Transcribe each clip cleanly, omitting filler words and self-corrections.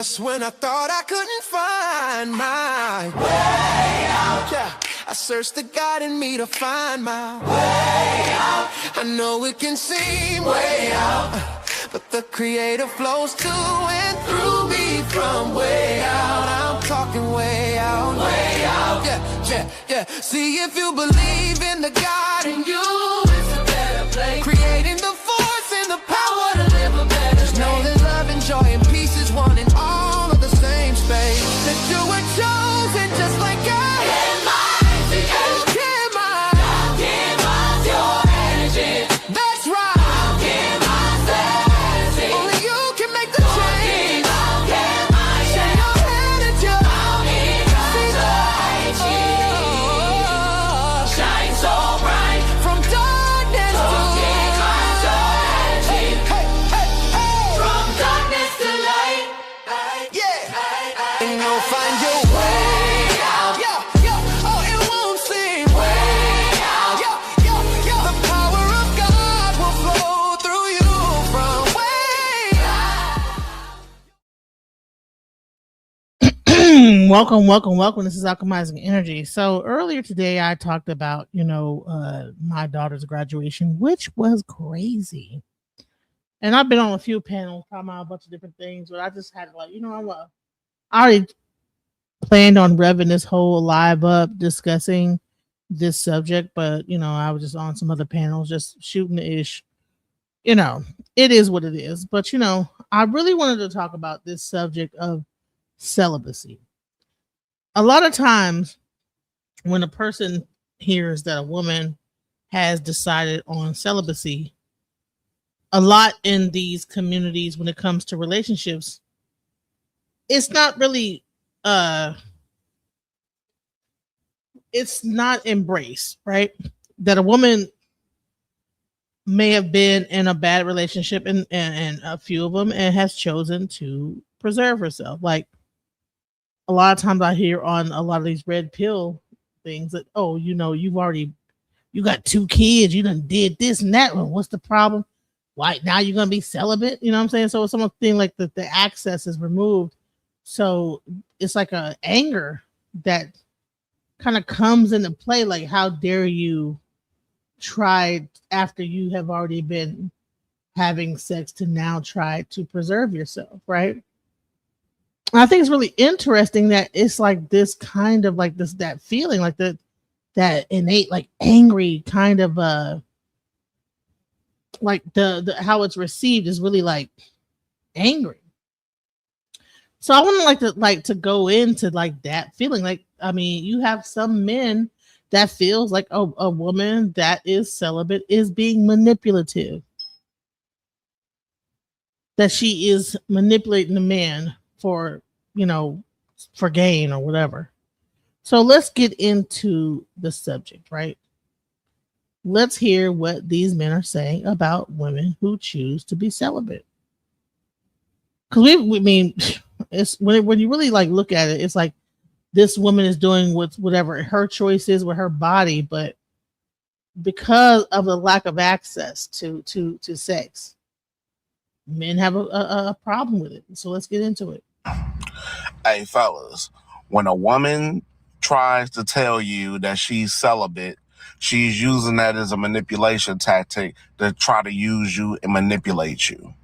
Just when I thought I couldn't find my way out, yeah, I searched the God in me to find my way out. I know it can seem way out, but the Creator flows to and through me from way out. I'm talking way out, yeah. See, if you believe in the God in you, it's a better place. Creating the force and the power to live a better life. Just know that love and joy and peace is one in all of the same space. That you were chosen just like God. Your energy. That's right. Only you can make the change. Shine your head at you. Shine so bright from darkness to light. From darkness to light. Yeah. And you'll find your way out. Oh, it won't seem way out. The power of God will flow through you from way out. Welcome. This is Alchemizing Energy. So earlier today, I talked about, my daughter's graduation, which was crazy. And I've been on a few panels talking about a bunch of different things, but I just had I already planned on revving this whole live up discussing this subject, but I was just on some other panels just shooting the ish. It is what it is. But I really wanted to talk about this subject of celibacy. A lot of times when a person hears that a woman has decided on celibacy, a lot in these communities when it comes to relationships, it's not really it's not embraced, right? That a woman may have been in a bad relationship and a few of them and has chosen to preserve herself. Like a lot of times I hear on a lot of these red pill things that, oh, you got 2 kids, you done did this and that one. What's the problem? Why now you're gonna be celibate? You know what I'm saying? So it's something like the access is removed. So it's like a anger that kind of comes into play, like how dare you try after you have already been having sex to now try to preserve yourself, right? And I think it's really interesting that it's like this kind of like that feeling like that innate like angry kind of like the how it's received is really like angry. So I want to go into like that feeling. Like, I mean, you have some men that feels like a woman that is celibate is being manipulative. That she is manipulating the man for gain or whatever. So let's get into the subject, right? Let's hear what these men are saying about women who choose to be celibate. Because it's when you really like look at it, it's like this woman is doing whatever her choice is with her body, but because of the lack of access to sex, men have a problem with it. So let's get into it. Hey, fellas, when a woman tries to tell you that she's celibate, she's using that as a manipulation tactic to try to use you and manipulate you.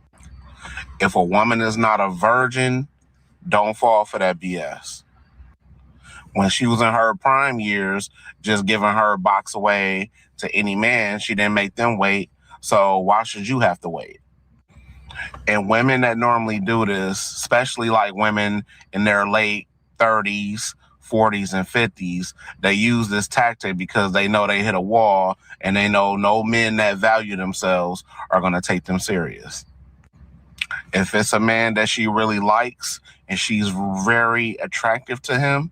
If a woman is not a virgin, don't fall for that BS. When she was in her prime years, just giving her box away to any man, she didn't make them wait. So why should you have to wait? And women that normally do this, especially like women in their late 30s, 40s, and 50s, they use this tactic because they know they hit a wall and they know no men that value themselves are going to take them serious. If it's a man that she really likes and she's very attractive to him,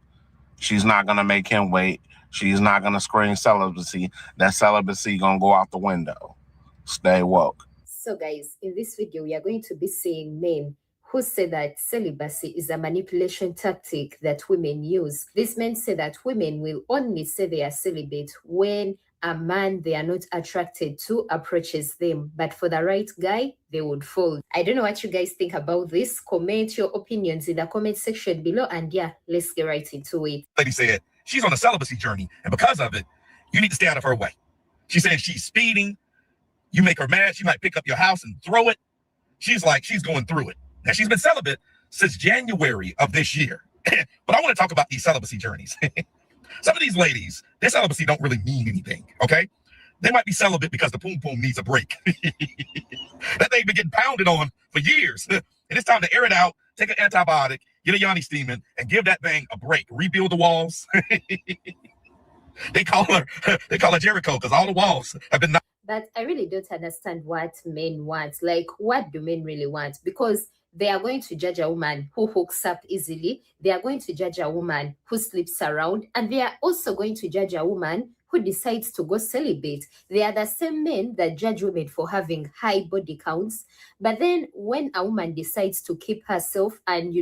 she's not going to make him wait. She's not going to scream celibacy. That celibacy going to go out the window. Stay woke. So guys, in this video, we are going to be seeing men who say that celibacy is a manipulation tactic that women use. These men say that women will only say they are celibate when a man they are not attracted to approaches them, but for the right guy, they would fold. I don't know what you guys think about this. Comment your opinions in the comment section below, and yeah, let's get right into it. Lady said she's on a celibacy journey, and because of it, you need to stay out of her way. She said she's speeding. You make her mad, she might pick up your house and throw it. She's like, she's going through it. Now, she's been celibate since January of this year. But I want to talk about these celibacy journeys. Some of these ladies, their celibacy don't really mean anything, okay? They might be celibate because the poom poom needs a break. That they've been getting pounded on for years. And it's time to air it out, take an antibiotic, get a yoni steaming, and give that thing a break. Rebuild the walls. They call her Jericho because all the walls have been knocked. But I really don't understand what men want. Like, what do men really want? Because they are going to judge a woman who hooks up easily. They are going to judge a woman who sleeps around. And they are also going to judge a woman who decides to go celibate. They are the same men that judge women for having high body counts. But then when a woman decides to keep herself and,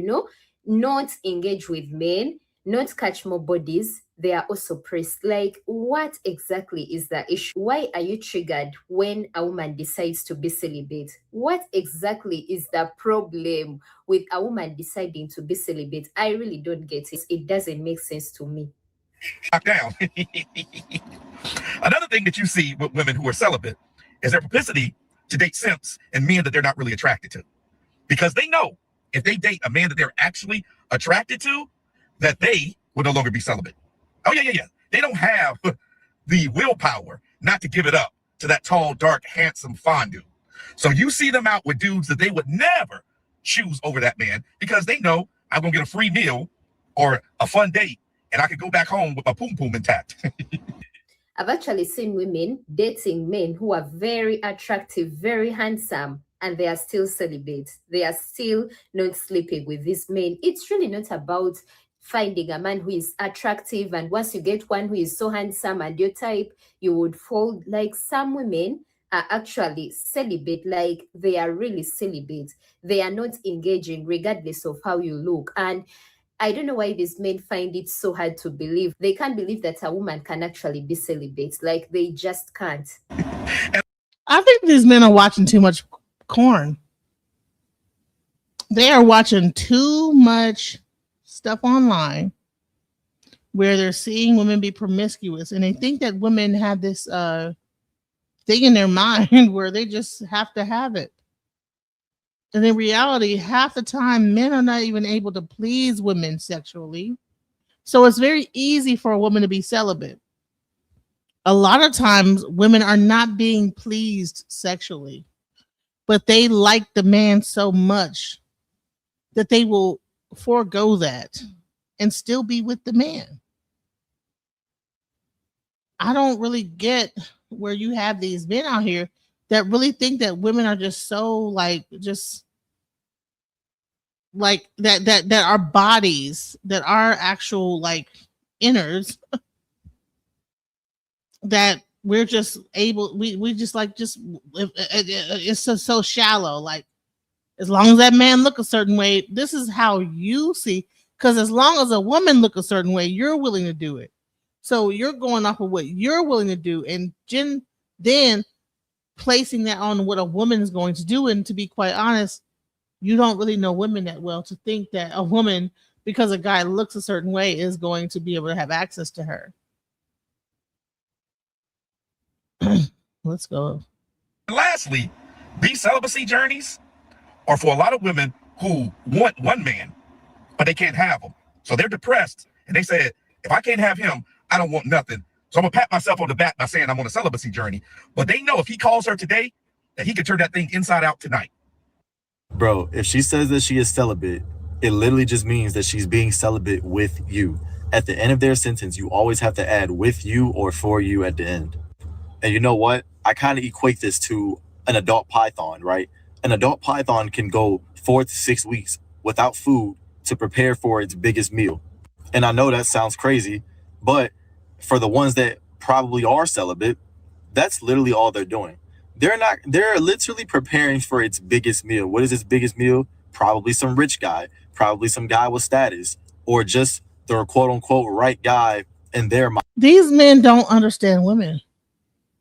not engage with men, not catch more bodies, they are also pressed. Like, what exactly is the issue? Why are you triggered when a woman decides to be celibate? What exactly is the problem with a woman deciding to be celibate? I really don't get it. It doesn't make sense to me. Down. Another thing that you see with women who are celibate is their propensity to date simps and men that they're not really attracted to. Because they know if they date a man that they're actually attracted to, that they will no longer be celibate. Oh, yeah. They don't have the willpower not to give it up to that tall, dark, handsome fondue. So you see them out with dudes that they would never choose over that man because they know I'm going to get a free meal or a fun date and I could go back home with my poom poom intact. I've actually seen women dating men who are very attractive, very handsome, and they are still celibate. They are still not sleeping with these men. It's really not about finding a man who is attractive, and once you get one who is so handsome and your type, you would fold. Like, some women are actually celibate, like they are really celibate. They are not engaging regardless of how you look. And I don't know why these men find it so hard to believe. They can't believe that a woman can actually be celibate. Like, they just can't. I think these men are watching too much corn. They are watching too much stuff online where they're seeing women be promiscuous, and they think that women have this thing in their mind where they just have to have it. And in reality, half the time men are not even able to please women sexually. So it's very easy for a woman to be celibate. A lot of times women are not being pleased sexually, but they like the man so much that they will forego that and still be with the man. I don't really get where you have these men out here that really think that women are just so like that our bodies, that our actual like innards, that we're just able, we just like, just it's so shallow. Like, as long as that man look a certain way, this is how you see. Because as long as a woman look a certain way, you're willing to do it. So you're going off of what you're willing to do, and then placing that on what a woman is going to do. And to be quite honest, you don't really know women that well to think that a woman, because a guy looks a certain way, is going to be able to have access to her. Let's go. Lastly, these celibacy journeys are for a lot of women who want one man, but they can't have him. So they're depressed. And they said, if I can't have him, I don't want nothing. So I'm going to pat myself on the back by saying I'm on a celibacy journey. But they know if he calls her today, that he could turn that thing inside out tonight. Bro, if she says that she is celibate, it literally just means that she's being celibate with you. At the end of their sentence, you always have to add with you or for you at the end. And you know what? I kind of equate this to an adult python, right? An adult python can go 4 to 6 weeks without food to prepare for its biggest meal. And I know that sounds crazy, but for the ones that probably are celibate, that's literally all they're doing. They're literally preparing for its biggest meal. What is its biggest meal? Probably some rich guy, probably some guy with status, or just the quote unquote right guy in their mind. These men don't understand women.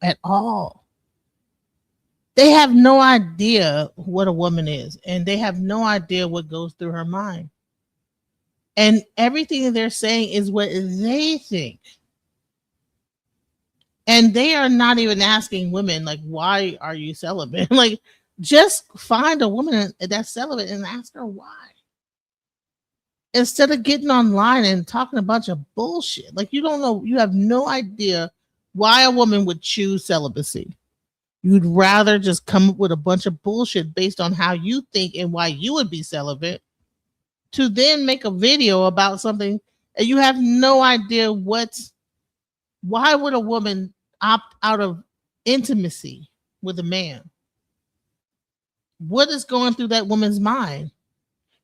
at all. They have no idea what a woman is, and they have no idea what goes through her mind. And everything that they're saying is what they think. And they are not even asking women, like, why are you celibate? Like, just find a woman that's celibate and ask her why. Instead of getting online and talking a bunch of bullshit. Like, you don't know, you have no idea why a woman would choose celibacy. You'd rather just come up with a bunch of bullshit based on how you think and why you would be celibate, to then make a video about something and you have no idea why would a woman opt out of intimacy with a man? What is going through that woman's mind?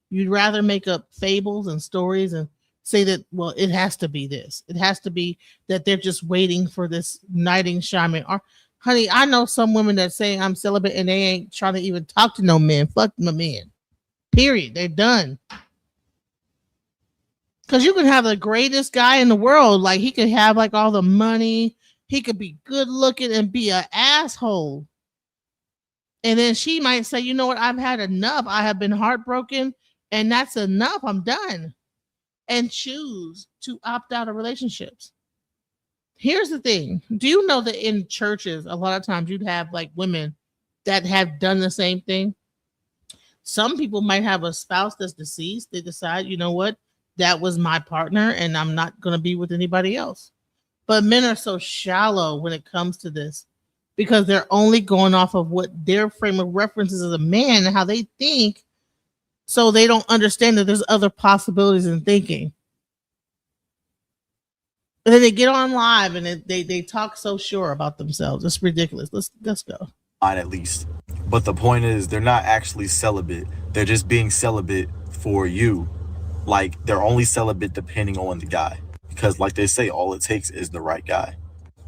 You'd rather make up fables and stories and say that, well, it has to be this. It has to be that they're just waiting for this knight in shining. Or, honey, I know some women that say I'm celibate and they ain't trying to even talk to no men. Fuck my men. Period. They're done. Because you can have the greatest guy in the world. Like, he could have like all the money. He could be good looking and be an asshole. And then she might say, you know what? I've had enough. I have been heartbroken and that's enough. I'm done. And choose to opt out of relationships. Here's the thing. Do you know that in churches, a lot of times you'd have like women that have done the same thing? Some people might have a spouse that's deceased. They decide, you know what? That was my partner and I'm not going to be with anybody else. But men are so shallow when it comes to this because they're only going off of what their frame of reference is as a man and how they think. So they don't understand that there's other possibilities in thinking. And then they get on live and they talk so sure about themselves. It's ridiculous. Let's go. At least. But the point is, they're not actually celibate. They're just being celibate for you. Like, they're only celibate depending on the guy. Because like they say, all it takes is the right guy.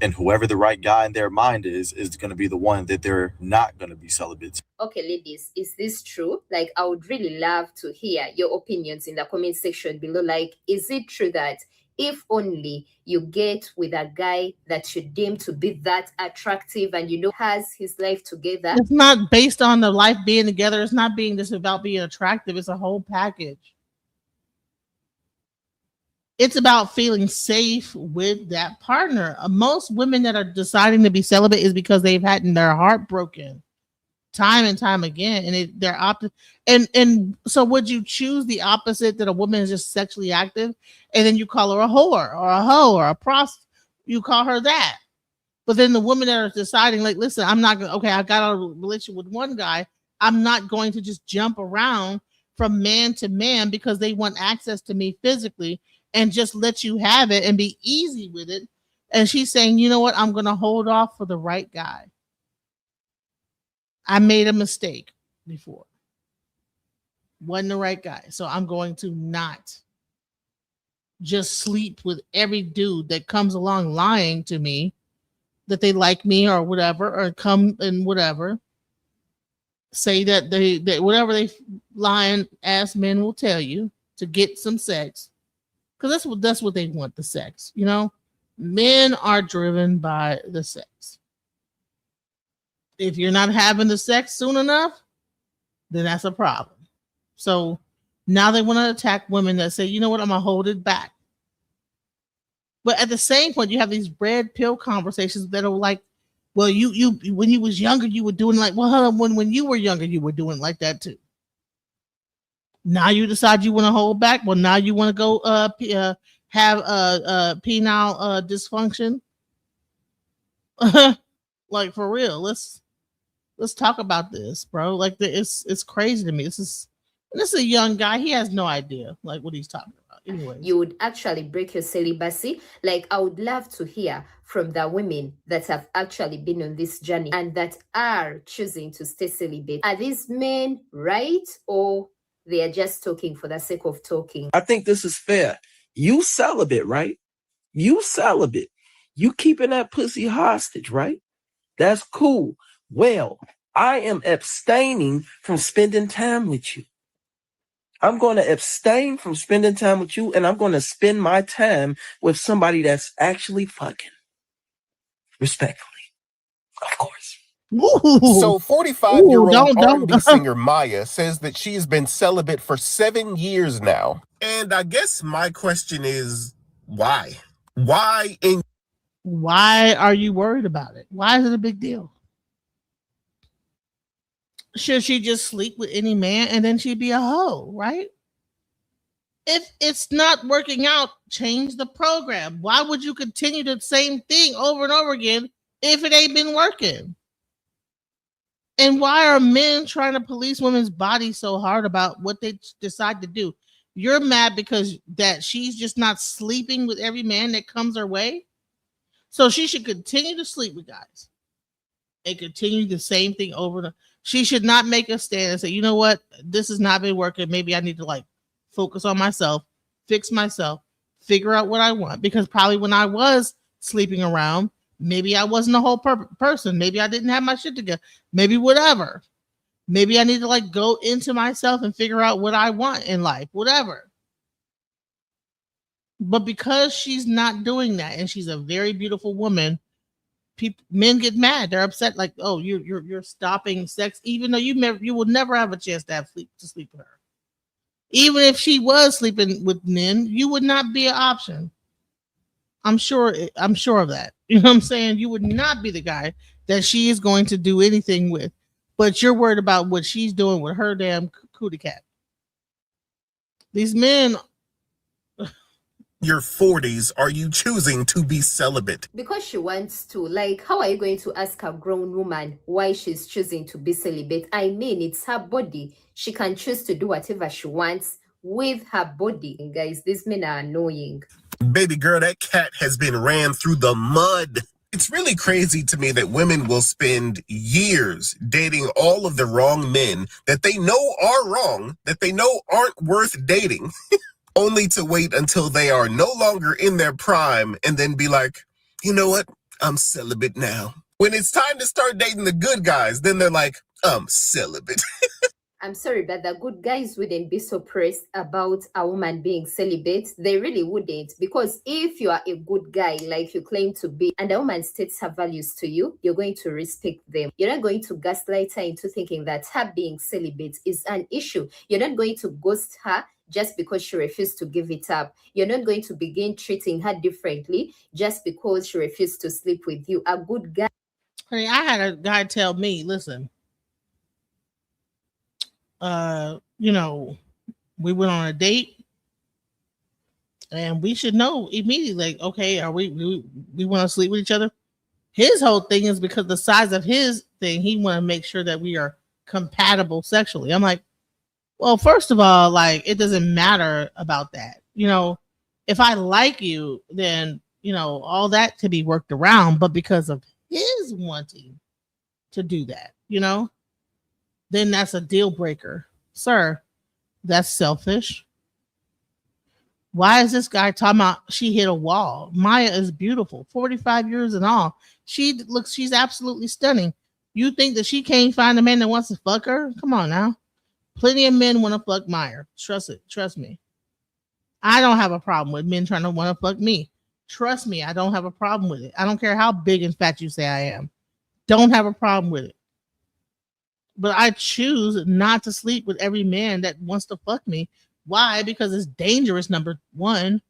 And whoever the right guy in their mind is going to be the one that they're not going to be celibate to. Okay, ladies, is this true? Like, I would really love to hear your opinions in the comment section below. Like, is it true that if only you get with a guy that you deem to be that attractive and you know has his life together? It's not based on the life being together. It's not being just about being attractive. It's a whole package. It's about feeling safe with that partner. Most women that are deciding to be celibate is because they've had their heart broken time and time again, and they're opted. And so, would you choose the opposite, that a woman is just sexually active, and then you call her a whore or a hoe or a prostitute? You call her that, but then the women that are deciding, like, listen, I'm not going. Okay, I got out of a relationship with one guy. I'm not going to just jump around from man to man because they want access to me physically and just let you have it and be easy with it. And she's saying, you know what? I'm going to hold off for the right guy. I made a mistake before. Wasn't the right guy. So I'm going to not just sleep with every dude that comes along lying to me that they like me or whatever, or come and whatever. Say that they whatever they lying ass men will tell you to get some sex. Because that's what they want, the sex. You know, men are driven by the sex. If you're not having the sex soon enough, then that's a problem. So now they want to attack women that say, you know what, I'm gonna hold it back. But at the same point, you have these red pill conversations that are like, well, you when you was younger, you were doing like, well, when you were younger, you were doing like that too. Now you decide you want to hold back. Well, now you want to go have penile dysfunction. Like, for real, let's talk about this, bro. Like, it's crazy to me. This is a young guy. He has no idea like what he's talking about. Anyway, you would actually break your celibacy. Like, I would love to hear from the women that have actually been on this journey and that are choosing to stay celibate. Are these men right, or they are just talking for the sake of talking? I think this is fair. You celibate, right? You celibate. You keeping that pussy hostage, right? That's cool. Well, I am abstaining from spending time with you. I'm going to abstain from spending time with you, and I'm going to spend my time with somebody that's actually fucking. Respectfully. Of course. Ooh. So 45-year-old Don't. R&B singer Maya says that she has been celibate for 7 years now. And I guess my question is, why? Why in Why are you worried about it? Why is it a big deal? Should she just sleep with any man and then she'd be a hoe, right? If it's not working out, change the program. Why would you continue the same thing over and over again if it ain't been working? And why are men trying to police women's bodies so hard about what they decide to do? You're mad because that she's just not sleeping with every man that comes her way. So she should continue to sleep with guys and continue the same thing over and over. She should not make a stand and say, you know what, this has not been working. Maybe I need to like focus on myself, fix myself, figure out what I want. Because probably when I was sleeping around, maybe I wasn't a whole person. Maybe I didn't have my shit together. Maybe whatever. Maybe I need to like go into myself and figure out what I want in life, whatever. But because she's not doing that and she's a very beautiful woman, men get mad. They're upset, like, oh, you're stopping sex, even though you will never have a chance to sleep with her. Even if she was sleeping with men, you would not be an option. I'm sure of that. You know what I'm saying? You would not be the guy that she is going to do anything with. But you're worried about what she's doing with her damn cootie cat. These men. Your 40s, are you choosing to be celibate? Because she wants to. Like, how are you going to ask a grown woman why she's choosing to be celibate? I mean, it's her body. She can choose to do whatever she wants with her body. And guys, these men are annoying. Baby girl, that cat has been ran through the mud. It's really crazy to me that women will spend years dating all of the wrong men that they know are wrong, that they know aren't worth dating, only to wait until they are no longer in their prime and then be like, you know what? I'm celibate now. When it's time to start dating the good guys, then they're like, I'm celibate. I'm sorry, but the good guys wouldn't be so pressed about a woman being celibate. They really wouldn't. Because if you are a good guy, like you claim to be, and a woman states her values to you, you're going to respect them. You're not going to gaslight her into thinking that her being celibate is an issue. You're not going to ghost her just because she refused to give it up. You're not going to begin treating her differently just because she refused to sleep with you. A good guy. Hey, I had a guy tell me, listen, you know, we went on a date and we should know immediately, like, okay, are we want to sleep with each other? His whole thing is because the size of his thing, he want to make sure that we are compatible sexually. I'm like, well, first of all, like, it doesn't matter about that. You know, if I like you, then, you know, all that could be worked around. But because of his wanting to do that, you know, then that's a deal breaker. Sir, that's selfish. Why is this guy talking about she hit a wall? Maya is beautiful, 45 years and all. She's absolutely stunning. You think that she can't find a man that wants to fuck her? Come on now. Plenty of men want to fuck Maya. Trust me. I don't have a problem with men trying to want to fuck me. Trust me, I don't have a problem with it. I don't care how big and fat you say I am. Don't have a problem with it. But I choose not to sleep with every man that wants to fuck me. Why? Because it's dangerous, number one.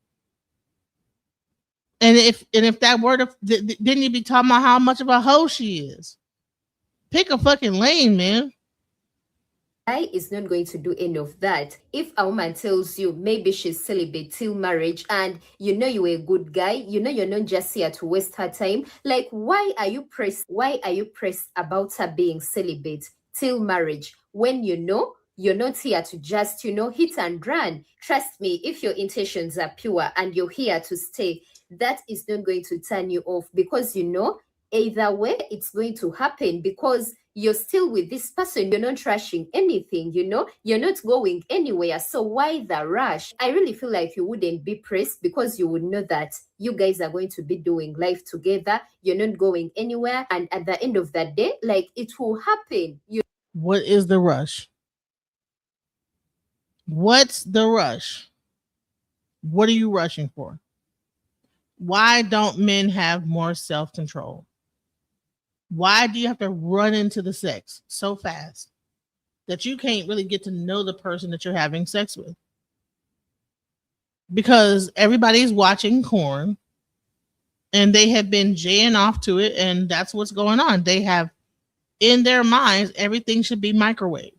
And if that were to, then you'd be talking about how much of a hoe she is. Pick a fucking lane, man. Is not going to do any of that. If a woman tells you maybe she's celibate till marriage and you know you're a good guy, you know you're not just here to waste her time, like, why are you pressed about her being celibate till marriage when you know you're not here to just, you know, hit and run? Trust me, if your intentions are pure and you're here to stay, that is not going to turn you off, because you know either way it's going to happen, because you're still with this person. You're not rushing anything, you know, you're not going anywhere. So why the rush? I really feel like you wouldn't be pressed, because you would know that you guys are going to be doing life together. You're not going anywhere. And at the end of that day, like, it will happen. What is the rush? What's the rush? What are you rushing for? Why don't men have more self-control? Why do you have to run into the sex so fast that you can't really get to know the person that you're having sex with? Because everybody's watching porn and they have been jaying off to it, and that's what's going on. They have in their minds everything should be microwave.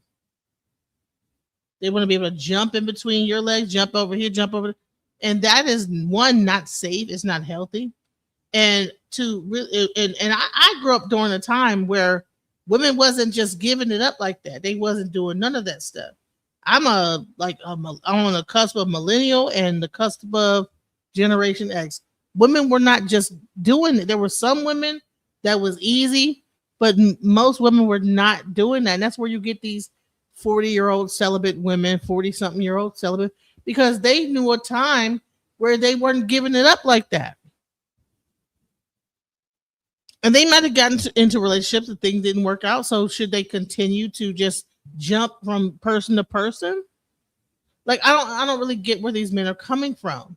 They want to be able to jump in between your legs, jump over here, jump over, and that is one, not safe. It's not healthy. And to really, and I grew up during a time where women wasn't just giving it up like that. They wasn't doing none of that stuff. I'm I'm on the cusp of millennial and the cusp of Generation X. Women were not just doing it. There were some women that was easy, but most women were not doing that. And that's where you get these 40-year-old celibate women, 40-something-year-old celibate, because they knew a time where they weren't giving it up like that. And they might have gotten into relationships and things didn't work out. So should they continue to just jump from person to person? Like I don't really get where these men are coming from.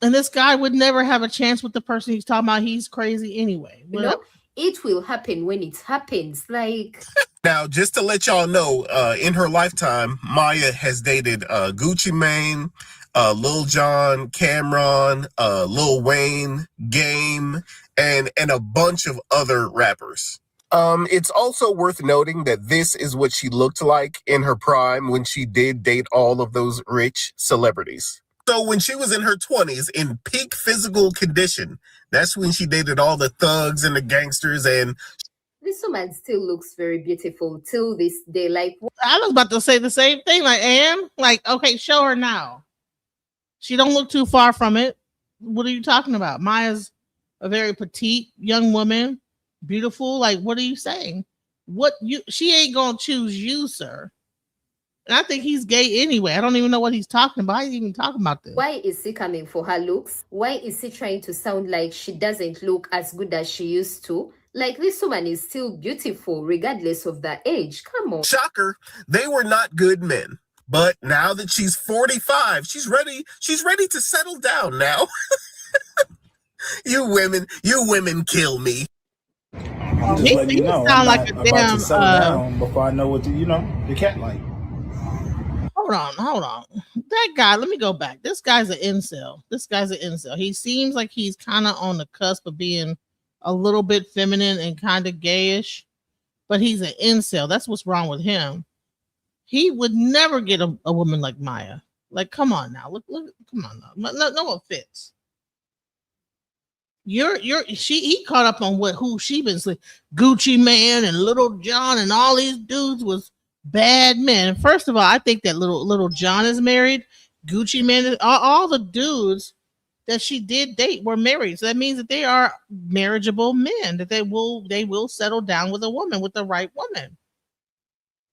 And this guy would never have a chance with the person he's talking about. He's crazy anyway. No, it will happen when it happens. Like now, just to let y'all know, in her lifetime, Maya has dated Gucci Mane, Lil Jon, Cameron, Lil Wayne, Game, and a bunch of other rappers. It's also worth noting that this is what she looked like in her prime when she did date all of those rich celebrities. So when she was in her 20s in peak physical condition, that's when she dated all the thugs and the gangsters. And this woman still looks very beautiful till this day. Like I was about to say the same thing. Like, and like, okay, show her now. She don't look too far from it. What are you talking about? Maya's a very petite young woman, beautiful. Like, what are you saying? She ain't gonna choose you, sir. And I think he's gay anyway. I don't even know what he's talking about. He's even talking about this. Why is he coming for her looks? Why is he trying to sound like she doesn't look as good as she used to? Like, this woman is still beautiful regardless of the age. Come on. Shocker, they were not good men. But now that she's 45, she's ready to settle down now. You women kill me. I'm just letting you know. I'm not about to settle down before I know what the cat like. Hold on. That guy, let me go back. This guy's an incel. He seems like he's kind of on the cusp of being a little bit feminine and kind of gayish, but he's an incel. That's what's wrong with him. He would never get a woman like Maya. Like, come on now. Look, come on now. No offense. He caught up on who she been sleeping. Gucci Mane and Lil Jon and all these dudes was bad men. First of all, I think that Lil Jon is married. Gucci Mane, all the dudes that she did date were married. So that means that they are marriageable men, that they will settle down with a woman, with the right woman.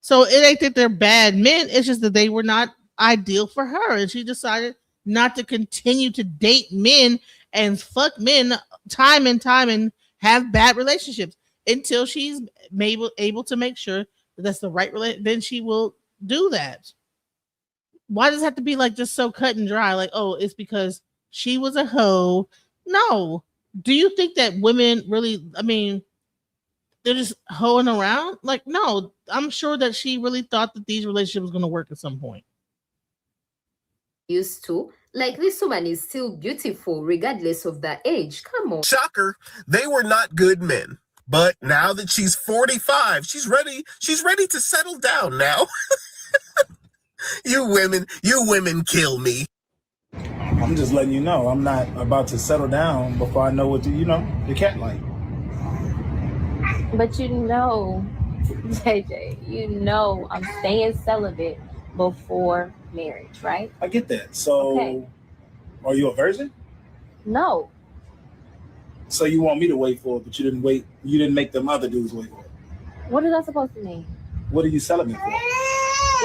So it ain't that they're bad men. It's just that they were not ideal for her. And she decided not to continue to date men and fuck men time and time and have bad relationships until she's able to make sure that that's the right relationship. Then she will do that. Why does it have to be like just so cut and dry? Like, oh, it's because she was a hoe. No. Do you think that women really, I mean, they're just hoeing around? Like, no, I'm sure that she really thought that these relationships was going to work at some point. Used to. Like, this woman is still beautiful regardless of the age. Come on. Shocker, they were not good men. But now that she's 45, she's ready to settle down now. You women kill me. I'm just letting you know I'm not about to settle down before I know what the cat like. But JJ, I'm staying celibate before marriage, right? I get that. So, okay. Are you a virgin? No. So you want me to wait for it, but you didn't wait. You didn't make them other dudes wait for it. What is that supposed to mean? What are you celibate for?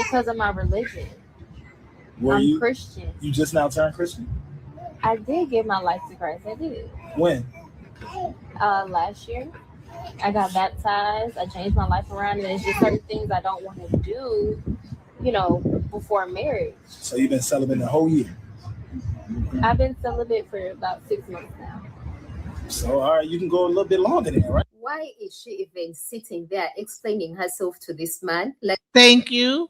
Because of my religion. I'm Christian. You just now turned Christian? I did give my life to Christ. I did. When? Last year. I got baptized. I changed my life around, and there's just certain things I don't want to do, before marriage. So you've been celibate the whole year? I've been celibate for about 6 months now. So, all right, you can go a little bit longer than that, right? Why is she even sitting there explaining herself to this man? Like, Thank you.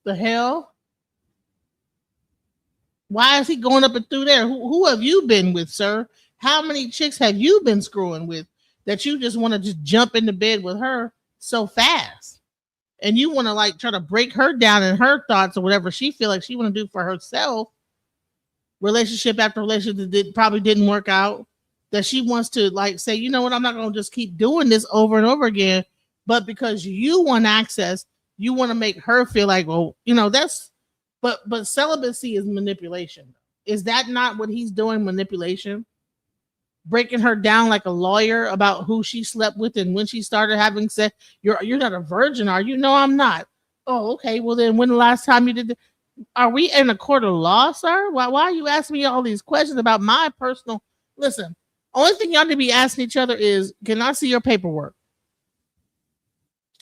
The hell? Why is he going up and through there? Who have you been with, sir? How many chicks have you been screwing with that you just want to just jump into bed with her so fast? And you want to like try to break her down in her thoughts or whatever she feel like she want to do for herself, relationship after relationship that probably didn't work out, that she wants to like say, you know what, I'm not going to just keep doing this over and over again, but because you want access, you want to make her feel like, well, you know, that's but celibacy is manipulation. Is that not what he's doing? Manipulation, breaking her down like a lawyer about who she slept with and when she started having sex. You're not a virgin, are you? No, I'm not. Oh, okay. Well, then when the last time you did the, are we in a court of law, sir? Why are you asking me all these questions about my personal? Listen, only thing y'all need to be asking each other is, can I see your paperwork?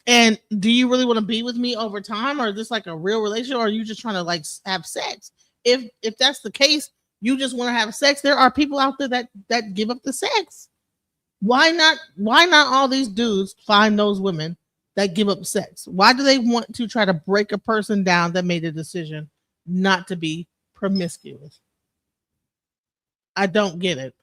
And do you really want to be with me over time, or is this like a real relationship, or are you just trying to like have sex? If that's the case, you just want to have sex. There are people out there that give up the sex. Why not? Why not all these dudes find those women that give up sex? Why do they want to try to break a person down that made a decision not to be promiscuous? I don't get it.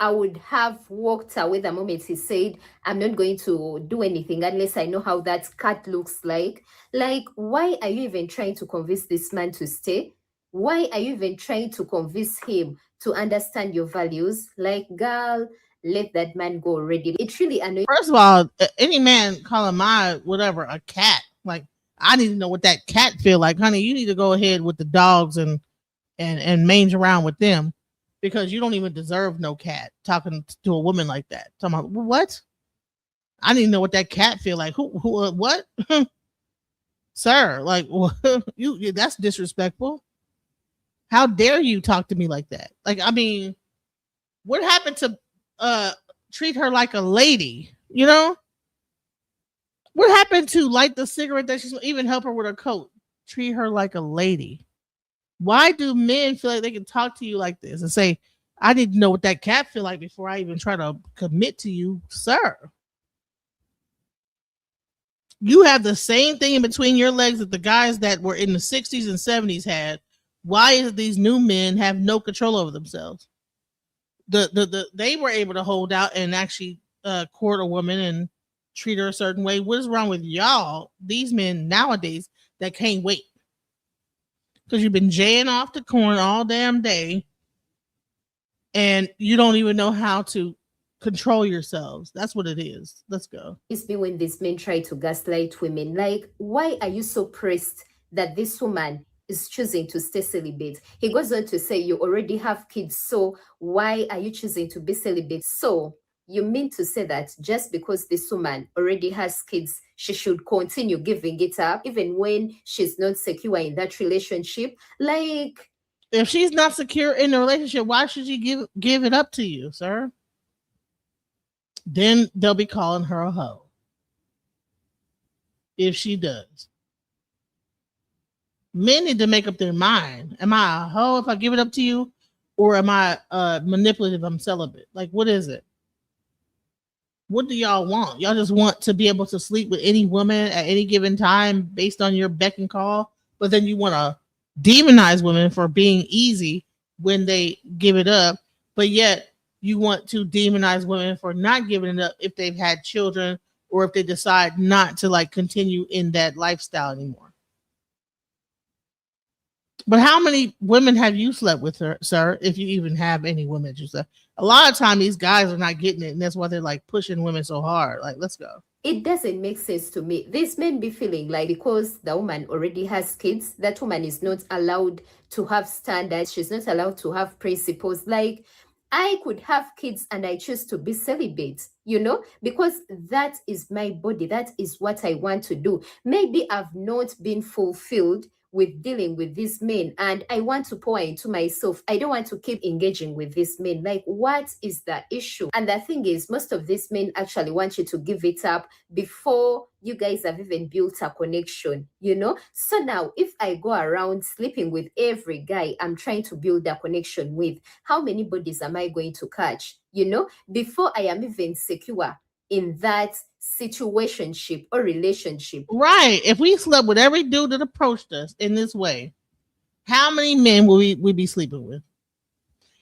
I would have walked away the moment he said, I'm not going to do anything unless I know how that cat looks like. Like, why are you even trying to convince this man to stay? Why are you even trying to convince him to understand your values? Like, girl, let that man go already. It really annoys. First of all, any man calling my whatever a cat, like I need to know what that cat feel like, honey. You need to go ahead with the dogs and mange around with them, because you don't even deserve no cat talking to a woman like that. Talking about what? I need to know what that cat feel like. Who what? Sir, like you that's disrespectful. How dare you talk to me like that? Like, I mean, what happened to treat her like a lady, you know? What happened to light the cigarette that she's even help her with her coat? Treat her like a lady. Why do men feel like they can talk to you like this and say, I need to know what that cat feel like before I even try to commit to you, sir? You have the same thing in between your legs that the guys that were in the 60s and 70s had. Why is it these new men have no control over themselves? They were able to hold out and actually court a woman and treat her a certain way. What is wrong with y'all, these men nowadays, that can't wait? Because you've been jaying off the corn all damn day and you don't even know how to control yourselves. That's what it is. Let's go. It's me when these men try to gaslight women. Like, why are you so pressed that this woman is choosing to stay celibate? He goes on to say, you already have kids, so why are you choosing to be celibate? So you mean to say that just because this woman already has kids, she should continue giving it up even when she's not secure in that relationship? Like, if she's not secure in the relationship, why should she give it up to you, sir? Then they'll be calling her a hoe if she does. Men need to make up their mind. Am I a hoe if I give it up to you? Or am I manipulative? I'm celibate. Like, what is it? What do y'all want? Y'all just want to be able to sleep with any woman at any given time based on your beck and call, but then you want to demonize women for being easy when they give it up, but yet you want to demonize women for not giving it up if they've had children or if they decide not to like continue in that lifestyle anymore. But how many women have you slept with, her, sir? If you even have any women that you slept, a lot of time these guys are not getting it, and that's why they're like pushing women so hard. Like, let's go. It doesn't make sense to me. These men be feeling like because the woman already has kids, that woman is not allowed to have standards. She's not allowed to have principles. Like, I could have kids and I choose to be celibate, you know, because that is my body. That is what I want to do. Maybe I've not been fulfilled with dealing with these men and I want to pour into myself. I don't want to keep engaging with these men. Like, what is the issue? And the thing is, most of these men actually want you to give it up before you guys have even built a connection, you know? So now, if I go around sleeping with every guy I'm trying to build a connection with, how many bodies am I going to catch, you know, before I am even secure in that situationship or relationship? Right. If we slept with every dude that approached us in this way, how many men will we be sleeping with?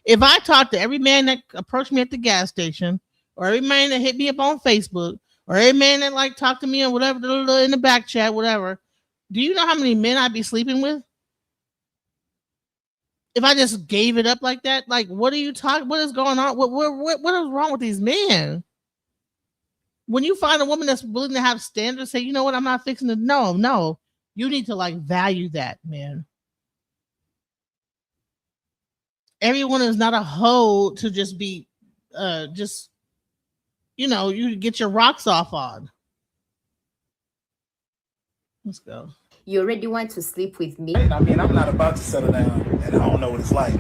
If I talked to every man that approached me at the gas station, or every man that hit me up on Facebook, or every man that like talked to me or whatever in the back chat, whatever, do you know how many men I'd be sleeping with? If I just gave it up like that, like, what are you talking? What is going on? What is wrong with these men? When you find a woman that's willing to have standards, say, you know what, I'm not fixing to. No, you need to like value that, man. Everyone is not a hoe to just be, you get your rocks off on. Let's go. You already want to sleep with me? I mean, I'm not about to settle down, and I don't know what it's like.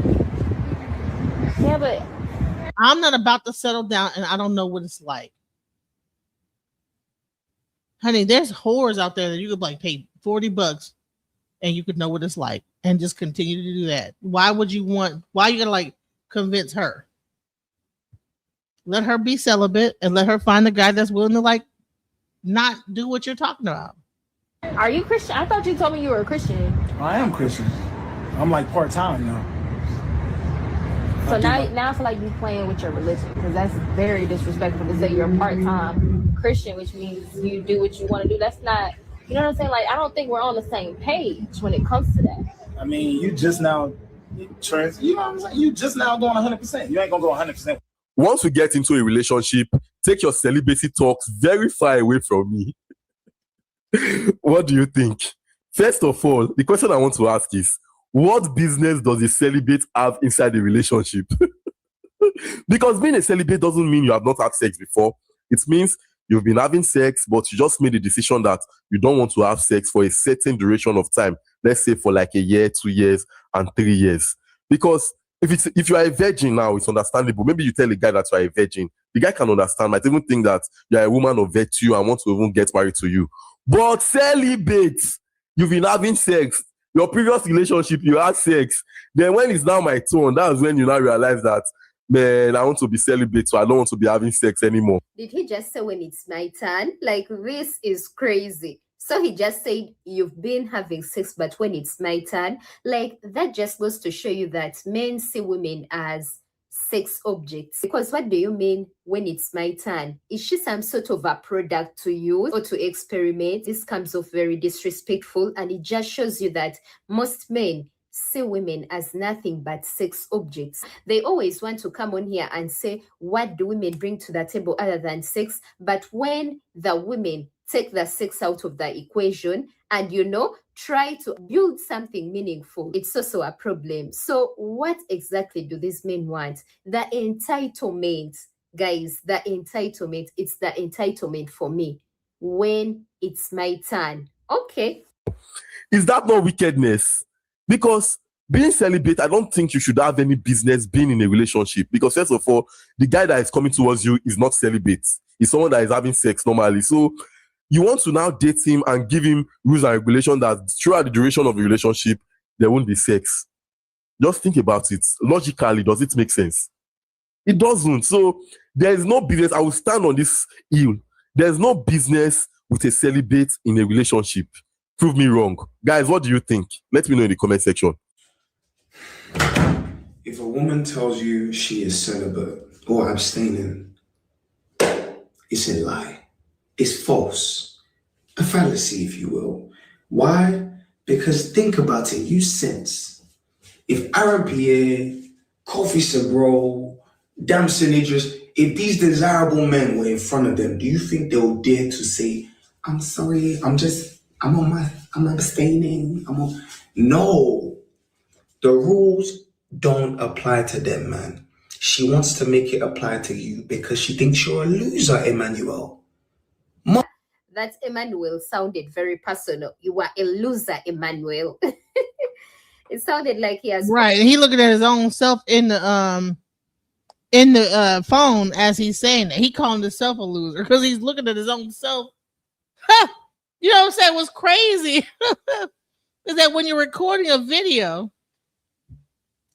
Yeah, but I'm not about to settle down, and I don't know what it's like. Honey, there's whores out there that you could like pay $40 and you could know what it's like and just continue to do that. Why you gotta like convince her? Let her be celibate and let her find the guy that's willing to like not do what you're talking about. are you Christian? I thought you told me you were a Christian. I am Christian. I'm like part-time now. So now I feel like you're playing with your religion, because that's very disrespectful to say you're a part-time Christian, which means you do what you want to do. That's not, you know what I'm saying? Like, I don't think we're on the same page when it comes to that. I mean, you just now, you know what I'm saying? You just now going 100%. You ain't gonna go 100%. Once we get into a relationship, take your celibacy talks very far away from me. What do you think? First of all, the question I want to ask is, what business does a celibate have inside a relationship? Because being a celibate doesn't mean you have not had sex before. It means you've been having sex, but you just made the decision that you don't want to have sex for a certain duration of time. Let's say for like a year, 2 years, and 3 years. Because if you are a virgin now, it's understandable. Maybe you tell a guy that you are a virgin. The guy can understand, might even think that you are a woman of virtue and want to even get married to you. But celibate, you've been having sex. Your previous relationship, you had sex. Then when it's now my turn, that's when you now realize that, man, I want to be celibate, so I don't want to be having sex anymore. Did he just say when it's my turn? Like, this is crazy. So he just said you've been having sex, but when it's my turn, like, that just goes to show you that men see women as sex objects. Because what do you mean when it's my turn? Is she some sort of a product to use or to experiment? This comes off very disrespectful, and it just shows you that most men see women as nothing but sex objects. They always want to come on here and say, what do women bring to the table other than sex? But when the women take the sex out of the equation and, try to build something meaningful, it's also a problem. So what exactly do these men want? The entitlement, guys, the entitlement. It's the entitlement for me when it's my turn. Okay. Is that not wickedness? Because being celibate, I don't think you should have any business being in a relationship. Because first of all, the guy that is coming towards you is not celibate. He's someone that is having sex normally. So you want to now date him and give him rules and regulations that throughout the duration of the relationship, there won't be sex. Just think about it. Logically, does it make sense? It doesn't. So there is no business. I will stand on this hill. There's no business with a celibate in a relationship. Prove me wrong. Guys, what do you think? Let me know in the comment section. If a woman tells you she is celibate or abstaining, it's a lie. It's false. A fallacy, if you will. Why? Because think about it, you sense. If Aaron Pierre, Kofi Sabro, Damson Idris, if these desirable men were in front of them, do you think they'll dare to say, I'm sorry, I'm abstaining. No. The rules don't apply to them, man. She wants to make it apply to you because she thinks you're a loser, Emmanuel. That Emmanuel sounded very personal. You are a loser, Emmanuel. It sounded like he has right. And he looking at his own self in the phone as he's saying that. He calling himself a loser because he's looking at his own self. You know what I'm saying? What's crazy is that when you're recording a video,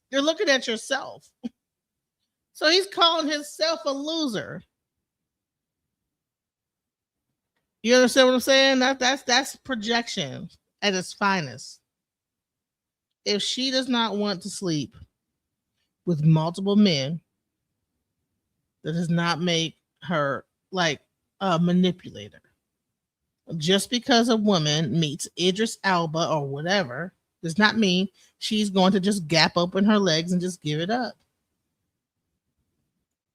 you're looking at yourself. So he's calling himself a loser. You understand what I'm saying? That's projection at its finest. If she does not want to sleep with multiple men, that does not make her like a manipulator. Just because a woman meets Idris Elba or whatever does not mean she's going to just gap open her legs and just give it up.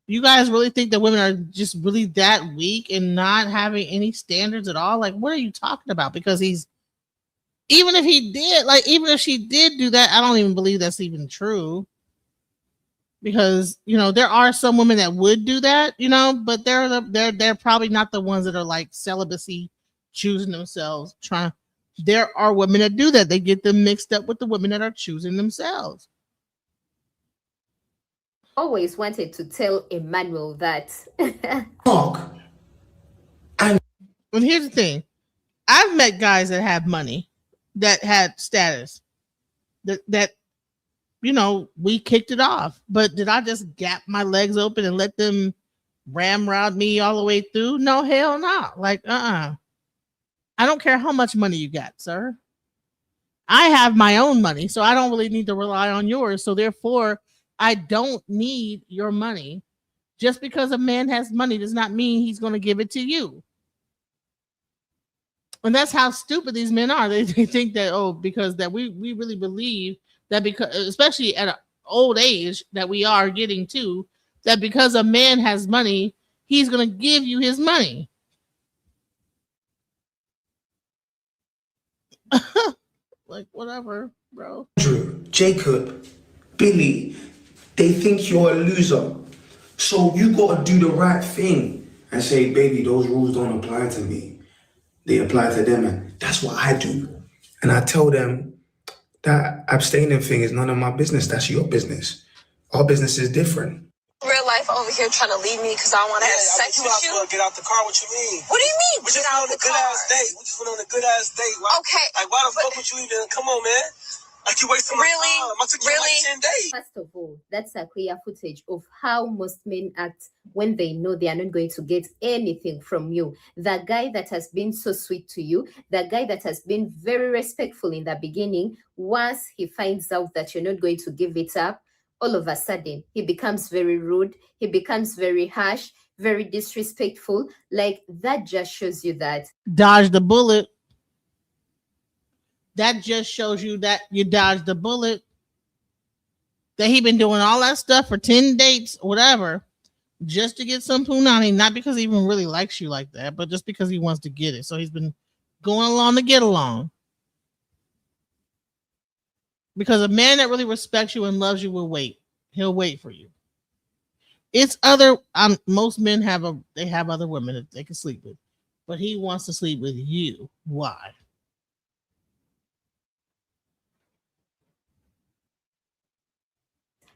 You guys really think that women are just really that weak and not having any standards at all? Like, what are you talking about? Because even if she did do that, I don't even believe that's even true. Because, there are some women that would do that, but they're probably not the ones that are like celibacy, choosing themselves, there are women that do that. They get them mixed up with the women that are choosing themselves. Always wanted to tell Emmanuel that. And here's the thing. I've met guys that have money, that had status, that we kicked it off. But did I just gap my legs open and let them ramrod me all the way through? No, hell no. Like, I don't care how much money you got, sir. I have my own money, so I don't really need to rely on yours. So therefore, I don't need your money. Just because a man has money does not mean he's going to give it to you. And that's how stupid these men are. They think that, because that we really believe that, because especially at an old age that we are getting to, that because a man has money, he's going to give you his money. Like, whatever, bro. Andrew, Jacob, Billy, they think you're a loser. So you gotta do the right thing and say, baby, those rules don't apply to me. They apply to them, and that's what I do. And I tell them that abstaining thing is none of my business. That's your business. Our business is different. Real life over here trying to leave me because I want to have sex with you. Get out the car. What you mean? What do you mean? We just went on a good ass date. Okay. Like, why the fuck would you even? Come on, man. Like, you wasting my time. I took you like 10 days. First of all, that's a clear footage of how most men act when they know they are not going to get anything from you. The guy that has been so sweet to you, the guy that has been very respectful in the beginning, once he finds out that you're not going to give it up, all of a sudden, he becomes very rude. He becomes very harsh, very disrespectful. Like, that just shows you that. Dodge the bullet. That just shows you that you dodged the bullet. That he been doing all that stuff for 10 dates, whatever, just to get some punani. Not because he even really likes you like that, but just because he wants to get it. So he's been going along to get along. Because a man that really respects you and loves you will wait. He'll wait for you. It's most men have other women that they can sleep with, but he wants to sleep with you. Why?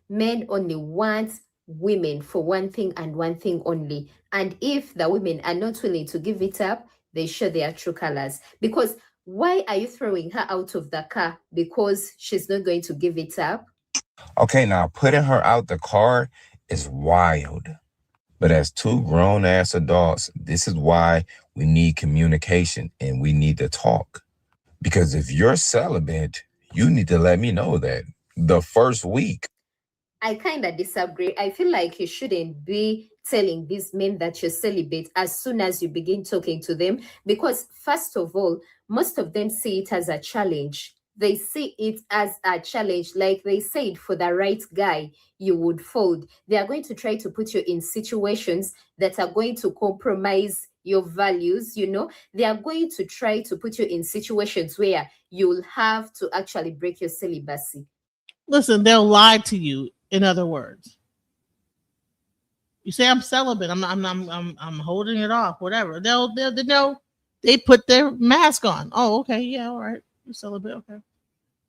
Men only want women for one thing and one thing only. And if the women are not willing to give it up, they show their true colors. Because why are you throwing her out of the car? Because she's not going to give it up? Okay, now putting her out the car is wild. But as two grown-ass adults, this is why we need communication and we need to talk. Because if you're celibate, you need to let me know that the first week. I kind of disagree. I feel like you shouldn't be telling these men that you're celibate as soon as you begin talking to them. Because first of all, most of them see it as a challenge. They see it as a challenge. Like they said, for the right guy, you would fold. They are going to try to put you in situations that are going to compromise your values. They are going to try to put you in situations where you'll have to actually break your celibacy. Listen, they'll lie to you. In other words, you say I'm celibate. I'm holding it off. Whatever. They'll They put their mask on. Oh, okay, yeah, all right. You celibate, okay.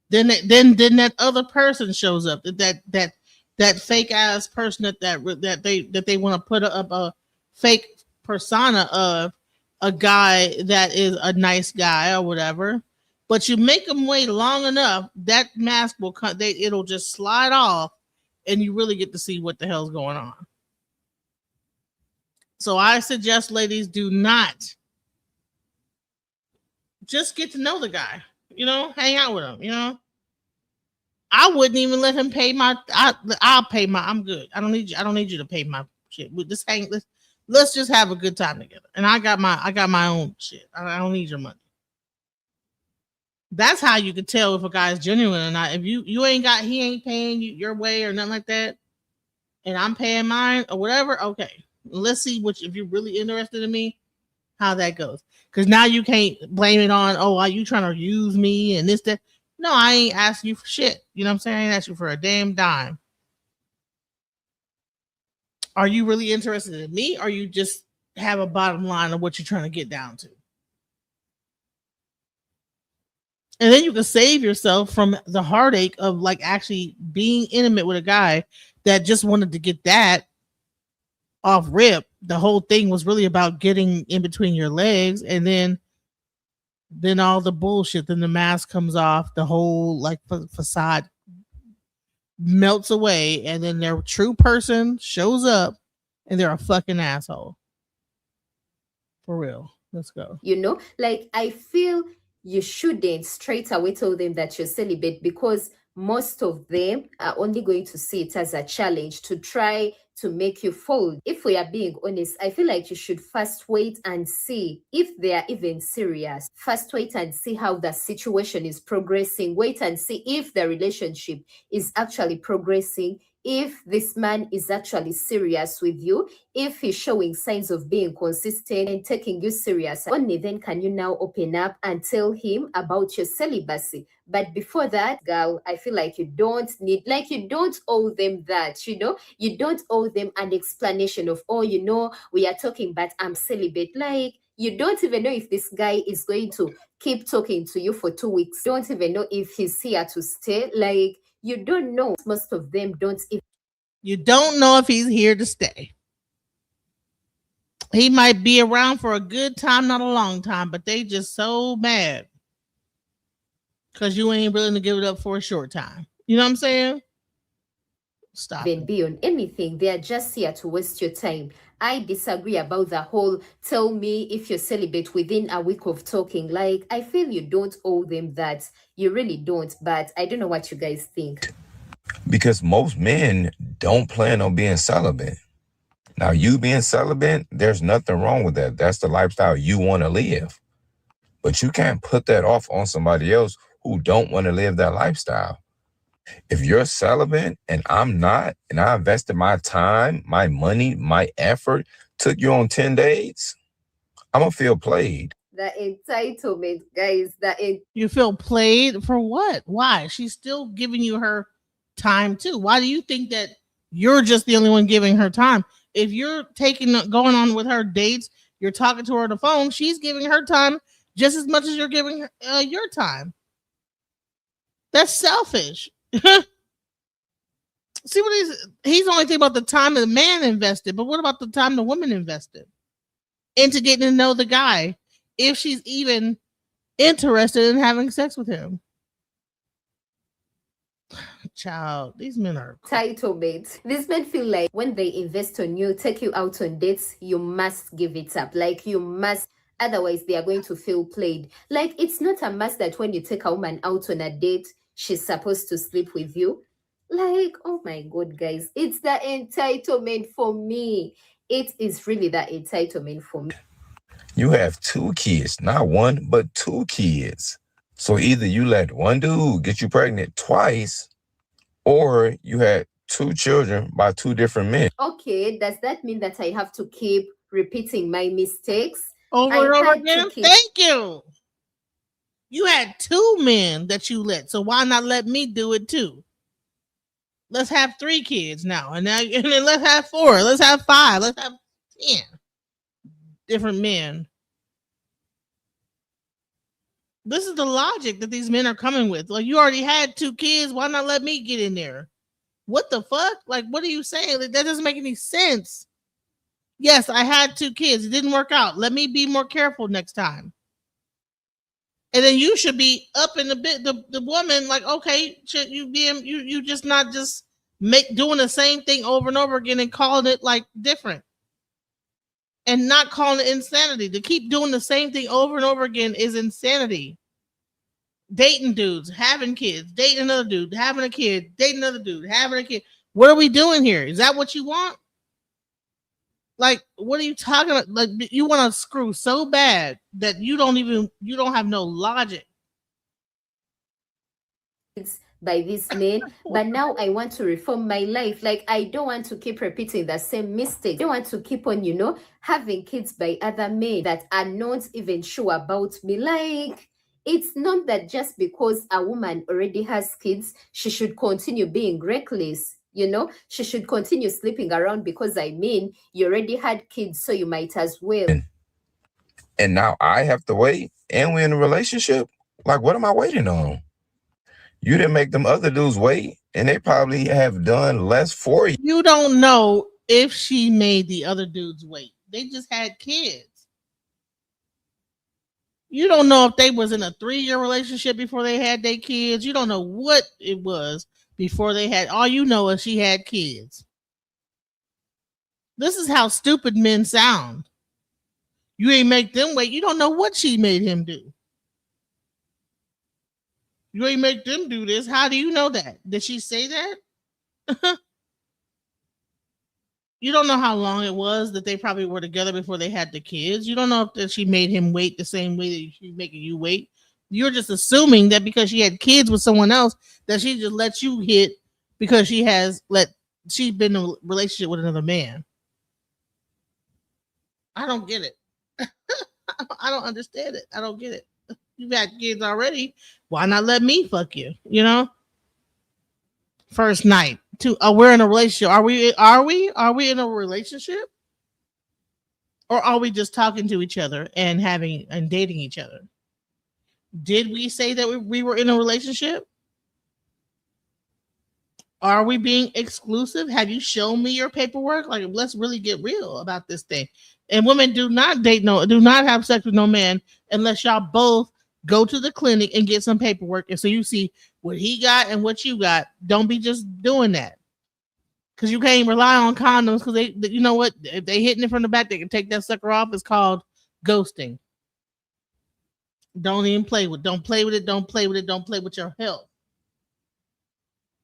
Then that other person shows up. That fake ass person that they want to put up a fake persona of a guy that is a nice guy or whatever. But you make them wait long enough, that mask will come. It'll just slide off, and you really get to see what the hell's going on. So I suggest, ladies, do not just get to know the guy. Hang out with him. I wouldn't even let him pay my. I'll pay my. I'm good. I don't need you. I don't need you to pay my shit. We just hang. Let's just have a good time together. And I got my own shit. I don't need your money. That's how you can tell if a guy is genuine or not. If he ain't paying you your way or nothing like that, and I'm paying mine or whatever. Okay, let's see if you're really interested in me, how that goes. Because now you can't blame it on, are you trying to use me and this, that. No, I ain't asking you for shit. You know what I'm saying? I ain't asking you for a damn dime. Are you really interested in me, or you just have a bottom line of what you're trying to get down to? And then you can save yourself from the heartache of like actually being intimate with a guy that just wanted to get that off rip. The whole thing was really about getting in between your legs, and then all the bullshit, then the mask comes off, the whole like facade melts away, and then their true person shows up and they're a fucking asshole. For real. Let's go. Like I feel you shouldn't straight away tell them that you're celibate, because most of them are only going to see it as a challenge to try to make you fold. If we are being honest, I feel like you should first wait and see if they are even serious. First wait and see how the situation is progressing. Wait and see if the relationship is actually progressing, if this man is actually serious with you, if he's showing signs of being consistent and taking you serious. Only then can you now open up and tell him about your celibacy. But before that, girl, I feel like you don't owe them that, you don't owe them an explanation of, we are talking, but I'm celibate. Like, you don't even know if this guy is going to keep talking to you for 2 weeks. Don't even know if he's here to stay. Like, you don't know. Most of them don't even. You don't know if he's here to stay. He might be around for a good time, not a long time, but they just so mad because you ain't willing to give it up for a short time. You know what I'm saying? Stop. Even be on anything. They are just here to waste your time. I disagree about the whole tell me if you're celibate within a week of talking. Like, I feel you don't owe them that. You really don't. But I don't know what you guys think. Because most men don't plan on being celibate. Now, you being celibate, there's nothing wrong with that. That's the lifestyle you want to live. But you can't put that off on somebody else who don't want to live that lifestyle. If you're celibate and I'm not, and I invested my time, my money, my effort, took you on 10 dates, I'm going to feel played. The entitlement, guys. You feel played for what? Why? She's still giving you her time too. Why do you think that you're just the only one giving her time? If you're going on with her dates, you're talking to her on the phone, she's giving her time just as much as you're giving her your time. That's selfish. See what he's only thinking about the time the man invested, but what about the time the woman invested into getting to know the guy, if she's even interested in having sex with him? Child, these men are entitlement. These men feel like when they invest on you, take you out on dates, you must give it up. Like, you must, otherwise they are going to feel played. Like, it's not a must that when you take a woman out on a date, she's supposed to sleep with you. Like, oh my God, guys, it's the entitlement for me. It is really the entitlement for me. You have 2 kids, not 1, but 2 kids. So either you let one dude get you pregnant twice, or you had 2 children by 2 different men. Okay, does that mean that I have to keep repeating my mistakes? Over and over again? Thank you. You had 2 men that you let, so why not let me do it too? Let's have 3 kids now, and then let's have 4. Let's have 5. Let's have 10 different men. This is the logic that these men are coming with. Like, you already had 2 kids. Why not let me get in there? What the fuck? Like, what are you saying? Like, that doesn't make any sense. Yes, I had 2 kids. It didn't work out. Let me be more careful next time. And then you should be up in the bit. The woman, like, okay, should you be you just not just doing the same thing over and over again and calling it like different, and not calling it insanity. To keep doing the same thing over and over again is insanity. Dating dudes, having kids, dating another dude, having a kid, dating another dude, having a kid. What are we doing here? Is that what you want? Like, what are you talking about? Like, you want to screw so bad that you don't have no logic. By these men, but now I want to reform my life. Like, I don't want to keep repeating the same mistakes. I don't want to keep on, having kids by other men that are not even sure about me. Like, it's not that just because a woman already has kids, she should continue being reckless. She should continue sleeping around because, you already had kids, so you might as well. And now I have to wait, and we're in a relationship. Like, what am I waiting on? You didn't make them other dudes wait, and they probably have done less for you. You don't know if she made the other dudes wait. They just had kids. You don't know if they was in a 3-year relationship before they had their kids. You don't know what it was before they had. All you know is she had kids. This is how stupid men sound. You ain't make them wait. You don't know what she made him do. You ain't make them do this. How do you know that? Did she say that? You don't know how long it was that they probably were together before they had the kids. You don't know if that she made him wait the same way that she's making you wait. You're just assuming that because she had kids with someone else that she just lets you hit because she's been in a relationship with another man. I don't get it. I don't understand it. I don't get it. You've had kids already. Why not let me fuck you? First night. We're in a relationship. Are we in a relationship? Or are we just talking to each other and dating each other? Did we say that we were in a relationship? Are we being exclusive? Have you shown me your paperwork? Like, let's really get real about this thing. And women do not have sex with no man unless y'all both go to the clinic and get some paperwork. And so you see what he got and what you got. Don't be just doing that. Because you can't rely on condoms because you know what? If they hitting it from the back, they can take that sucker off. It's called ghosting. Don't even play with it. Don't play with it. Don't play with it. Don't play with your health.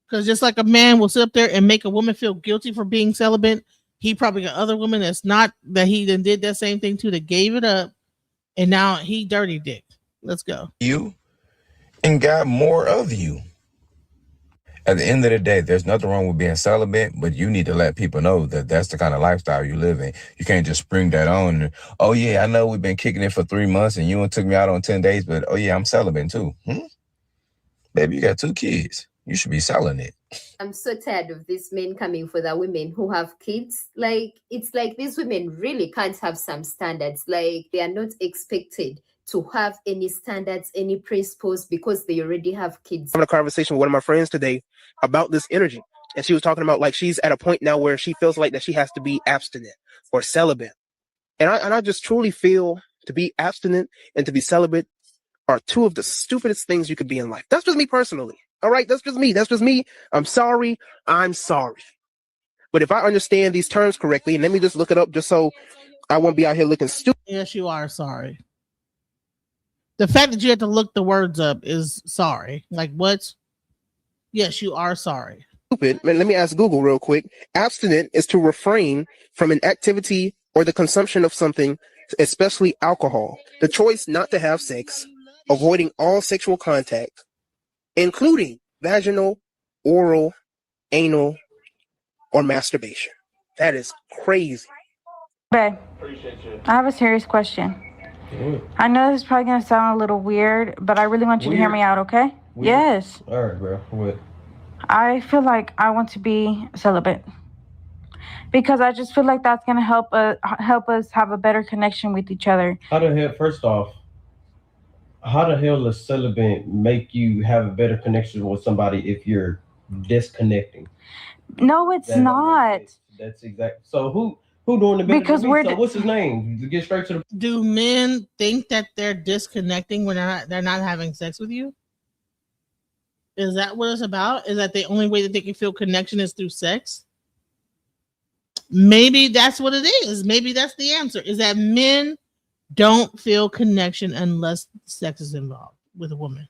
Because just like a man will sit up there and make a woman feel guilty for being celibate, he probably got other women that he then did that same thing to, that gave it up, and now he dirty dick. Let's go. You and got more of you. At the end of the day, there's nothing wrong with being celibate, but you need to let people know that that's the kind of lifestyle you live in. You can't just spring that on. And, oh, yeah, I know we've been kicking it for 3 months and you took me out on 10 days, but, oh, yeah, I'm celibate too. Baby, you got 2 kids. You should be selling it. I'm so tired of these men coming for the women who have kids. Like, it's like these women really can't have some standards. Like, they are not expected to have any standards, any principles, because they already have kids. I'm having a conversation with one of my friends today about this energy. And she was talking about, like, she's at a point now where she feels like that she has to be abstinent or celibate. And I just truly feel to be abstinent and to be celibate are 2 of the stupidest things you could be in life. That's just me personally. All right, that's just me. I'm sorry. But if I understand these terms correctly, and let me just look it up just so I won't be out here looking stupid. Yes, you are sorry. The fact that you had to look the words up is sorry. Like, what? Yes, you are sorry. Stupid. Let me ask Google real quick. Abstinent is to refrain from an activity or the consumption of something, especially alcohol. The choice not to have sex, avoiding all sexual contact, including vaginal, oral, anal, or masturbation. That is crazy. Babe, I have a serious question. I know this is probably going to sound a little weird, but I really want you to hear me out, okay? Weird. Yes. All right, bro. What? I feel like I want to be celibate because I just feel like that's going to help us have a better connection with each other. How the hell? First off, How the hell does celibate make you have a better connection with somebody if you're disconnecting? No, it's not. That's exact. So who doing the better Because than me? we're So what's his name? To get straight to the. Do men think that they're disconnecting when they're not having sex with you? Is that what it's about? Is that the only way that they can feel connection is through sex? Maybe that's what it is. Maybe that's the answer. Is that men don't feel connection unless sex is involved with a woman.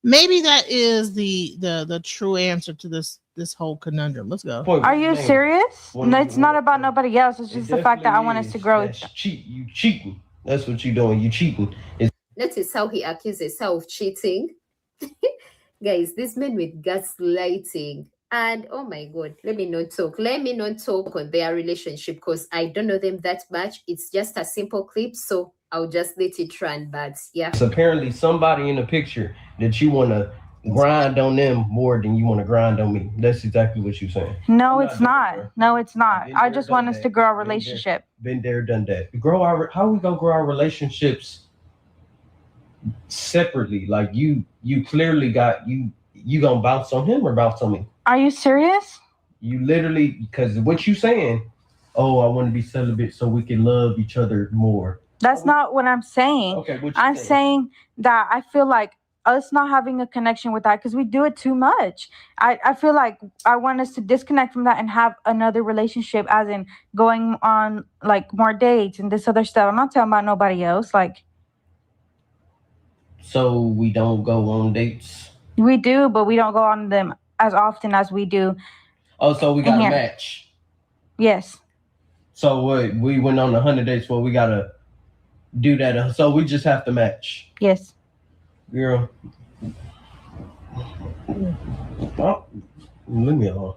Maybe that is the true answer to this whole conundrum. Let's go. Are you serious? No, it's not about nobody else. It's just the fact that I want us to grow. You cheating. That's what you doing. You cheating. Notice how he accuses her of cheating. Guys, these men with gaslighting. And oh my God, let me not talk on their relationship because I don't know them that much. It's just a simple clip, so I'll just let it run. But yeah. It's apparently somebody in the picture that you want to grind on them more than you want to grind on me. That's exactly what you're saying. No, it's not. No, it's not. I just want us to grow our relationship. Been there, done that. How we gonna grow our relationships separately? Like you clearly got you gonna bounce on him or bounce on me? Are you serious? You literally, because what you saying, oh, I want to be celibate so we can love each other more. That's not what I'm saying. Okay, what you I'm saying that I feel like us not having a connection with that because we do it too much. I feel like I want us to disconnect from that and have another relationship, as in going on like more dates and this other stuff. I'm not talking about nobody else. Like, so we don't go on dates? We do, but we don't go on them as often as we do. Oh, so we got a match. Yes. So what? We went on 100 dates. Well, we gotta do that. So we just have to match. Yes. Girl. Oh, leave me alone.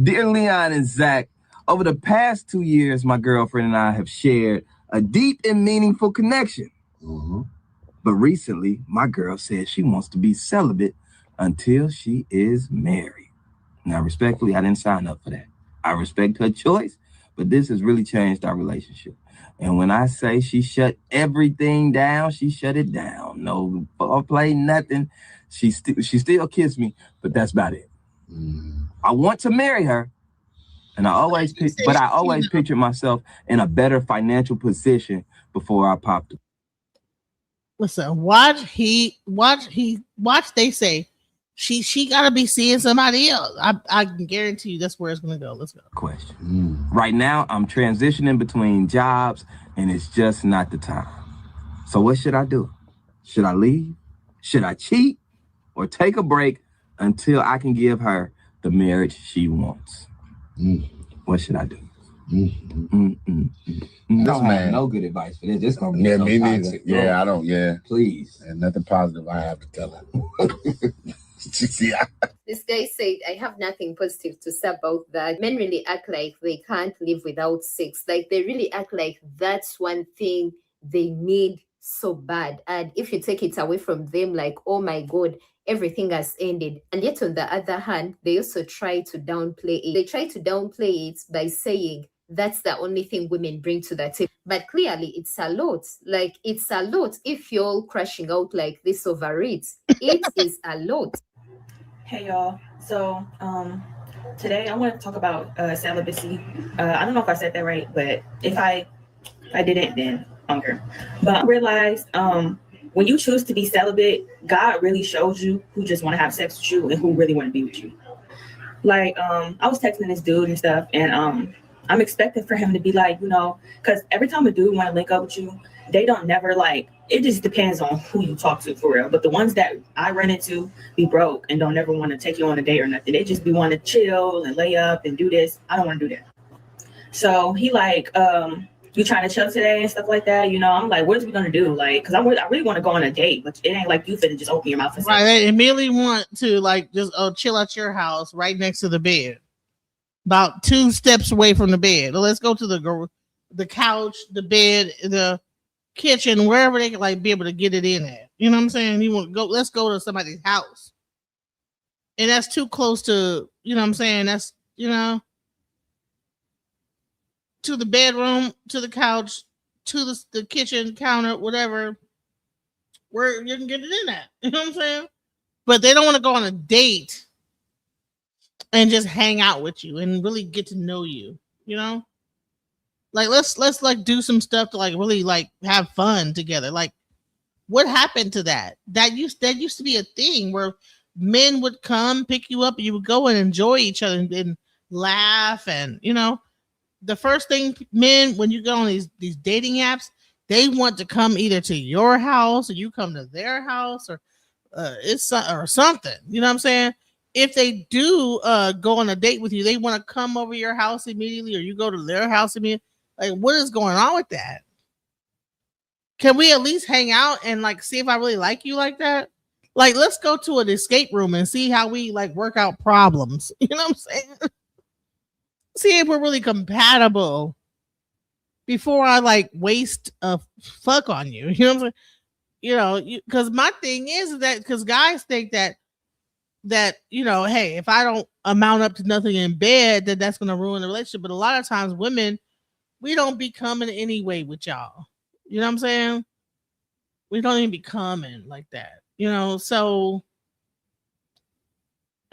Dear Leon and Zach, over the past 2 years, my girlfriend and I have shared a deep and meaningful connection. Mm-hmm. But recently, my girl said she wants to be celibate until she is married. Now, respectfully, I didn't sign up for that. I respect her choice, but this has really changed our relationship. And when I say she shut everything down, she shut it down. No foreplay, nothing. She still kissed me, but that's about it. I want to marry her, and I always pictured myself in a better financial position before I popped. Listen, watch they say she gotta be seeing somebody else. I can guarantee you that's where it's gonna go. Let's go. Question. Right now, I'm transitioning between jobs, and it's just not the time. So what should I do? Should I leave? Should I cheat? Or take a break until I can give her the marriage she wants? What should I do? This man, no good advice for this. Yeah, me neither. Yeah, I don't. Yeah, please. And nothing positive I have to tell her. Yeah. This guy said, I have nothing positive to say about that. Men really act like they can't live without sex. Like they really act like that's one thing they need so bad. And if you take it away from them, like, oh my God, everything has ended. And yet on the other hand, they also try to downplay it. They try to downplay it by saying that's the only thing women bring to the table. But clearly it's a lot. Like it's a lot. If you're all crashing out like this over it, it is a lot. Hey y'all, so today I want to talk about celibacy. I don't know if I said that right, but if I didn't, then hunger. But I realized when you choose to be celibate, God really shows you who just want to have sex with you and who really want to be with you. Like I was texting this dude and stuff, and I'm expecting for him to be like, because every time a dude want to link up with you, they don't never like. It just depends on who you talk to for real. But the ones that I run into be broke and don't ever want to take you on a date or nothing. They just be want to chill and lay up and do this. I don't want to do that. So he like, you trying to chill today and stuff like that. I'm like, what is we gonna do? Like, because I really want to go on a date, but it ain't like you finna just open your mouth and say. Right, they immediately want to like just chill at your house right next to the bed, about 2 steps away from the bed. Let's go to the couch, the bed, the kitchen, wherever they can like be able to get it in at. You know what I'm saying? You want to go, let's go to somebody's house. And that's too close to, you know what I'm saying? That's, to the bedroom, to the couch, to the kitchen counter, whatever. where you can get it in at. You know what I'm saying? But they don't want to go on a date and just hang out with you and really get to know you. You know, like let's like do some stuff to like really like have fun together. Like, what happened to that? That used to be a thing where men would come pick you up and you would go and enjoy each other and laugh. And you know, the first thing men, when you go on these dating apps, they want to come either to your house or you come to their house, or or something. You know what I'm saying? If they do go on a date with you, they want to come over your house immediately, or you go to their house immediately. Like, what is going on with that? Can we at least hang out and like see if I really like you like that? Like, let's go to an escape room and see how we like work out problems. You know what I'm saying? See if we're really compatible before I like waste a fuck on you. You know what I'm saying? You know, because my thing is that because guys think that you know, hey, if I don't amount up to nothing in bed, then that's going to ruin the relationship. But a lot of times, women, we don't be coming anyway with y'all. You know what I'm saying? We don't even be coming like that. You know, so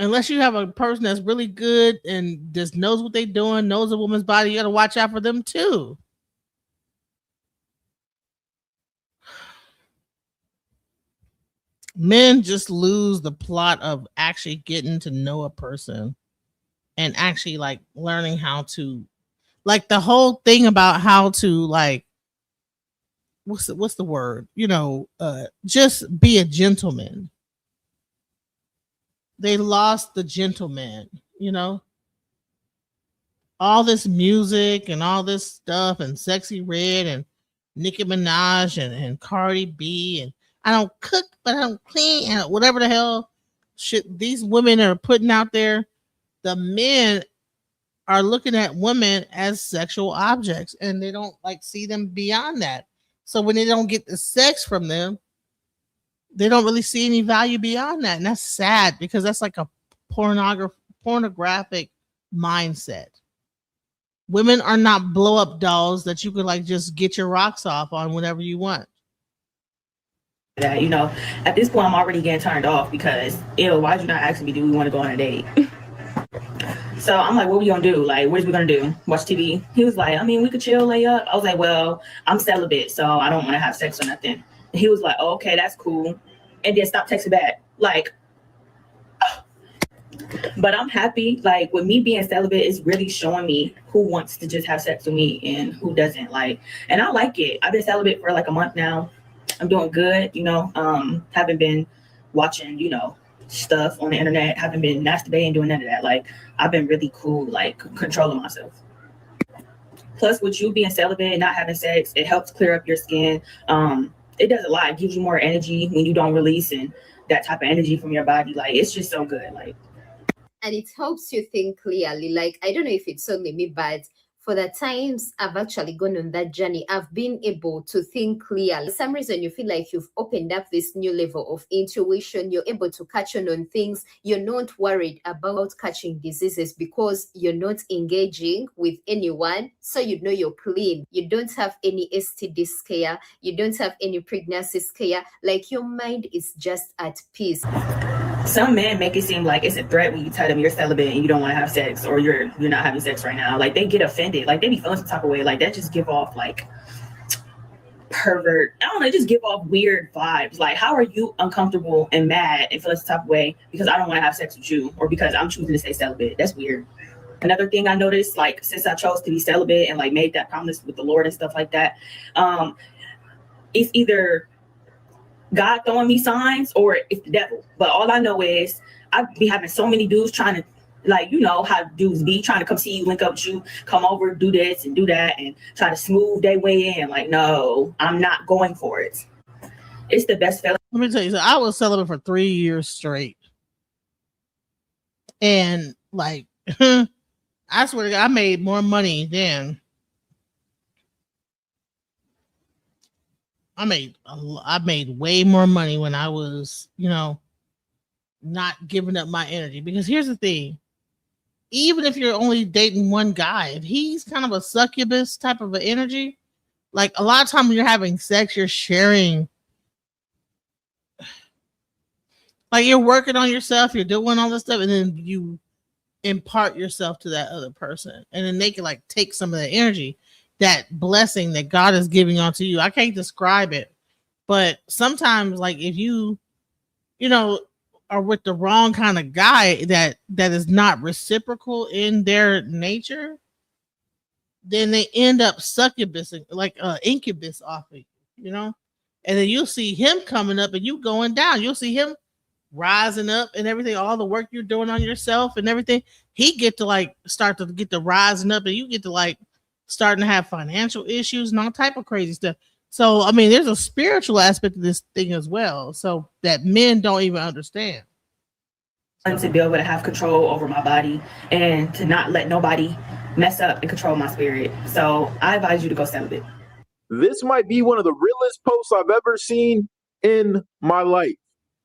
unless you have a person that's really good and just knows what they're doing, knows a woman's body, you got to watch out for them too. Men just lose the plot of actually getting to know a person and actually like learning how to, like, the whole thing about how to like what's the word, you know, just be a gentleman. They lost the gentleman, you know. All this music and all this stuff and Sexy Red and Nicki Minaj and Cardi B and I don't cook but I don't clean and whatever the hell shit these women are putting out there. The men are looking at women as sexual objects and they don't like see them beyond that. So when they don't get the sex from them, they don't really see any value beyond that. And that's sad because that's like a pornographic mindset. Women are not blow up dolls that you could like just get your rocks off on whenever you want. That, you know, at this point I'm already getting turned off because, ew, why'd you not ask me, do we want to go on a date? So I'm like, what we gonna do? Like, what is we gonna do? Watch TV? He was like, I mean, we could chill, lay up. I was like, well, I'm celibate, so I don't want to have sex or nothing. And he was like, oh, okay, that's cool. And then stop texting back. Like, but I'm happy. Like, with me being celibate is really showing me who wants to just have sex with me and who doesn't. Like, and I like it. I've been celibate for like a month now. I'm doing good, you know. Haven't been watching, you know, stuff on the internet, haven't been masturbating, doing none of that. Like, I've been really cool, like controlling myself. Plus, with you being celibate and not having sex, it helps clear up your skin. It does a lot. It gives you more energy when you don't release and that type of energy from your body. Like, it's just so good. Like, and it helps you think clearly. Like, I don't know if it's only me, but for the times I've actually gone on that journey, I've been able to think clearly. For some reason, you feel like you've opened up this new level of intuition. You're able to catch on things. You're not worried about catching diseases because you're not engaging with anyone. So you know you're clean. You don't have any STD scare. You don't have any pregnancy scare. Like, your mind is just at peace. Some men make it seem like it's a threat when you tell them you're celibate and you don't want to have sex, or you're not having sex right now. Like, they get offended. Like, they be feeling some type of way. Like, that just give off like pervert. I don't know, just give off weird vibes. Like, how are you uncomfortable and mad and feeling some type of way because I don't want to have sex with you, or because I'm choosing to stay celibate? That's weird. Another thing I noticed, like, since I chose to be celibate and like made that promise with the Lord and stuff like that, it's either God throwing me signs or it's the devil. But all I know is I be having so many dudes trying to, like, you know how dudes be trying to come see you, link up with you, come over, do this and do that, and try to smooth their way in. Like, no, I'm not going for it. It's the best feeling. Let me tell you, so I was celibate for 3 years straight. And like, I swear to God, I made more money then. I made way more money when I was, you know, not giving up my energy. Because here's the thing. Even if you're only dating one guy, if he's kind of a succubus type of an energy, like, a lot of times when you're having sex, you're sharing Like you're working on yourself, you're doing all this stuff, and then you impart yourself to that other person, and then they can like take some of the energy, that blessing that God is giving onto you. I can't describe it, but sometimes, like if you know, are with the wrong kind of guy that is not reciprocal in their nature, then they end up succubusing, like incubus off of you, you know, and then you'll see him coming up and you going down. You'll see him rising up and everything, all the work you're doing on yourself and everything. He get to like start to get the rising up, and you get to like starting to have financial issues and all type of crazy stuff. So I mean, there's a spiritual aspect of this thing as well, so that men don't even understand. To be able to have control over my body and to not let nobody mess up and control my spirit. So I advise you to go celibate. This might be one of the realest posts I've ever seen in my life.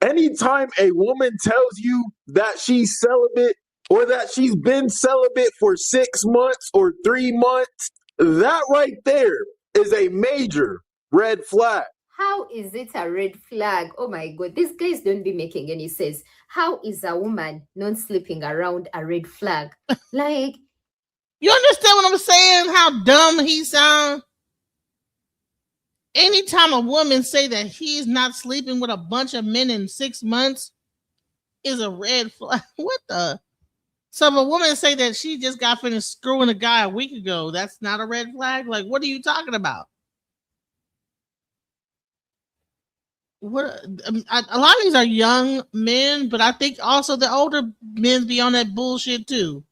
Anytime a woman tells you that she's celibate or that she's been celibate for 6 months or 3 months, that right there is a major red flag. How is it a red flag? Oh my God, these guys don't be making any sense. How is a woman not sleeping around a red flag? Like, you understand what I'm saying? How dumb he sounds? Anytime a woman say that he's not sleeping with a bunch of men in 6 months is a red flag. What the? So if a woman say that she just got finished screwing a guy a week ago, that's not a red flag? Like, what are you talking about? What a lot of these are young men, but I think also the older men be on that bullshit too.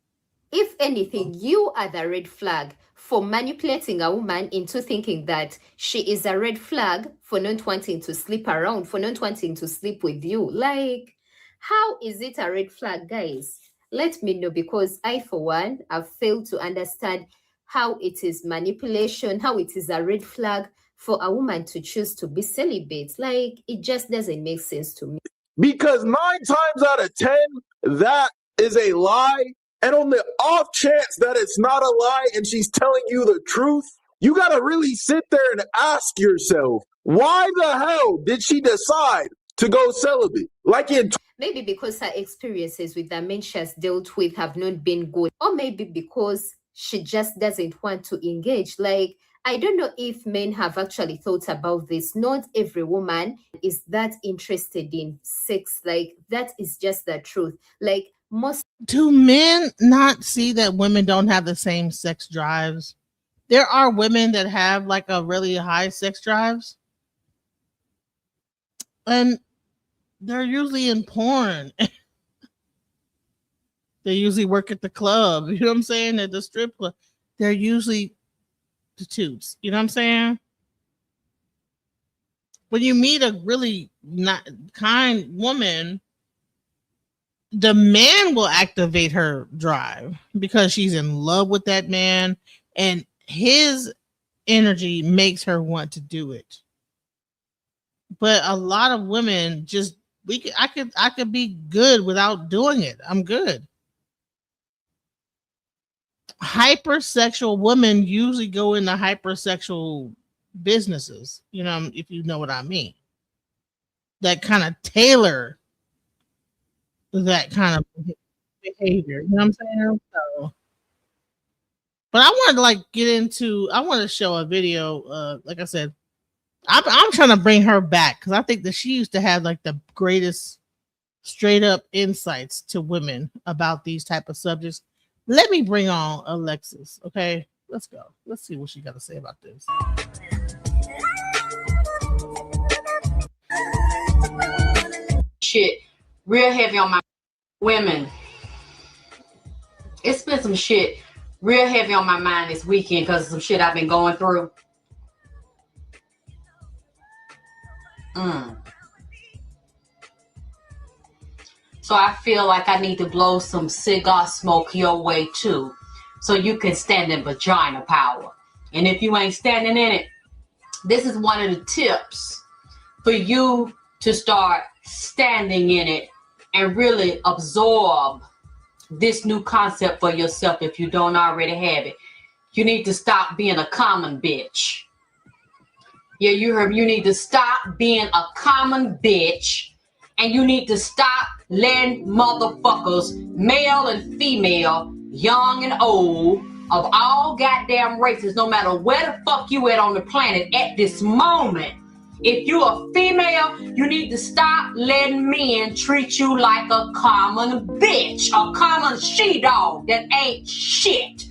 If anything, you are the red flag for manipulating a woman into thinking that she is a red flag for not wanting to sleep around, for not wanting to sleep with you. Like, how is it a red flag, guys? Let me know, because I, for one, have failed to understand how it is manipulation, how it is a red flag for a woman to choose to be celibate. Like, it just doesn't make sense to me. Because 9 times out of 10, that is a lie. And on the off chance that it's not a lie and she's telling you the truth, you got to really sit there and ask yourself, why the hell did she decide to go celibate? Like in maybe because her experiences with the men she has dealt with have not been good, or maybe because she just doesn't want to engage. Like, I don't know if men have actually thought about this. Not every woman is that interested in sex. Like, that is just the truth. Like, most. Do men not see that women don't have the same sex drives? There are women that have like a really high sex drives, and they're usually in porn. They usually work at the club. You know what I'm saying? At the strip club. They're usually the toots. You know what I'm saying? When you meet a really not kind woman, the man will activate her drive because she's in love with that man, and his energy makes her want to do it. But a lot of women just I could be good without doing it. I'm good. Hypersexual women usually go into hypersexual businesses, you know, if you know what I mean. That kind of tailor that kind of behavior, you know what I'm saying? So, but I wanted to like get into, I want to show a video. Like I said, I'm trying to bring her back because I think that she used to have like the greatest straight up insights to women about these type of subjects. Let me bring on Alexis. Okay, let's go. Let's see what she got to say about this. Shit real heavy on my women. It's been some shit real heavy on my mind this weekend because of some shit I've been going through. So I feel like I need to blow some cigar smoke your way too, so you can stand in vagina power. And if you ain't standing in it, this is one of the tips for you to start standing in it and really absorb this new concept for yourself if you don't already have it. You need to stop being a common bitch. Yeah, you heard me. You need to stop being a common bitch And you need to stop letting motherfuckers, male and female, young and old, of all goddamn races, no matter where the fuck you at on the planet at this moment. If you a female, you need to stop letting men treat you like a common bitch, a common she-dog that ain't shit.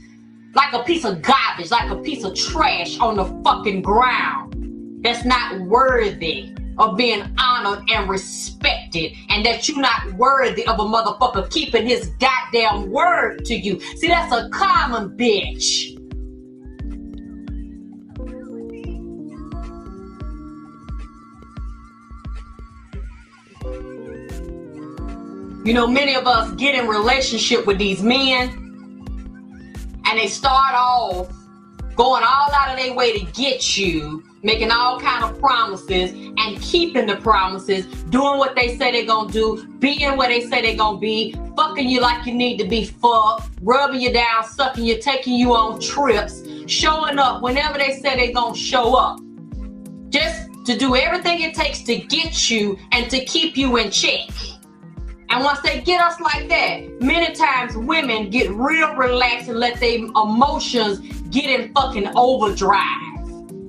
Like a piece of garbage, like a piece of trash on the fucking ground. That's not worthy of being honored and respected, and that you're not worthy of a motherfucker keeping his goddamn word to you. See, that's a common bitch. You know, many of us get in relationship with these men, and they start off going all out of their way to get you, making all kind of promises and keeping the promises, doing what they say they're gonna do, being where they say they're gonna be, fucking you like you need to be fucked, rubbing you down, sucking you, taking you on trips, showing up whenever they say they're gonna show up. Just to do everything it takes to get you and to keep you in check. And once they get us like that, many times women get real relaxed and let their emotions get in fucking overdrive.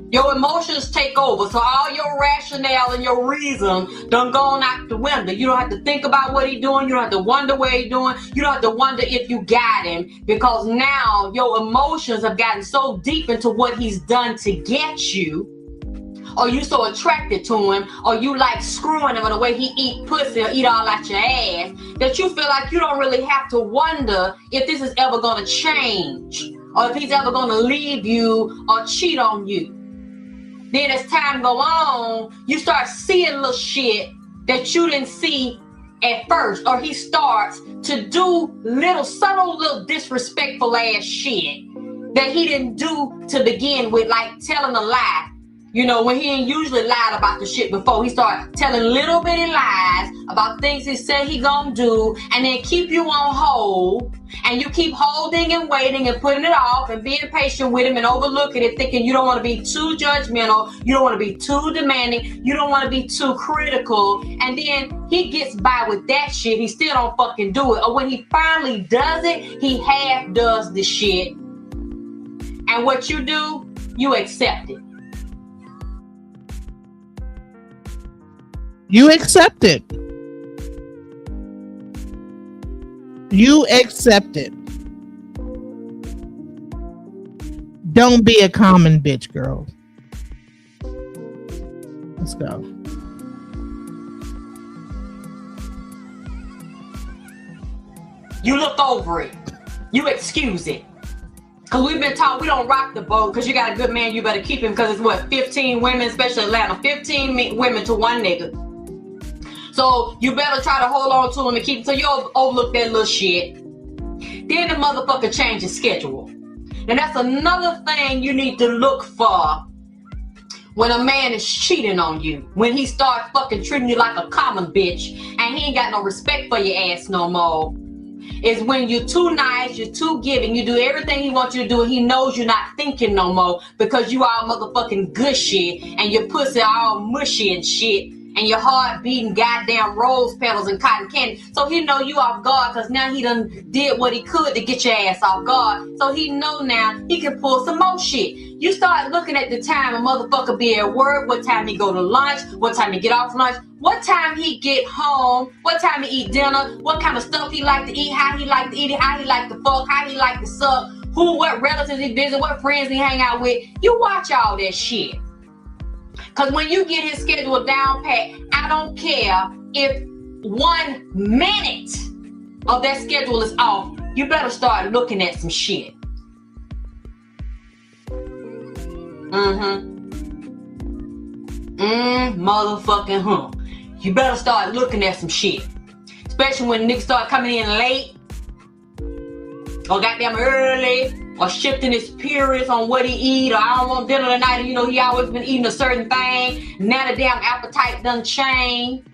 Your emotions take over, so all your rationale and your reason done gone out the window. You don't have to think about what he's doing. You don't have to wonder what he's doing. You don't have to wonder if you got him, because now your emotions have gotten so deep into what he's done to get you, or you so attracted to him, or you like screwing him in the way he eat pussy or eat all out your ass, that you feel like you don't really have to wonder if this is ever gonna change, or if he's ever gonna leave you or cheat on you. Then as time go on, you start seeing little shit that you didn't see at first, or he starts to do little subtle little disrespectful ass shit that he didn't do to begin with, like telling a lie. You know, when he ain't usually lied about the shit before, he start telling little bitty lies about things he said he gonna do, and then keep you on hold, and you keep holding and waiting and putting it off and being patient with him and overlooking it, thinking you don't want to be too judgmental, you don't want to be too demanding, you don't want to be too critical, and then he gets by with that shit, he still don't fucking do it, or when he finally does it, he half does the shit, and what you do, you accept it. You accept it. You accept it. Don't be a common bitch, girl. Let's go. You look over it. You excuse it. Because we've been taught we don't rock the boat. Because you got a good man, you better keep him. Because it's what, 15 women, especially Atlanta, 15 women to one nigga. So you better try to hold on to him and keep him. So you overlook that little shit. Then the motherfucker change his schedule. And that's another thing you need to look for when a man is cheating on you. When he starts fucking treating you like a common bitch and he ain't got no respect for your ass no more. Is when you're too nice, you're too giving, you do everything he wants you to do, and he knows you're not thinking no more because you all motherfucking gushy and your pussy all mushy and shit, and your heart beating goddamn rose petals and cotton candy. So he know you off guard because now he done did what he could to get your ass off guard. So he know now he can pull some more shit. You start looking at the time a motherfucker be at work, what time he go to lunch, what time he get off lunch, what time he get home, what time he eat dinner, what kind of stuff he like to eat, how he like to eat it, how he like to fuck, how he like to suck, who, what relatives he visit, what friends he hang out with. You watch all that shit. Because when you get his schedule down pat, I don't care if 1 minute of that schedule is off, you better start looking at some shit. Motherfucking You better start looking at some shit. Especially when niggas start coming in late, or goddamn early, or shifting his periods on what he eat, or I don't want dinner tonight, and you know he always been eating a certain thing. Now the damn appetite done changed.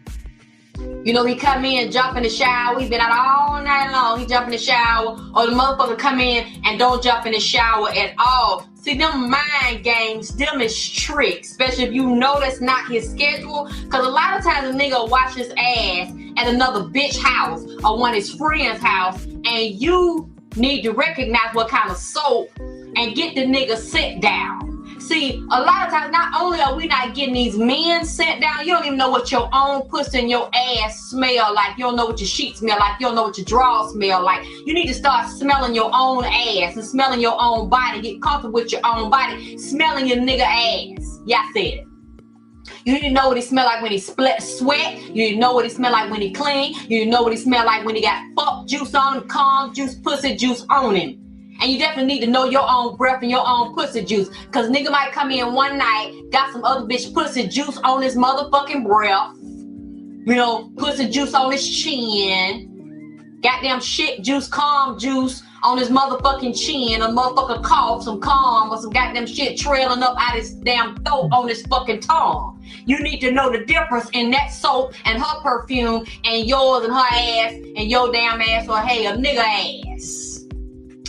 You know, he come in, jump in the shower, he been out all night long, he jump in the shower, or the motherfucker come in and don't jump in the shower at all. See, them mind games, them is tricks, especially if you know that's not his schedule. Because a lot of times a nigga will watch his ass at another bitch house or one of his friend's house, and you need to recognize what kind of soap and get the nigga sit down. See, a lot of times, not only are we not getting these men sent down, you don't even know what your own pussy and your ass smell like. You don't know what your sheets smell like. You don't know what your drawers smell like. You need to start smelling your own ass and smelling your own body. Get comfortable with your own body. Smelling your nigga ass. Yeah, I said it. You need to know what he smell like when he sweat. You need to know what he smell like when he clean. You need to know what he smell like when he got fuck juice on him, calm juice, pussy juice on him. And you definitely need to know your own breath and your own pussy juice. Cause nigga might come in one night, got some other bitch pussy juice on his motherfucking breath. You know, pussy juice on his chin. Goddamn shit juice, calm juice on his motherfucking chin. A motherfucker cough, some calm or some goddamn shit trailing up out his damn throat on his fucking tongue. You need to know the difference in that soap and her perfume and yours and her ass and your damn ass or hey, a nigga ass.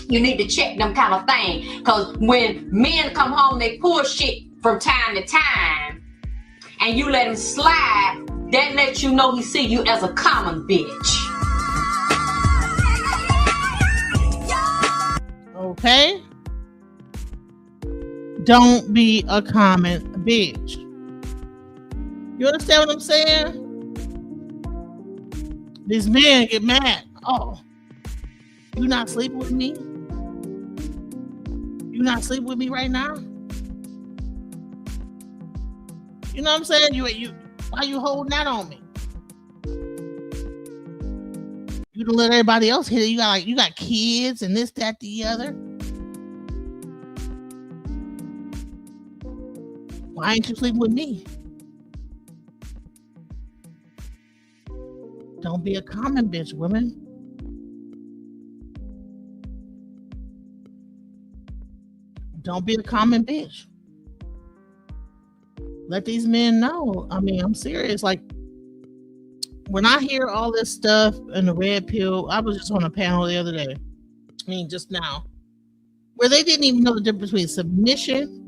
You need to check them kind of thing. Cause when men come home, they pull shit from time to time and you let him slide, that lets you know he see you as a common bitch. Okay? Don't be a common bitch. You understand what I'm saying? These men get mad. Oh, you not sleeping with me? You not sleeping with me right now? You know what I'm saying? You why you holding that on me? You don't let everybody else hit it. You got kids and this, that, the other. Why ain't you sleeping with me? Don't be a common bitch, women. Don't be a common bitch. Let these men know. I mean, I'm serious. Like, when I hear all this stuff in the red pill, I was just on a panel the other day. I mean, just now. Where they didn't even know the difference between submission.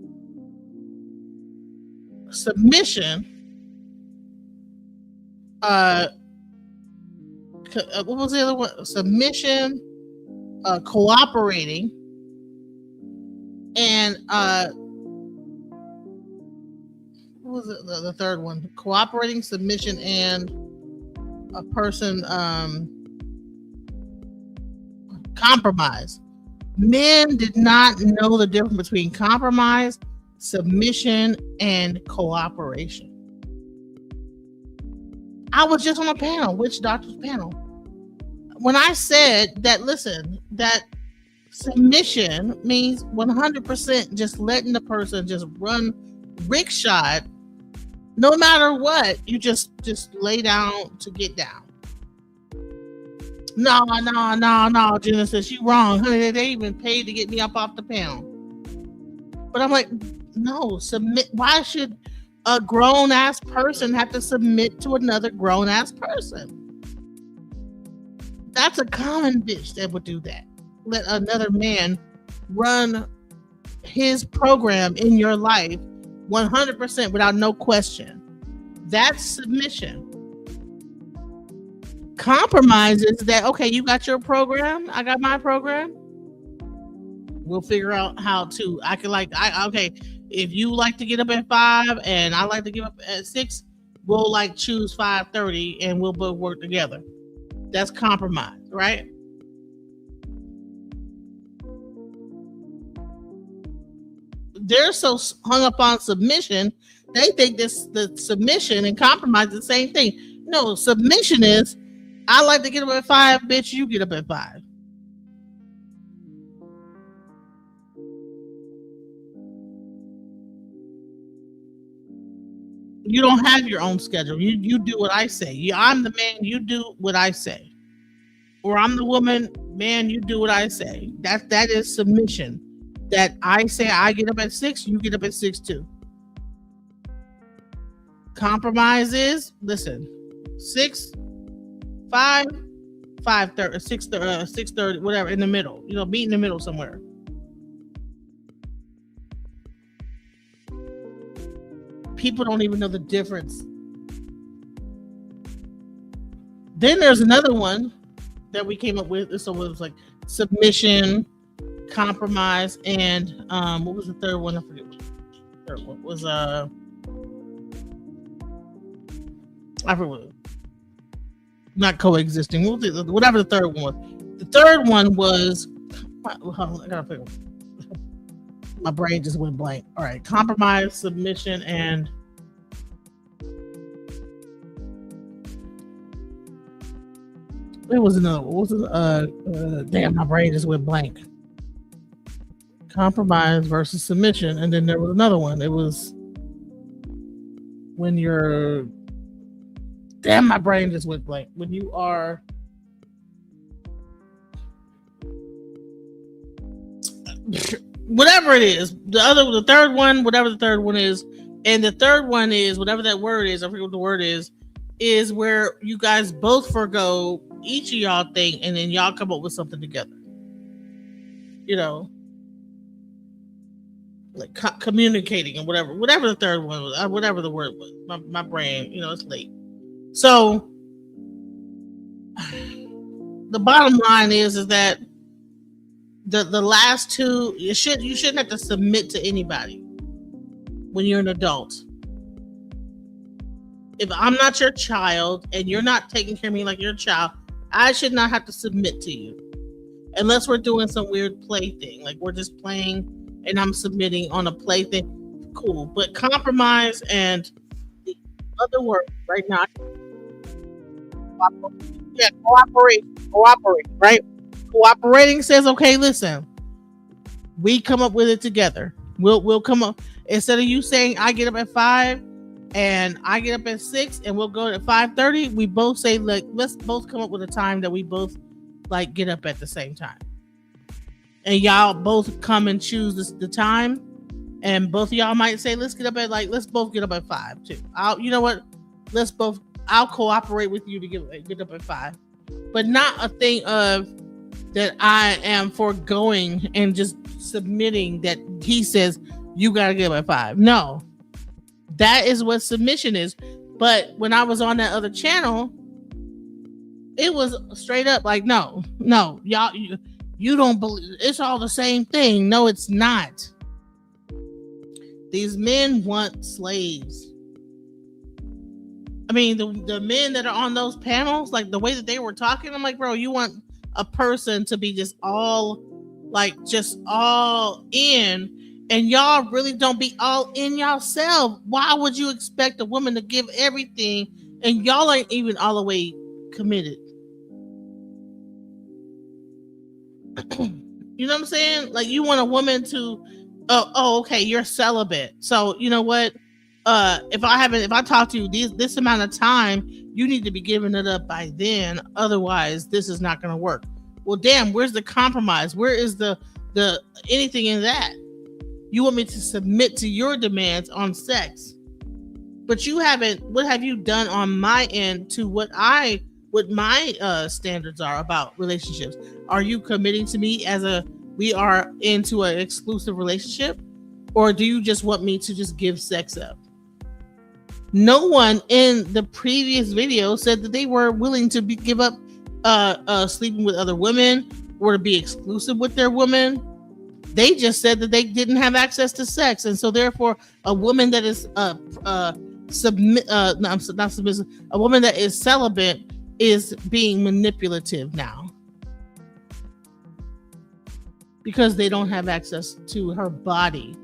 What was the other one? Submission, cooperating, and what was it? The third one? Cooperating, submission, and a person compromise. Men did not know the difference between compromise, submission, and cooperation. I was just on a panel, witch doctor's panel. When I said that, listen, that submission means 100% just letting the person just run rickshod, no matter what. You just lay down to get down. No, Jenna says you wrong, honey. They even paid to get me up off the panel. But I'm like, no, submit. Why should a grown-ass person have to submit to another grown-ass person? That's a common bitch that would do that. Let another man run his program in your life 100% without no question. That's submission. Compromise is that, okay, you got your program, I got my program. We'll figure out how to. Okay, if you like to get up at 5 and I like to get up at 6, we'll like choose 5:30 and we'll both work together. That's compromise, right? They're so hung up on submission, they think the submission and compromise is the same thing. No, submission is, I like to get up at 5, bitch, you get up at 5. You don't have your own schedule. You do what I say. I'm the man, you do what I say. Or I'm the woman, man, you do what I say. That is submission. That I say I get up at 6, you get up at 6 too. Compromise is, listen, 6, 5, 5:30, 6:30, whatever, in the middle. Meet in the middle somewhere. people don't even know the difference. Then there's another one that we came up with. So it was like submission, compromise, and what was the third one? I forget what the third one was. I forget. Not coexisting. Whatever the third one was. The third one was. Hold on, I gotta figure. My brain just went blank. All right, compromise, submission, and there was another. What was it? Damn, my brain just went blank. Compromise versus submission, and then there was another one. It was when you're. Damn, my brain just went blank. When you are. Whatever it is, the third one, whatever the third one is, and the third one is whatever that word is. I forget what the word is where you guys both forgo each of y'all thing, and then y'all come up with something together. You know, like communicating and whatever the third one was, whatever the word was. My brain, it's late. So the bottom line is that. The last two, you shouldn't have to submit to anybody when you're an adult. If I'm not your child and you're not taking care of me like you're a child, I should not have to submit to you. Unless we're doing some weird play thing. Like we're just playing and I'm submitting on a play thing. Cool. But compromise and the other word right now. Yeah, cooperate, right? Cooperating says, okay, listen, we come up with it together. We'll come up, instead of you saying I get up at 5 and I get up at 6 and we'll go at 5:30. We both say, like, let's both come up with a time that we both like get up at the same time. And y'all both come and choose the time. And both of y'all might say, let's both get up at 5 too. You know what? I'll cooperate with you to get up at 5. But not a thing of that I am foregoing and just submitting that he says you gotta get up at 5. No, that is what submission is. But when I was on that other channel, it was straight up like, no, y'all, you don't believe it's all the same thing. No, it's not. These men want slaves. I mean, the men that are on those panels, like the way that they were talking, I'm like, bro, you want a person to be just all in, and y'all really don't be all in yourself. Why would you expect a woman to give everything and y'all ain't even all the way committed? You know what I'm saying? Like, you want a woman to, okay, you're celibate. So you know what? If I talk to you this amount of time, you need to be giving it up by then. Otherwise, this is not going to work. Well, damn, where's the compromise? Where is the anything in that? You want me to submit to your demands on sex, but you haven't. What have you done on my end to what my standards are about relationships? Are you committing to me we are into an exclusive relationship, or do you just want me to just give sex up? No one in the previous video said that they were willing to give up sleeping with other women or to be exclusive with their women. They just said that they didn't have access to sex, and so therefore, a woman that is not submissive, a woman that is celibate is being manipulative now because they don't have access to her body.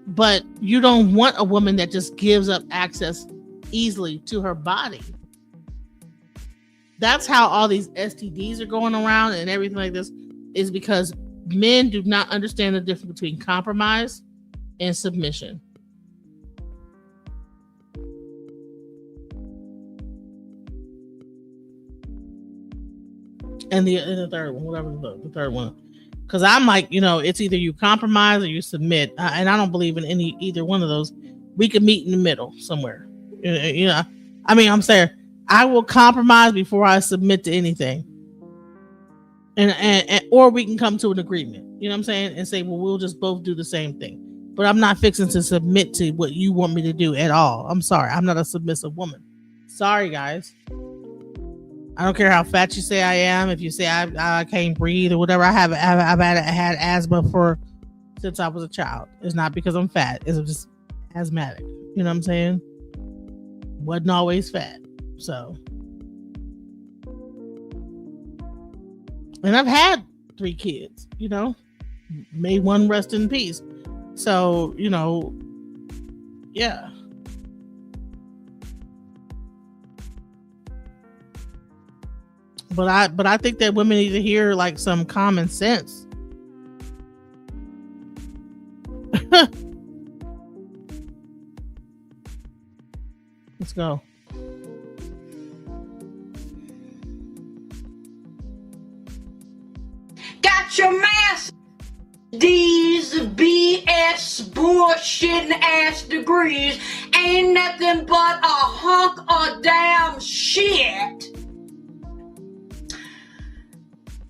But you don't want a woman that just gives up access easily to her body. That's how all these STDs are going around and everything like this, is because men do not understand the difference between compromise and submission. And the third one, whatever the third one. Because I'm like, it's either you compromise or you submit. And I don't believe in either one of those. We can meet in the middle somewhere. I mean, I'm saying I will compromise before I submit to anything. And or we can come to an agreement. You know what I'm saying? And say, well, we'll just both do the same thing. but I'm not fixing to submit to what you want me to do at all. I'm sorry. I'm not a submissive woman. Sorry, guys. I don't care how fat you say I am. If you say I can't breathe or whatever, I've had asthma since I was a child. It's not because I'm fat. It's just asthmatic. You know what I'm saying? Wasn't always fat. So, and I've had 3 kids, you know, may one rest in peace. So, you know, yeah. But I think that women need to hear like some common sense. Let's go. Got your mask. These BS bullshitting ass degrees ain't nothing but a hunk of damn shit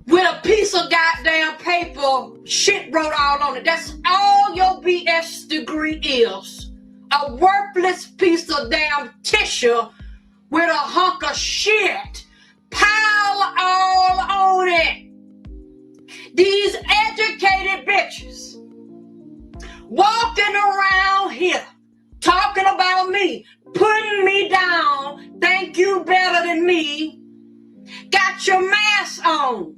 with a piece of goddamn paper, shit wrote all on it. That's all your BS degree is. A worthless piece of damn tissue with a hunk of shit piled all on it. These educated bitches walking around here talking about me, putting me down, think you better than me, got your mask on,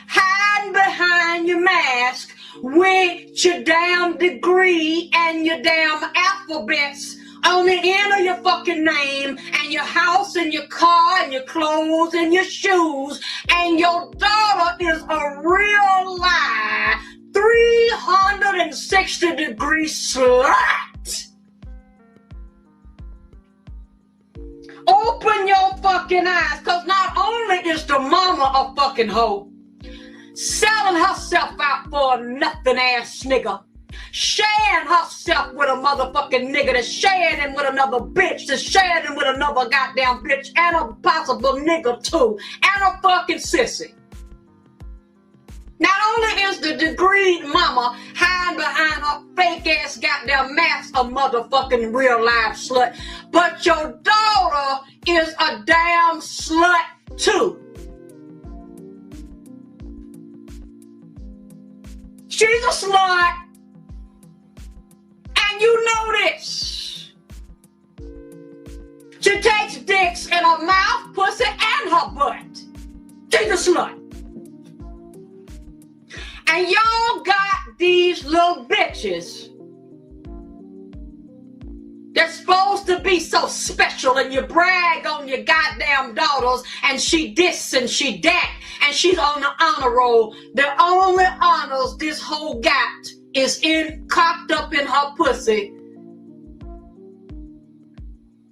hiding behind your mask with your damn degree and your damn alphabets on the end of your fucking name, and your house and your car and your clothes and your shoes, and your daughter is a real lie 360-degree slut. Open your fucking eyes, because not only is the mama a fucking hoe, selling herself out for a nothing ass nigga, sharing herself with a motherfucking nigga, that's sharing him with another bitch, that's sharing him with another goddamn bitch, and a possible nigga too, and a fucking sissy. Not only is the degree mama hiding behind her fake ass goddamn mask a motherfucking real life slut, but your daughter is a damn slut too. She's a slut. And you know this. She takes dicks in her mouth, pussy, and her butt. She's a slut. And y'all got these little bitches that's supposed to be so special, and you brag on your goddamn daughters, and she this and she that, and she's on the honor roll. The only honors this hoe got is cocked up in her pussy,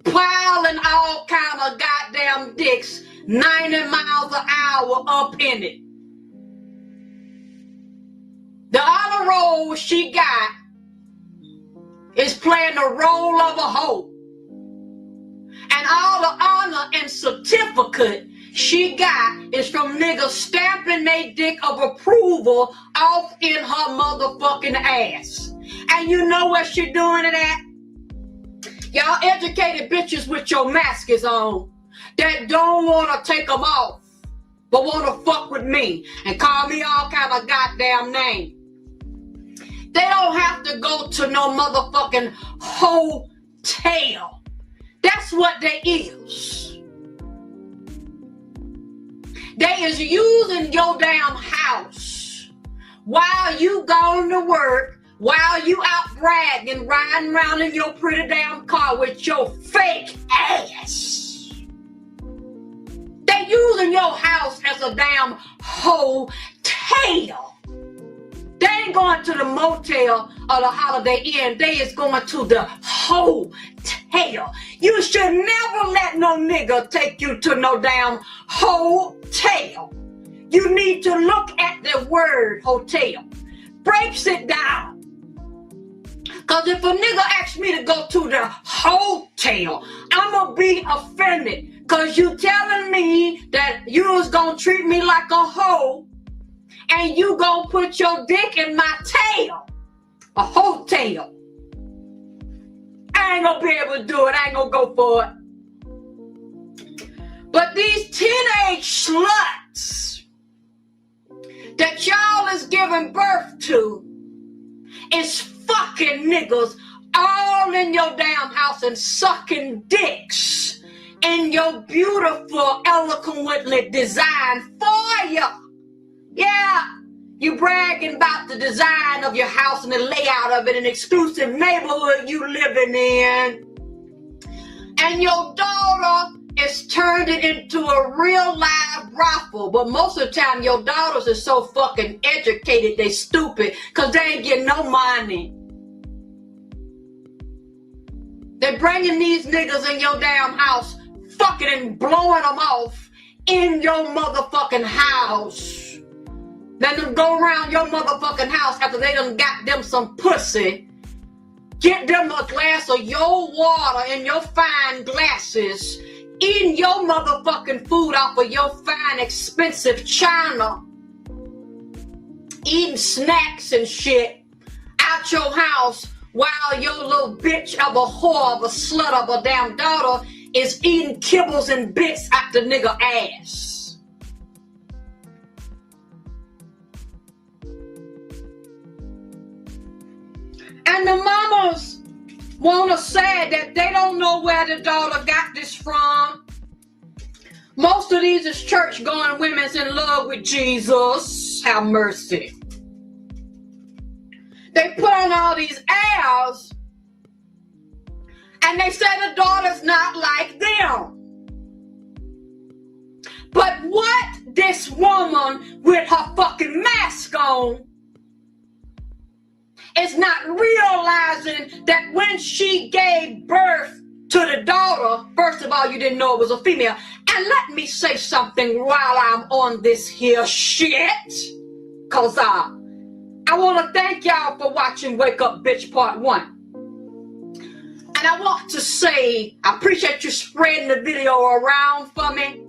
piling all kind of goddamn dicks 90 miles an hour up in it. The honor roll she got is playing the role of a hoe. And all the honor and certificate she got is from niggas stamping their dick of approval off in her motherfucking ass. And you know what she doing it at? Y'all educated bitches with your maskers on that don't want to take them off, but want to fuck with me and call me all kind of goddamn names. They don't have to go to no motherfucking hotel. That's what they is. They is using your damn house while you going to work, while you out bragging, riding around in your pretty damn car with your fake ass. They using your house as a damn hotel. They ain't going to the motel or the Holiday Inn. They is going to the hotel. You should never let no nigga take you to no damn hotel. You need to look at the word hotel. Breaks it down. Because if a nigga asks me to go to the hotel, I'm going to be offended. Because you telling me that you was going to treat me like a hoe, and you gonna put your dick in my tail. a hotel. I ain't gonna be able to do it. I ain't gonna go for it. But these teenage sluts that y'all is giving birth to is fucking niggas all in your damn house and sucking dicks in your beautiful, eloquently designed foyer. Yeah, you bragging about the design of your house and the layout of it, an exclusive neighborhood you living in. And your daughter is turned it into a real live brothel. But most of the time, your daughters are so fucking educated, they stupid, because they ain't getting no money. They're bringing these niggas in your damn house, fucking and blowing them off in your motherfucking house. Then them go around your motherfucking house after they done got them some pussy. Get them a glass of your water in your fine glasses. Eating your motherfucking food off of your fine, expensive china. Eating snacks and shit out your house while your little bitch of a whore of a slut of a damn daughter is eating kibbles and bits out the nigga ass. And the mamas wanna say that they don't know where the daughter got this from. Most of these is church-going women's in love with Jesus. Have mercy. They put on all these airs and they say the daughter's not like them. But what this woman with her fucking mask on is not realizing that when she gave birth to the daughter, first of all, you didn't know it was a female. And let me say something while I'm on this here shit. Cause I want to thank y'all for watching Wake Up Bitch Part 1. And I want to say, I appreciate you spreading the video around for me.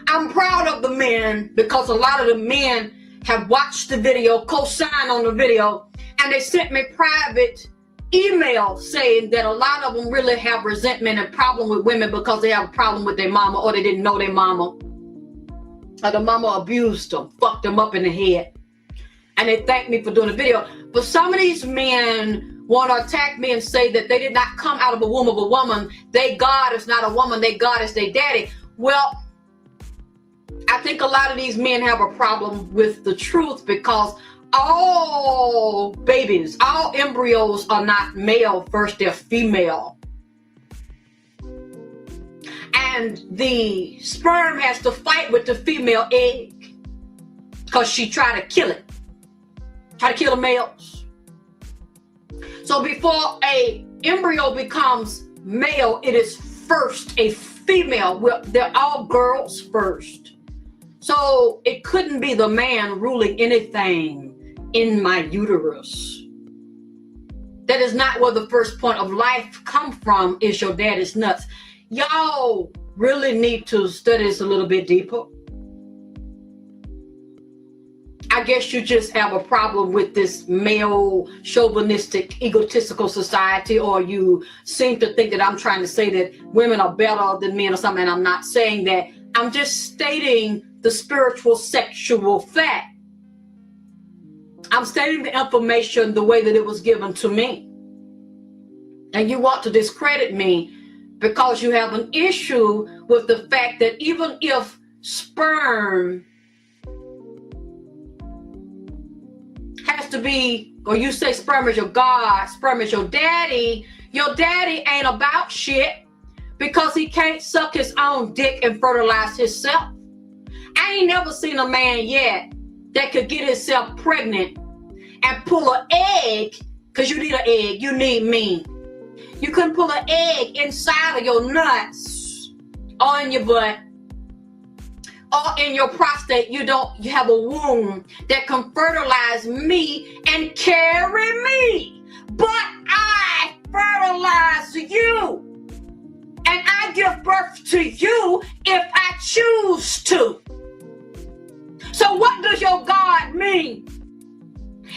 I'm proud of the men because a lot of the men have watched the video, co-signed on the video, and they sent me private email saying that a lot of them really have resentment and problem with women because they have a problem with their mama or they didn't know their mama. Or the mama abused them, fucked them up in the head. And they thank me for doing the video. But some of these men want to attack me and say that they did not come out of a womb of a woman. They God is not a woman. They God is their daddy. Well, I think a lot of these men have a problem with the truth because all babies, all embryos are not male first, they're female. And the sperm has to fight with the female egg because she tried to kill it. Try to kill the males. So before a embryo becomes male, it is first a female. Well, they're all girls first. So it couldn't be the man ruling anything in my uterus. That is not where the first point of life come from, is your daddy's nuts. Y'all really need to study this a little bit deeper. I guess you just have a problem with this male chauvinistic egotistical society, or you seem to think that I'm trying to say that women are better than men or something, and I'm not saying that. I'm just stating the spiritual sexual fact. I'm stating the information the way that it was given to me. And you want to discredit me because you have an issue with the fact that even if sperm has to be, or you say sperm is your God, sperm is your daddy ain't about shit because he can't suck his own dick and fertilize himself. I ain't never seen a man yet that could get himself pregnant and pull an egg, because you need an egg, you need me. You couldn't pull an egg inside of your nuts or in your butt or in your prostate. You have a womb that can fertilize me and carry me. But I fertilize you. And I give birth to you if I choose to. So what does your God mean?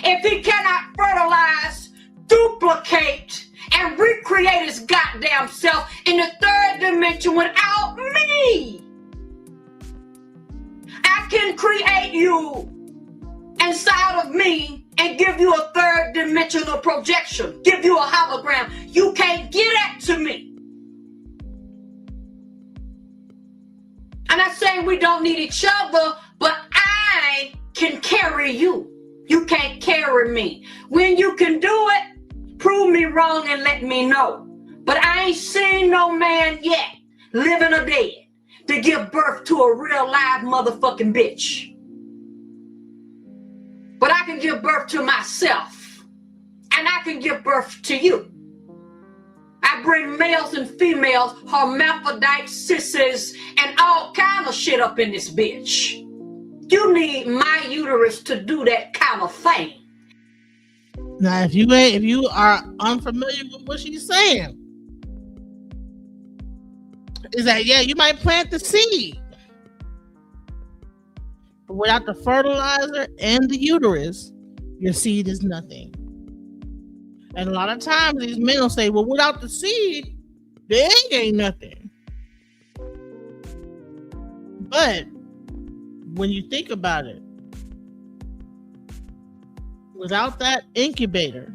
if he cannot fertilize, duplicate, and recreate his goddamn self in the third dimension without me. I can create you inside of me and give you a third dimensional projection, give you a hologram. You can't get that to me. I'm not saying we don't need each other, but I can carry you. You can't carry me. When you can do it, prove me wrong and let me know. But I ain't seen no man yet, living or dead, to give birth to a real live motherfucking bitch. But I can give birth to myself, and I can give birth to you. I bring males and females, hermaphrodites, sissies, and all kind of shit up in this bitch. You need my uterus to do that kind of thing. Now, if you are unfamiliar with what she's saying, is that, yeah, you might plant the seed, but without the fertilizer and the uterus, your seed is nothing. And a lot of times these men will say, well, without the seed, the egg ain't nothing. But when you think about it, without that incubator,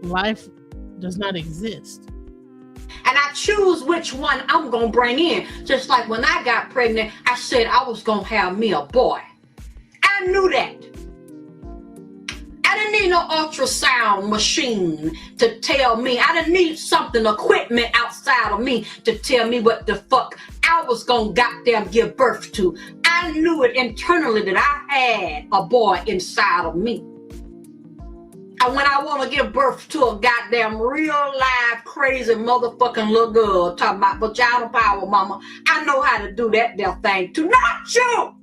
life does not exist. And I choose which one I'm going to bring in. Just like when I got pregnant, I said I was going to have me a boy. I knew that. I didn't need no ultrasound machine to tell me. I didn't need something, equipment outside of me to tell me what the fuck I was going to goddamn give birth to. I knew it internally that I had a boy inside of me. And when I want to give birth to a goddamn real live crazy motherfucking little girl talking about vagina power, mama, I know how to do that damn thing too. Not you!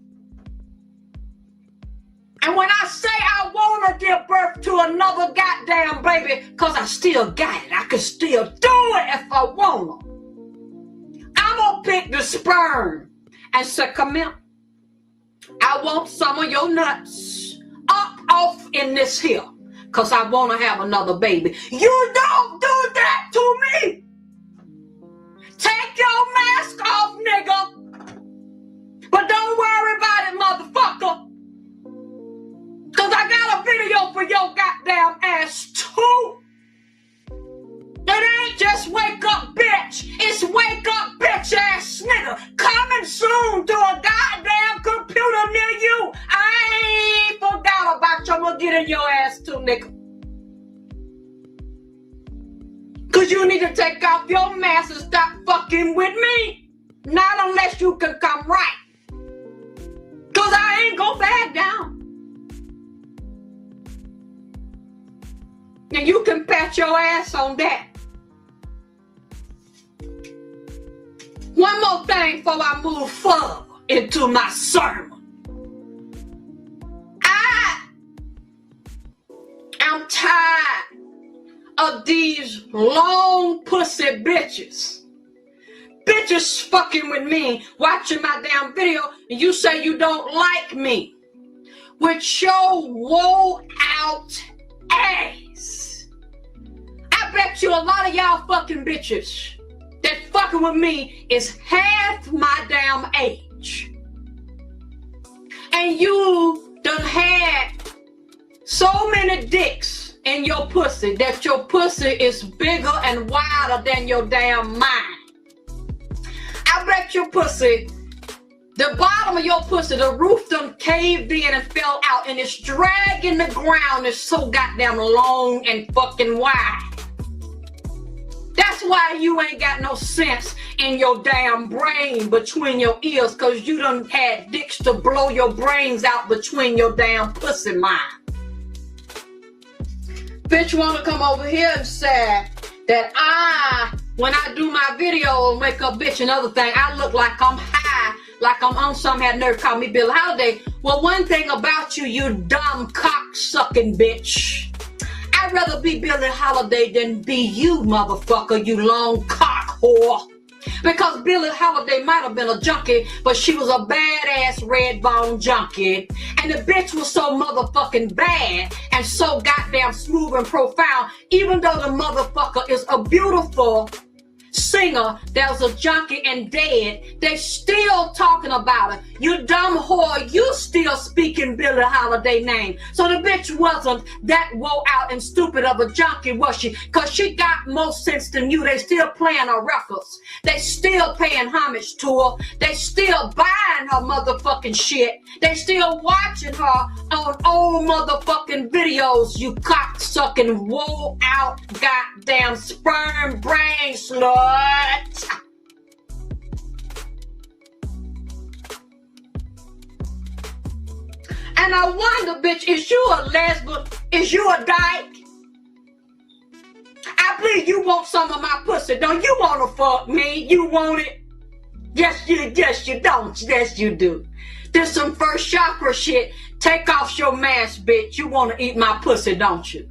And when I say I want to give birth to another goddamn baby, because I still got it. I can still do it if I want to. I'm going to pick the sperm and say, come here. I want some of your nuts up off in this here. Because I want to have another baby. You don't do that to me. Take your mask off, nigga. But don't worry about it, motherfucker. Because I got a video for your goddamn ass, too. It ain't just wake up, bitch. It's wake up, bitch ass nigga. Coming soon to a goddamn computer near you. I ain't forgot about you. I'm gonna get in your ass too, nigga. Cause you need to take off your mask and stop fucking with me. Not unless you can come right. Cause I ain't gonna back down. And you can pat your ass on that. One more thing before I move forward into my sermon. I am tired of these long pussy bitches. Bitches fucking with me, watching my damn video, and you say you don't like me. With your wore out ass. I bet you a lot of y'all fucking bitches that fucking with me is half my damn age. And you done had so many dicks in your pussy that your pussy is bigger and wider than your damn mind. I bet your pussy, the bottom of your pussy, the roof done caved in and fell out and it's dragging the ground. It's so goddamn long and fucking wide. That's why you ain't got no sense in your damn brain between your ears, because you done had dicks to blow your brains out between your damn pussy mind. Bitch wanna come over here and say that when I do my video, make a bitch another thing, I look like I'm high, like I'm on some, had nerve call me Billie Holiday. Well, one thing about you, you dumb cock-sucking bitch. I'd rather be Billie Holiday than be you, motherfucker, you long cock whore. Because Billie Holiday might have been a junkie, but she was a badass red bone junkie. And the bitch was so motherfucking bad and so goddamn smooth and profound, even though the motherfucker is a beautiful singer that was a junkie and dead, they still talking about her. You dumb whore, you still speaking Billie Holiday name. So the bitch wasn't that woe out and stupid of a junkie, was she? Cause she got more sense than you. They still playing her records. They still paying homage to her. They still buying her motherfucking shit. They still watching her on old motherfucking videos, you cocksucking woe out goddamn sperm brain slut. And I wonder, bitch, is you a lesbian? Is you a dyke? I believe you want some of my pussy. Don't you want to fuck me? You want it? Yes, you don't. Yes, you do. There's some first chakra shit. Take off your mask, bitch. You want to eat my pussy, don't you?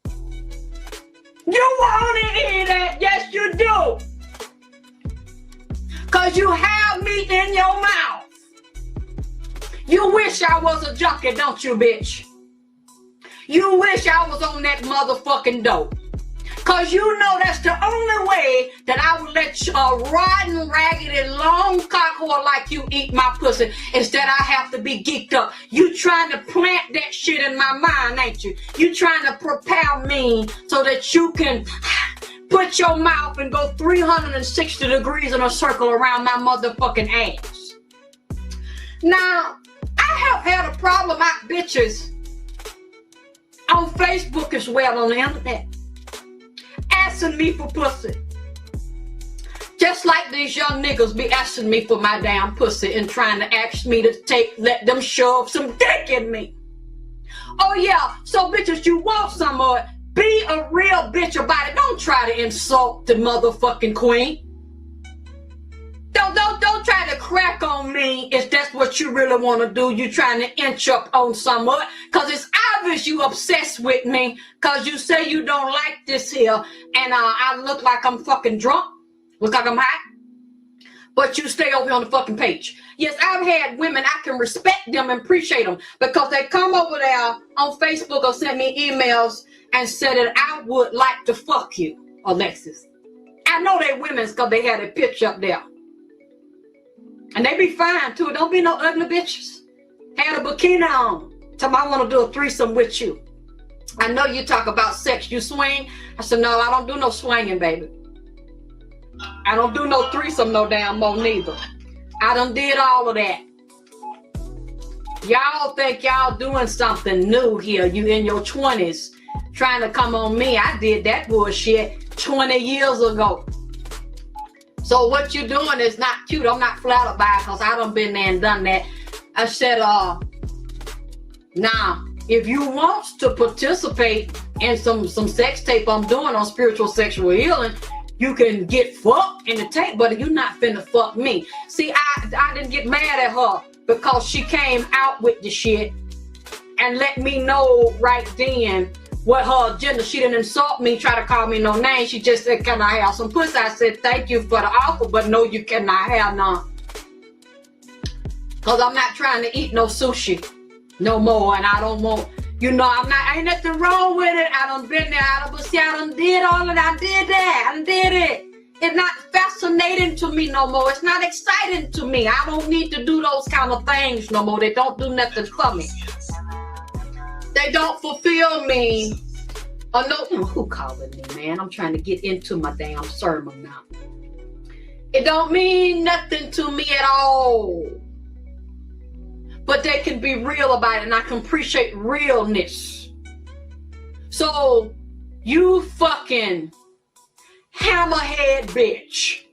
You want to eat it? Yes, you do. Because you have me in your mouth. You wish I was a junkie, don't you, bitch? You wish I was on that motherfucking dope. Because you know that's the only way that I would let a rotten, raggedy, long cock whore like you eat my pussy instead I have to be geeked up. You trying to plant that shit in my mind, ain't you? You trying to propel me so that you can put your mouth and go 360 degrees in a circle around my motherfucking ass. Now, I have had a problem with bitches on Facebook as well, on the internet, asking me for pussy. Just like these young niggas be asking me for my damn pussy and trying to ask me to let them shove some dick in me. Oh yeah, so bitches, you want some of it, be a real bitch about it. Don't try to insult the motherfucking queen. Don't try to crack on me if that's what you really want to do. You trying to inch up on someone. Because it's obvious you obsessed with me. Because you say you don't like this here. And I look like I'm fucking drunk. Look like I'm hot. But you stay over here on the fucking page. Yes, I've had women, I can respect them and appreciate them. Because they come over there on Facebook or send me emails and said that I would like to fuck you, Alexis. I know they women's because they had a picture up there. And they be fine too. Don't be no ugly bitches. Had a bikini on. Tell me I want to do a threesome with you. I know you talk about sex. You swing? I said, no, I don't do no swinging, baby. I don't do no threesome no damn more neither. I done did all of that. Y'all think y'all doing something new here. You in your 20s trying to come on me. I did that bullshit 20 years ago. So what you doing is not cute. I'm not flattered by it because I done been there and done that. I said, now, if you want to participate in some sex tape I'm doing on spiritual sexual healing, you can get fucked in the tape, but you're not finna fuck me. See, I didn't get mad at her because she came out with the shit and let me know right then what her agenda. She didn't insult me, try to call me no name. She just said, can I have some pussy? I said, thank you for the offer, but no, you cannot have none. Because I'm not trying to eat no sushi no more, and I don't want, ain't nothing wrong with it. I done been there, but see, I done did all of that. I did that. I done did it. It's not fascinating to me no more. It's not exciting to me. I don't need to do those kind of things no more. They don't do nothing for me. They don't fulfill me. Oh, no, who calling me, man? I'm trying to get into my damn sermon now. It don't mean nothing to me at all. But they can be real about it, and I can appreciate realness. So, you fucking hammerhead bitch,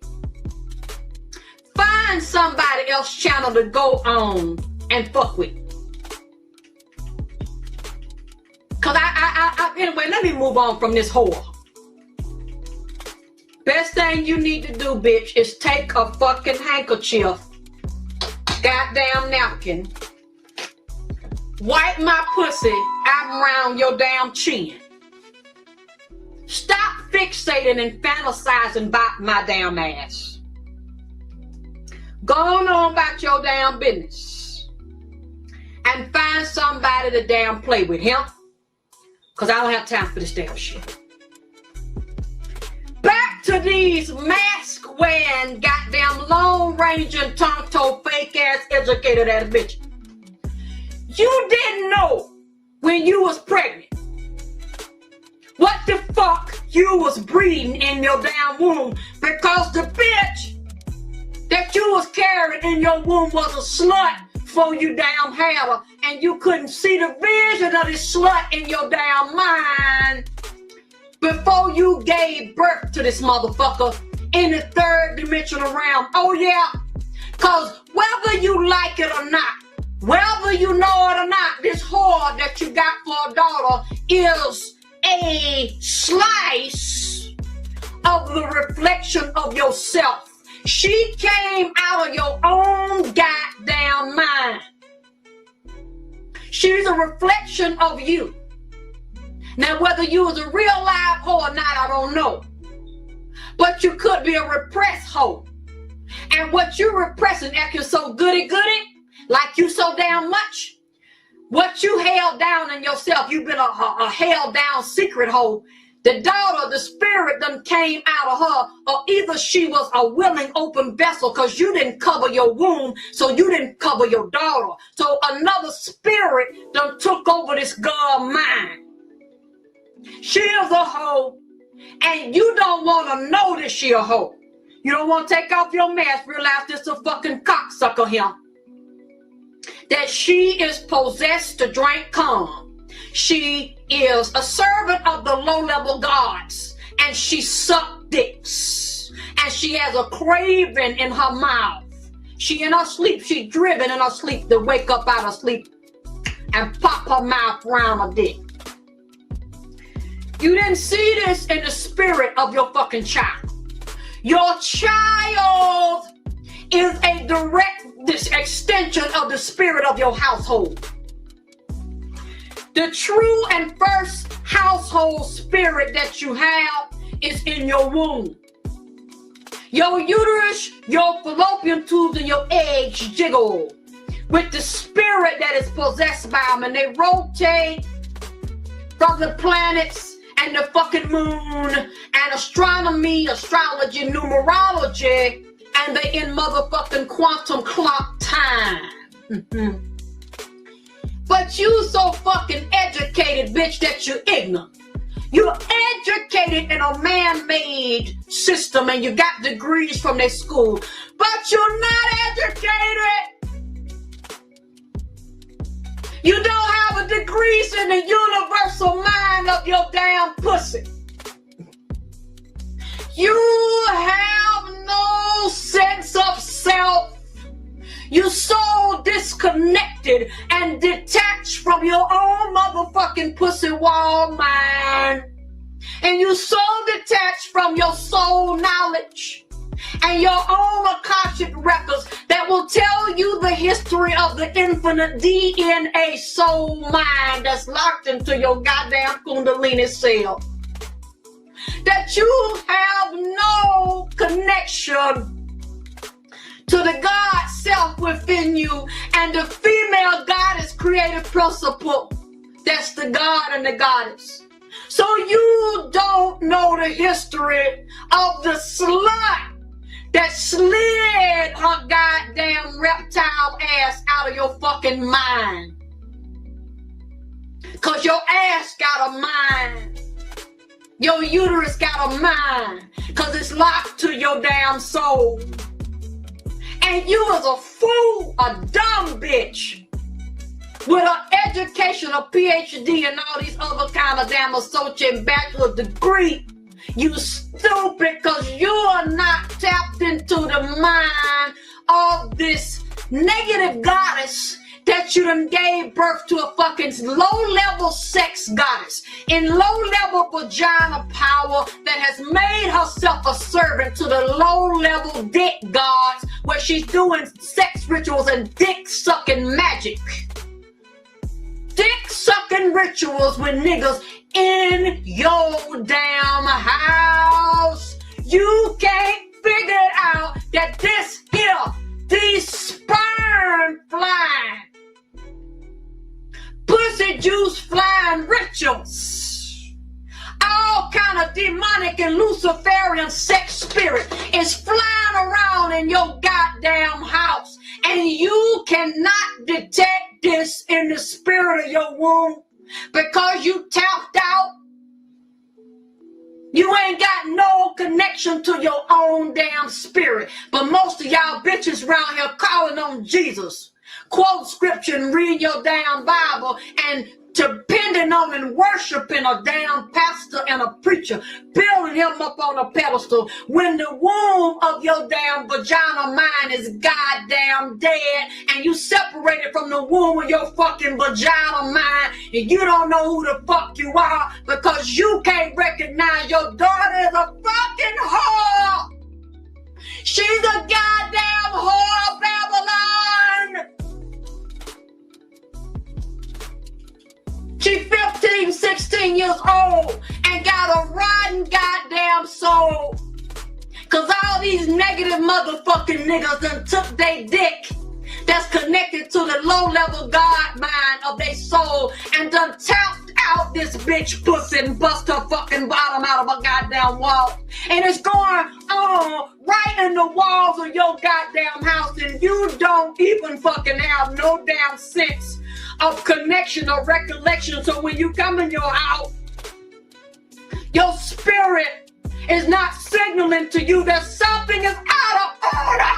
find somebody else's channel to go on and fuck with. Cause anyway, let me move on from this whore. Best thing you need to do, bitch, is take a fucking handkerchief, goddamn napkin, wipe my pussy out around your damn chin. Stop fixating and fantasizing about my damn ass. Go on about your damn business and find somebody to damn play with him, because I don't have time for this damn shit. Back to these mask-wearing, goddamn long-ranging, tongue-toe, fake-ass, educated-ass bitch. You didn't know when you was pregnant what the fuck you was breeding in your damn womb, because the bitch that you was carrying in your womb was a slut before you damn had her, and you couldn't see the vision of this slut in your damn mind before you gave birth to this motherfucker in the third dimensional realm. Oh yeah, because whether you like it or not, whether you know it or not, this whore that you got for a daughter is a slice of the reflection of yourself. She came out of your own goddamn mind. She's a reflection of you. Now, whether you was a real live hoe or not, I don't know. But you could be a repressed hoe. And what you're repressing, acting so goody-goody, like you so damn much, what you held down in yourself, you've been a held down secret hoe. The daughter, the spirit done came out of her, or either she was a willing open vessel because you didn't cover your womb, so you didn't cover your daughter. So another spirit done took over this girl mind. She is a hoe, and you don't want to know that she a hoe. You don't want to take off your mask, realize this a fucking cocksucker here. That she is possessed to drink cum. She is a servant of the low-level gods, and she sucked dicks. And she has a craving in her mouth. She in her sleep, she driven in her sleep to wake up out of sleep and pop her mouth around her dick. You didn't see this in the spirit of your fucking child. Your child is a direct extension of the spirit of your household. The true and first household spirit that you have is in your womb. Your uterus, your fallopian tubes, and your eggs jiggle with the spirit that is possessed by them, and they rotate from the planets and the fucking moon and astronomy, astrology, numerology, and they in motherfucking quantum clock time. But you so fucking educated, bitch, that you're ignorant. You're educated in a man-made system and you got degrees from their school, but you're not educated. You don't have a degrees in the universal mind of your damn pussy. You have no sense of self. You're so disconnected and detached from your own motherfucking pussy wall mind. And you're so detached from your soul knowledge and your own Akashic records that will tell you the history of the infinite DNA soul mind that's locked into your goddamn Kundalini cell. That you have no connection to the God self within you and the female goddess creative principle. That's the God and the goddess. So you don't know the history of the slut that slid her goddamn reptile ass out of your fucking mind. Cause your ass got a mind. Your uterus got a mind. Cause it's locked to your damn soul. And you was a fool, a dumb bitch, with an education, a PhD, and all these other kind of damn associate bachelor degree. You stupid, because you are not tapped into the mind of this negative goddess that you done gave birth to, a fucking low-level sex goddess in low-level vagina power that has made herself a servant to the low-level dick gods where she's doing sex rituals and dick-sucking magic. Dick-sucking rituals with niggas in your damn house. You can't figure it out that this here, these sperm flying, pussy juice flying rituals, all kind of demonic and Luciferian sex spirit is flying around in your goddamn house, and you cannot detect this in the spirit of your womb because you tapped out. You ain't got no connection to your own damn spirit. But most of y'all bitches around here calling on Jesus, quote scripture and read your damn Bible and depending on and worshiping a damn pastor and a preacher, building him up on a pedestal when the womb of your damn vagina mind is goddamn dead and you separated from the womb of your fucking vagina mind and you don't know who the fuck you are because you can't recognize your daughter as a fucking whore. She's a goddamn whore of Babylon. She 15, 16 years old and got a rotten goddamn soul. Cause all these negative motherfucking niggas done took they dick that's connected to the low-level God mind of their soul and done tapped out this bitch pussy and bust her fucking bottom out of a goddamn wall. And it's going on right in the walls of your goddamn house and you don't even fucking have no damn sense of connection or recollection. So when you come in your house, your spirit is not signaling to you that something is out of order.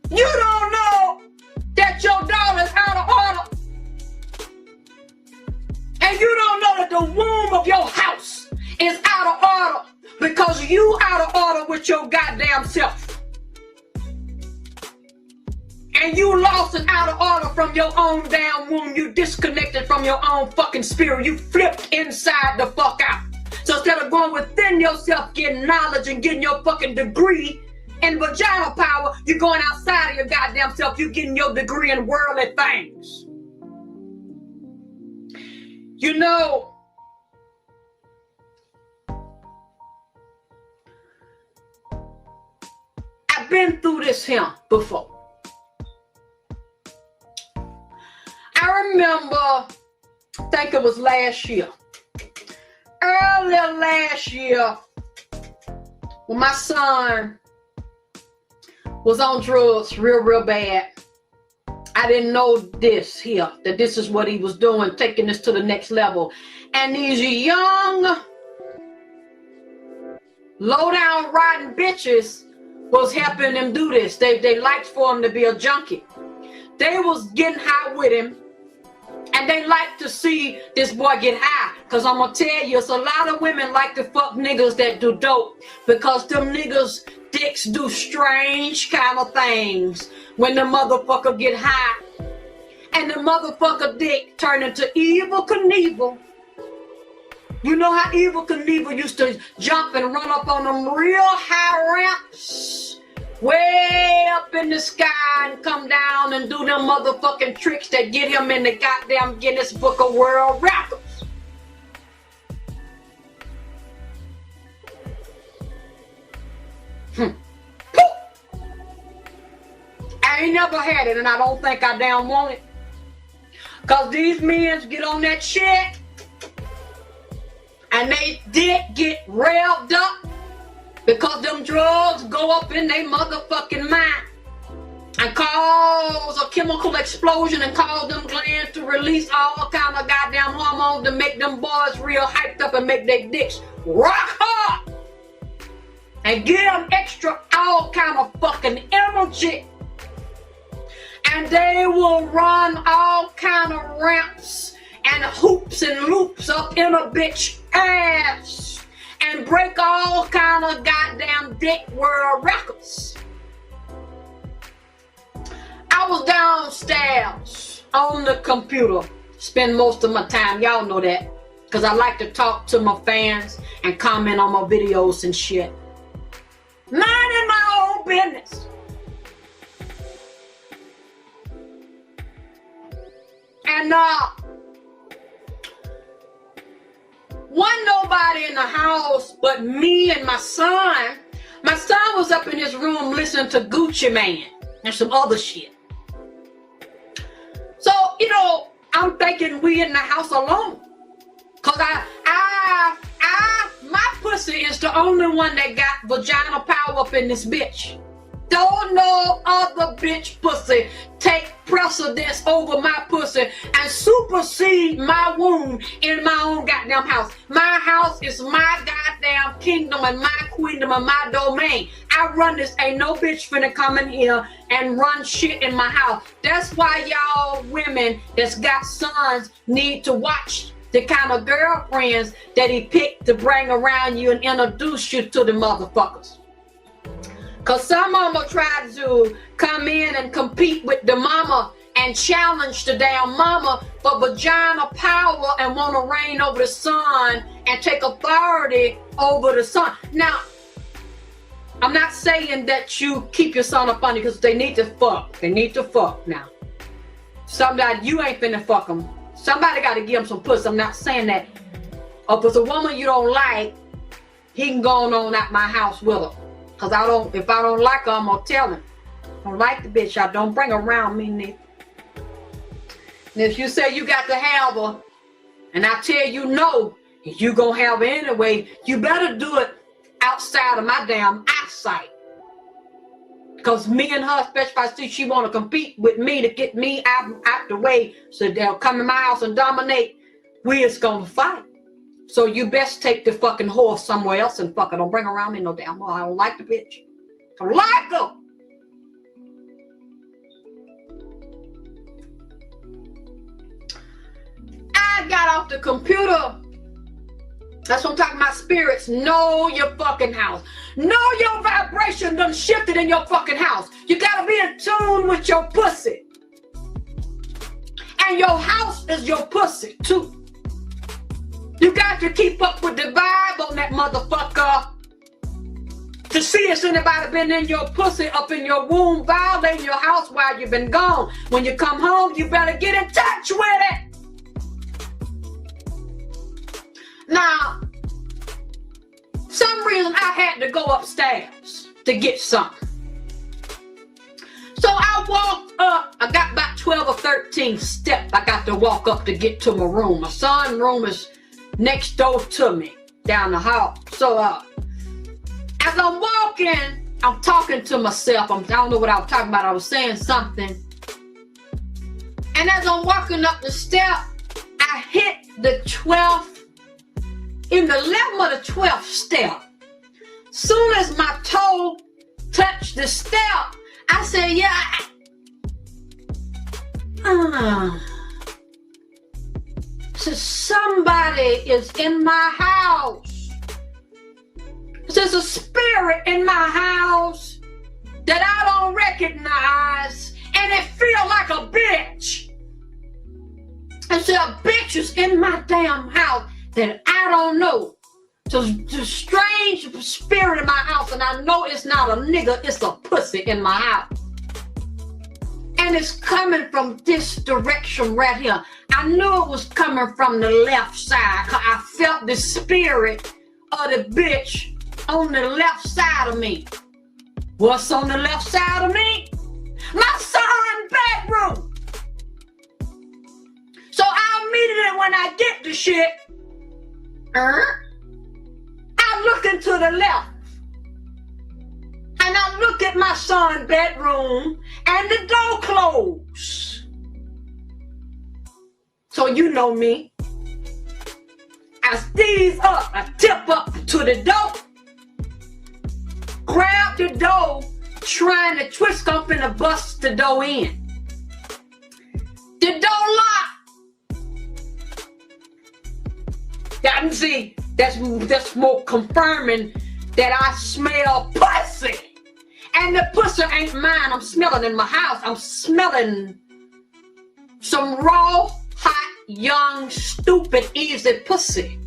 You don't know that your daughter is out of order. And you don't know that the womb of your house is out of order because you out of order with your goddamn self. And you lost and out of order from your own damn womb. You disconnected from your own fucking spirit. You flipped inside the fuck out. So instead of going within yourself, getting knowledge and getting your fucking degree in vaginal power, you're going outside of your goddamn self. You're getting your degree in worldly things. You know, I've been through this here before. I remember, I think it was last year. Earlier last year, when my son was on drugs real bad, I didn't know this here, that this is what he was doing, taking this to the next level. And these young, low-down, rotten bitches was helping him do this. They liked for him to be a junkie. They was getting high with him. And they like to see this boy get high. Because I'm going to tell you, it's a lot of women like to fuck niggas that do dope. Because them niggas' dicks do strange kind of things when the motherfucker get high. And the motherfucker dick turn into Evel Knievel. You know how Evel Knievel used to jump and run up on them real high ramps? Way up in the sky and come down and do them motherfucking tricks that get him in the goddamn Guinness Book of World Records. I ain't never had it and I don't think I damn want it. Cause these men get on that shit and they dick get revved up. Because them drugs go up in their motherfucking mind and cause a chemical explosion and cause them glands to release all kind of goddamn hormones to make them boys real hyped up and make their dicks rock hard and give them extra all kind of fucking energy. And they will run all kind of ramps and hoops and loops up in a bitch ass. And break all kind of goddamn dick world records. I was downstairs on the computer, spend most of my time, y'all know that, because I like to talk to my fans and comment on my videos and shit. Minding my own business. And Wasn't nobody in the house but me and my son. My son was up in his room listening to Gucci Mane and some other shit. So, you know, I'm thinking we in the house alone. Cause my pussy is the only one that got vagina power up in this bitch. Don't no other bitch pussy take precedence over my pussy and supersede my womb in my own goddamn house. My house is my goddamn kingdom and my queendom and my domain. I run this. Ain't no bitch finna come in here and run shit in my house. That's why y'all women that's got sons need to watch the kind of girlfriends that he picked to bring around you and introduce you to the motherfuckers. Cause some mama tried to come in and compete with the mama and challenge the damn mama for vagina power and want to reign over the son and take authority over the son. Now, I'm not saying that you keep your son up on you because they need to fuck. They need to fuck now. Somebody, you ain't finna fuck them. Somebody got to give him some pussy. I'm not saying that. Or if it's a woman you don't like, he can go on out my house with her. Cause if I don't like her, I'm gonna tell him. I don't like the bitch, I don't bring her around me, nigga. And if you say you got to have her, and I tell you no, and you gonna have her anyway, you better do it outside of my damn eyesight. Cause me and her, especially if I see she wanna compete with me to get me out the way, so they'll come in my house and dominate, we is gonna fight. So you best take the fucking horse somewhere else and fuck her. Don't bring her around me no damn more. I don't like the bitch. I don't like her. I got off the computer. That's what I'm talking about. Spirits, know your fucking house. Know your vibration done shifted in your fucking house. You gotta be in tune with your pussy. And your house is your pussy too. You got to keep up with the vibe on that motherfucker to see if anybody been in your pussy, up in your womb, violating your house while you've been gone. When you come home, you better get in touch with it. Now, some reason I had to go upstairs to get something. So I walked up, I got about 12 or 13 steps I got to walk up to get to my room. My son's room is next door to me, down the hall. So as I'm walking, I'm talking to myself. I don't know what I was talking about. I was saying something. And as I'm walking up the step, I hit the 12th, in the 11th or the 12th step. Soon as my toe touched the step, I said, yeah, so somebody is in my house. There's a spirit in my house that I don't recognize, and it feels like a bitch. And so a bitch is in my damn house that I don't know. So the strange spirit in my house, and I know it's not a nigga, it's a pussy in my house. And it's coming from this direction right here. I knew it was coming from the left side because I felt the spirit of the bitch on the left side of me. What's on the left side of me? My son's bedroom. So I immediately, when I get the shit, I look into the left. And I look at my son's bedroom and the door closed. So you know me. I sneeze up, I tip up to the door, grab the door, trying to twist up and bust the door in. The door locked. Yeah, and see, that's more confirming that I smell pussy. And the pussy ain't mine. I'm smelling in my house. I'm smelling some raw, hot, young, stupid, easy pussy.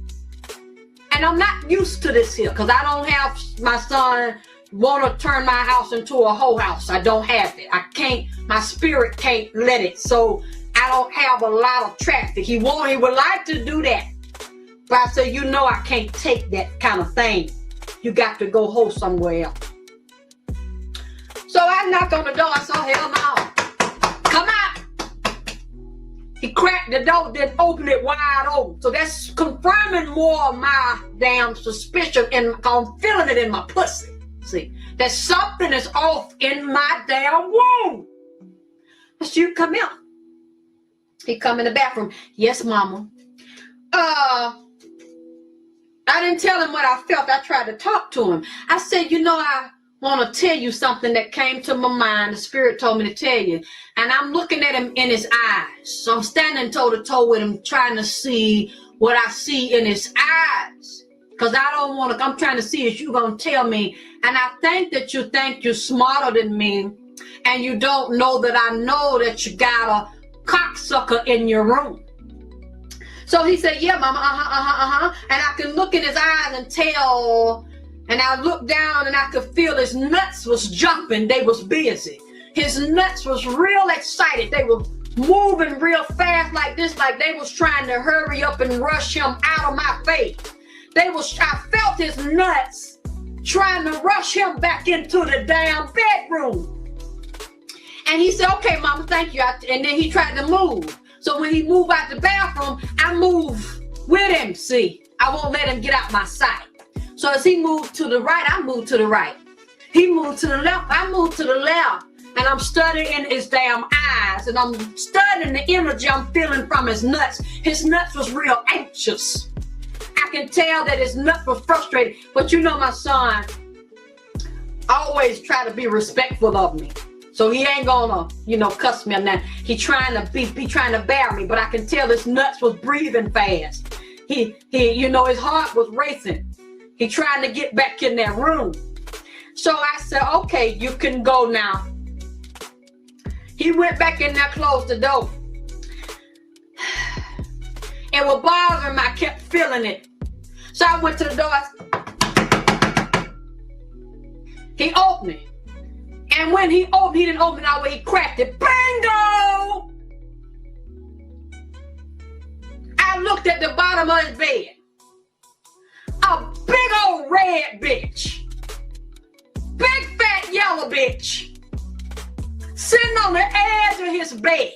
And I'm not used to this here because I don't have my son want to turn my house into a hoe house. I don't have it. I can't, my spirit can't let it. So I don't have a lot of traffic. He would like to do that. But I said, you know I can't take that kind of thing. You got to go hold somewhere else. So I knocked on the door. I said, hell no. Come out. He cracked the door, then opened it wide open. So that's confirming more of my damn suspicion, and I'm feeling it in my pussy. See, that something is off in my damn womb. I said, you come here. He come in the bathroom. Yes, mama. I didn't tell him what I felt. I tried to talk to him. I said, you know, I want to tell you something that came to my mind. The Spirit told me to tell you. And I'm looking at him in his eyes. So I'm standing toe to toe with him, trying to see what I see in his eyes. Because I don't want to, I'm trying to see if you're going to tell me. And I think that you think you're smarter than me. And you don't know that I know that you got a cocksucker in your room. So he said, yeah, mama, And I can look in his eyes and tell, and I looked down and I could feel his nuts was jumping. They was busy. His nuts was real excited. They were moving real fast like this, like they was trying to hurry up and rush him out of my face. I felt his nuts trying to rush him back into the damn bedroom. And he said, okay, mama, thank you. And then he tried to move. So when he moved out the bathroom, I move with him, see. I won't let him get out my sight. So as he moved to the right, I moved to the right. He moved to the left, I moved to the left. And I'm studying his damn eyes. And I'm studying the energy I'm feeling from his nuts. His nuts was real anxious. I can tell that his nuts was frustrated. But you know my son always try to be respectful of me. So he ain't gonna, cuss me or nothing. He trying to be trying to bear me, but I can tell his nuts was breathing fast. His heart was racing. He trying to get back in that room. So I said, okay, you can go now. He went back in there, closed the door. It was bothering me, I kept feeling it. So I went to the door. He opened it. And when he opened, he didn't open it all the way, he cracked it. Bingo! I looked at the bottom of his bed. A big old red bitch. Big fat yellow bitch. Sitting on the edge of his bed.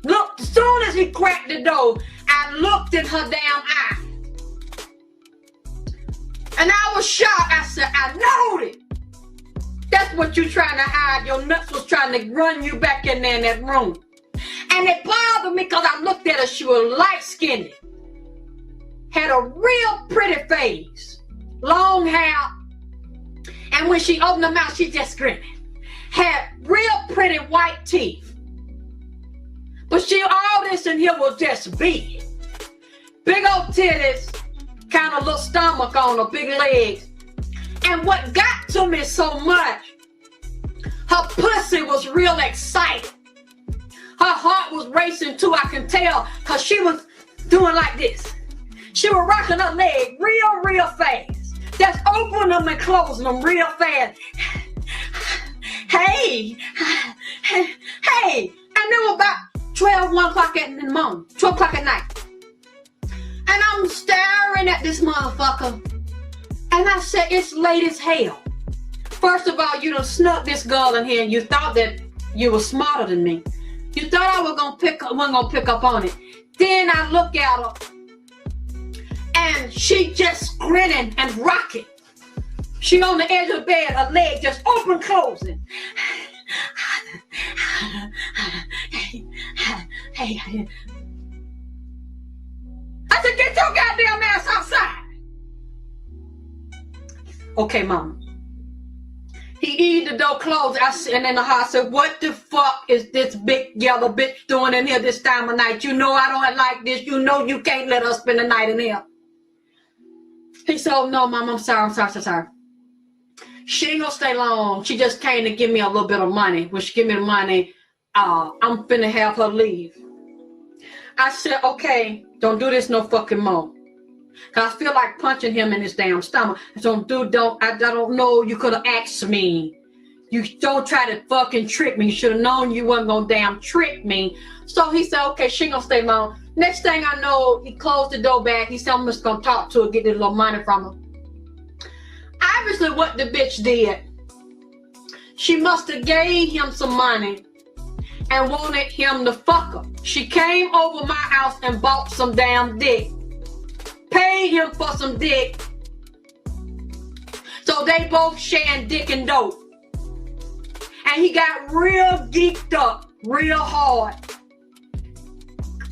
Look, as soon as he cracked the door, I looked in her damn eye. And I was shocked. I said, I knowed it. That's what you're trying to hide. Your nuts was trying to run you back in there in that room. And it bothered me because I looked at her. She was light-skinned. Had a real pretty face. Long hair. And when she opened her mouth, she just grinned. Had real pretty white teeth. But all this in here was just big. Big old titties. Kind of little stomach on her, big legs. And what got to me so much, her pussy was real excited. Her heart was racing too, I can tell, because she was doing like this. She was rocking her leg real fast. Just opening them and closing them real fast. Hey. And it was about 1 o'clock in the morning, 12 o'clock at night. And I'm staring at this motherfucker. And I said, it's late as hell. First of all, you done snuck this girl in here and you thought that you were smarter than me. You thought I wasn't gonna pick up on it. Then I look at her and she just grinning and rocking. She on the edge of the bed, her leg just open, closing. Hey. I said, get your goddamn ass outside. Okay, mama. He eased the door closed. And then the house said, what the fuck is this big yellow bitch doing in here this time of night? You know I don't like this. You know you can't let us spend the night in here. He said, oh no, mama, I'm sorry. She ain't gonna stay long. She just came to give me a little bit of money. When she give me the money, I'm finna have her leave. I said, okay, don't do this no fucking more. Cause I feel like punching him in his damn stomach. I don't know. You could have asked me. You don't try to fucking trick me. You should have known you wasn't gonna damn trick me. So he said, okay, she ain't gonna stay long. Next thing I know, he closed the door back. He said, I'm just gonna talk to her, get this little money from her. Obviously, what the bitch did, she must have gave him some money and wanted him to fuck her. She came over my house and bought some damn dick. Paid him for some dick. So they both sharing dick and dope. And he got real geeked up, real hard.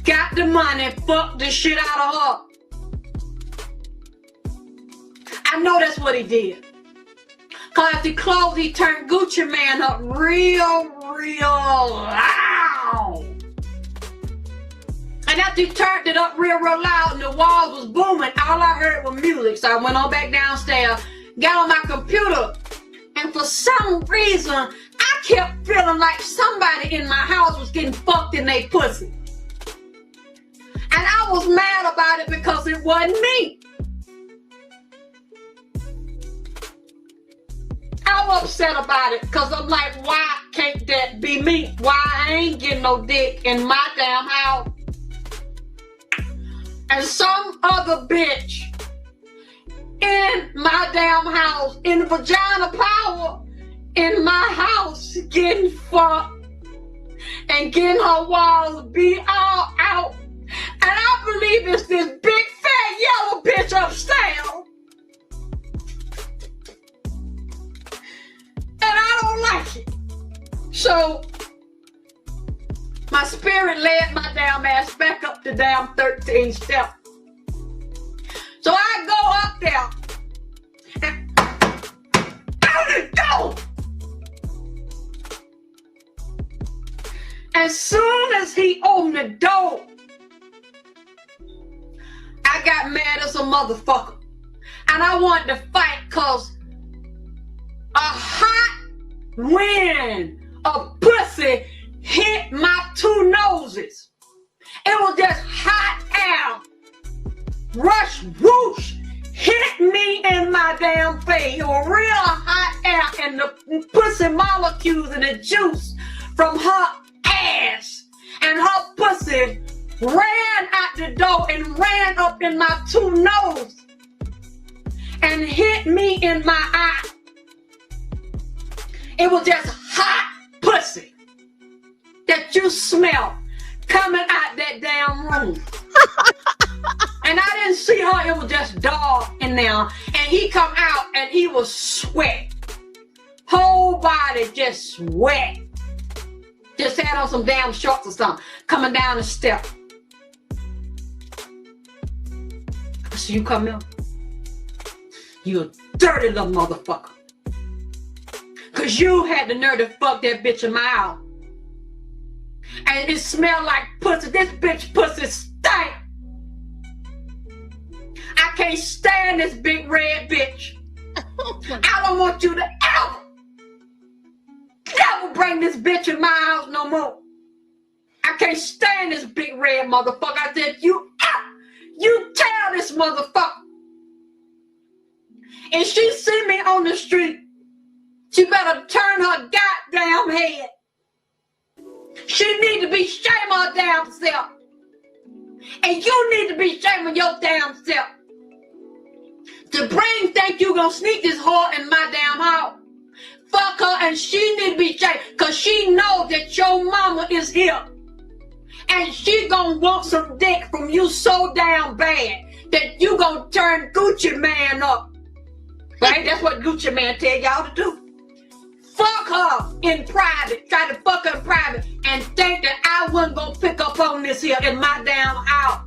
Got the money, fucked the shit out of her. I know that's what he did. Cause after he closed, he turned Gucci Man up real loud. And after he turned it up real loud and the walls was booming, all I heard was music. So I went on back downstairs, got on my computer, and for some reason, I kept feeling like somebody in my house was getting fucked in their pussy. And I was mad about it because it wasn't me. I was upset about it because I'm like, why can't that be me? Why I ain't getting no dick in my damn house? And some other bitch in my damn house, in vagina power, in my house, getting fucked and getting her walls beat all out. And I believe it's this big fat yellow bitch upstairs. And I don't like it. So my spirit led my damn ass back up the damn 13 step. So I go up there and out the door. As soon as he opened the door, I got mad as a motherfucker. And I wanted to fight because a hot wind of pussy hit my two noses. It was just hot air. Rush, whoosh, hit me in my damn face. It was real hot air and the pussy molecules and the juice from her ass. And her pussy ran out the door and ran up in my two noses and hit me in my eye. It was just hot pussy that you smell coming out that damn room. And I didn't see her, it was just dark in there. And he come out and he was sweat. Whole body just sweat. Just had on some damn shorts or something, coming down the step. I said, you come here. You a dirty little motherfucker. Cause you had the nerve to fuck that bitch in my house. And it smelled like pussy. This bitch pussy stank. I can't stand this big red bitch. I don't want you to ever bring this bitch in my house no more. I can't stand this big red motherfucker. I said, you tell this motherfucker. And she see me on the street, she better turn her goddamn head. She need to be shaming her damn self. And you need to be shaming your damn self. The brain think you gonna sneak this whore in my damn house. Fuck her, and she need to be shamed. Cause she know that your mama is here. And she gonna want some dick from you so damn bad that you gonna turn Gucci Man up. Right? That's what Gucci Man tell y'all to do. Fuck her in private. Try to fuck her in private and think that I wasn't gonna pick up on this here in my damn house.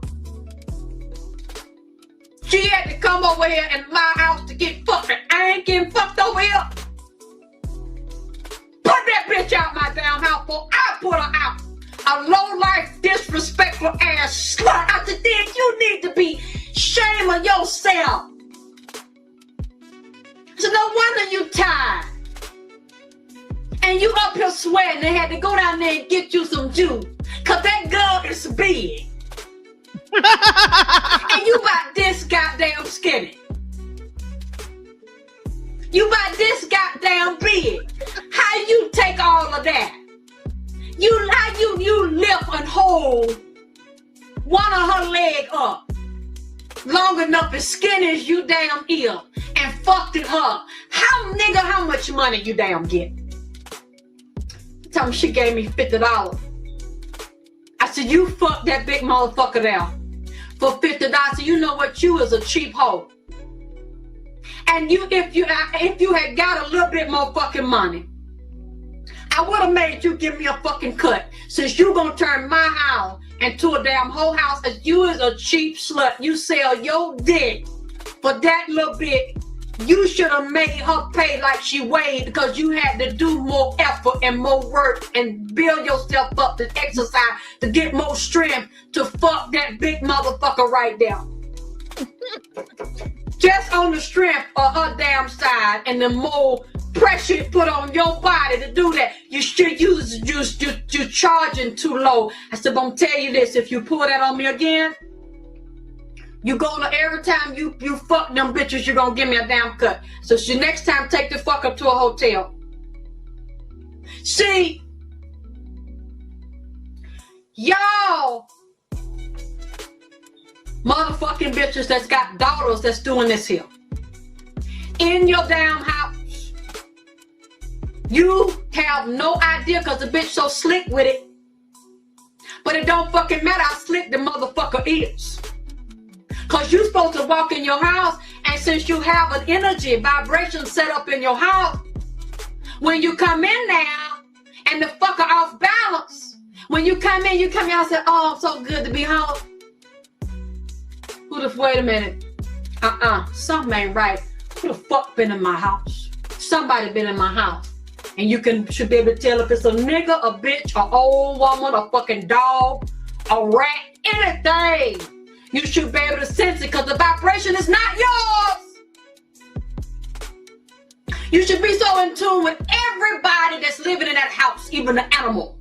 She had to come over here in my house to get fucked. I ain't getting fucked over here. Put that bitch out my damn house before I put her out. A low-life, disrespectful ass slut. I said, then you need to be shaming yourself. So no wonder you tired. And you up here sweating and had to go down there and get you some juice. Cause that girl is big. And you about this goddamn skinny. You about this goddamn big. How you take all of that? You lift and hold one of her leg up long enough as skinny as you damn is and fucked it her. How much money you damn get? Tell me she gave me $50. I said, you fuck that big motherfucker there for $50. So you know what? You is a cheap hoe. And if you had got a little bit more fucking money, I would have made you give me a fucking cut. Since you gonna turn my house into a damn whole house, as you is a cheap slut. You sell your dick for that little bit. You should have made her pay like she weighed, because you had to do more effort and more work and build yourself up to exercise to get more strength to fuck that big motherfucker right there. Just on the strength of her damn side and the more pressure you put on your body to do that, you charging too low. I said, but I'm tell you this, if you pull that on me again, you gonna, every time you fuck them bitches, you're gonna give me a damn cut. So next time, take the fuck up to a hotel. See, y'all motherfucking bitches that's got daughters that's doing this here in your damn house, you have no idea, because the bitch so slick with it. But it don't fucking matter how slick the motherfucker is. Because you're supposed to walk in your house, and since you have an energy vibration set up in your house, when you come in now and the fucker off balance, when you come in and say, oh, I'm so good to be home. Wait a minute. Something ain't right. Who the fuck been in my house? Somebody been in my house. And you should be able to tell if it's a nigga, a bitch, a old woman, a fucking dog, a rat, anything. You should be able to sense it, because the vibration is not yours. You should be so in tune with everybody that's living in that house, even the animal,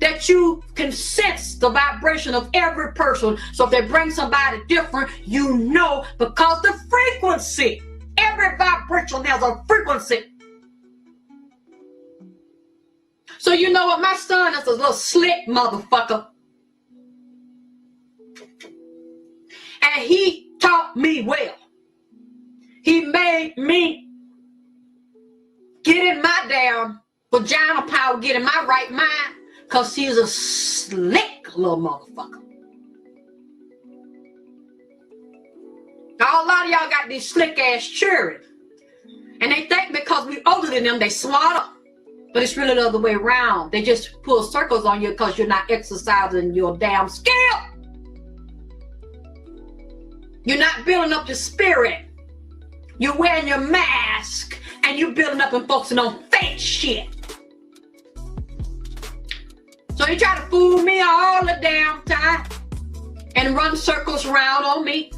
that you can sense the vibration of every person. So if they bring somebody different, you know, because the frequency, every vibration has a frequency. So you know what? My son is a little slick motherfucker. And he taught me well. He made me get in my damn vagina power, get in my right mind, because he's a slick little motherfucker. Now, a lot of y'all got these slick ass children, and they think because we older than them, they smarter. But it's really the other way around. They just pull circles on you because you're not exercising your damn skill. You're not building up your spirit. You're wearing your mask and you're building up and focusing on fake shit. So you try to fool me all the damn time and run circles around on me.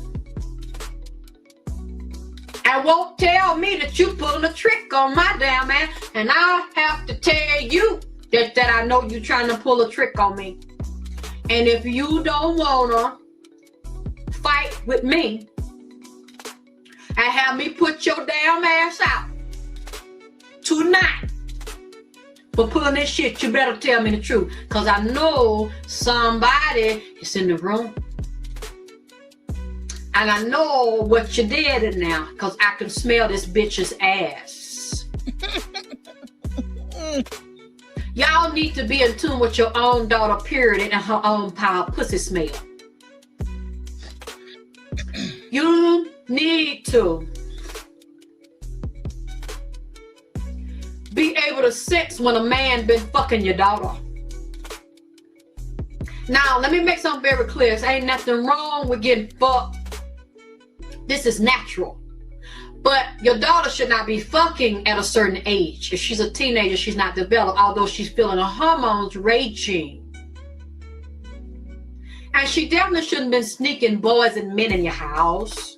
And won't tell me that you pulling a trick on my damn ass. And I'll have to tell you that I know you trying to pull a trick on me. And if you don't wanna fight with me and have me put your damn ass out tonight for pulling this shit, you better tell me the truth. Because I know somebody is in the room. And I know what you did now, because I can smell this bitch's ass. Y'all need to be in tune with your own daughter, period, and her own power pussy smell. You need to be able to sense when a man been fucking your daughter. Now, let me make something very clear. There ain't nothing wrong with getting fucked. This is natural. But your daughter should not be fucking at a certain age. If she's a teenager, she's not developed, although she's feeling her hormones raging. And she definitely shouldn't be sneaking boys and men in your house.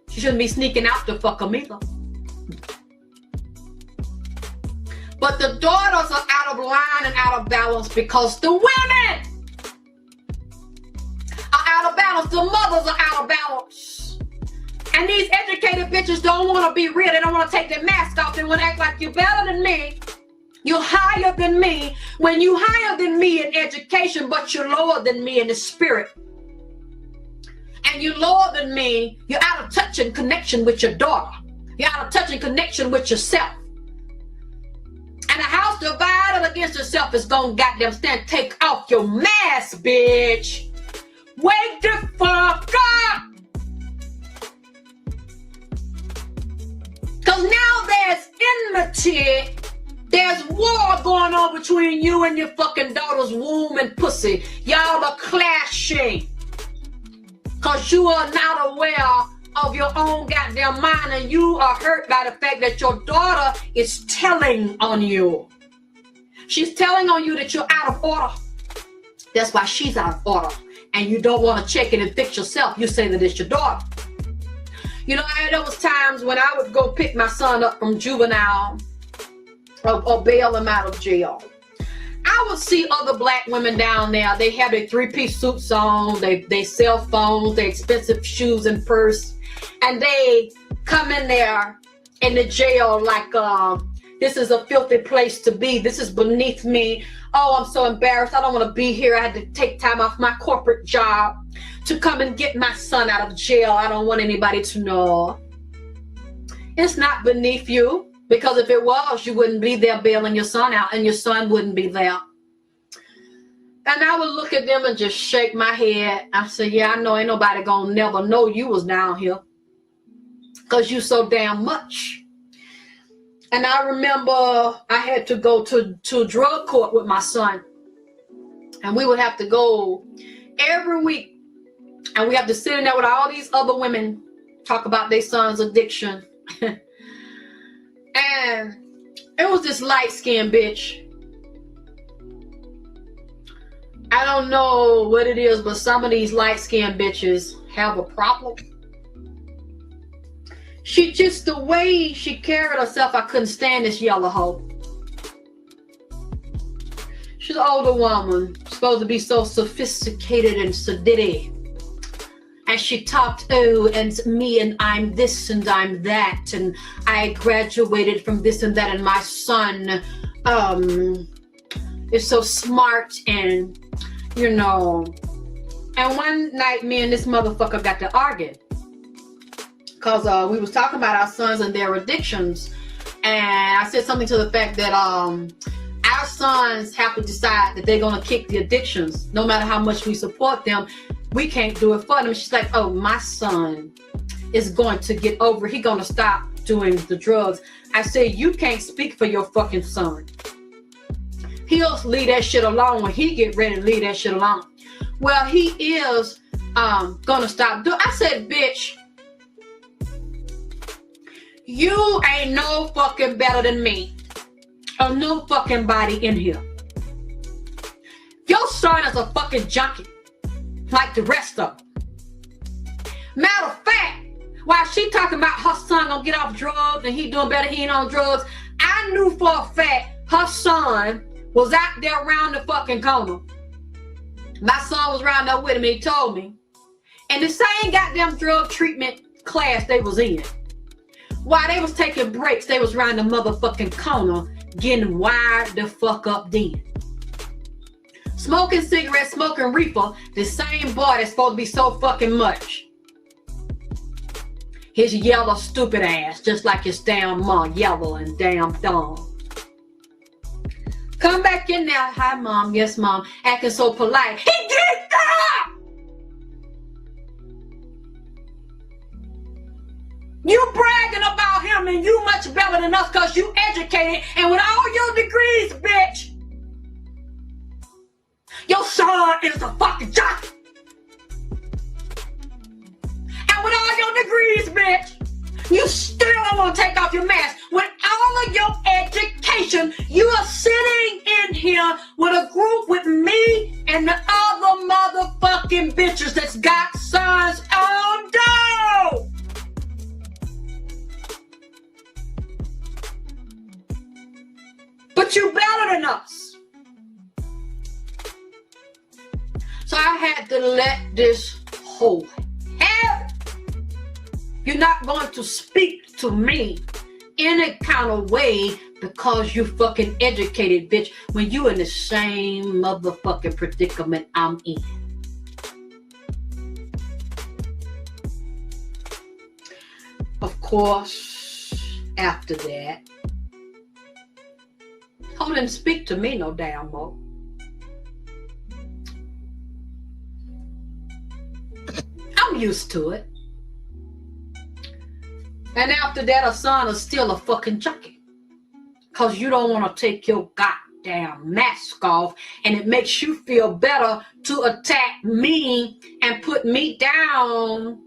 She shouldn't be sneaking out to fuck them either. But the daughters are out of line and out of balance because the women are out of balance. The mothers are out of balance. And these educated bitches don't want to be real. They don't want to take their mask off. They want to act like you're better than me. You're higher than me when you higher than me in education, but you're lower than me in the spirit. And you're lower than me, you're out of touch and connection with your daughter. You're out of touch and connection with yourself. And a house divided against itself is gonna goddamn stand. Take off your mask, bitch. Wake the fuck up. Cause now there's enmity. There's war going on between you and your fucking daughter's womb and pussy. Y'all are clashing. Cause you are not aware of your own goddamn mind, and you are hurt by the fact that your daughter is telling on you. She's telling on you that you're out of order. That's why she's out of order. And you don't want to check it and fix yourself. You say that it's your daughter. You know, there was times when I would go pick my son up from juvenile or bail him out of jail. I would see other black women down there. They have their three-piece suits on, they cell phones, their expensive shoes and purse, and they come in there in the jail like, this is a filthy place to be. This is beneath me. Oh, I'm so embarrassed. I don't want to be here. I had to take time off my corporate job to come and get my son out of jail. I don't want anybody to know. It's not beneath you. Because if it was, you wouldn't be there bailing your son out, and your son wouldn't be there. And I would look at them and just shake my head. I said, yeah, I know ain't nobody gonna never know you was down here. Because you so damn much. And I remember I had to go to drug court with my son. And we would have to go every week. And we have to sit in there with all these other women, talk about their son's addiction. And it was this light-skinned bitch. I don't know what it is, but some of these light-skinned bitches have a problem. She just, the way she carried herself, I couldn't stand this yellow hoe. She's an older woman, supposed to be so sophisticated and sedity. And she talked, oh, and me, and I'm this, and I'm that, and I graduated from this and that, and my son is so smart, and, you know. And one night, me and this motherfucker got to argue. Because we was talking about our sons and their addictions. And I said something to the fact that our sons have to decide that they're going to kick the addictions. No matter how much we support them, we can't do it for them. She's like, oh, my son is going to get over. He's going to stop doing the drugs. I said, you can't speak for your fucking son. He'll leave that shit alone when he get ready to leave that shit alone. Well, he is going to stop doing. I said, bitch, you ain't no fucking better than me. Or no fucking body in here. Your son is a fucking junkie. Like the rest of them. Matter of fact, while she talking about her son gonna get off drugs and he doing better, he ain't on drugs, I knew for a fact her son was out there around the fucking corner. My son was around there with him, he told me. And the same goddamn drug treatment class they was in. While they was taking breaks, they was around the motherfucking corner getting wired the fuck up then. Smoking cigarettes, smoking reefer, the same boy that's supposed to be so fucking much. His yellow stupid ass, just like his damn mom, yellow and damn dumb. Come back in there. Hi, mom. Yes, mom. Acting so polite. He did that! You bragging about him and you much better than us because you educated and with all your degrees, bitch. Your son is a fucking jockey. And with all your degrees, bitch, you still don't want to take off your mask. With all of your education, you are sitting in here with a group with me and the other motherfucking bitches that's got sons on dough. But you better than us. So I had to let this hoe have it. You're not going to speak to me any kind of way because you fucking educated, bitch, when you in the same motherfucking predicament I'm in. Of course, after that, Ho didn't speak to me no damn more. I'm used to it. And after that, her son is still a fucking junkie. Because you don't want to take your goddamn mask off, and it makes you feel better to attack me and put me down.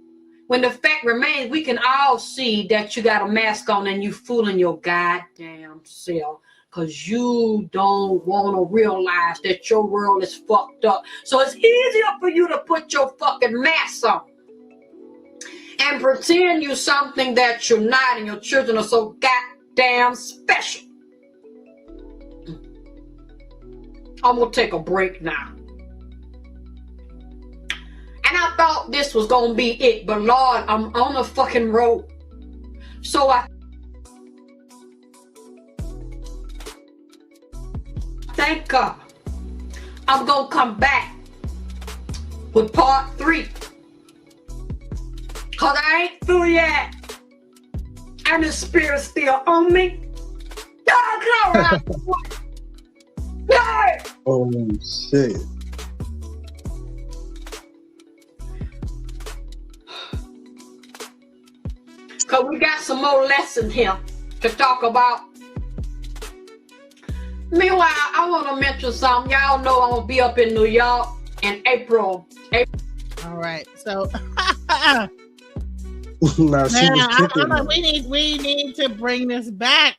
When the fact remains, we can all see that you got a mask on and you fooling your goddamn self. Because you don't want to realize that your world is fucked up. So it's easier for you to put your fucking mask on and pretend you're something that you're not, and your children are so goddamn special. I'm going to take a break now. And I thought this was going to be it, but Lord, I'm on the fucking road. So I thank God I'm going to come back with part 3. Because I ain't through yet. And the spirit's still on me. God, glory. Oh, shit. Because we got some more lessons here to talk about. Meanwhile, I want to mention something. Y'all know I'm going to be up in New York in April. All right. So, Nah, she was kicking. we need to bring this back.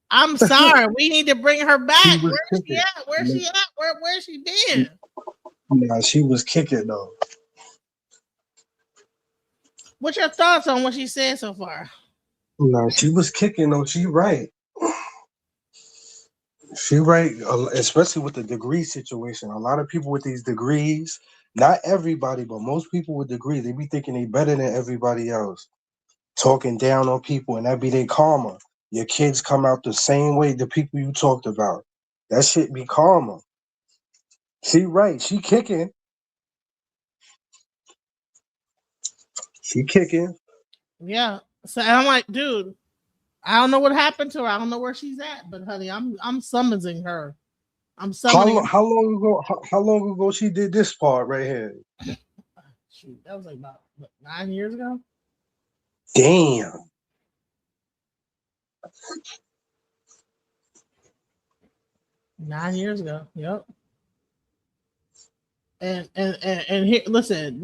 I'm sorry. We need to bring her back. Where's she at? Where's she at? Where's she been? Nah, she was kicking though. What's your thoughts on what she said so far? Nah, she was kicking though. She right. She right, especially with the degree situation. A lot of people with these degrees, not everybody, but most people with degrees, they be thinking they better than everybody else. Talking down on people, and that be their karma. Your kids come out the same way the people you talked about. That shit be karma. She right. She kicking. She kicking. Yeah. So I'm like, dude, I don't know what happened to her. I don't know where she's at, but honey, I'm summoning her. I'm summoning. How long ago she did this part right here? Shoot, that was like about 9 years ago. Damn. Nine years ago. Yep. And here, listen.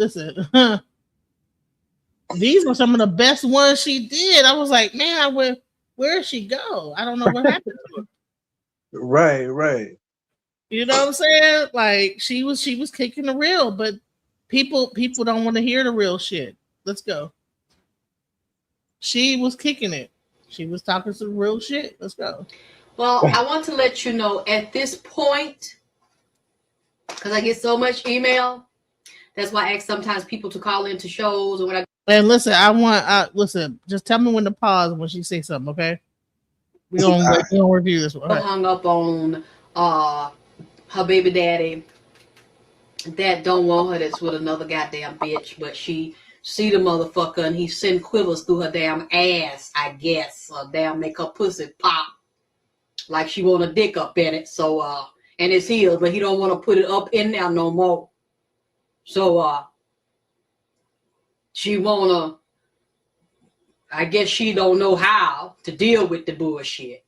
These were some of the best ones she did. I was like, man, where'd she go? I don't know what happened to her. Right. You know what I'm saying? Like she was kicking the real, but people don't want to hear the real shit. Let's go. She was kicking it. She was talking some real shit. Let's go. Well, I want to let you know at this point, because I get so much email. That's why I ask sometimes people to call into shows or when I. And listen, listen. Just tell me when to pause when she say something, okay? We gonna review this one. Hung up on her baby daddy that don't want her. That's with another goddamn bitch, but she see the motherfucker and he send quivers through her damn ass, I guess, or damn make her pussy pop like she want a dick up in it. So and it's healed, but he don't want to put it up in there no more. So she wanna, I guess she don't know how to deal with the bullshit.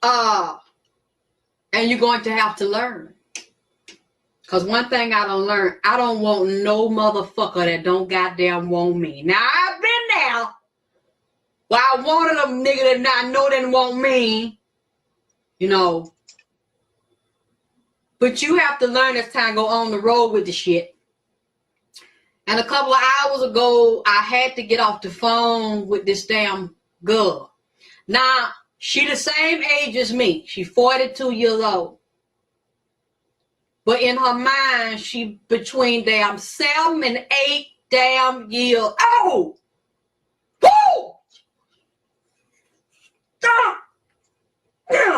And you're going to have to learn. Because one thing I done learned, I don't want no motherfucker that don't goddamn want me. Now, I've been there. Well, I wanted a nigga that I know didn't want me. You know. But you have to learn as time go on the road with the shit. And a couple of hours ago, I had to get off the phone with this damn girl. Now, she the same age as me. She 42 years old. But in her mind, she between damn 7 and 8 damn years old. Woo!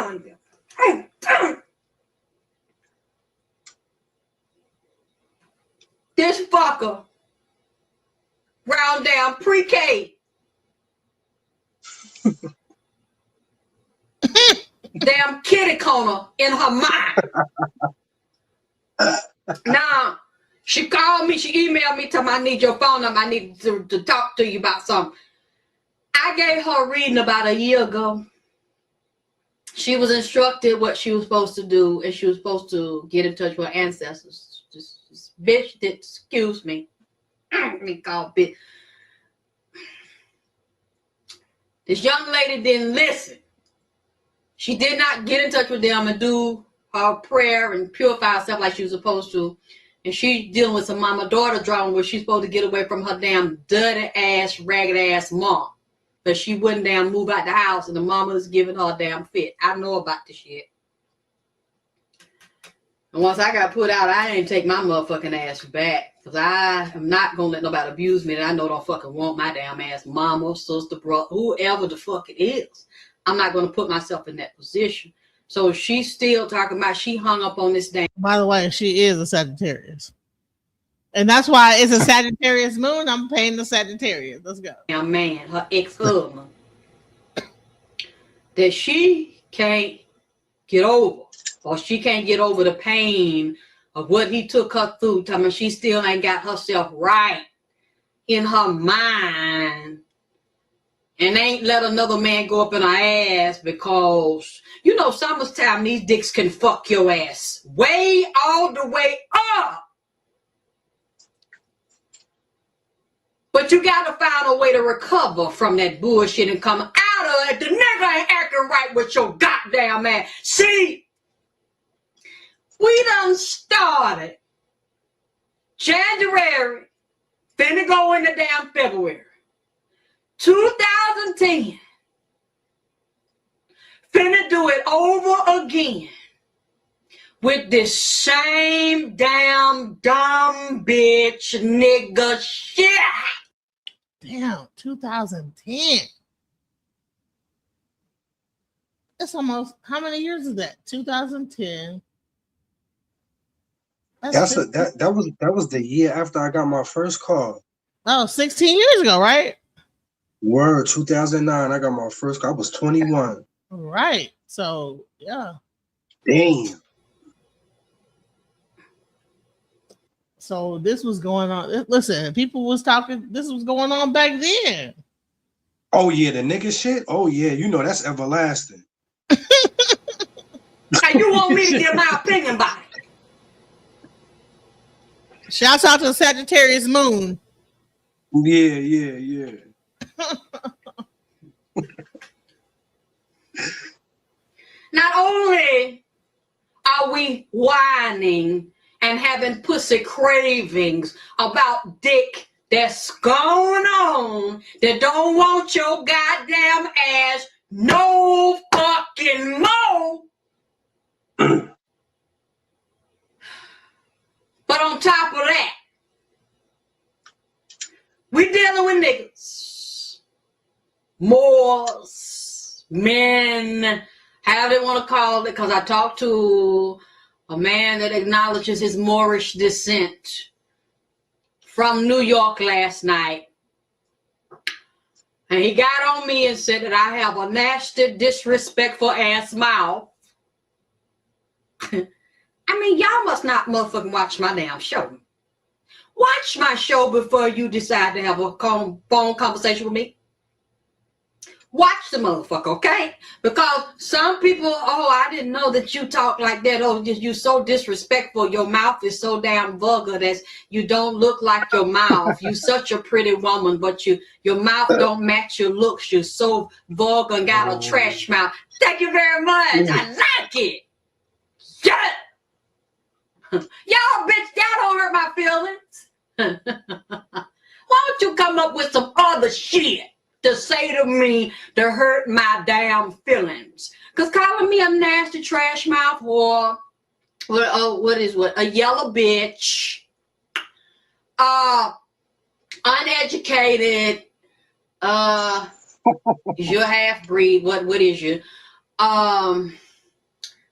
telling you. This fucker round down pre-K. Damn kitty corner in her mind. Now, she called me, she emailed me, telling me I need your phone number, I need to talk to you about something. I gave her a reading about a year ago. She was instructed what she was supposed to do, and she was supposed to get in touch with her ancestors. This bitch, excuse me. Me call bitch. This young lady didn't listen. She did not get in touch with them and do her prayer and purify herself like she was supposed to. And she's dealing with some mama-daughter drama where she's supposed to get away from her damn dirty-ass, ragged-ass mom. But she wouldn't damn move out the house, and the mama's giving her a damn fit. I know about the shit. And once I got put out, I didn't take my motherfucking ass back. Because I am not going to let nobody abuse me that I know don't fucking want my damn ass mama, sister, brother, whoever the fuck it is. I'm not going to put myself in that position. So she's still talking about she hung up on this damn. By the way, she is a Sagittarius. And that's why it's a Sagittarius moon. I'm paying the Sagittarius. Let's go. Damn man, her ex-husband. That she can't get over. Or she can't get over the pain of what he took her through. Telling me she still ain't got herself right in her mind. And ain't let another man go up in her ass because, you know, summertime, these dicks can fuck your ass way all the way up. But you got to find a way to recover from that bullshit and come out of it. The nigga ain't acting right with your goddamn ass. See, we done started January, finna go into damn February. 2010. Finna do it over again with this same damn dumb bitch nigga shit. Damn, 2010. That's almost, how many years is that? 2010. That was the year after I got my first car. Oh, 16 years ago, right? Word, 2009. I got my first car. I was 21. Right. So, yeah. Damn. So this was going on. Listen, people was talking. This was going on back then. Oh yeah, the nigga shit. Oh yeah, you know that's everlasting. Now you want me to give my opinion about it? Shouts out to Sagittarius moon. Yeah. Not only are we whining and having pussy cravings about dick that's going on that don't want your goddamn ass no fucking more. But on top of that, we dealing with niggas, Moors, men, however they want to call it, because I talked to a man that acknowledges his Moorish descent from New York last night. And he got on me and said that I have a nasty, disrespectful ass mouth. I mean, y'all must not motherfucking watch my damn show. Watch my show before you decide to have a phone conversation with me. Watch the motherfucker, okay? Because some people, oh, I didn't know that you talk like that. Oh, you so disrespectful. Your mouth is so damn vulgar that you don't look like your mouth. You such a pretty woman, but your mouth don't match your looks. You're so vulgar and got a trash mouth. Thank you very much. I like it. Yeah. Y'all, bitch, y'all don't hurt my feelings. Why don't you come up with some other shit to say to me to hurt my damn feelings? Because calling me a nasty trash mouth or a yellow bitch, uneducated, you're half breed, what is you?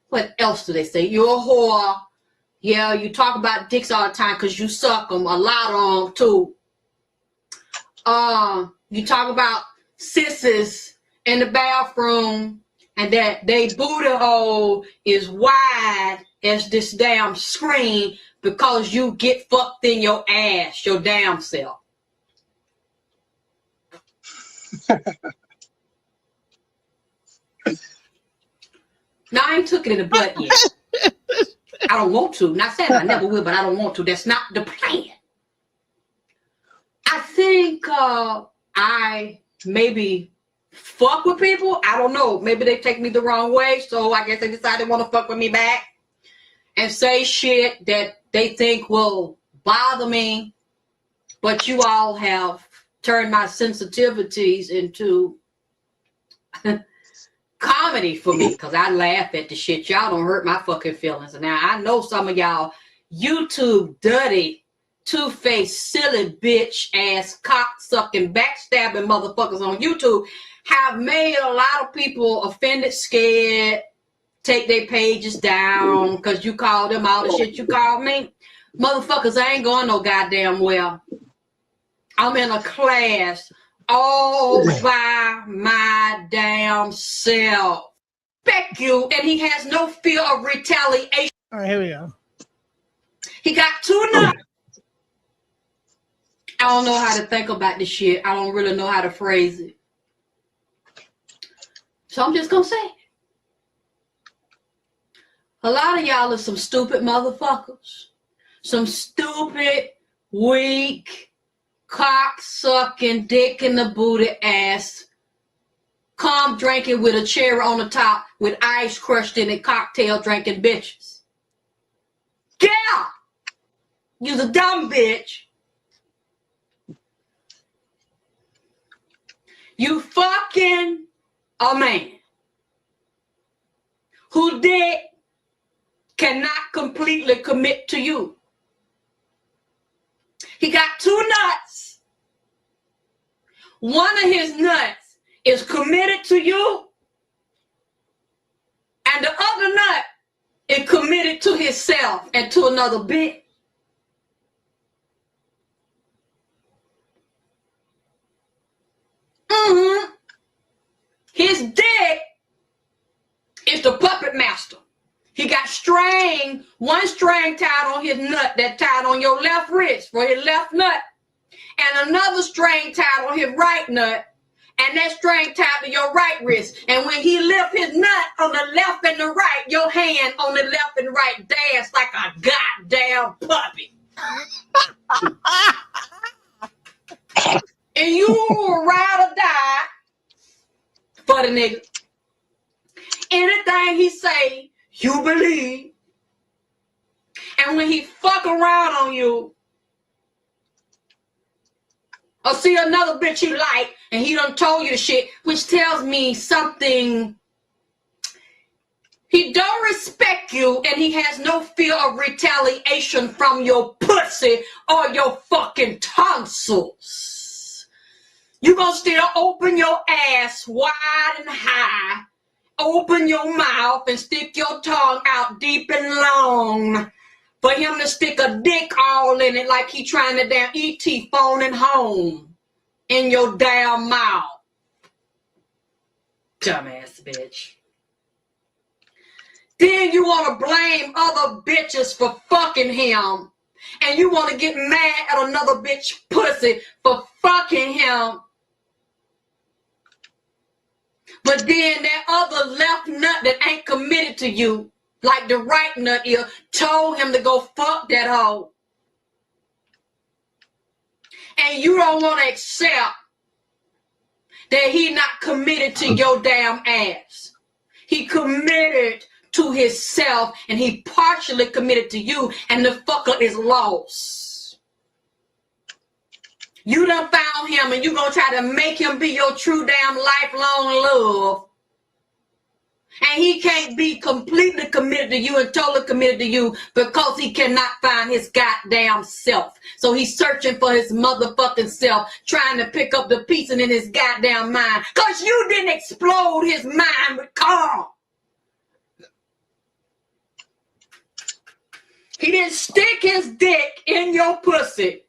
What else do they say? You're a whore. Yeah, you talk about dicks all the time because you suck them, a lot of them too. You talk about sissies in the bathroom and that they booty hole is wide as this damn screen because you get fucked in your ass, your damn self. Now, I ain't took it in the butt yet. I don't want to. Not saying I never will, but I don't want to. That's not the plan. I think I maybe fuck with people. I don't know. Maybe they take me the wrong way, so I guess they decide they want to fuck with me back and say shit that they think will bother me. But you all have turned my sensitivities into comedy for me because I laugh at the shit. Y'all don't hurt my fucking feelings. And now I know some of y'all YouTube dirty, two-faced, silly bitch ass, cock-sucking, backstabbing motherfuckers on YouTube have made a lot of people offended, scared, take their pages down because you called them all the shit you called me. Motherfuckers, I ain't going no goddamn well. I'm in a class all by my damn self. Respect you, and he has no fear of retaliation. All right, here we go. He got 2 nuts. I don't know how to think about this shit. I don't really know how to phrase it. So I'm just gonna say it. A lot of y'all are some stupid motherfuckers. Some stupid, weak, cock-sucking, dick in the booty ass, cum drinking with a cherry on the top with ice crushed in it, cocktail drinking bitches. Yeah! You's a dumb bitch. You fucking a man who dick cannot completely commit to you. He got 2 nuts. One of his nuts is committed to you, and the other nut is committed to himself and to another bitch. His dick is the puppet master. He got one string tied on his nut that tied on your left wrist for his left nut, and another string tied on his right nut, and that string tied to your right wrist. And when he lift his nut on the left and the right, your hand on the left and right dance like a goddamn puppet. And you will ride or die for the nigga. Anything he say, you believe. And when he fuck around on you, or see another bitch you like, and he done told you the shit, which tells me something. He don't respect you, and he has no fear of retaliation from your pussy or your fucking tonsils. You gonna still open your ass wide and high, open your mouth and stick your tongue out deep and long for him to stick a dick all in it like he trying to damn E.T. phoning home in your damn mouth. Dumbass bitch. Then you want to blame other bitches for fucking him, and you want to get mad at another bitch pussy for fucking him. But then that other left nut that ain't committed to you, like the right nut is, told him to go fuck that hoe. And you don't want to accept that he not committed to your damn ass. He committed to himself, and he partially committed to you, and the fucker is lost. You done found him, and you gonna try to make him be your true damn lifelong love. And he can't be completely committed to you and totally committed to you because he cannot find his goddamn self. So he's searching for his motherfucking self, trying to pick up the pieces in his goddamn mind. Because you didn't explode his mind with calm. He didn't stick his dick in your pussy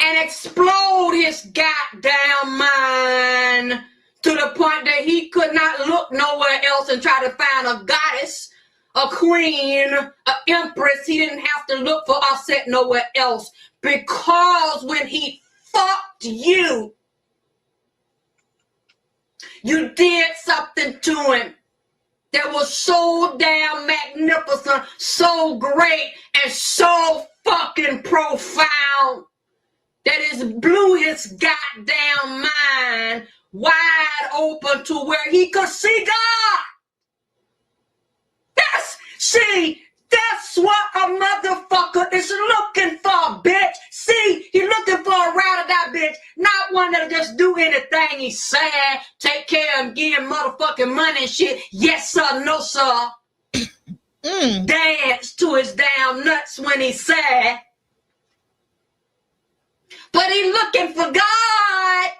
and explode his goddamn mind to the point that he could not look nowhere else and try to find a goddess, a queen, an empress. He didn't have to look for offset nowhere else, because when he fucked you, you did something to him that was so damn magnificent, so great, and so fucking profound that it blew his goddamn mind wide open to where he could see God. That's what a motherfucker is looking for, bitch. See, he looking for a ride or die bitch, not one that'll just do anything he said, take care of him, give him motherfucking money and shit. Yes, sir, no, sir. Dance to his damn nuts when he sad. But he looking for God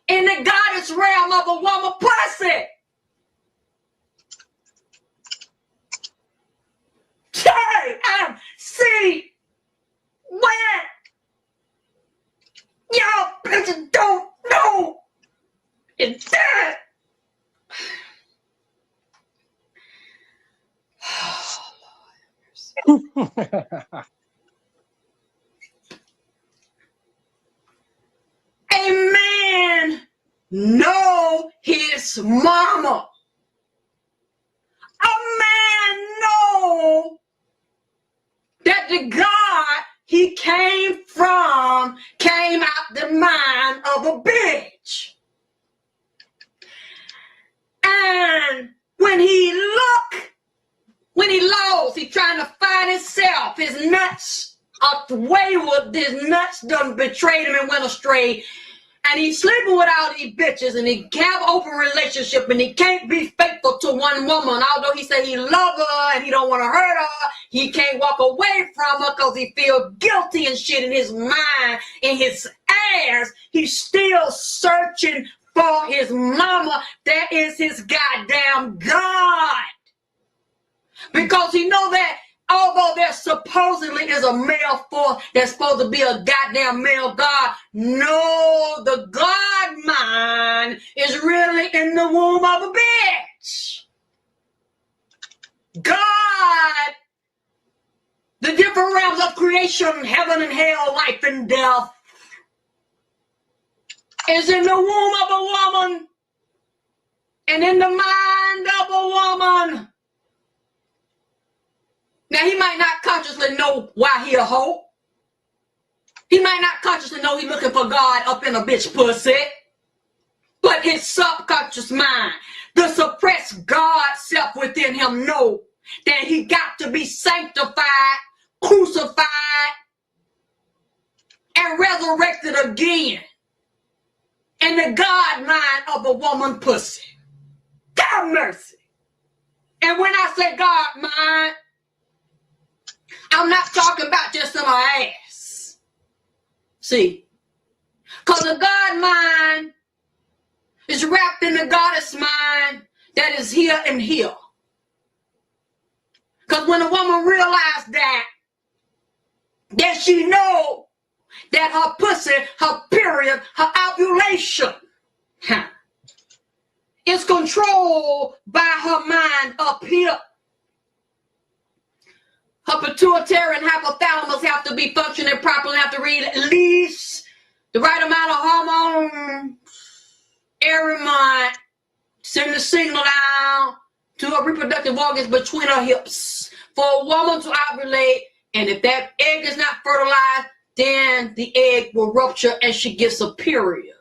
in the goddess realm of a woman pussy. See, when y'all bitches don't know, it's that. A man know his mama. A man know that the God he came from came out the mind of a bitch. And when he lost, he trying to find himself, his nuts are wayward, his nuts done betrayed him and went astray. And he's sleeping with all these bitches, and he can't have an open relationship, and he can't be faithful to one woman. Although he said he love her and he don't want to hurt her, he can't walk away from her because he feel guilty and shit in his mind, in his ass. He's still searching for his mama. That is his goddamn God. Because he know that although there supposedly is a male force that's supposed to be a goddamn male God, no, the God mind is really in the womb of a bitch. God, the different realms of creation, heaven and hell, life and death, is in the womb of a woman and in the mind of a woman. Now, he might not consciously know why he a hoe. He might not consciously know he looking for God up in a bitch pussy. But his subconscious mind, the suppressed God self within him, know that he got to be sanctified, crucified, and resurrected again in the God mind of a woman pussy. God mercy. And when I say God mind, I'm not talking about just in my ass. See, because the God mind is wrapped in the goddess mind that is here and here. Because when a woman realized that she know that her pussy, her period, her ovulation is controlled by her mind up here. Her pituitary and hypothalamus have to be functioning properly, have to release the right amount of hormone every month, send the signal down to her reproductive organs between her hips for a woman to ovulate. And if that egg is not fertilized, then the egg will rupture and she gets a period.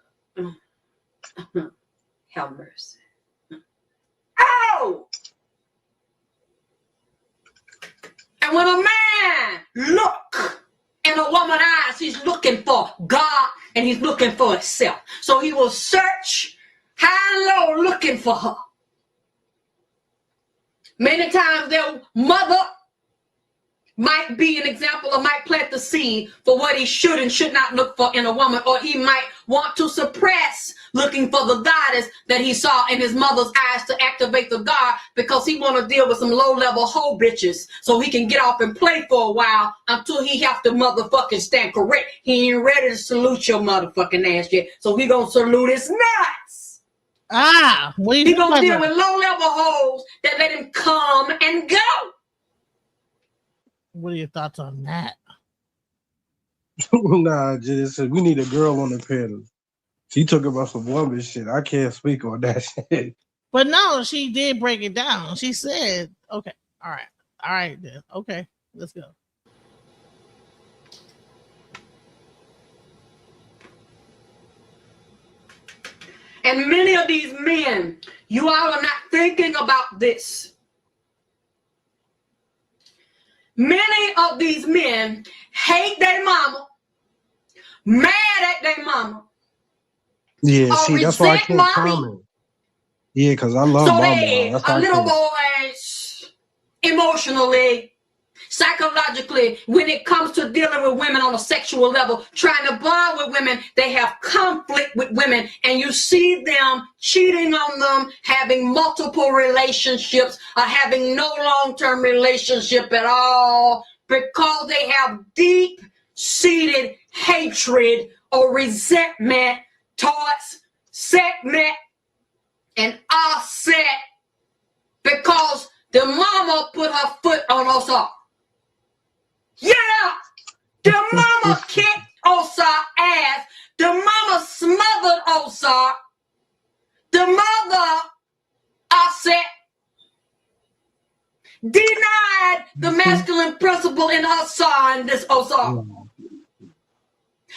Have mercy. Oh! And when a man look in a woman's eyes, he's looking for God and he's looking for himself. So he will search high and low looking for her. Many times their mother might be an example or might plant the seed for what he should and should not look for in a woman, or he might want to suppress looking for the goddess that he saw in his mother's eyes to activate the god, because he want to deal with some low-level hoe bitches so he can get off and play for a while until he have to motherfucking stand correct. He ain't ready to salute your motherfucking ass yet, so he gonna salute his nuts. He gonna deal with low-level hoes that let him come and go. What are your thoughts on that? Nah, just we need a girl on the panel. She talking about some woman shit. I can't speak on that shit. But no, she did break it down. She said, okay, all right then. Okay, let's go. And many of these men, you all are not thinking about this. Many of these men hate their mama, mad at their mama. Yeah, see, that's why I can't comment. Yeah, because I love so my they mom. are little boys, emotionally, psychologically, when it comes to dealing with women on a sexual level, trying to bond with women, they have conflict with women, and you see them cheating on them, having multiple relationships, or having no long-term relationship at all, because they have deep-seated hatred or resentment towards segment and offset, because the mama put her foot on Osar. Yeah, the mama kicked Osar ass. The mama smothered Osar. The mother offset denied the masculine principle in her son, this Osar.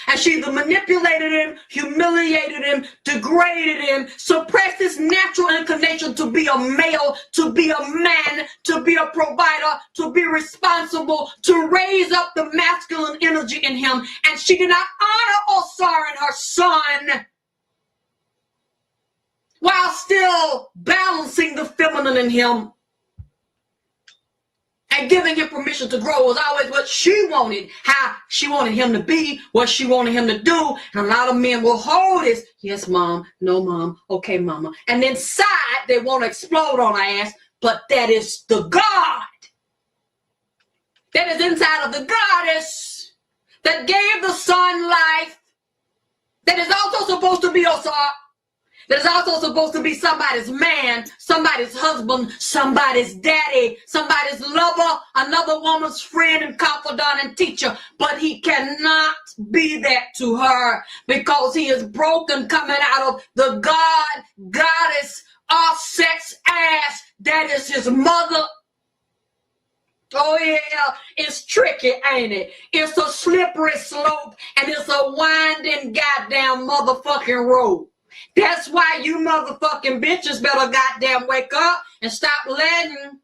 And she either manipulated him, humiliated him, degraded him, suppressed his natural inclination to be a male, to be a man, to be a provider, to be responsible, to raise up the masculine energy in him. And she did not honor Osar and her son while still balancing the feminine in him. And giving him permission to grow was always what she wanted, how she wanted him to be, what she wanted him to do. And a lot of men will hold this, yes, mom, no, mom, okay, mama. And inside, they want to explode on her ass, but that is the God. That is inside of the goddess that gave the son life, that is also supposed to be Osar. That is also supposed to be somebody's man, somebody's husband, somebody's daddy, somebody's lover, another woman's friend and confidant and teacher. But he cannot be that to her because he is broken coming out of the goddess, offset's ass. That is his mother. Oh yeah, it's tricky, ain't it? It's a slippery slope and it's a winding goddamn motherfucking road. That's why you motherfucking bitches better goddamn wake up and stop letting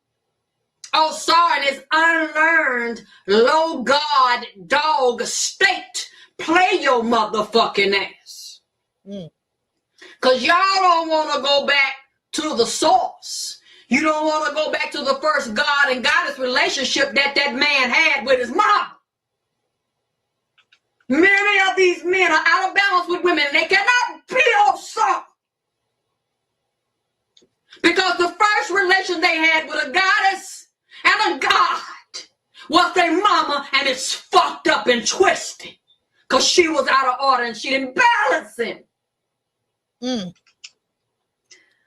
Osar and his unlearned low god dog state play your motherfucking ass. Cause y'all don't want to go back to the source. You don't want to go back to the first god and goddess relationship that man had with his mom. Many of these men are out of balance with women. They cannot be Osar. Because the first relation they had with a goddess and a god was their mama, and it's fucked up and twisted. Because she was out of order and she didn't balance him.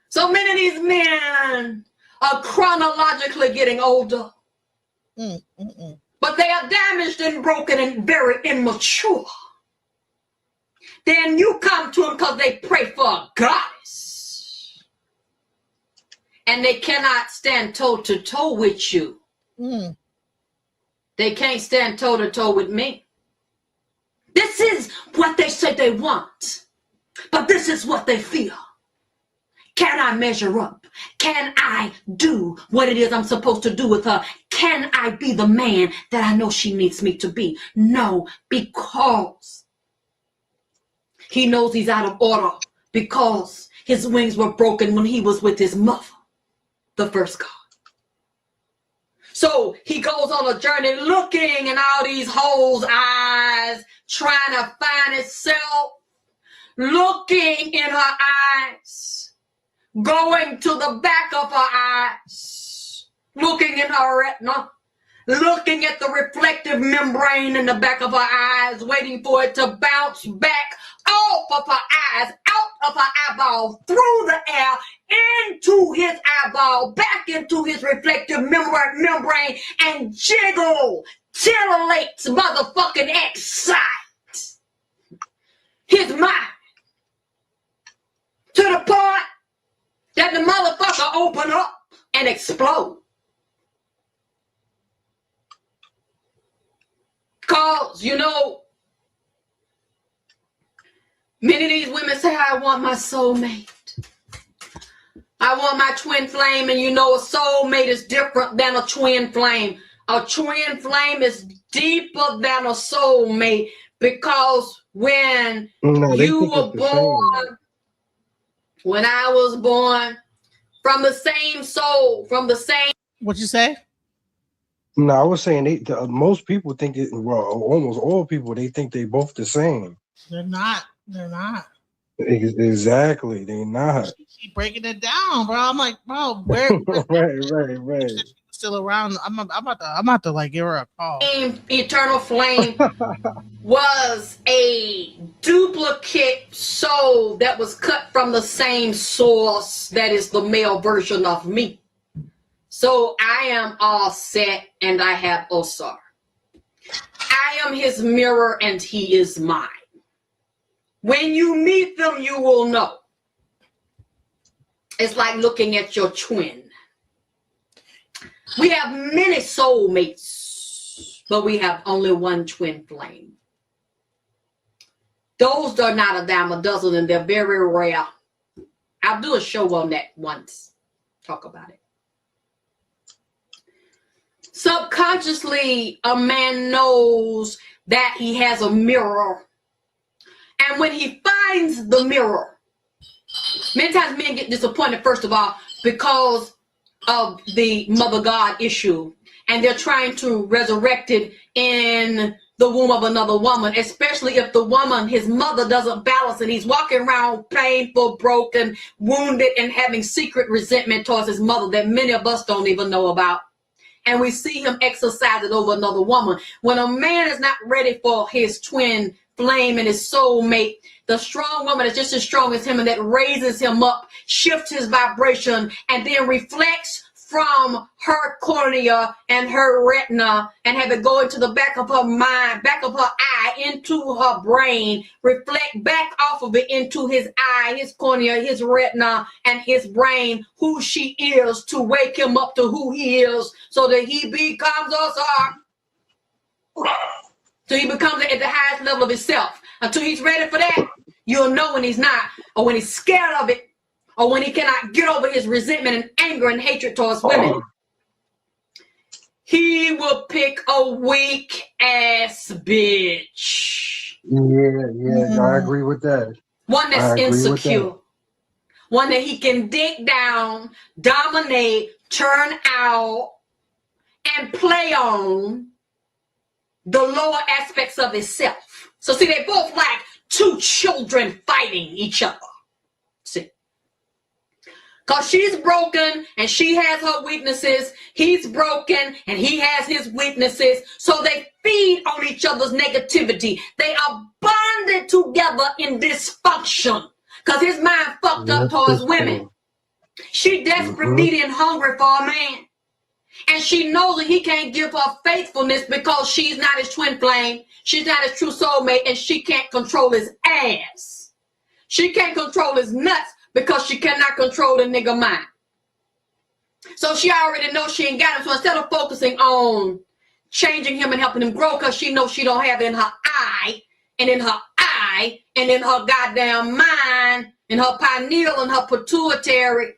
So many of these men are chronologically getting older. But they are damaged and broken and very immature. Then you come to them because they pray for a goddess. And they cannot stand toe-to-toe with you. They can't stand toe-to-toe with me. This is what they say they want. But this is what they feel. Can I measure up? Can I do what it is I'm supposed to do with her? Can I be the man that I know she needs me to be? No, because he knows he's out of order, because his wings were broken when he was with his mother, the first God. So he goes on a journey looking in all these hoes' eyes, trying to find himself, looking in her eyes, going to the back of her eyes, looking in her retina, looking at the reflective membrane in the back of her eyes, waiting for it to bounce back off of her eyes, out of her eyeball, through the air, into his eyeball, back into his reflective membrane, and jiggle, titillate, motherfucking excite his mind to the point that the motherfucker open up and explode. Cause, you know, many of these women say, I want my soulmate. I want my twin flame. And you know, a soulmate is different than a twin flame. A twin flame is deeper than a soulmate, because when you were born, when I was born, from the same soul, from the same. What you say? No, I was saying most people think it. Well, almost all people, they think they both the same. They're not. They're not. Exactly, they're not. Keep breaking it down, bro. I'm like, bro, where? right. Still around? I'm about to like give her a call. Eternal flame was a duplicate soul that was cut from the same source that is the male version of me. So I am all set and I have Osar. I am his mirror and he is mine. When you meet them, you will know. It's like looking at your twin. We have many soulmates, but we have only one twin flame. Those are not a dime a dozen and they're very rare. I'll do a show on that once. Talk about it. Subconsciously, a man knows that he has a mirror. And when he finds the mirror, many times men get disappointed, first of all, because of the mother God issue. And they're trying to resurrect it in the womb of another woman, especially if the woman, his mother, doesn't balance and he's walking around painful, broken, wounded, and having secret resentment towards his mother that many of us don't even know about. And we see him exercise it over another woman. When a man is not ready for his twin flame and his soulmate, the strong woman is just as strong as him and that raises him up, shifts his vibration, and then reflects from her cornea and her retina and have it go into the back of her mind, back of her eye, into her brain, reflect back off of it into his eye, his cornea, his retina, and his brain, who she is, to wake him up to who he is so that he becomes us. So he becomes at the highest level of himself. Until he's ready for that, you'll know when he's not, or when he's scared of it, or when he cannot get over his resentment and anger and hatred towards women. He will pick a weak ass bitch. Yeah, I agree with that. One that's insecure. One that he can dig down, dominate, turn out, and play on the lower aspects of himself. So see, they both like two children fighting each other. See. Because she's broken and she has her weaknesses. He's broken and he has his weaknesses. So they feed on each other's negativity. They are bonded together in dysfunction. Because his mind fucked up towards women. She desperate, needy, and hungry for a man. And she knows that he can't give her faithfulness because she's not his twin flame. She's not his true soulmate, and she can't control his ass. She can't control his nuts because she cannot control the nigga mind. So she already knows she ain't got him. So instead of focusing on changing him and helping him grow, because she knows she don't have it in her eye, and in her eye, and in her goddamn mind, in her pineal, and her pituitary,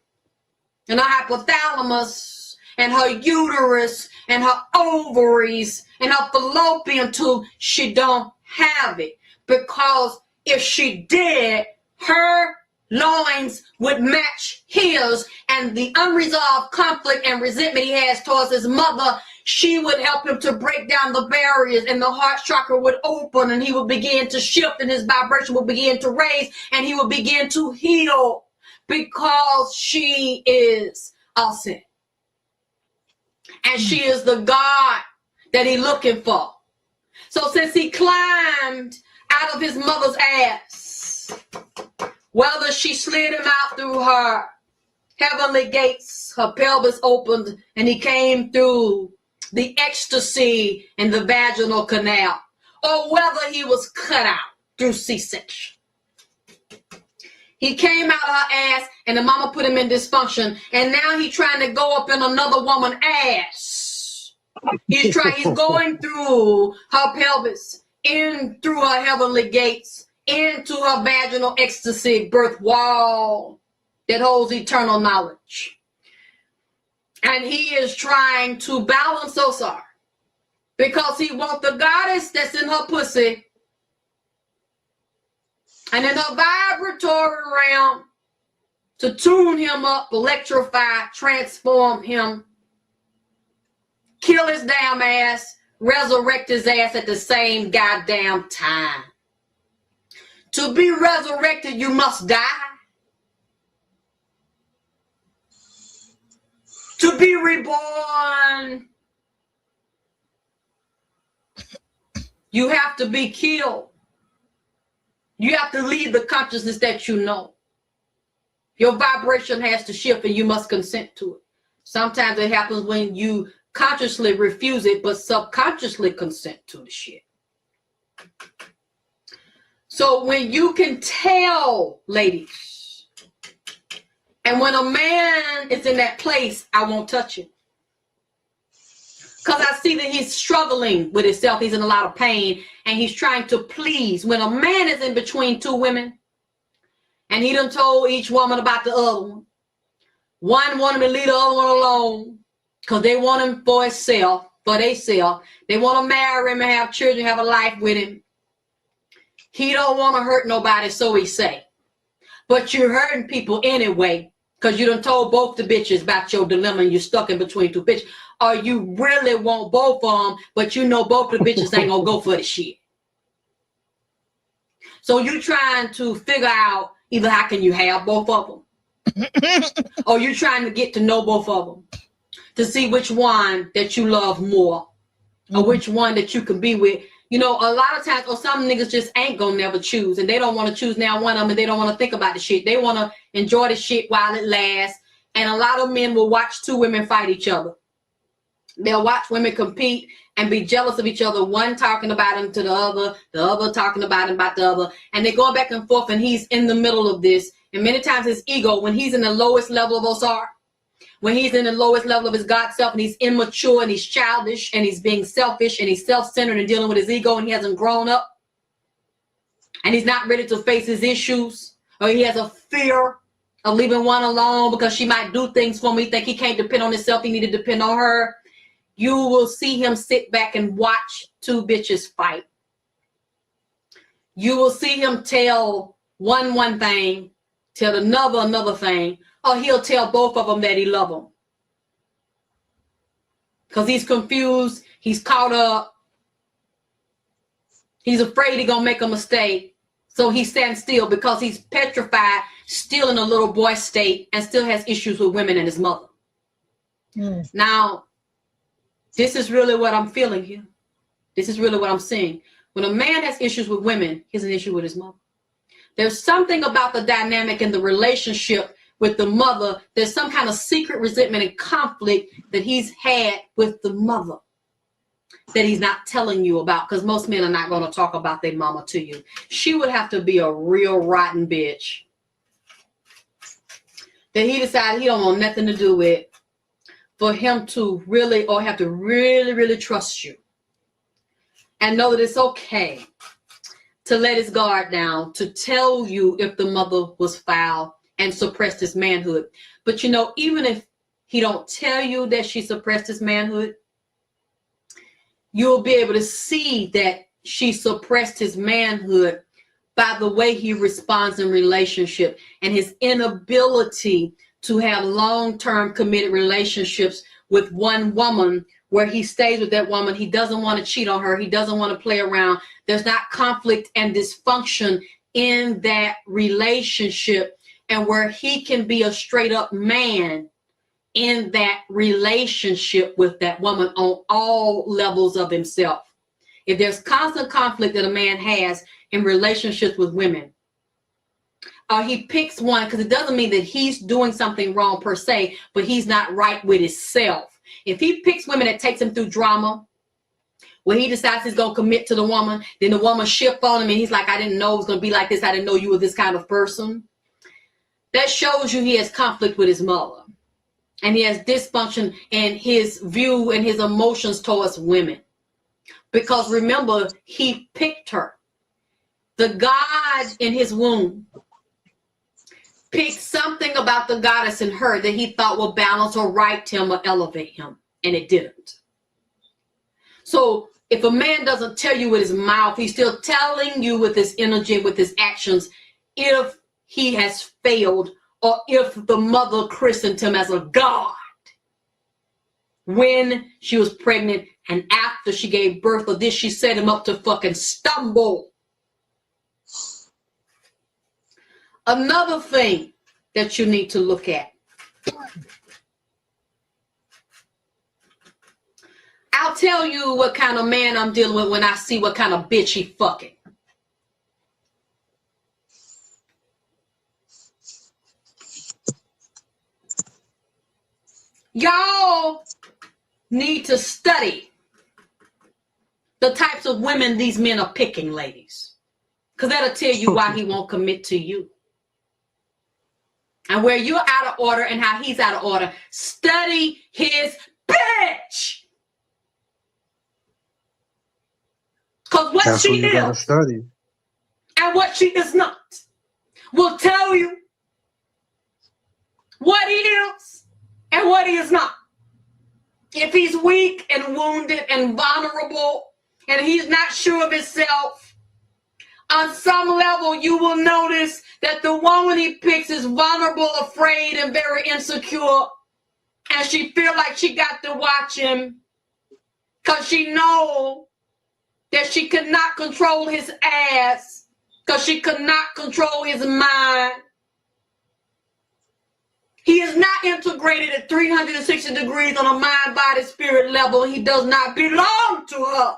and her hypothalamus, and her uterus, and her ovaries, and her fallopian tube, she don't have it. Because if she did, her loins would match his, and the unresolved conflict and resentment he has towards his mother, she would help him to break down the barriers, and the heart chakra would open, and he would begin to shift, and his vibration would begin to raise, and he would begin to heal, because she is awesome. And she is the God that he's looking for. So since he climbed out of his mother's ass, whether she slid him out through her heavenly gates, her pelvis opened, and he came through the ecstasy in the vaginal canal, or whether he was cut out through C-section. He came out of her ass, and the mama put him in dysfunction, and now he's trying to go up in another woman's ass. He's going through her pelvis, in through her heavenly gates, into her vaginal ecstasy birth wall that holds eternal knowledge. And he is trying to balance us out, because he wants the goddess that's in her pussy and in her vibratory realm to tune him up, electrify, transform him, kill his damn ass, resurrect his ass at the same goddamn time. To be resurrected, you must die. To be reborn, you have to be killed. You have to leave the consciousness that you know. Your vibration has to shift, and you must consent to it. Sometimes it happens when you consciously refuse it, but subconsciously consent to the shit. So when you can tell, ladies, and when a man is in that place, I won't touch him. Because I see that he's struggling with himself. He's in a lot of pain, and he's trying to please. When a man is in between two women, and he done told each woman about the other one. One wanted to leave the other one alone because they want him for himself, for themselves. They want to marry him and have children, have a life with him. He don't want to hurt nobody, so he say. But you're hurting people anyway, because you done told both the bitches about your dilemma, and you're stuck in between two bitches. Or you really want both of them, but you know both the bitches ain't gonna go for the shit. So you trying to figure out either how can you have both of them, or you trying to get to know both of them to see which one that you love more, or which one that you can be with. You know, a lot of times, or some niggas just ain't gonna never choose, and they don't want to choose now one of them, and they don't want to think about the shit. They want to enjoy the shit while it lasts. And a lot of men will watch two women fight each other. They'll watch women compete and be jealous of each other, one talking about him to the other talking about him about the other, and they're going back and forth, and he's in the middle of this. And many times his ego, when he's in the lowest level of Osar, when he's in the lowest level of his God self, and he's immature, and he's childish, and he's being selfish, and he's self-centered and dealing with his ego, and he hasn't grown up, and he's not ready to face his issues, or he has a fear of leaving one alone because she might do things for him. He think he can't depend on himself, he need to depend on her. You will see him sit back and watch two bitches fight. You will see him tell one thing, tell another thing, or he'll tell both of them that he love them. Because he's confused, he's caught up, he's afraid he's gonna make a mistake. So he stands still because he's petrified, still in a little boy state, and still has issues with women and his mother. Now, this is really what I'm feeling here. This is really what I'm seeing. When a man has issues with women, he has an issue with his mother. There's something about the dynamic in the relationship with the mother. There's some kind of secret resentment and conflict that he's had with the mother that he's not telling you about, because most men are not going to talk about their mama to you. She would have to be a real rotten bitch that he decided he don't want nothing to do with, for him to really, or have to really trust you and know that it's okay to let his guard down, to tell you if the mother was foul and suppressed his manhood. But you know, even if he don't tell you that she suppressed his manhood, you'll be able to see that she suppressed his manhood by the way he responds in relationship and his inability to have long-term committed relationships with one woman where he stays with that woman. He doesn't want to cheat on her. He doesn't want to play around. There's not conflict and dysfunction in that relationship, and where he can be a straight up man in that relationship with that woman on all levels of himself. If there's constant conflict that a man has in relationships with women, he picks one, because it doesn't mean that he's doing something wrong per se, but he's not right with himself. If he picks women that takes him through drama, when he decides he's going to commit to the woman, then the woman shift on him and he's like, I didn't know it was going to be like this. I didn't know you were this kind of person. That shows you he has conflict with his mother. And he has dysfunction in his view and his emotions towards women. Because remember, he picked her. The God in his womb picked something about the goddess in her that he thought would balance or right him or elevate him. And it didn't. So if a man doesn't tell you with his mouth, he's still telling you with his energy, with his actions, if he has failed or if the mother christened him as a god when she was pregnant and after she gave birth, or did she set him up to fucking stumble? Another thing that you need to look at. I'll tell you what kind of man I'm dealing with when I see what kind of bitch he fucking. Y'all need to study the types of women these men are picking, ladies. Because that'll tell you why he won't commit to you. And where you're out of order and how he's out of order. Study his bitch. Because what That's she what you gotta is study. and what she is not will tell you what he is and what he is not. If he's weak and wounded and vulnerable and he's not sure of himself, on some level you will notice that the woman he picks is vulnerable, afraid, and very insecure. And she feel like she got to watch him because she knows that she could not control his ass, because she could not control his mind. He is not integrated at 360 degrees on a mind, body, spirit level. He does not belong to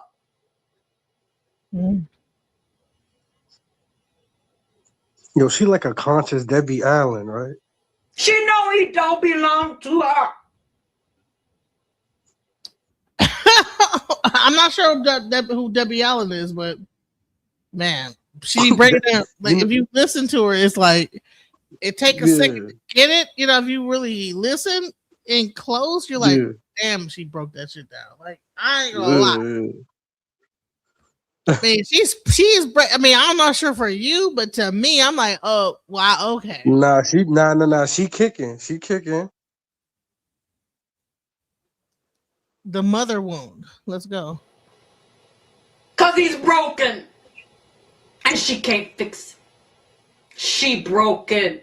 her. Yo, she like a conscious Debbie Allen, right? She know he don't belong to her. I'm not sure who Debbie Allen is, but man, she breaking down. Like if you listen to her, it's like it take a second to get it. You know, if you really listen and close, you're like, damn, she broke that shit down. Like I ain't gonna lie. I mean, she's. I mean, I'm not sure for you, but to me, I'm like, oh, wow, okay. Nah, she kicking. She kicking. The mother wound. Let's go. Because he's broken. And she can't fix it. She broken.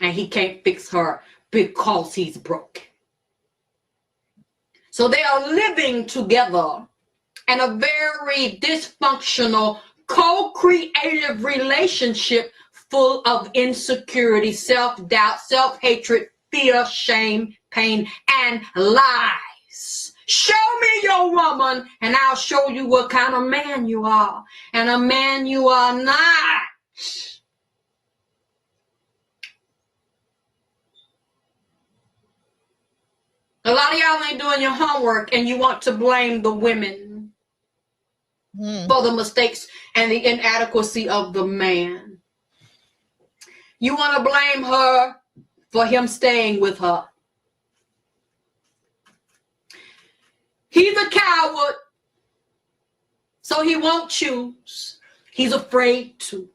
And he can't fix her because he's broken. So they are living together in a very dysfunctional, co-creative relationship full of insecurity, self-doubt, self-hatred, fear, shame, pain, and lies. Show me your woman, and I'll show you what kind of man you are, and a man you are not. A lot of y'all ain't doing your homework, and you want to blame the women for the mistakes and the inadequacy of the man. You want to blame her for him staying with her. He's a coward, so he won't choose. He's afraid to.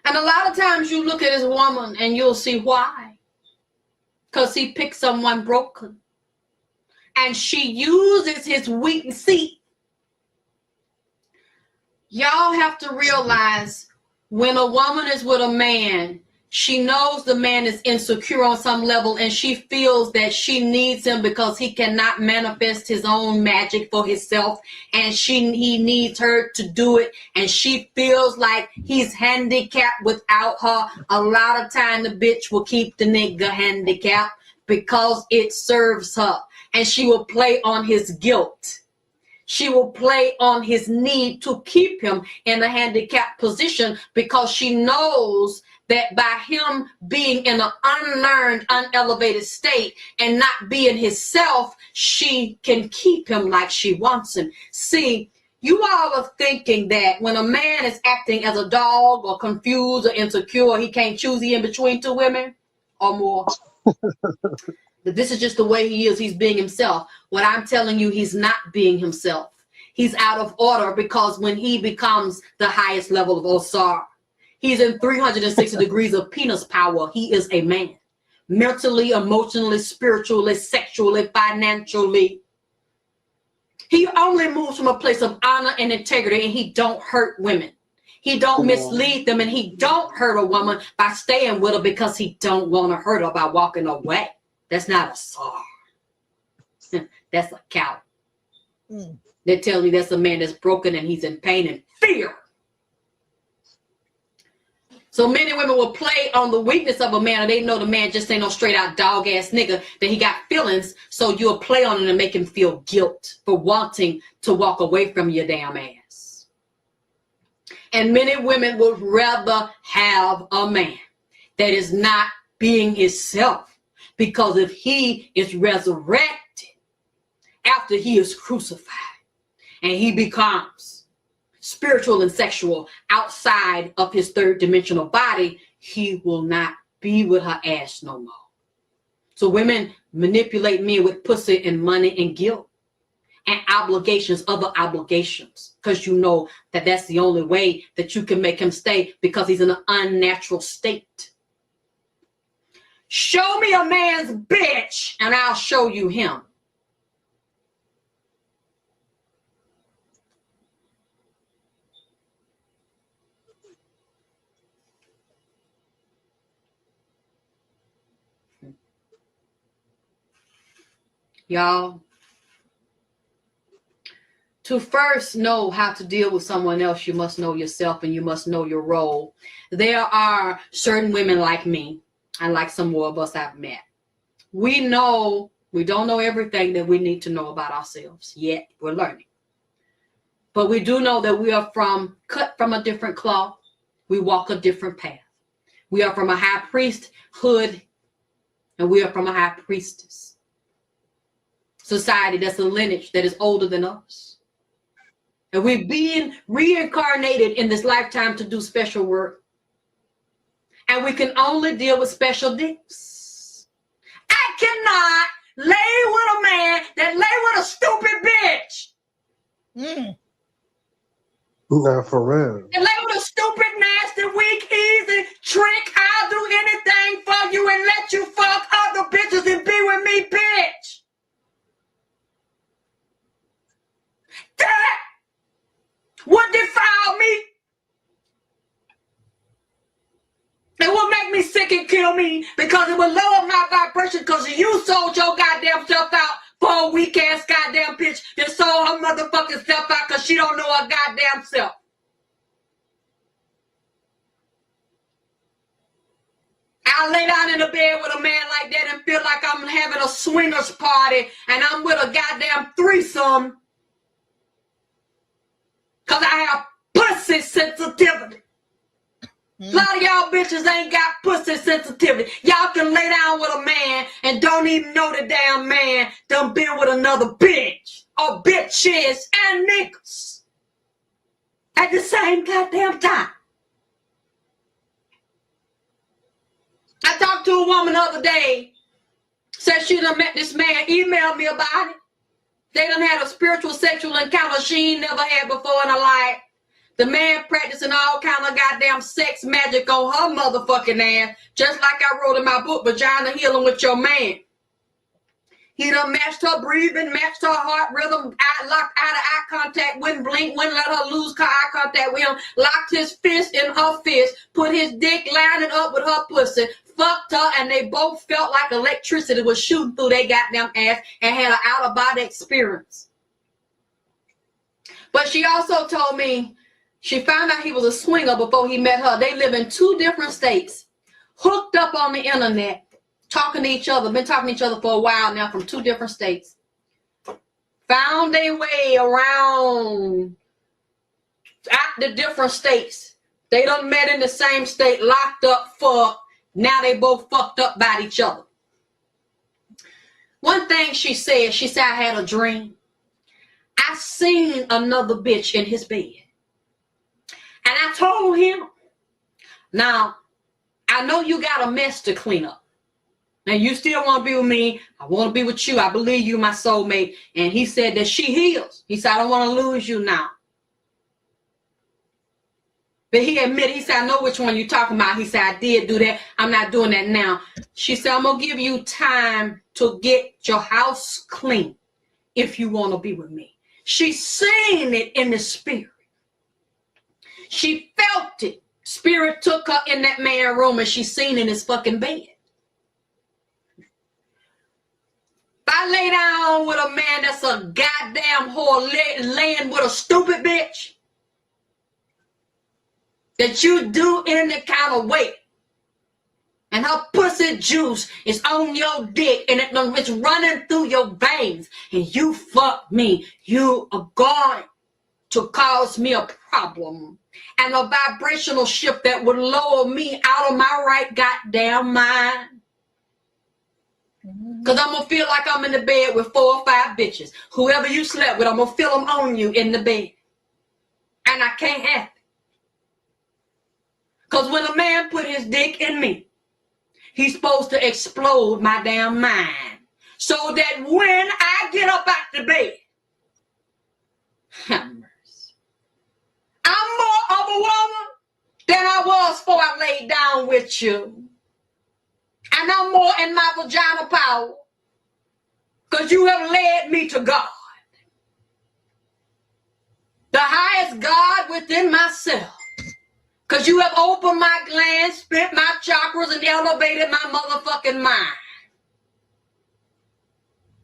And a lot of times you look at his woman and you'll see why. Because he picked someone broken. And she uses his weakness. See, Y'all have to realize when a woman is with a man, she knows the man is insecure on some level and she feels that she needs him because he cannot manifest his own magic for himself and he needs her to do it, and she feels like he's handicapped without her. A lot of time the bitch will keep the nigga handicapped because it serves her, and she will play on his guilt. She will play on his need to keep him in a handicapped position because she knows that by him being in an unlearned, unelevated state and not being himself, she can keep him like she wants him. See, you all are thinking that when a man is acting as a dog or confused or insecure, he can't choose in between two women or more. That this is just the way he is. He's being himself. What I'm telling you, he's not being himself. He's out of order because when he becomes the highest level of Osar, he's in 360 degrees of penis power. He is a man. Mentally, emotionally, spiritually, sexually, financially. He only moves from a place of honor and integrity, and he don't hurt women. He don't mislead them, and he don't hurt a woman by staying with her because he don't want to hurt her by walking away. That's not a Sar. That's a cow. They tell me that's a man that's broken and he's in pain and fear. So many women will play on the weakness of a man, and they know the man just ain't no straight out dog ass nigga, that he got feelings. So you'll play on it and make him feel guilt for wanting to walk away from your damn ass. And many women would rather have a man that is not being himself. Because if he is resurrected after he is crucified and he becomes spiritual and sexual outside of his third dimensional body, he will not be with her ass no more. So women manipulate men with pussy and money and guilt and obligations, other obligations, because you know that that's the only way that you can make him stay because he's in an unnatural state. Show me a man's bitch and I'll show you him. Y'all, to first know how to deal with someone else, you must know yourself and you must know your role. There are certain women like me, and like some more of us I've met. We know we don't know everything that we need to know about ourselves yet. We're learning. But we do know that we are cut from a different cloth. We walk a different path. We are from a high priesthood, and we are from a high priestess society that's a lineage that is older than us. And we're being reincarnated in this lifetime to do special work. And we can only deal with special dicks. I cannot lay with a man that lay with a stupid bitch. Nah, for real. And lay with a stupid, nasty, weak, easy trick. I'll do anything for you and let you fuck other bitches and be with me, bitch. That would defile me. It will make me sick and kill me because it will lower my vibration because you sold your goddamn self out for a weak ass goddamn bitch that sold her motherfucking self out because she don't know her goddamn self. I lay down in the bed with a man like that and feel like I'm having a swingers party and I'm with a goddamn threesome because I have pussy sensitivity. A lot of y'all bitches ain't got pussy sensitivity. Y'all can lay down with a man and don't even know the damn man done been with another bitch or bitches and niggas at the same goddamn time. I talked to a woman the other day, said she done met this man, emailed me about it. They done had a spiritual sexual encounter she ain't never had before in her life. The man practicing all kind of goddamn sex magic on her motherfucking ass, just like I wrote in my book, Vagina Healing with Your Man. He done matched her breathing, matched her heart rhythm, locked out of eye contact, wouldn't blink, wouldn't let her lose eye contact with him, locked his fist in her fist, put his dick lining up with her pussy, fucked her, and they both felt like electricity was shooting through their goddamn ass and had an out-of-body experience. But she also told me she found out he was a swinger before he met her. They live in 2 different states, hooked up on the internet, talking to each other, been talking to each other for a while now from 2 different states. Found their way around out the different states. They done met in the same state, locked up, fucked. Now they both fucked up by each other. One thing she said, I had a dream. I seen another bitch in his bed. And I told him, now, I know you got a mess to clean up. Now, you still want to be with me. I want to be with you. I believe you, my soulmate. And he said that she heals. He said, I don't want to lose you now. But he admitted, he said, I know which one you're talking about. He said, I did do that. I'm not doing that now. She said, I'm going to give you time to get your house clean if you want to be with me. She seen it in the spirit. She felt it. Spirit took her in that man's room and she seen in his fucking bed. If I lay down with a man that's a goddamn whore laying with a stupid bitch that you do any kind of way, and her pussy juice is on your dick and it's running through your veins, and you fuck me, you are going to cause me a problem and a vibrational shift that would lower me out of my right goddamn mind. Because I'm going to feel like I'm in the bed with 4 or 5 bitches. Whoever you slept with, I'm going to feel them on you in the bed. And I can't have it. Because when a man put his dick in me, he's supposed to explode my damn mind. So that when I get up out the bed, have mercy, I'm more of a woman than I was before I laid down with you. And I'm more in my vagina power because you have led me to God. The highest God within myself. Because you have opened my glands, spent my chakras, and elevated my motherfucking mind.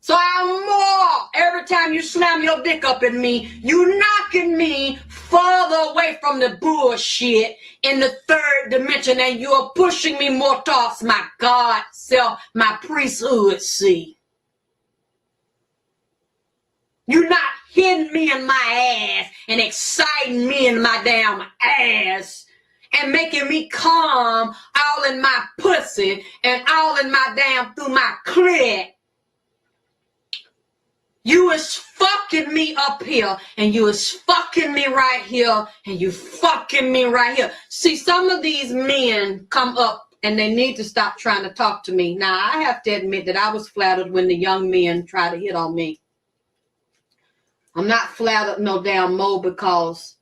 So I'm more, every time you slam your dick up in me, you knocking me further away from the bullshit in the 3rd dimension, and you are pushing me more towards my God self, my priesthood, see. You're not hitting me in my ass and exciting me in my damn ass and making me calm all in my pussy and all in my damn through my clit. You is fucking me up here, and you is fucking me right here, and you fucking me right here. See, some of these men come up, and they need to stop trying to talk to me. Now, I have to admit that I was flattered when the young men try to hit on me. I'm not flattered no damn more because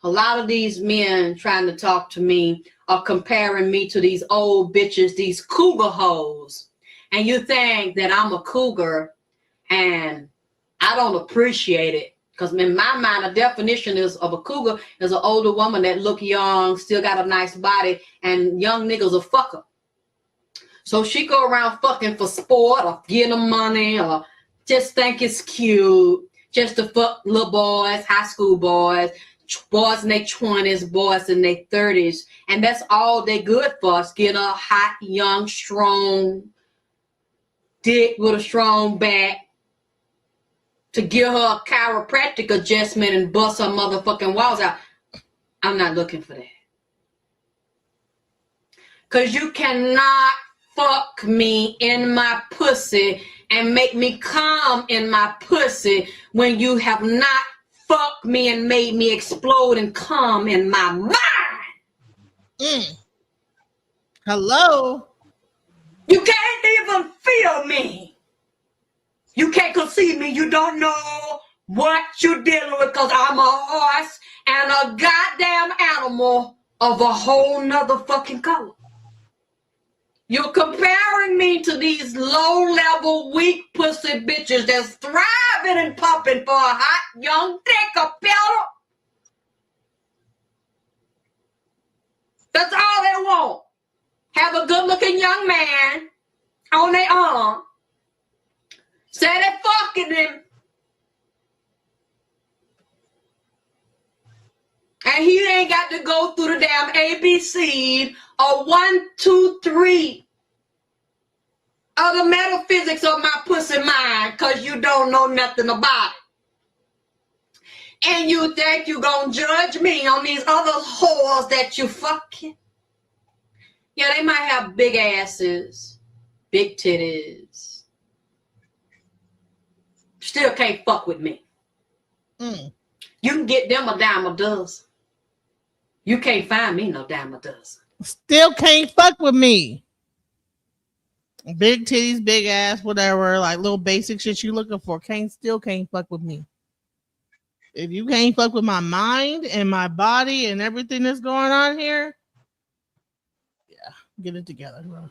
a lot of these men trying to talk to me are comparing me to these old bitches, these cougar hoes. And you think that I'm a cougar, and I don't appreciate it. Because in my mind, the definition of a cougar is an older woman that look young, still got a nice body, and young niggas a fucker. So she go around fucking for sport or getting them money or just think it's cute. Just to fuck little boys, high school boys, boys in their 20s, boys in their 30s. And that's all they good for, is get a hot, young, strong dick with a strong back to give her a chiropractic adjustment and bust her motherfucking walls out. I'm not looking for that. Because you cannot fuck me in my pussy and make me calm in my pussy when you have not fucked me and made me explode and calm in my mind. Hello? You can't even feel me. You can't conceive me. You don't know what you're dealing with because I'm a horse and a goddamn animal of a whole nother fucking color. You're comparing me to these low-level, weak pussy bitches that's thriving and pumping for a hot, young dick, a pillow. That's all they want. Have a good-looking young man on their arm. Say they're fucking him. And he ain't got to go through the damn ABC or 1, 2, 3 of the metaphysics of my pussy mind because you don't know nothing about it. And you think you gonna judge me on these other whores that you fucking. Yeah, they might have big asses, big titties. Still can't fuck with me. You can get them a dime a dozen. You can't find me no dime a dozen. Still can't fuck with me. Big titties, big ass, whatever, like little basic shit you looking for. Still can't fuck with me. If you can't fuck with my mind and my body and everything that's going on here, yeah, get it together, bro.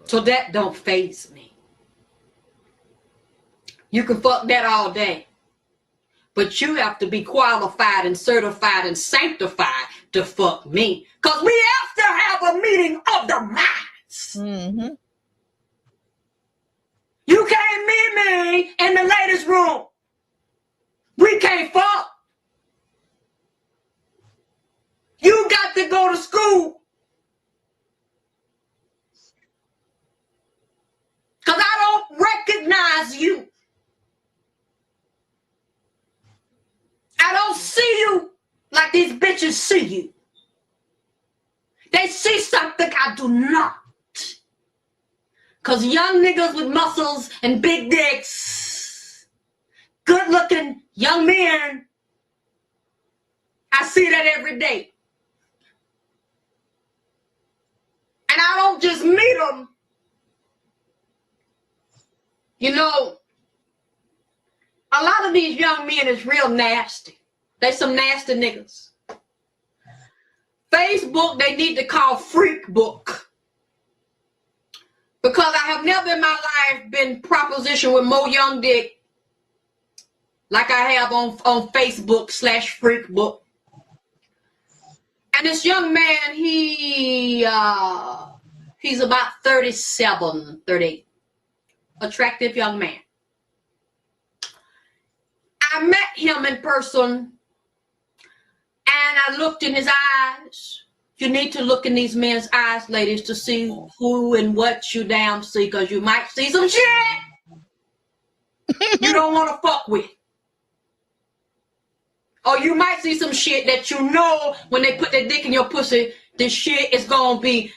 So that don't faze me. You can fuck that all day. But you have to be qualified and certified and sanctified to fuck me. Because we have to have a meeting of the minds. Mm-hmm. You can't meet me in the ladies' room. We can't fuck. You got to go to school. Because I don't recognize you. I don't see you like these bitches see you. They see something I do not. Because young niggas with muscles and big dicks, good looking young men, I see that every day. And I don't just meet them. You know, a lot of these young men is real nasty. They some nasty niggas. Facebook, they need to call Freak Book. Because I have never in my life been propositioned with more young dick like I have on Facebook /Freak Book. And this young man, he's about 37, 38. Attractive young man. I met him in person and I looked in his eyes. You need to look in these men's eyes, ladies, to see who and what you damn see, because you might see some shit you don't want to fuck with. Or you might see some shit that you know when they put their dick in your pussy, this shit is going to be,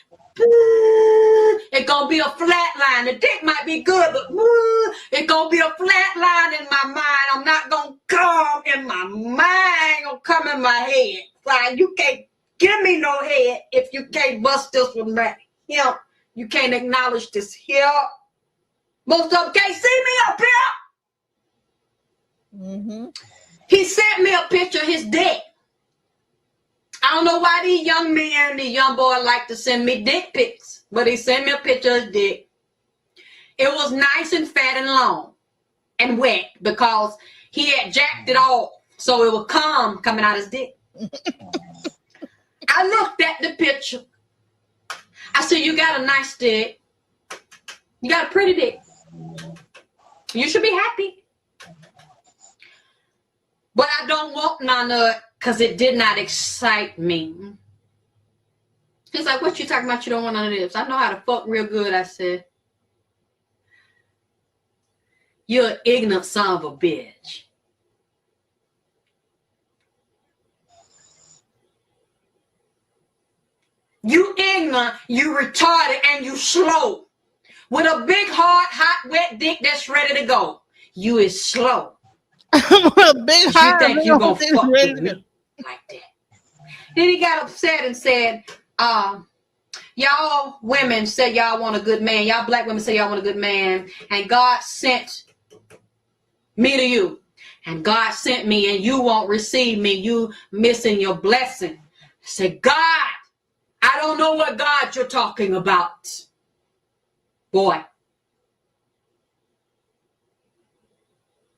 it's going to be a flat line. The dick might be good, but it's going to be a flat line in my mind. I'm not going to come in my mind. Going to come in my head. Like, you can't give me no head if you can't bust this with me. You can't acknowledge this here. Most of them can't see me up here. Mm-hmm. He sent me a picture of his dick. I don't know why these young men, these young boys like to send me dick pics, but he sent me a picture of his dick. It was nice and fat and long and wet because he had jacked it off so it would come coming out his dick. I looked at the picture. I said, you got a nice dick. You got a pretty dick. You should be happy. But I don't want none of it because it did not excite me. He's like, what you talking about? You don't want none of this. I know how to fuck real good, I said. You're an ignorant son of a bitch. You ignorant, you retarded, and you slow. With a big, hard, hot, wet dick that's ready to go. You is slow. A big you think you gonna fuck with me like that. Then he got upset and said, y'all women say y'all want a good man. Y'all black women say y'all want a good man. And God sent me to you. And God sent me and you won't receive me. You missing your blessing. I said, God, I don't know what God you're talking about. Boy,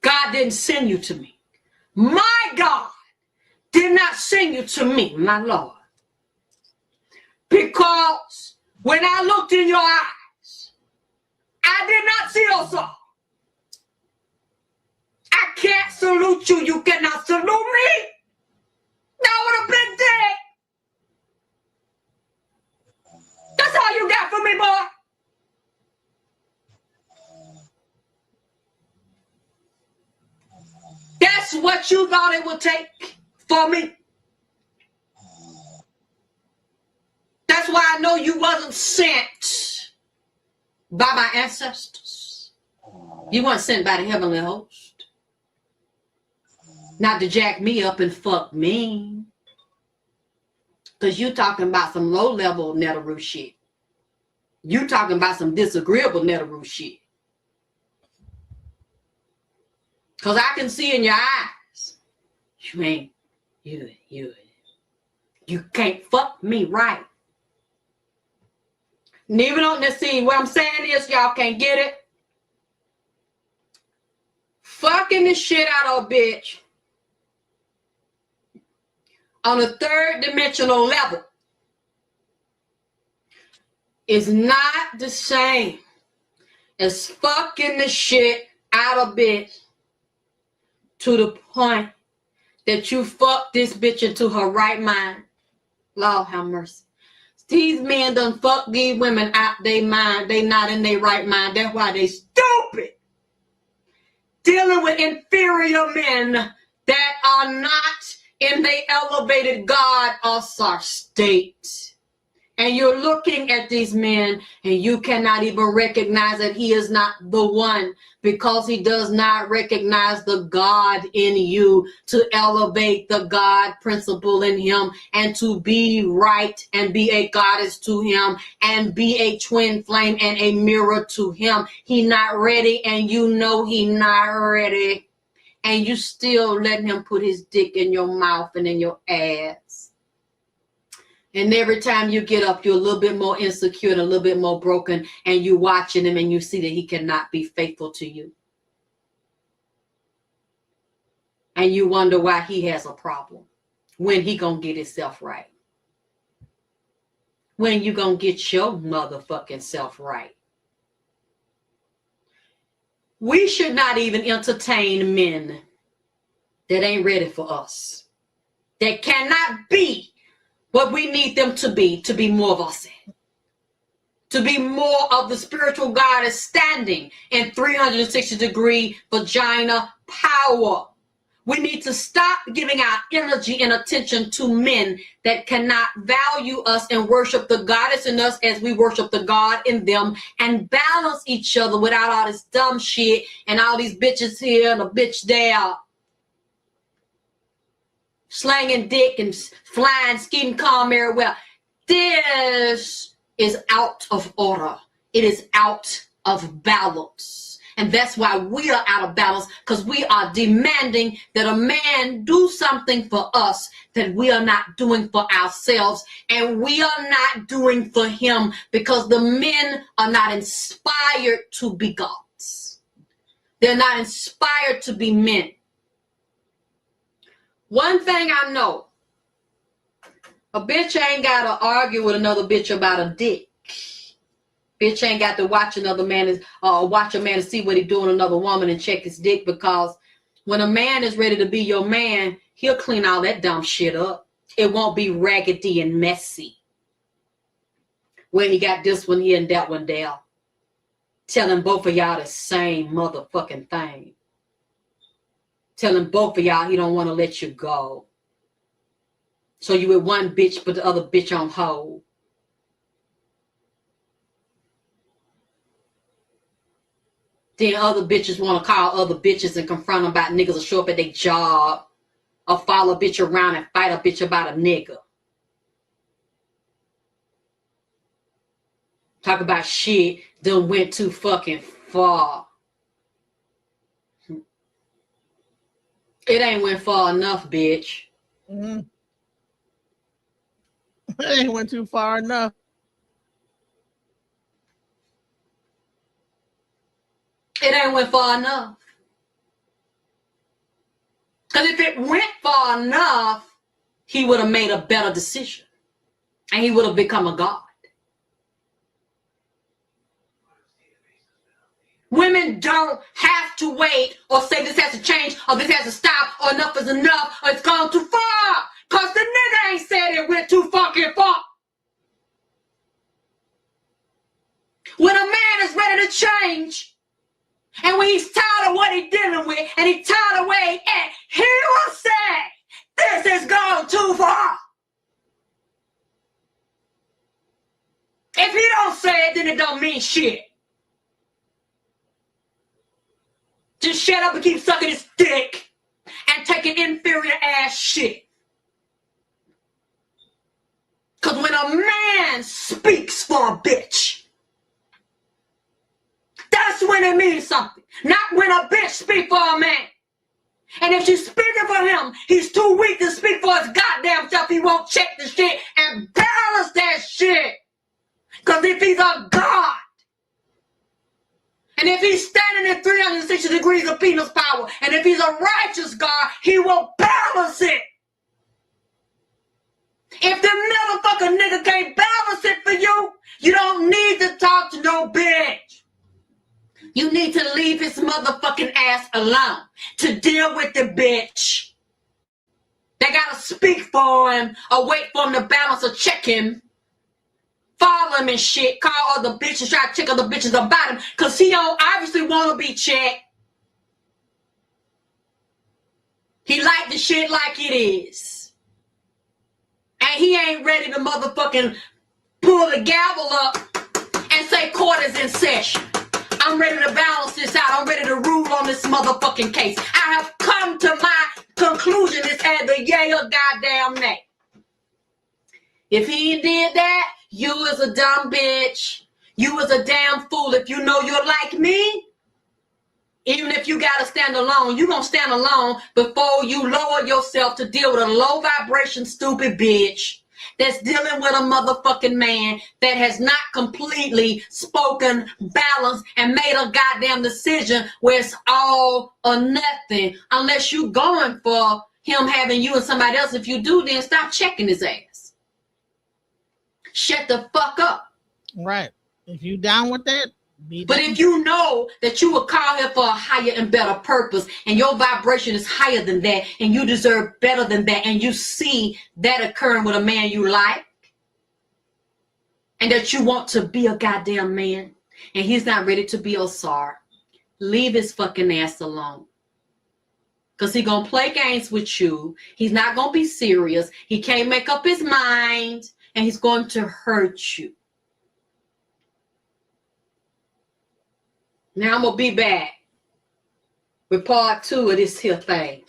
God didn't send you to me. My God did not send you to me, my Lord. Because when I looked in your eyes, I did not see us all. I can't salute you. You cannot salute me. That would have been dead. That's all you got for me, boy. That's what you thought it would take for me. That's why I know you wasn't sent by my ancestors. You weren't sent by the heavenly host. Not to jack me up and fuck me. Because you talking about some low-level Netaroo shit. You talking about some disagreeable Netaroo shit. Because I can see in your eyes, you can't fuck me right. And even on this scene, what I'm saying is, y'all can't get it. Fucking the shit out of a bitch on a third dimensional level is not the same as fucking the shit out of a bitch to the point that you fuck this bitch into her right mind. Lord have mercy. These men done fuck these women out their mind. They not in their right mind. That's why they stupid. Dealing with inferior men that are not in their elevated God or star state. And you're looking at these men and you cannot even recognize that he is not the one because he does not recognize the God in you to elevate the God principle in him and to be right and be a goddess to him and be a twin flame and a mirror to him. He not ready and you know he not ready and you still letting him put his dick in your mouth and in your ass. And every time you get up, you're a little bit more insecure and a little bit more broken, and you're watching him and you see that he cannot be faithful to you. And you wonder why he has a problem. When he gonna get himself right? When you gonna get your motherfucking self right? We should not even entertain men that ain't ready for us. That cannot be what we need them to be more of us, to be more of the spiritual goddess standing in 360-degree vagina power. We need to stop giving our energy and attention to men that cannot value us and worship the goddess in us as we worship the God in them and balance each other without all this dumb shit and all these bitches here and a bitch there. Slanging dick and flying, skin calm everywhere. This is out of order. It is out of balance. And that's why we are out of balance, because we are demanding that a man do something for us that we are not doing for ourselves. And we are not doing for him because the men are not inspired to be gods. They're not inspired to be men. One thing I know, a bitch ain't got to argue with another bitch about a dick. Bitch ain't got to watch another man, watch a man to see what he doing another woman and check his dick, because when a man is ready to be your man, he'll clean all that dumb shit up. It won't be raggedy and messy. When he got this one here and that one there. Telling both of y'all the same motherfucking thing. Telling both of y'all he don't want to let you go. So you with one bitch but the other bitch on hold. Then other bitches want to call other bitches and confront them about niggas or show up at their job or follow a bitch around and fight a bitch about a nigga. Talk about shit done went too fucking far. It ain't went far enough, bitch. Mm-hmm. It ain't went too far enough. It ain't went far enough. Because if it went far enough, he would have made a better decision. And he would have become a god. Women don't have to wait or say this has to change or this has to stop or enough is enough or it's gone too far. Because the nigga ain't said it went too fucking far. When a man is ready to change and when he's tired of what he's dealing with and he's tired of where he's at, he will say, this has gone too far. If he don't say it, then it don't mean shit. Just shut up and keep sucking his dick and taking inferior ass shit. Because when a man speaks for a bitch, that's when it means something. Not when a bitch speaks for a man. And if she's speaking for him, he's too weak to speak for his goddamn self. He won't check the shit and balance that shit. Because if he's a god, and if he's standing in 360 degrees of penis power, and if he's a righteous God, he will balance it. If the motherfucking nigga can't balance it for you, you don't need to talk to no bitch. You need to leave his motherfucking ass alone to deal with the bitch. They gotta speak for him or wait for him to balance or check him. Follow him and shit, call other bitches, try to check other bitches about him, cause he don't obviously wanna be checked. He like the shit like it is. And he ain't ready to motherfucking pull the gavel up and say court is in session. I'm ready to balance this out. I'm ready to rule on this motherfucking case. I have come to my conclusion. It's either yay or goddamn nay. If he did that, you is a dumb bitch. You is a damn fool. If you know you're like me, even if you gotta stand alone, you gonna stand alone before you lower yourself to deal with a low vibration stupid bitch that's dealing with a motherfucking man that has not completely spoken, balanced, and made a goddamn decision where it's all or nothing. Unless you going for him having you and somebody else. If you do, then stop checking his ass. Shut the fuck up. Right. If you down with that, be but down. If you know that you were called here for a higher and better purpose, and your vibration is higher than that, and you deserve better than that, and you see that occurring with a man you like, and that you want to be a goddamn man, and he's not ready to be a czar, leave his fucking ass alone. Because he gonna play games with you. He's not gonna be serious. He can't make up his mind, and he's going to hurt you. Now I'm gonna be back with part 2 of this here thing.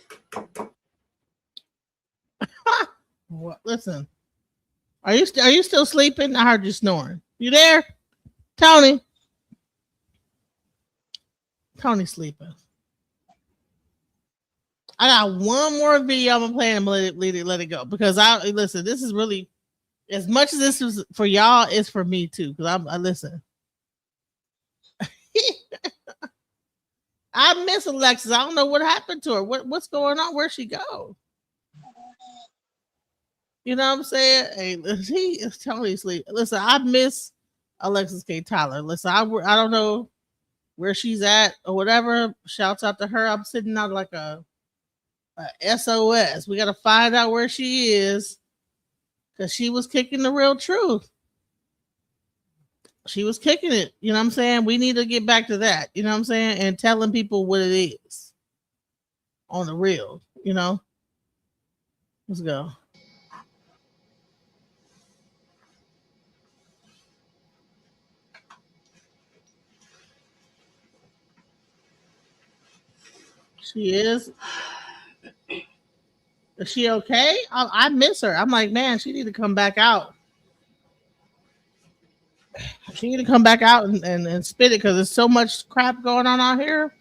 Well, listen, are you still sleeping? I heard you snoring. You there, Tony? Tony's sleeping. I got one more video I'm gonna play and let it go because listen. This is really as much as this is for y'all, it's for me too. Because I listen. I miss Alexis. I don't know what happened to her. What's going on? Where'd she go? You know what I'm saying? Hey, he is totally asleep. Listen, I miss Alexis K. Tyler. Listen, I don't know where she's at or whatever. Shouts out to her. I'm sitting out like a SOS. We got to find out where she is because she was kicking the real truth. She was kicking it. You know what I'm saying? We need to get back to that. You know what I'm saying? And telling people what it is on the real, you know? Let's go. She is. Is she okay? I miss her. I'm like, man, she need to come back out. She need to come back out and spit it because there's so much crap going on out here.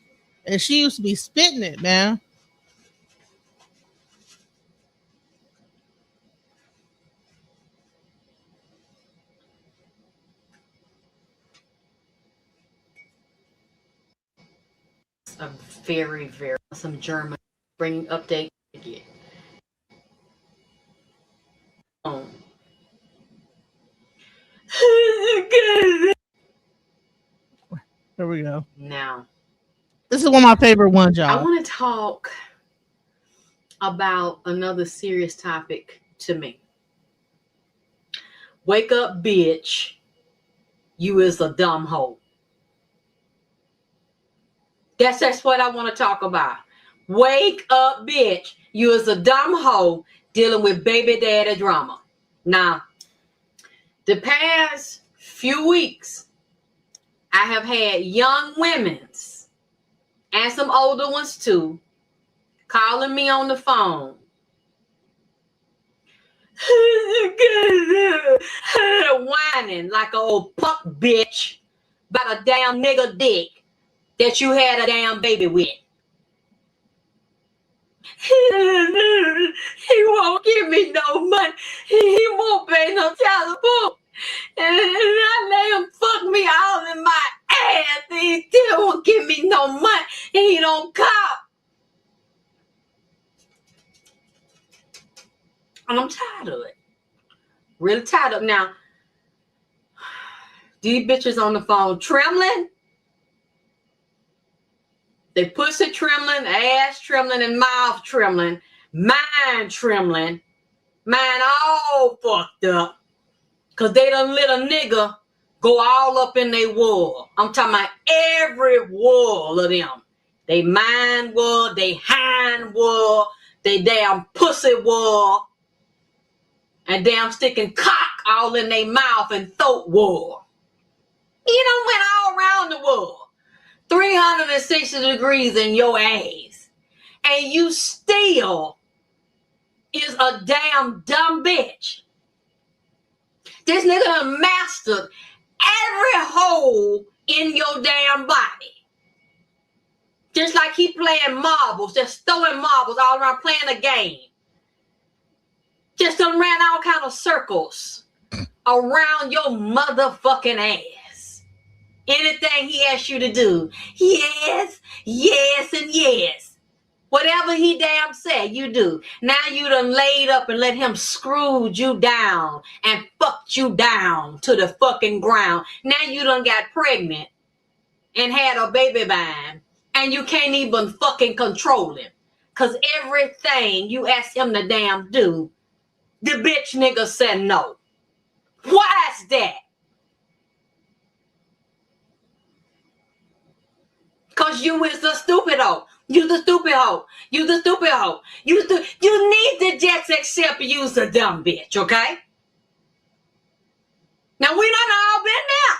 And she used to be spitting it, man. a very, very some German bring update again. There we go. Now, this is one of my favorite ones, y'all. I want to talk about another serious topic to me. Wake up, bitch. You is a dumb hoe. That's what I want to talk about. Wake up, bitch. You is a dumb hoe dealing with baby daddy drama. Now, the past few weeks, I have had young women's and some older ones too calling me on the phone. Whining like an old punk bitch about a damn nigga dick that you had a damn baby with. He won't give me no money. He won't pay no child support. And I let him fuck me all in my ass. He still won't give me no money. And he don't cop. And I'm tired of it. Really tired of it. Now, these bitches on the phone trembling. They pussy trembling, ass trembling, and mouth trembling. Mind trembling. Mind all fucked up. Because they done let a nigga go all up in their wall. I'm talking about every wall of them. They mind wall, they hind wall, they damn pussy wall, and damn sticking cock all in their mouth and throat wall. He done went all around the world. 360 degrees in your ass. And you still is a damn dumb bitch. This nigga done mastered every hole in your damn body. Just like he playing marbles, just throwing marbles all around, playing a game. Just done ran all kind of circles around your motherfucking ass. Anything he asks you to do, yes, yes, and yes. Whatever he damn said, you do. Now you done laid up and let him screw you down and fucked you down to the fucking ground. Now you done got pregnant and had a baby by and you can't even fucking control him. Because everything you ask him to damn do, the bitch nigga said no. Why is that? Because you is the stupid hoe. You the stupid hoe. You the stupid hoe. You need to just accept you's a dumb bitch, okay? Now we done all been there.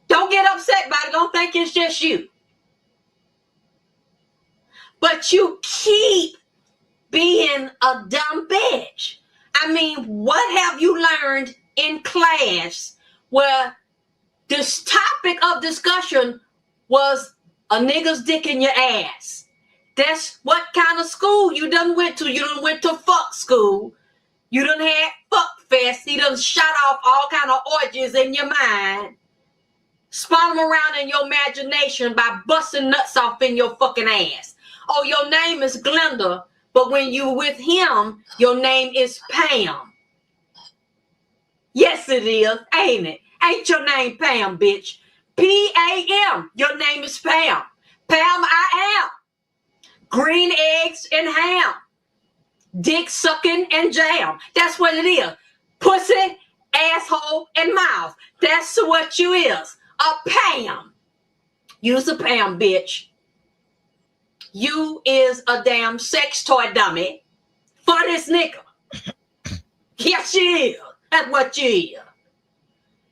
Don't get upset about it. Don't think it's just you. But you keep being a dumb bitch. I mean, what have you learned in class where this topic of discussion was a nigga's dick in your ass? That's what kind of school you done went to. You done went to fuck school. You done had fuck fest. You done shot off all kind of orgies in your mind. Spun them around in your imagination by busting nuts off in your fucking ass. Oh, your name is Glenda, but when you with him, your name is Pam. Yes, it is, ain't it? Ain't your name Pam, bitch? P-A-M. Your name is Pam. Pam, I am. Green eggs and ham. Dick sucking and jam. That's what it is. Pussy, asshole, and mouth. That's what you is. A Pam. You's a Pam, bitch. You is a damn sex toy dummy for this nigga. Yes, you is. That's what you is.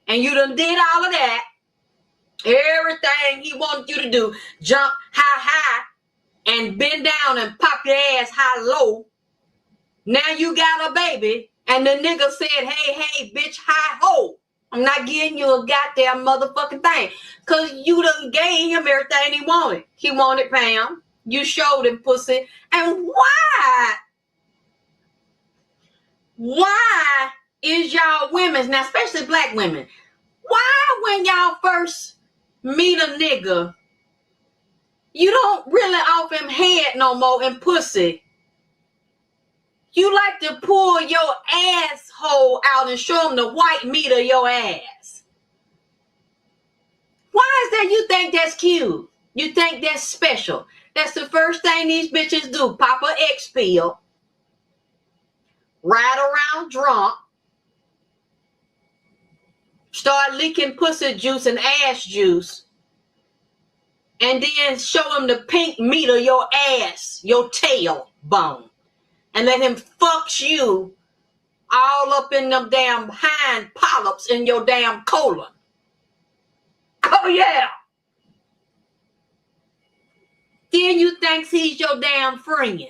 And you done did all of that. Everything he wanted you to do. Jump high and bend down and pop your ass high low. Now you got a baby. And the nigga said, hey, bitch, hi ho. I'm not giving you a goddamn motherfucking thing. Because you done gave him everything he wanted. He wanted Pam. You showed him pussy. And why is y'all women, now especially black women, why when y'all first meet a nigga, you don't really offer him head no more and pussy. You like to pull your asshole out and show him the white meat of your ass. Why is that you think that's cute? You think that's special? That's the first thing these bitches do. Pop a X pill, ride around drunk, start leaking pussy juice and ass juice, and then show him the pink meat of your ass, your tail bone, and let him fuck you all up in them damn hind polyps in your damn colon. Oh yeah. Then you think he's your damn friend.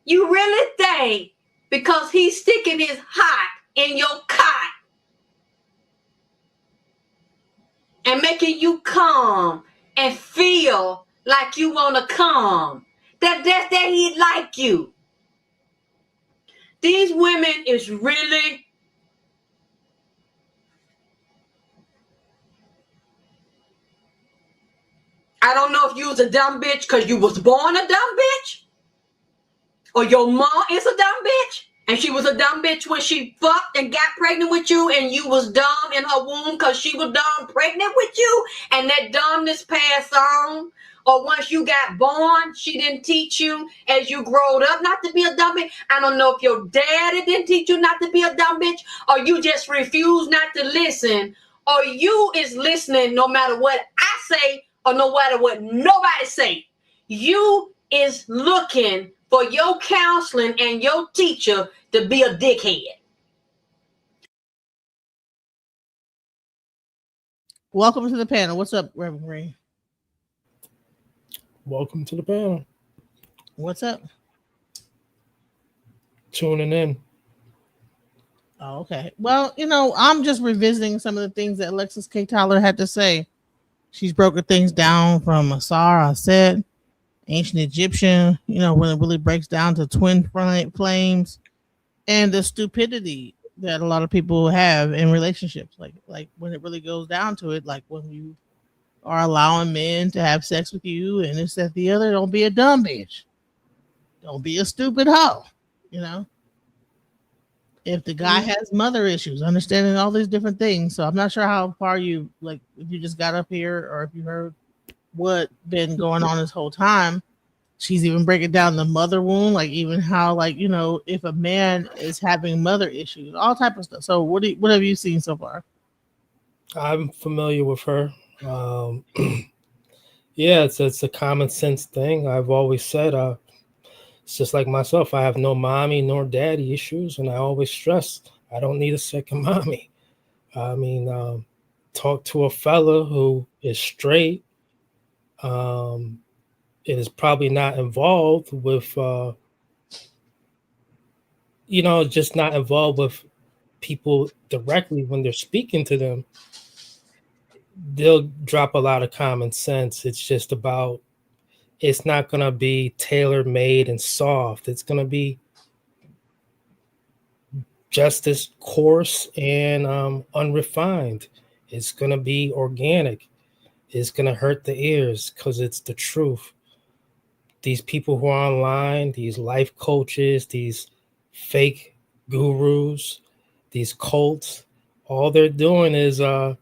You really think because he's sticking his hot in your cot and making you come and feel like you want to come, that he like you. These women is really I don't know if you was a dumb bitch because you was born a dumb bitch, or your mom is a dumb bitch and she was a dumb bitch when she fucked and got pregnant with you, and you was dumb in her womb because she was dumb pregnant with you, and that dumbness passed on. Or once you got born, she didn't teach you as you growed up not to be a dumb bitch. I don't know if your daddy didn't teach you not to be a dumb bitch, or you just refuse not to listen, or you is listening no matter what I say or no matter what nobody say. You is looking for your counseling and your teacher to be a dickhead. Welcome to the panel. What's up, Reverend Green? Welcome to the panel. What's up? Tuning in. Oh, okay. Well, I'm just revisiting some of the things that Alexis K. Tyler had to say. She's broken things down from Asar, Aset, ancient Egyptian, when it really breaks down to twin flames and the stupidity that a lot of people have in relationships. Like when it really goes down to it, like when you are allowing men to have sex with you and this, that, the other, don't be a dumb bitch. Don't be a stupid hoe, If the guy has mother issues, understanding all these different things. So I'm not sure how far if you just got up here or if you heard what been going on this whole time. She's even breaking down the mother wound, like even how, if a man is having mother issues, all type of stuff. So what have you seen so far? I'm familiar with her. Yeah, it's a common sense thing. I've always said, it's just like myself. I have no mommy nor daddy issues, and I always stress I don't need a second mommy. I mean, talk to a fella who is straight. It is probably not involved with, just not involved with people directly when they're speaking to them. They'll drop a lot of common sense. It's just about, it's not going to be tailor-made and soft. It's going to be just as coarse and unrefined. It's going to be organic. It's going to hurt the ears because it's the truth. These people who are online, these life coaches, these fake gurus, these cults, all they're doing is they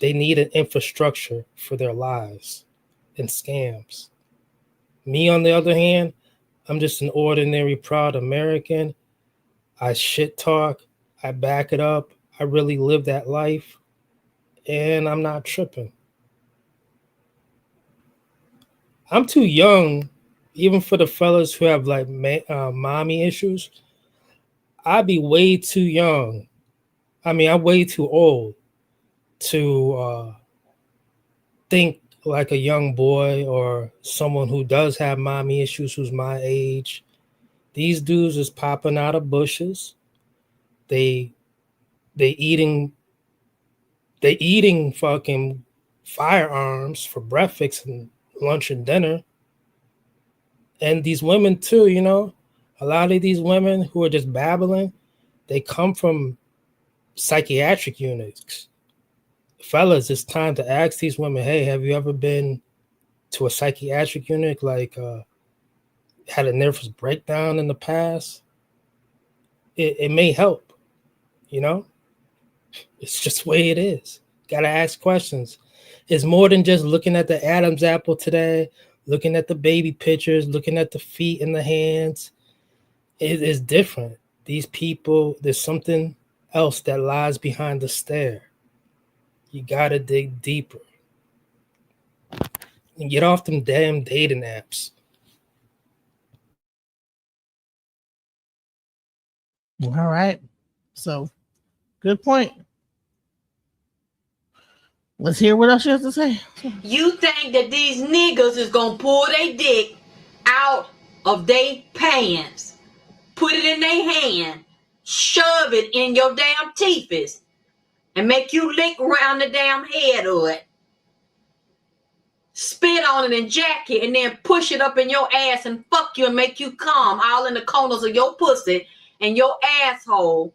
need an infrastructure for their lives and scams. Me, on the other hand, I'm just an ordinary, proud American. I shit talk. I back it up. I really live that life, and I'm not tripping. I'm too young, even for the fellas who have like mommy issues. I'd be way too young. I mean, I'm way too old to think like a young boy or someone who does have mommy issues who's my age. These dudes is popping out of bushes. They eating fucking firearms for breakfast and lunch and dinner. And these women too, a lot of these women who are just babbling, they come from psychiatric units. fellas, it's time to ask these women, hey, have you ever been to a psychiatric unit, like had a nervous breakdown in the past? It may help, you know? It's just the way it is. Gotta ask questions. It's more than just looking at the Adam's apple today, looking at the baby pictures, looking at the feet and the hands. It is different. These people, there's something else that lies behind the stare. You gotta dig deeper. And get off them damn dating apps. All right. So, good point. Let's hear what else you have to say. You think that these niggas is gonna pull their dick out of their pants, put it in their hand, shove it in your damn teethus, and make you lick around the damn head of it, spit on it and jack it, and then push it up in your ass and fuck you and make you come all in the corners of your pussy and your asshole.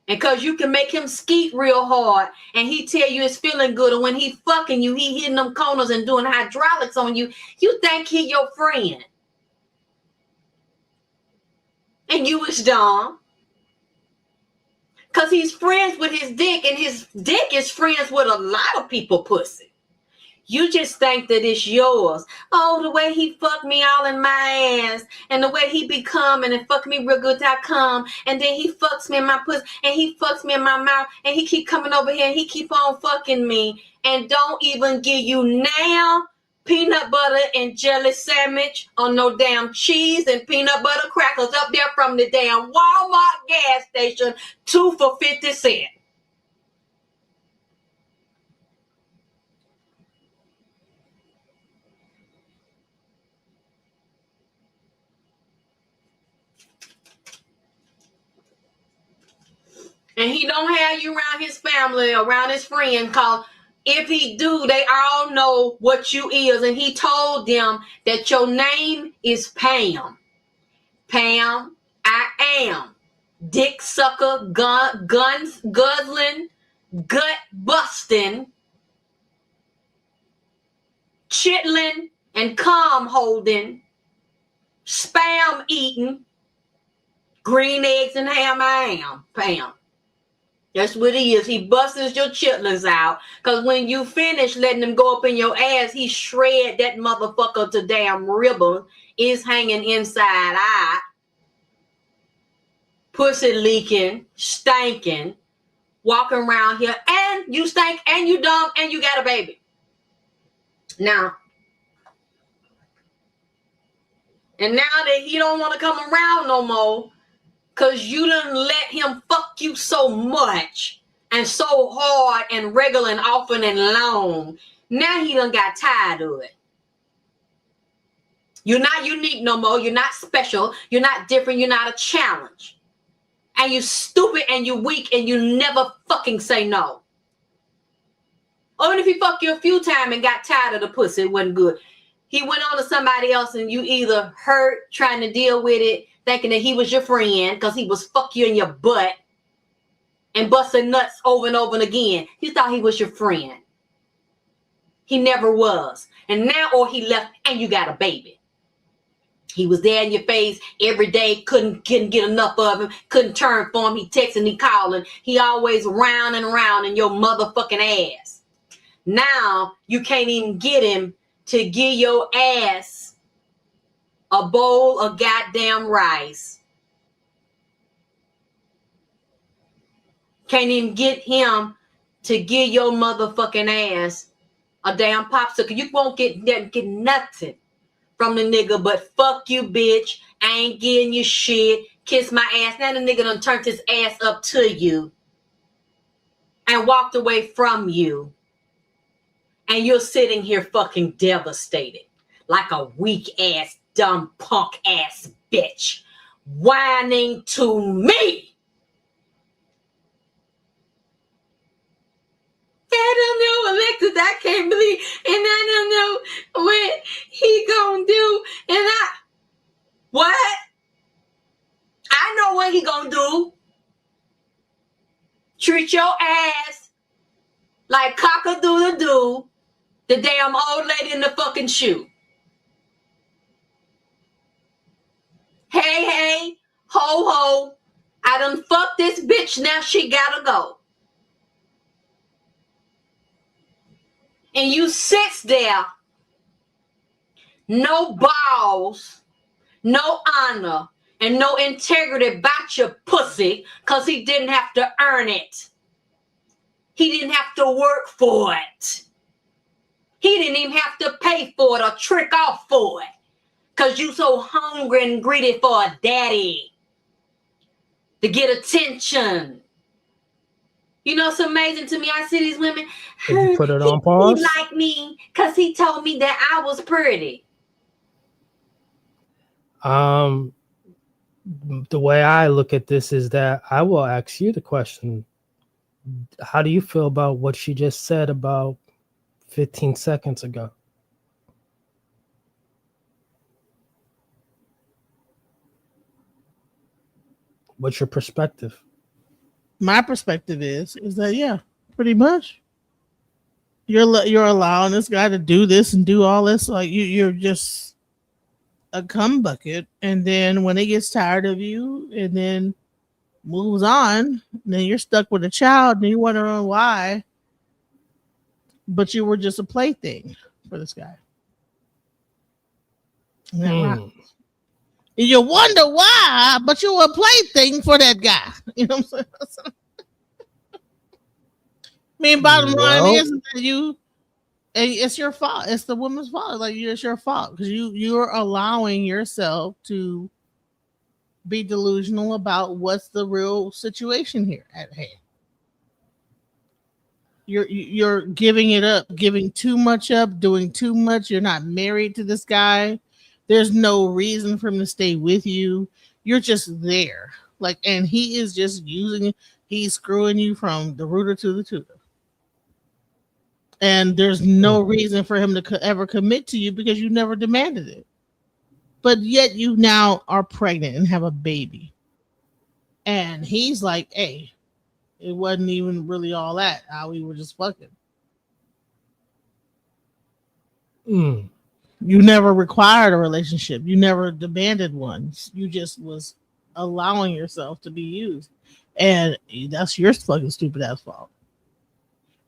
And cause you can make him skeet real hard and he tell you it's feeling good, and when he fucking you, he hitting them corners and doing hydraulics on you, you think he your friend. And you is dumb. Cause he's friends with his dick, and his dick is friends with a lot of people pussy. You just think that it's yours. Oh, the way he fucked me all in my ass, and the way he be coming and fuck me real good till I come, and then he fucks me in my pussy, and he fucks me in my mouth, and he keep coming over here, and he keep on fucking me, and don't even give you now peanut butter and jelly sandwich or no damn cheese and peanut butter crackers up there from the damn Walmart gas station, 2 for 50 cents. And he don't have you around his family, around his friends, cause if he do, they all know what you is. And he told them that your name is Pam. Pam, I am dick sucker, guns guzzling, gut busting, chitlin and calm holding, spam eating, green eggs and ham I am, Pam. That's what he is. He busts your chitlins out. Because when you finish letting them go up in your ass, he shred that motherfucker to damn ribbon. Is hanging inside out. Pussy leaking, stinking, walking around here. And you stink, and you dumb, and you got a baby. Now. And now that he don't want to come around no more, because you done let him fuck you so much and so hard and regular and often and long. Now he done got tired of it. You're not unique no more. You're not special. You're not different. You're not a challenge. And you stupid and you weak and you never fucking say no. Even if he fucked you a few times and got tired of the pussy, it wasn't good. He went on to somebody else and you either hurt trying to deal with it, thinking that he was your friend because he was fuck you in your butt and busting nuts over and over and again. You thought he was your friend. He never was. And now, or he left and you got a baby. He was there in your face every day, couldn't get enough of him, couldn't turn for him. He texting, he calling. He always round and round in your motherfucking ass. Now, you can't even get him to give your ass a bowl of goddamn rice. Can't even get him to give your motherfucking ass a damn popsicle. You won't get nothing from the nigga but fuck you, bitch. I ain't getting you shit. Kiss my ass. Now the nigga done turned his ass up to you and walked away from you. And you're sitting here fucking devastated like a weak ass, dumb punk ass bitch whining to me. I don't know, Alexis, I can't believe, and I don't know what he gonna do, and what? I know what he gonna do. Treat your ass like cock-a-doodle-doo, the damn old lady in the fucking shoe. Hey, ho, ho, I done fucked this bitch, now she gotta go. And you sits there, no balls, no honor, and no integrity about your pussy, because he didn't have to earn it. He didn't have to work for it. He didn't even have to pay for it or trick off for it, because you so hungry and greedy for a daddy to get attention. You know, it's amazing to me. I see these women. Did you put it on He pause? liked me because he told me that I was pretty. The way I look at this is that I will ask you the question. How do you feel about what she just said about 15 seconds ago? What's your perspective? My perspective is that, yeah, pretty much. You're allowing this guy to do this and do all this. Like you're just a cum bucket. And then when he gets tired of you and then moves on, then you're stuck with a child and you wonder why. But you were just a plaything for this guy. Isn't that right? And you wonder why, but you were a plaything for that guy. You know what I'm saying? I mean, bottom line is that you, and it's your fault. It's the woman's fault. Like it's your fault because you're allowing yourself to be delusional about what's the real situation here at hand. You're giving it up, giving too much up, doing too much. You're not married to this guy. There's no reason for him to stay with you. You're just there. Like, and he is just he's screwing you from the rooter to the tutor. And there's no reason for him to ever commit to you because you never demanded it. But yet you now are pregnant and have a baby. And he's like, hey, it wasn't even really all that. We were just fucking. You never required a relationship. You never demanded one. You just was allowing yourself to be used. And that's your fucking stupid ass fault.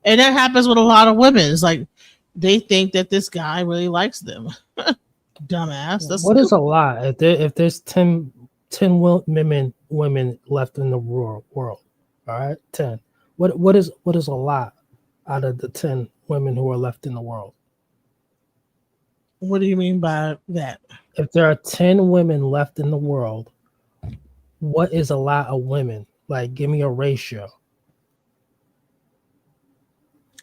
And that happens with a lot of women. It's like they think that this guy really likes them. Dumbass. That's what is a lot? If there's 10 women left in the world, all right, 10. What is a lot out of the 10 women who are left in the world? What do you mean by that? If there are 10 women left in the world, what is a lot of women? Like, give me a ratio.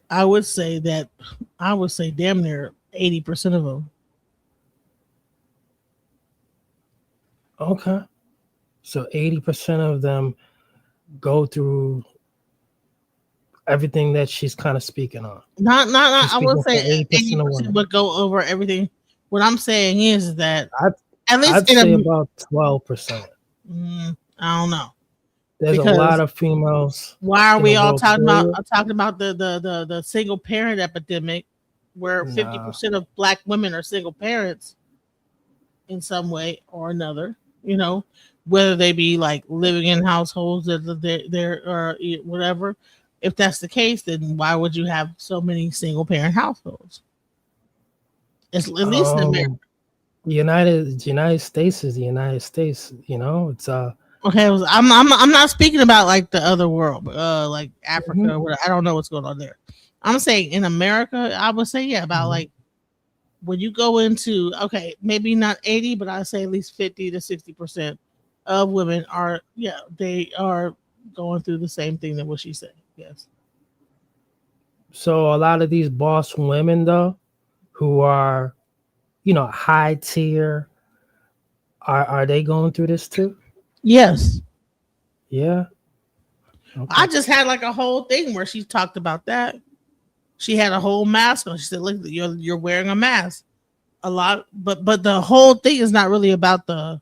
I would say damn near 80% of them. Okay. So 80% of them go through everything that she's kind of speaking on. Not I would say 80% would go over everything. What I'm saying is that I'd say about 12%. I don't know. There's a lot of females. Why are we all talking about the single parent epidemic, where 50% of Black women are single parents in some way or another? You know, whether they be like living in households that they're or whatever. If that's the case, then why would you have so many single parent households? At least in America. The United States is the United States. You know, it's okay. I'm not speaking about like the other world, but like Africa or whatever. I don't know what's going on there. I'm saying in America, I would say about like when you go into maybe not 80, but I say at least 50 to 60% of women are they are going through the same thing that what she said. Yes. So a lot of these boss women though, who are, high tier, are they going through this too? Yes. Yeah. Okay. I just had like a whole thing where she talked about that. She had a whole mask on. She said, "Look, you're wearing a mask a lot, but the whole thing is not really about the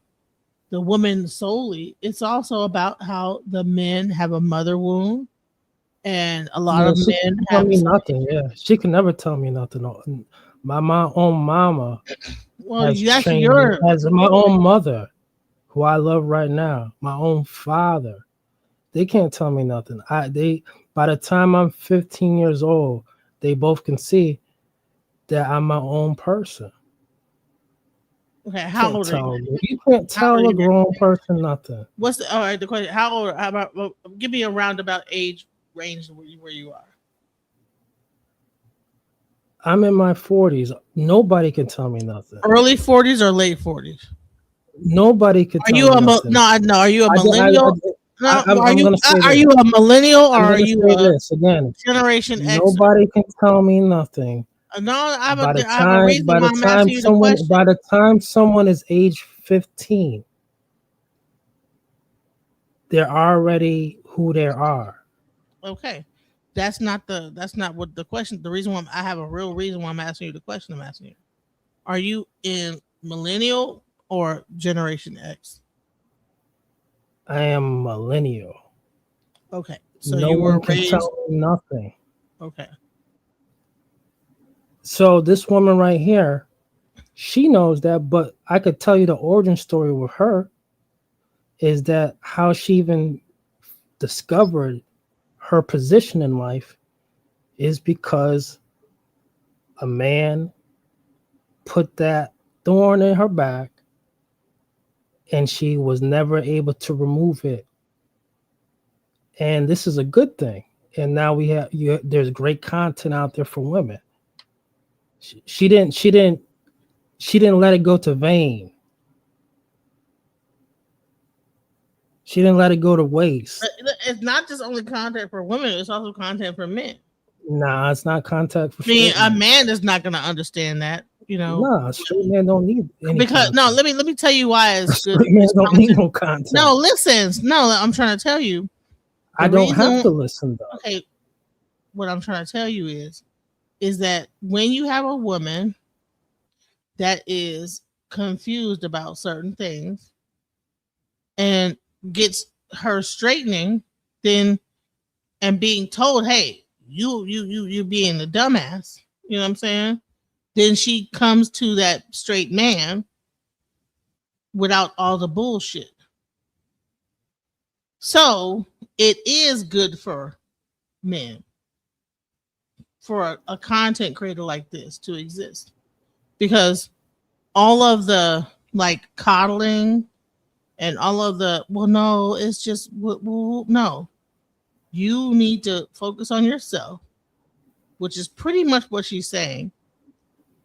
woman solely. It's also about how the men have a mother wound And a lot Yeah, of she men can tell have me some nothing. Yeah, she can never tell me nothing. My own mama well, has that's trained me your as my own mother, who I love right now. My own father, they can't tell me nothing. They by the time I'm 15 years old, they both can see that I'm my own person. okay. How old are you? You can't How old tell are a you? grown person nothing. What's the all right? The question: how old? How about? Well, give me a roundabout age range where you are. I'm in my 40s. Nobody can tell me nothing. Early 40s or late 40s? Nobody can Are tell you me a nothing. no? Are you a millennial? No, I'm going to say are this. you a millennial or I'm are going to you say a this again. Generation X? Nobody can tell me nothing. No, I By the have a reason why I'm asking you the question. by the time someone is age 15, they're already who they are. Okay, that's not what the question. The reason why I have a real reason why I'm asking you the question. I'm asking you: are you in millennial or Generation X? I am millennial. Okay, so No you were one can raised. tell me nothing. Okay, So this woman right here, she knows that, but I could tell you the origin story with her is that how she even discovered her position in life is because a man put that thorn in her back and she was never able to remove it. And this is a good thing. And now there's great content out there for women. She didn't let it go to vain. She didn't let it go to waste. it's not just only content for women; it's also content for men. Nah, it's not contact for I mean, straight a men. man is not going to understand that, Nah, straight men don't need any because content. let me tell you why it's good. Straight men don't need no content. No, listen. No, I'm trying to tell you. I don't have to listen though. Okay, what I'm trying to tell you is that when you have a woman that is confused about certain things and gets her straightening, then and being told, hey, you being the dumbass, you know what I'm saying? Then she comes to that straight man without all the bullshit. So it is good for men, for a content creator like this to exist, because all of the like coddling and all of the no, it's just no, you need to focus on yourself, which is pretty much what she's saying.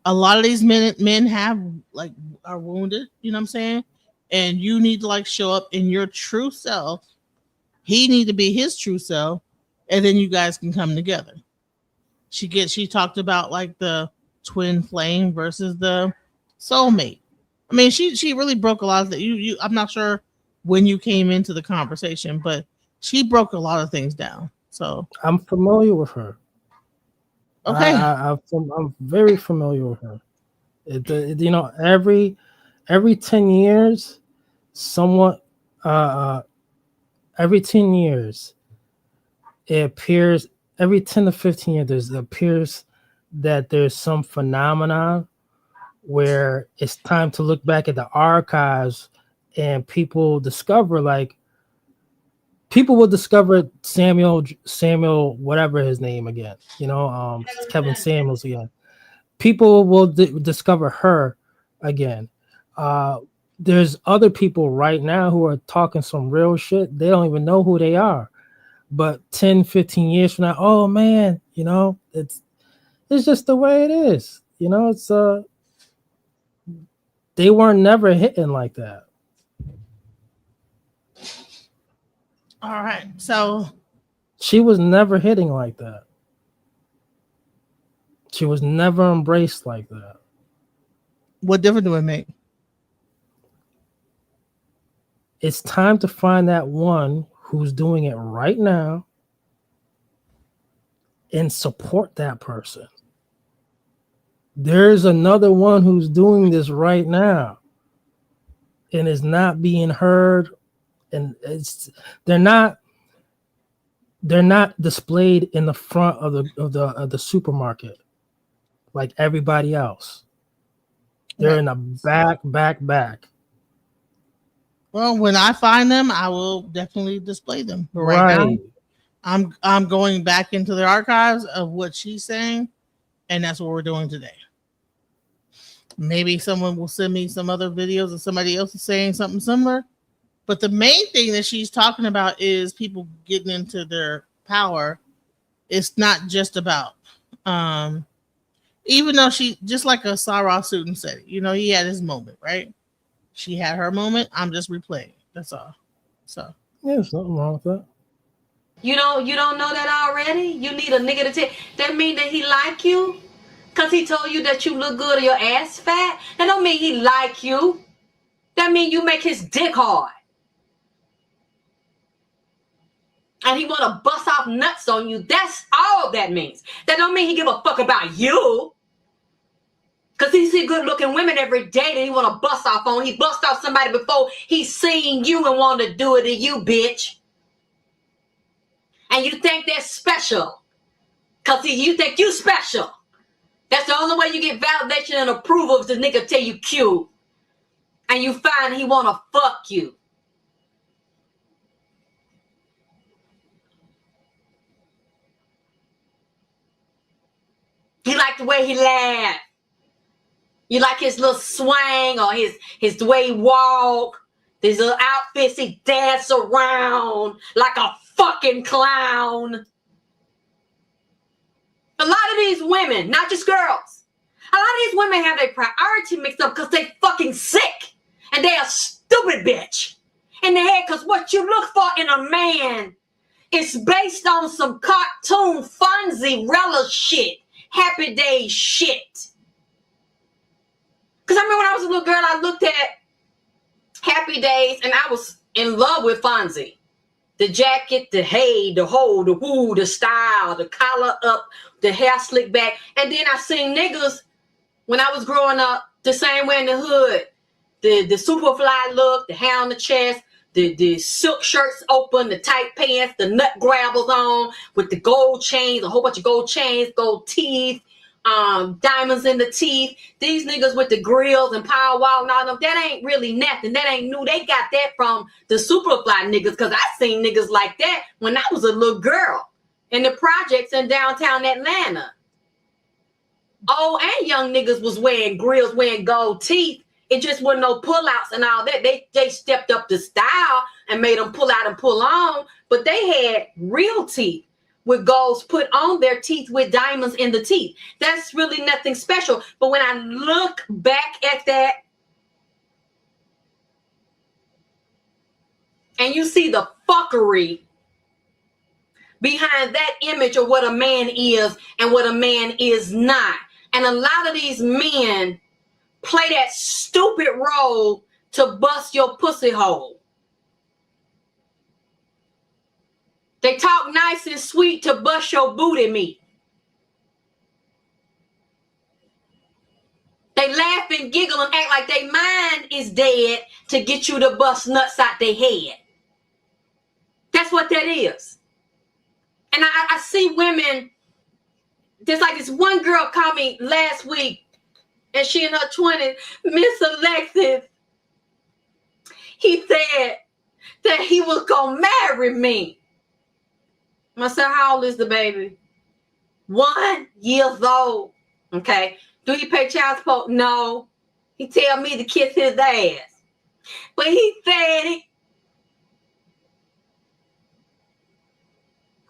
A lot of these men have like are wounded, you know what I'm saying? And you need to like show up in your true self. He need to be his true self, and then you guys can come together. She talked about like the twin flame versus the soulmate. I mean, she really broke a lot of that. You I'm not sure when you came into the conversation, but she broke a lot of things down. So I'm familiar with her. Okay. I'm very familiar with her. Every 10 years, every 10 years, it appears every 10 to 15 years, it appears that there's some phenomenon where it's time to look back at the archives and people will discover Samuel, whatever his name again, Kevin Samuels again. People will discover her again. There's other people right now who are talking some real shit. They don't even know who they are. But 10, 15 years from now, oh man, it's just the way it is. It's they weren't never hitting like that. All right. So she was never hitting like that. She was never embraced like that. What difference do it make? It's time to find that one who's doing it right now and support that person. There's another one who's doing this right now and is not being heard, and they're not they're not displayed in the front of the supermarket like everybody else. They're in the back. Well, when I find them, I will definitely display them. But right now, I'm going back into the archives of what she's saying, and that's what we're doing today. Maybe someone will send me some other videos of somebody else saying something similar. But the main thing that she's talking about is people getting into their power. It's not just about, even though she, just like a Sarah Sutton said, you know, he had his moment, right? She had her moment. I'm just replaying. That's all. So yeah, there's nothing wrong with that. You don't know that already? You need a nigga to tell. That mean that he like you? Cause he told you that you look good or your ass fat? That don't mean he like you. That mean you make his dick hard. And he wanna bust off nuts on you. That's all that means. That don't mean he give a fuck about you. Cause he see good looking women every day that he wanna bust off on. He bust off somebody before he seen you and wanted to do it to you, bitch. And you think that's special. Cause you think you special. That's the only way you get validation and approval if the nigga tell you cute. And you find he wanna fuck you. He like the way he laugh. You like his little swing or his the way he walk. These little outfits he dance around like a fucking clown. A lot of these women, not just girls, a lot of these women have their priority mixed up because they fucking sick. And they a stupid bitch in their head, because what you look for in a man is based on some cartoon Fonzie relish shit. Happy Days shit. Because I remember when I was a little girl, I looked at Happy Days and I was in love with Fonzie. The jacket, the hey, the ho, the woo, the style, the collar up, the hair slicked back. And then I seen niggas when I was growing up the same way in the hood. The super fly look, the hair on the chest, the silk shirts open, the tight pants, the nut grabbers on with the gold chains, a whole bunch of gold chains, gold teeth, diamonds in the teeth. These niggas with the grills and power wall and all them, that ain't really nothing. That ain't new. They got that from the Superfly niggas, because I seen niggas like that when I was a little girl in the projects in downtown Atlanta. Old and young niggas was wearing grills, wearing gold teeth. It just wasn't no pullouts and all that. They stepped up the style and made them pull out and pull on, but they had real teeth with golds put on their teeth with diamonds in the teeth. That's really nothing special. But when I look back at that and you see the fuckery behind that image of what a man is and what a man is not. And a lot of these men play that stupid role to bust your pussy hole. They talk nice and sweet to bust your booty meat. They laugh and giggle and act like their mind is dead to get you to bust nuts out their head. That's what that is. And I see women, there's like this one girl called me last week, and she in her 20s, Miss Alexis, he said that he was going to marry me. I said, how old is the baby? 1 year old. Okay. Do he pay child support? No. He tell me to kiss his ass. But he said,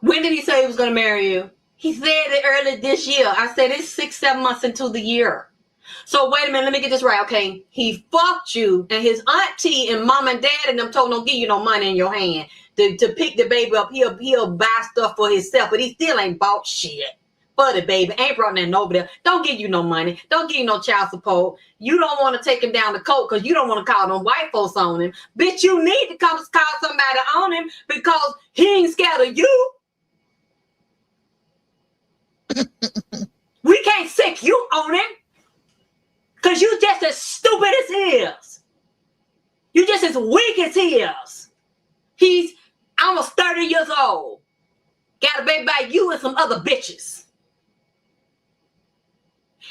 when did he say he was going to marry you? He said it early this year. I said it's 6-7 months into the year. So wait a minute, let me get this right, okay? He fucked you, and his auntie and mom and dad and them told him don't give you no money in your hand to pick the baby up. He'll buy stuff for himself, but he still ain't bought shit for the baby. Ain't brought nothing over there. Don't give you no money. Don't give you no child support. You don't want to take him down the court because you don't want to call them white folks on him. Bitch, you need to come call somebody on him because he ain't scared of you. We can't sick you on him. Because you just as stupid as he is. You just as weak as he is. He's almost 30 years old. got a baby by you and some other bitches.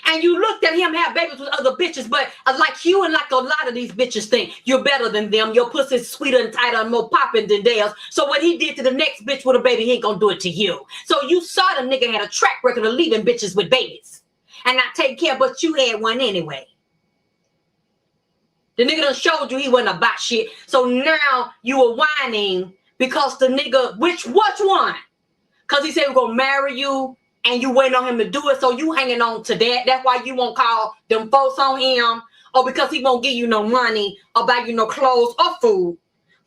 And you looked at him have babies with other bitches, but like you and like a lot of these bitches think you're better than them. Your pussy's sweeter and tighter and more popping than theirs. So what he did to the next bitch with a baby, he ain't gonna do it to you. So you saw the nigga had a track record of leaving bitches with babies and not taking care, but you had one anyway. The nigga done showed you he wasn't about shit. So now you are whining because the nigga, which one? Because he said we're gonna marry you. And you waiting on him to do it, so you hanging on to that. That's why you won't call them folks on him, or because he won't give you no money, or buy you no clothes or food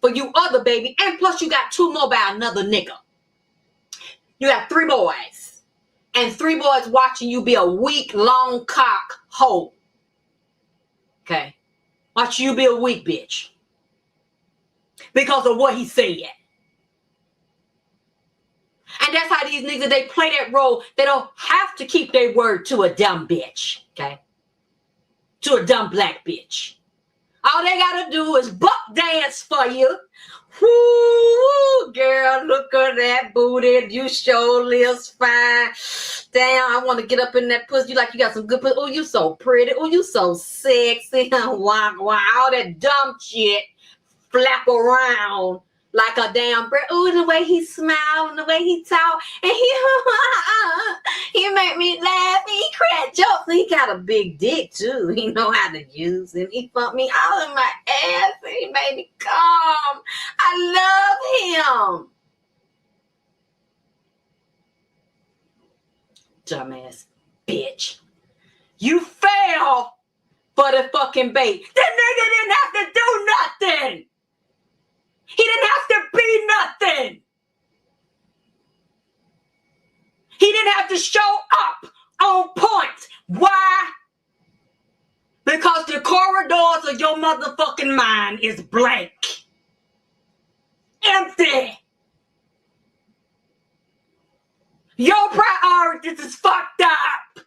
for you other baby. And plus you got 2 more by another nigga. You got 3 boys. And 3 boys watching you be a weak, long cock hoe. Okay? Watch you be a weak bitch. Because of what he said. And that's how these niggas, they play that role. They don't have to keep their word to a dumb bitch, okay? To a dumb black bitch. All they gotta do is buck dance for you. Whoo, girl, look at that booty. You sure is fine. Damn, I want to get up in that pussy. You like you got some good pussy. Oh, you so pretty. Oh, you so sexy. Wow, all that dumb shit flap around. Like a damn bird. Ooh, the way he smiled and the way he talked. And he made me laugh. He cracked jokes. He got a big dick, too. He know how to use it. He fucked me all in my ass. And he made me come. I love him. Dumbass bitch. You fell for the fucking bait. The nigga didn't have to do nothing. He didn't have to be nothing. He didn't have to show up on point. Why? Because the corridors of your motherfucking mind is blank. Empty. Your priorities is fucked up.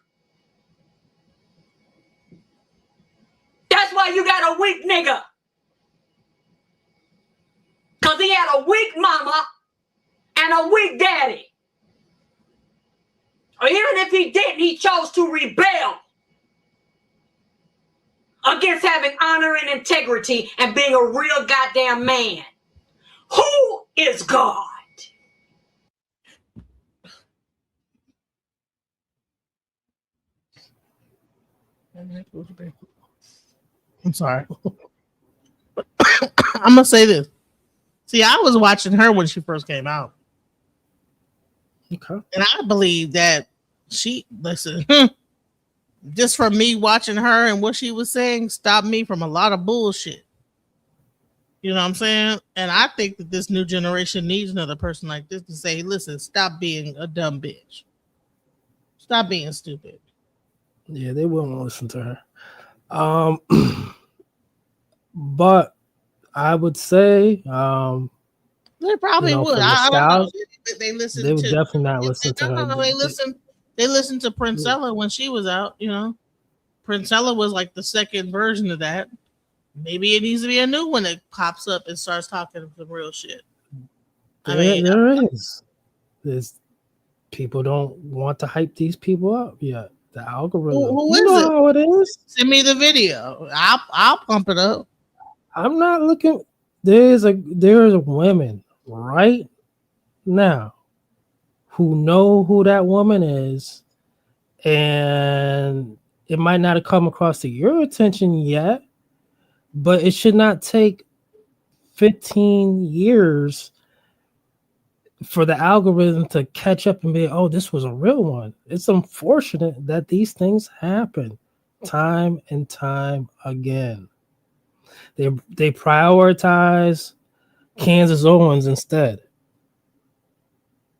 That's why you got a weak nigga. Because he had a weak mama and a weak daddy. Or even if he didn't, he chose to rebel against having honor and integrity and being a real goddamn man. Who is God? I'm sorry. I'm going to say this. See, I was watching her when she first came out. Okay. And I believe that listen, just from me watching her and what she was saying, stopped me from a lot of bullshit. You know what I'm saying? And I think that this new generation needs another person like this to say, listen, stop being a dumb bitch. Stop being stupid. Yeah, they won't listen to her. But I would say they probably would. I don't know. They listen. They would definitely not listen to her. No, they listened to Princella when she was out. You know, Princella was like the second version of that. Maybe it needs to be a new one that pops up and starts talking some real shit. There is. There's people don't want to hype these people up yet. The algorithm. Who you is know it? how it is. Send me the video. I'll pump it up. I'm not looking. There's women right now who know who that woman is, and it might not have come across to your attention yet, but it should not take 15 years for the algorithm to catch up and be, oh, this was a real one. It's unfortunate that these things happen time and time again. They prioritize Kansas Owens instead.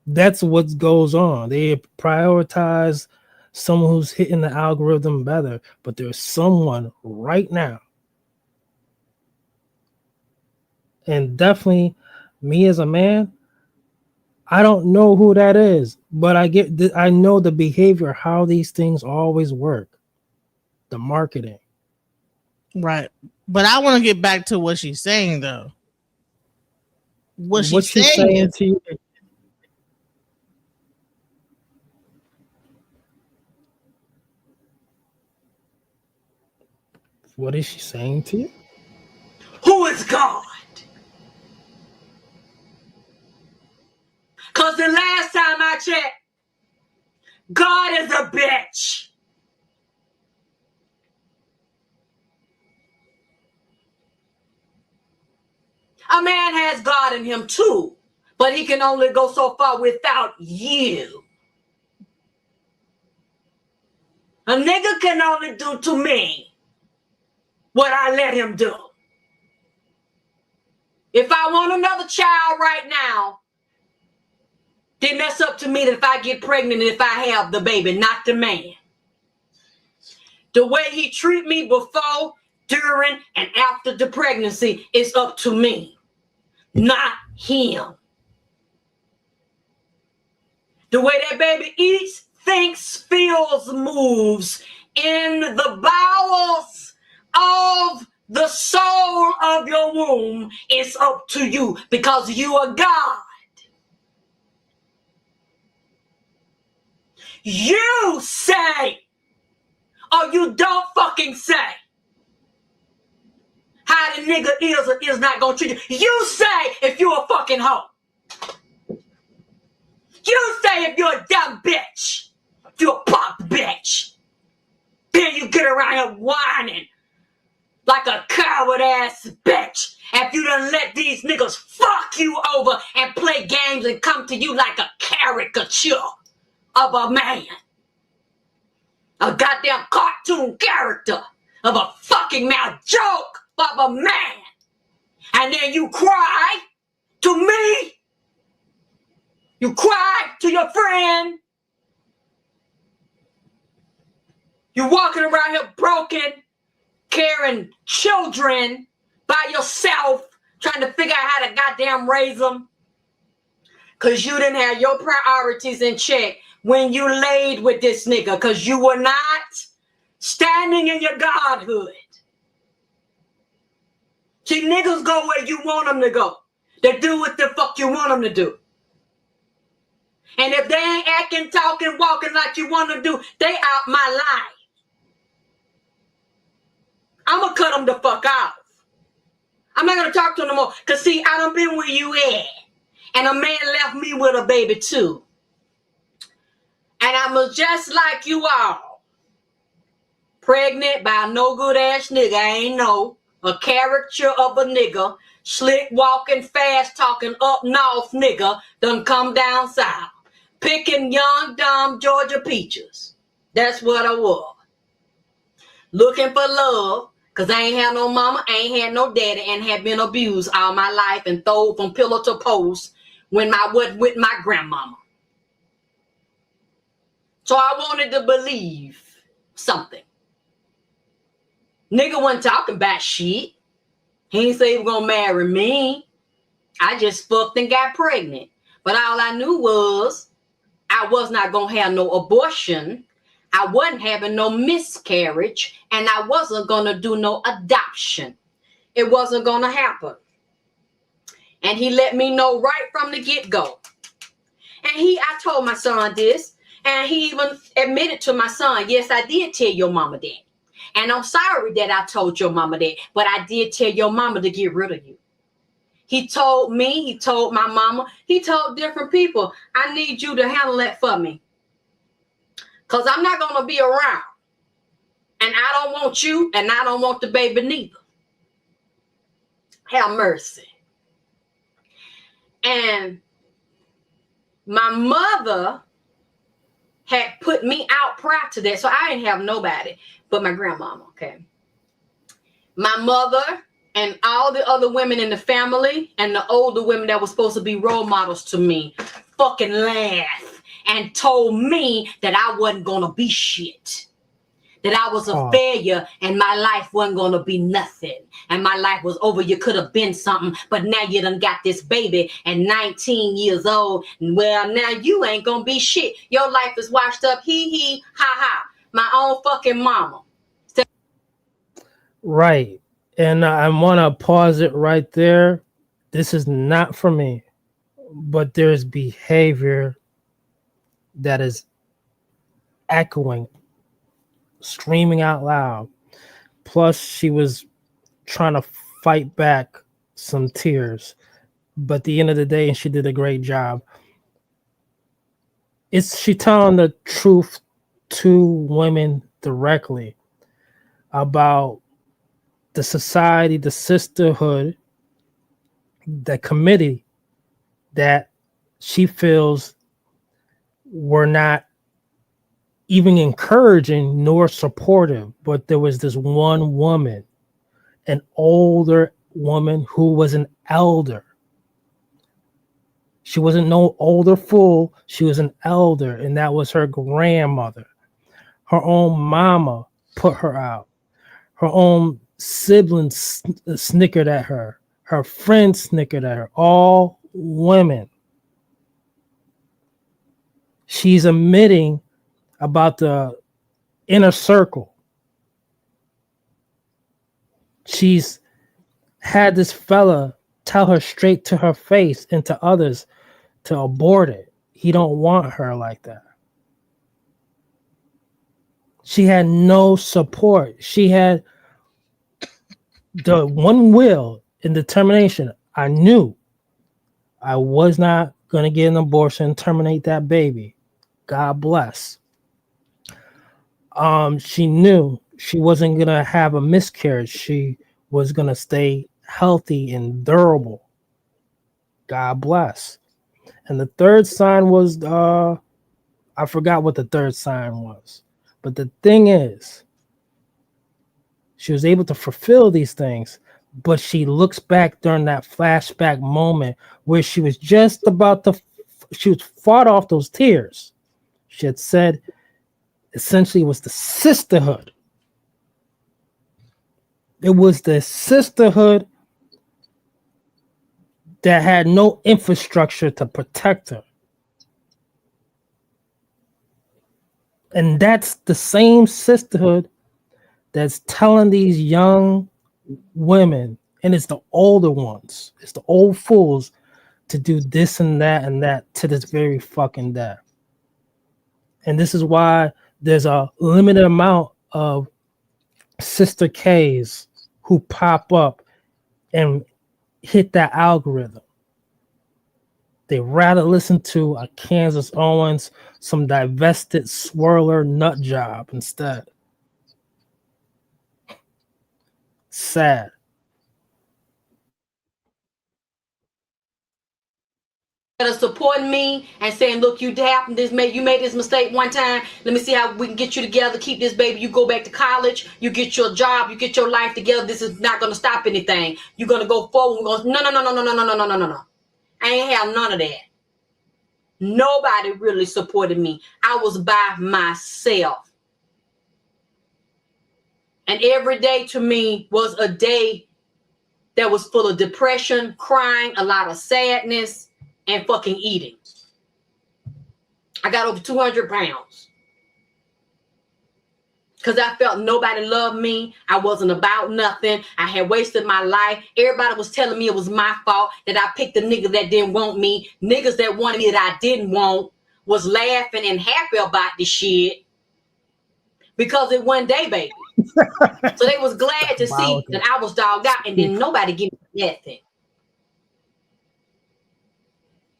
That's what goes on. They prioritize someone who's hitting the algorithm better, but there's someone right now. And definitely me as a man, I don't know who that is, but I know the behavior, how these things always work. The marketing. Right. But I want to get back to what she's saying though. What she's saying is, to you? What is she saying to you? Who is God? Because the last time I checked, God is a bitch. A man has God in him too, but he can only go so far without you. A nigga can only do to me what I let him do. If I want another child right now, then that's up to me that if I get pregnant and if I have the baby, not the man. The way he treat me before, during, and after the pregnancy is up to me, not him. The way that baby eats, thinks, feels, moves in the bowels of the soul of your womb is up to you because you are God. You say, or you don't fucking say how the nigga is or is not gonna treat you. You say if you're a fucking hoe. You say if you're a dumb bitch. If you're a pop bitch. Then you get around here whining like a coward ass bitch. If you done let these niggas fuck you over and play games and come to you like a caricature of a man. A goddamn cartoon character of a fucking mouth joke of a man. And then you cry to me. You cry to your friend. You're walking around here broken, carrying children by yourself, trying to figure out how to goddamn raise them. Because you didn't have your priorities in check when you laid with this nigga. Because you were not standing in your godhood. See, niggas go where you want them to go. They do what the fuck you want them to do. And if they ain't acting, talking, walking like you want to do, they out my line. I'm going to cut them the fuck off. I'm not going to talk to them no more. Because, see, I done been where you at. And a man left me with a baby, too. And I was just like you all. Pregnant by a no-good-ass nigga. I ain't know. A caricature of a nigga. Slick walking, fast talking, up north nigga. Done come down south. Picking young, dumb Georgia peaches. That's what I was. Looking for love. Because I ain't had no mama, I ain't had no daddy, and had been abused all my life and thrown from pillar to post when I was with my grandmama. So I wanted to believe something. Nigga wasn't talking about shit. He ain't say he was gonna marry me. I just fucked and got pregnant. But all I knew was I was not gonna have no abortion. I wasn't having no miscarriage, and I wasn't gonna do no adoption. It wasn't gonna happen. And he let me know right from the get-go. And I told my son this, and he even admitted to my son, yes, I did tell your mama that. And I'm sorry that I told your mama that, but I did tell your mama to get rid of you. He told me, he told my mama, he told different people, I need you to handle that for me. Because I'm not going to be around. And I don't want you, and I don't want the baby neither. Have mercy. And my mother had put me out prior to that. So I didn't have nobody but my grandmama, okay? My mother and all the other women in the family and the older women that were supposed to be role models to me fucking laughed and told me that I wasn't going to be shit. That I was a failure and my life wasn't going to be nothing. And my life was over. You could have been something, but now you done got this baby and 19 years old. Well, now you ain't going to be shit. Your life is washed up. Hee, ha, ha. My own fucking mama. Right. And I want to pause it right there. This is not for me, but there's behavior that is echoing, screaming out loud, Plus, she was trying to fight back some tears. But at the end of the day, she did a great job. She telling the truth to women directly about the society, the sisterhood, the committee that she feels were not even encouraging nor supportive. But there was this one woman, an older woman who was an elder. She wasn't no older fool. She was an elder, and that was her grandmother. Her own mama put her out. Her own siblings snickered at her. Her friends snickered at her. All women. She's admitting about the inner circle. She's had this fella tell her straight to her face and to others to abort it. He don't want her like that. She had no support. She had the one will and determination. I knew I was not going to get an abortion, terminate that baby. God bless. She knew she wasn't going to have a miscarriage. She was going to stay healthy and durable. God bless. And the third sign was, I forgot what the third sign was. But the thing is, she was able to fulfill these things, but she looks back during that flashback moment where she was just about to, she was fought off those tears. She had said, essentially, it was the sisterhood. It was the sisterhood that had no infrastructure to protect her. And that's the same sisterhood that's telling these young women, and it's the older ones, it's the old fools, to do this and that to this very fucking day. And this is why there's a limited amount of Sister K's who pop up and hit that algorithm. They rather listen to a Kansas Owens, some divested swirler nut job instead. Sad. That are supporting me and saying, look, you made this mistake one time. Let me see how we can get you together, keep this baby. You go back to college, you get your job, you get your life together. This is not going to stop anything. You're going to go forward. No. I ain't have none of that. Nobody really supported me. I was by myself. And every day to me was a day that was full of depression, crying, a lot of sadness, and fucking eating. I got over 200 pounds. Because I felt nobody loved me. I wasn't about nothing. I had wasted my life. Everybody was telling me it was my fault that I picked a nigga that didn't want me. Niggas that wanted me that I didn't want was laughing and happy about this shit. Because it one day, baby. So they was glad to see that I was dogged out, and then nobody give me nothing.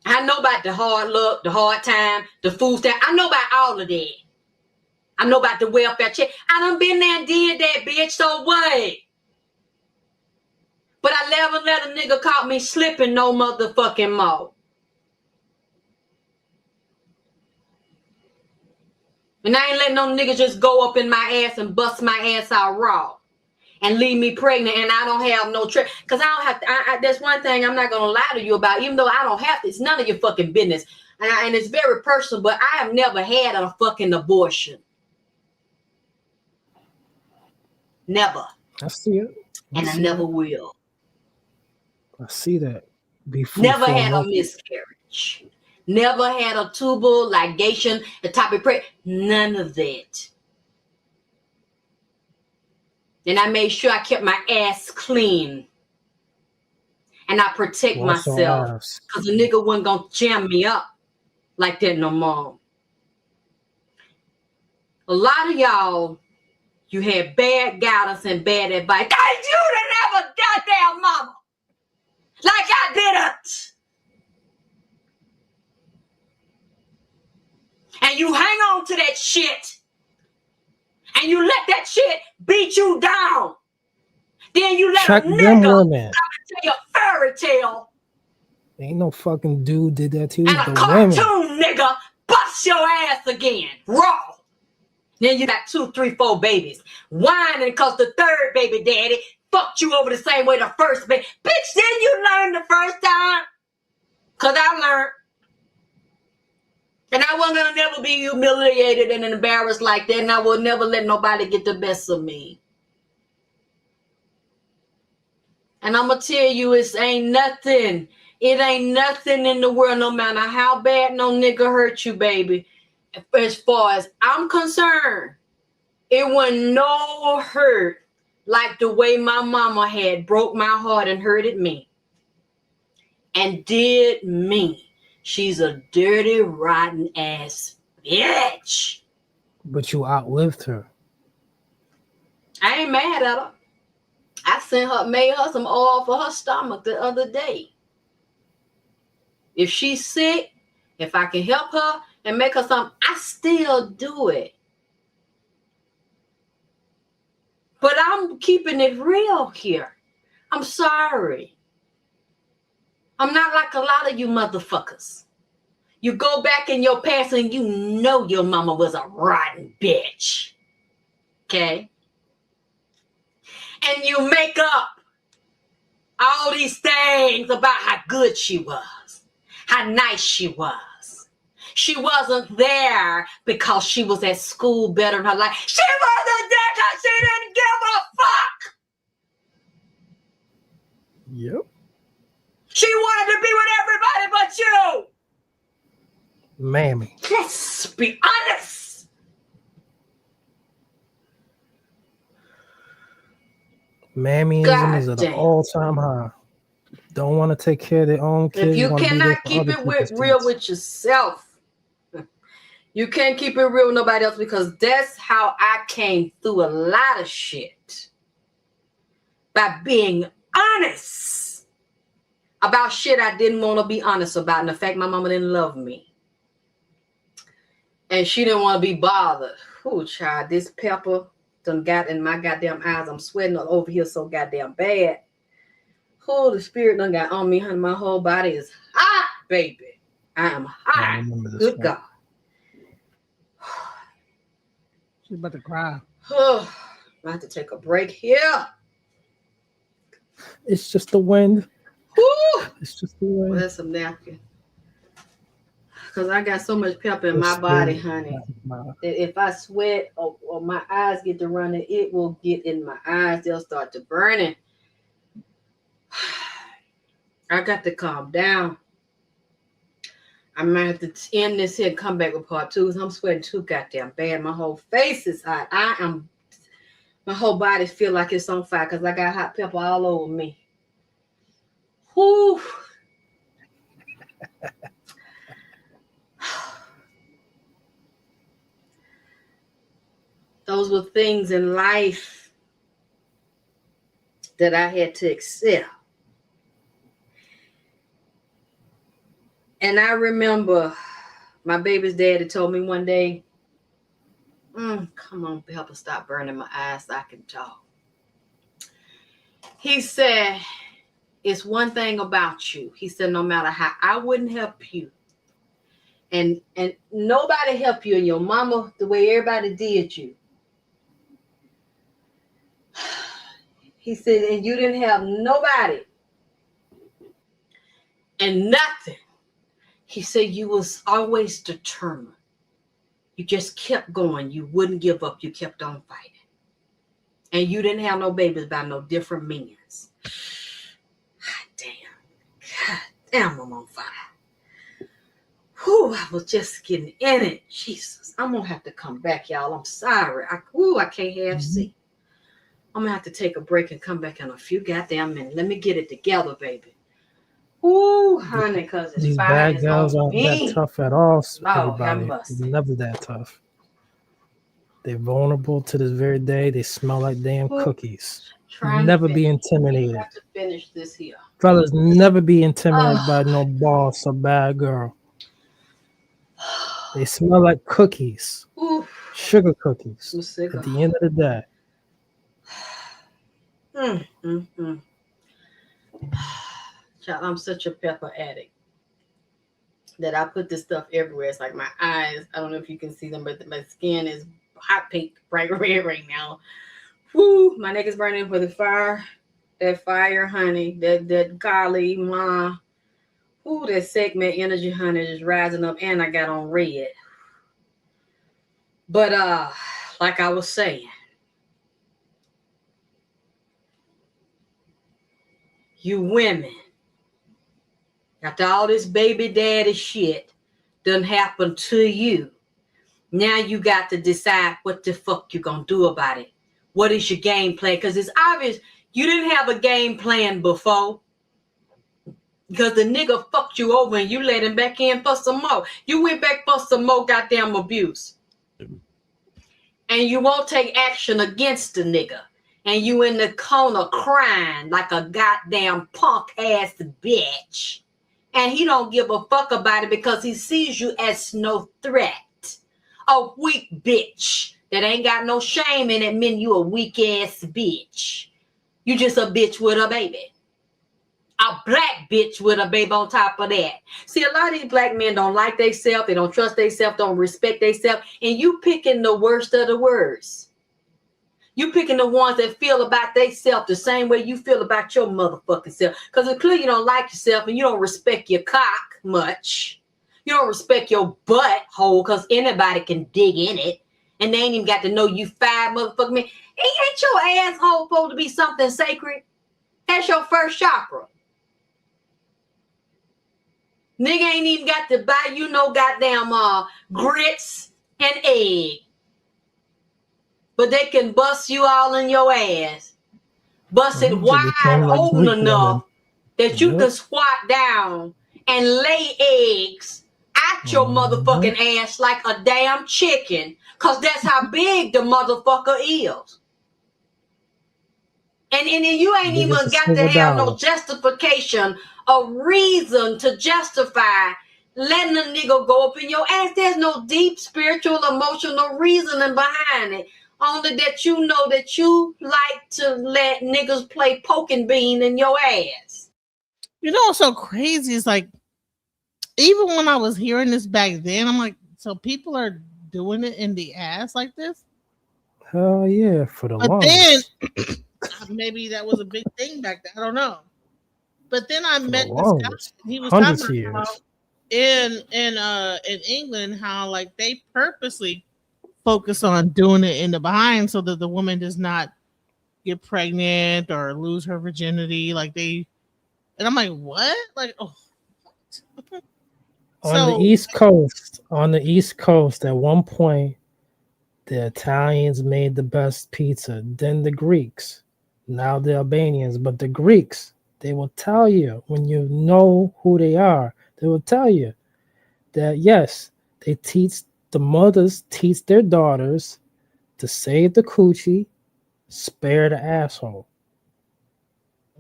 I know about the hard luck, the hard time, the food stamp. I know about all of that. I know about the welfare check. I done been there and did that, bitch. So what? But I never let a nigga caught me slipping no motherfucking more. And I ain't letting no nigga just go up in my ass and bust my ass out raw and leave me pregnant, and I don't have no trick. Because I don't have to. That's one thing I'm not going to lie to you about. Even though I don't have to, it's none of your fucking business. And it's very personal, but I have never had a fucking abortion. Never. I see it. I never will. I see that. Never had a miscarriage. Never had a tubal ligation, ectopic pregnancy. None of that. And I made sure I kept my ass clean. And I protect myself. Because a nigga wasn't going to jam me up like that no more. A lot of y'all You had bad guidance and bad advice. Thank you to never goddamn mama. Like I didn't. And you hang on to that shit. And you let that shit beat you down. Then you let Check a them nigga women. tell you a fairy tale. Ain't no fucking dude did that to you. And It's a the women. cartoon nigga bust your ass again. Raw. Then you got 2, 3, 4 babies. Whining because the third baby daddy fucked you over the same way the first baby. Bitch, didn't you learn the first time? Because I learned. And I wasn't going to never be humiliated and embarrassed like that. And I will never let nobody get the best of me. And I'm going to tell you, it ain't nothing. It ain't nothing in the world, no matter how bad no nigga hurt you, baby. As far as I'm concerned, it wasn't no hurt like the way my mama had broke my heart and hurted me. And did me. She's a dirty, rotten ass bitch. But you outlived her. I ain't mad at her. I made her some oil for her stomach the other day. If she's sick, if I can help her and make her something, I still do it. But I'm keeping it real here. I'm sorry. I'm not like a lot of you motherfuckers. You go back in your past and you know your mama was a rotten bitch. Okay? And you make up all these things about how good she was, how nice she was. She wasn't there because she was at school better in her life. She wasn't there because she didn't give a fuck. Yep. She wanted to be with everybody but you. Mammy. Let's be honest. Mammyism is at an all-time high. Don't want to take care of their own kids. If you wanna be there cannot for keep other it people's real kids. with yourself, you can't keep it real with nobody else, because that's how I came through a lot of shit. By being honest about shit I didn't want to be honest about. And the fact my mama didn't love me. And she didn't want to be bothered. Ooh, child, this pepper done got in my goddamn eyes. I'm sweating over here so goddamn bad. Oh, the spirit done got on me, honey. My whole body is hot, baby. I am hot. Good one. God. She's about to cry. Oh, I have to take a break here. It's just the wind. Woo! It's just the wind. Where's some napkin? Because I got so much pepper in my body, honey, that if I sweat or my eyes get to running, it will get in my eyes. They'll start to burning. I got to calm down. I might have to end this here and come back with part 2. I'm sweating too goddamn bad. My whole face is hot. My whole body feel like it's on fire because I got hot pepper all over me. Whew. Those were things in life that I had to accept. And I remember my baby's daddy told me one day, come on, help us stop burning my eyes so I can talk. He said, it's one thing about you. He said, no matter how I wouldn't help you, and nobody helped you, and your mama, the way everybody did you. He said, and you didn't have nobody and nothing. He said, you was always determined. You just kept going. You wouldn't give up. You kept on fighting. And you didn't have no babies by no different means. God damn, I'm on fire. Whew, I was just getting in it. Jesus, I'm going to have to come back, y'all. I'm sorry. I can't half see. I'm going to have to take a break and come back in a few goddamn minutes. Let me get it together, baby. Ooh, honey, because it's These fire bad girls on aren't me. that tough at all. Oh, Everybody, have mercy. never that tough. They're vulnerable to this very day. They smell like damn cookies. Trying Never to be finish. intimidated. Got to finish this here. Fellas, never be intimidated by no boss or bad girl. They smell like cookies. Oof. Sugar cookies. I'm sick At of the end of the day. Child, I'm such a pepper addict that I put this stuff everywhere. It's like my eyes. I don't know if you can see them, but my skin is hot pink, bright red right now. Woo! My neck is burning for the fire. That fire, honey. That golly, ma. Ooh, that segment energy, honey, is rising up, and I got on red. But like I was saying, you women, after all this baby daddy shit done happened to you, now you got to decide what the fuck you gonna do about it. What is your game plan? Because it's obvious you didn't have a game plan before. Because the nigga fucked you over and you let him back in for some more. You went back for some more goddamn abuse. And you won't take action against the nigga. And you in the corner crying like a goddamn punk ass bitch. And he don't give a fuck about it because he sees you as no threat. A weak bitch that ain't got no shame in it mean you a weak ass bitch. You just a bitch with a baby. A black bitch with a baby on top of that. See, a lot of these black men don't like themselves. They don't trust themselves, don't respect themselves. And you picking the worst of the worst. You picking the ones that feel about themselves the same way you feel about your motherfucking self. Because it's clear you don't like yourself and you don't respect your cock much. You don't respect your butthole because anybody can dig in it. And they ain't even got to know you five motherfucking men. Ain't your asshole supposed to be something sacred? That's your first chakra. Nigga ain't even got to buy you no goddamn grits and egg. But they can bust you all in your ass. Bust it wide open enough that you can squat down and lay eggs at your motherfucking ass like a damn chicken. Cause that's how big the motherfucker is. And you ain't even got to have no justification or reason to justify letting a nigga go up in your ass. There's no deep spiritual, emotional reasoning behind it. Only that you know that you like to let niggas play poking bean in your ass. You know what's so crazy? It's like, even when I was hearing this back then, I'm like, so people are doing it in the ass like this? Hell yeah, for the But longest. then maybe that was a big thing back then. I don't know. But then I met this guy. He was talking about how in England, how like they purposely focus on doing it in the behind so that the woman does not get pregnant or lose her virginity. Like they, and I'm like, what? Like, oh. On the East Coast, at one point, the Italians made the best pizza, then the Greeks, now the Albanians. But the Greeks, they will tell you, when you know who they are, they will tell you that yes, the mothers teach their daughters to save the coochie, spare the asshole.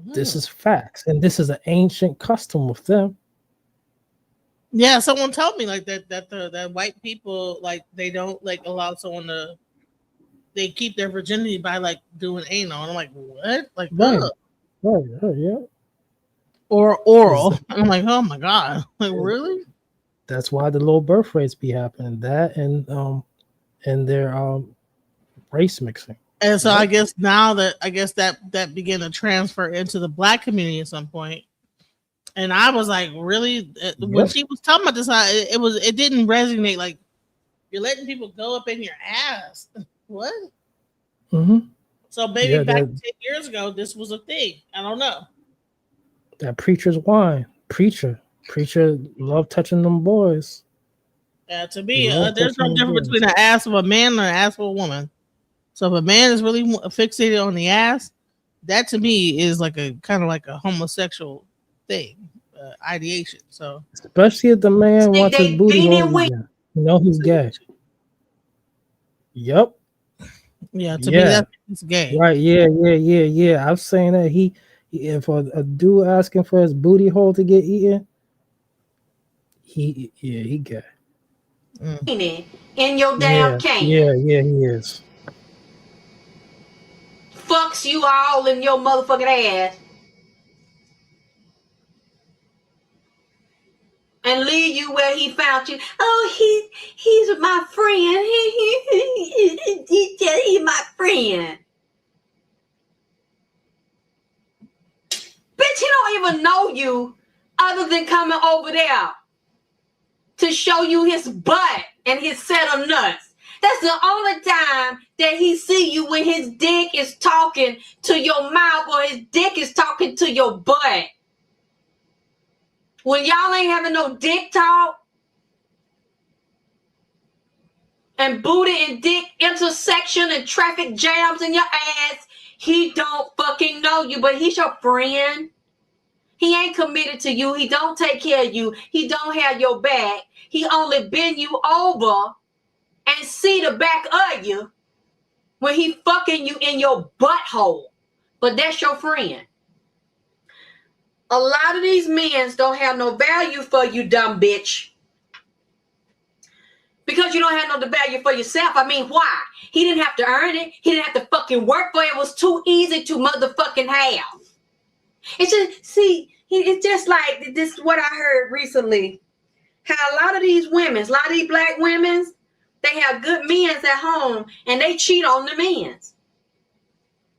This is facts, and this is an ancient custom with them. Yeah, someone told me like that white people, like they don't like allow someone to, they keep their virginity by like doing anal. And I'm like, what? Like, right, yeah. Or oral. And I'm like, oh my god, like really? That's why the low birth rates be happening. That and their race mixing. And so I guess now that began to transfer into the black community at some point. And I was like, really? When she was talking about this, it didn't resonate. Like, you're letting people go up in your ass. What? Mm-hmm. So maybe back 10 years ago, this was a thing. I don't know. That preacher's wine. Preacher love touching them boys. Yeah, to me, there's no difference between an ass of a man and an ass of a woman. So if a man is really fixated on the ass, that to me is like a kind of like a homosexual thing, ideation. So especially if the man wants his booty hole again, you know he's gay. Yep. Yeah, to me Yeah. that's gay. Right. Yeah. I'm saying that if a dude asking for his booty hole to get eaten, he gay. In your damn can. Yeah, he is. Fucks you all in your motherfucking ass. And leave you where he found you. Oh, he's my friend. He's my friend. Bitch, he don't even know you other than coming over there to show you his butt and his set of nuts. That's the only time that he see you, when his dick is talking to your mouth or his dick is talking to your butt. When y'all ain't having no dick talk and booty and dick intersection and traffic jams in your ass, he don't fucking know you, but he's your friend. He ain't committed to you. He don't take care of you. He don't have your back. He only bend you over and see the back of you when he fucking you in your butthole. But that's your friend. A lot of these men don't have no value for you, dumb bitch. Because you don't have no value for yourself. I mean, why? He didn't have to earn it. He didn't have to fucking work for it. It was too easy to motherfucking have. It's just, see, it's just like this is what I heard recently. How a lot of these women, a lot of these black women, they have good men at home and they cheat on the men.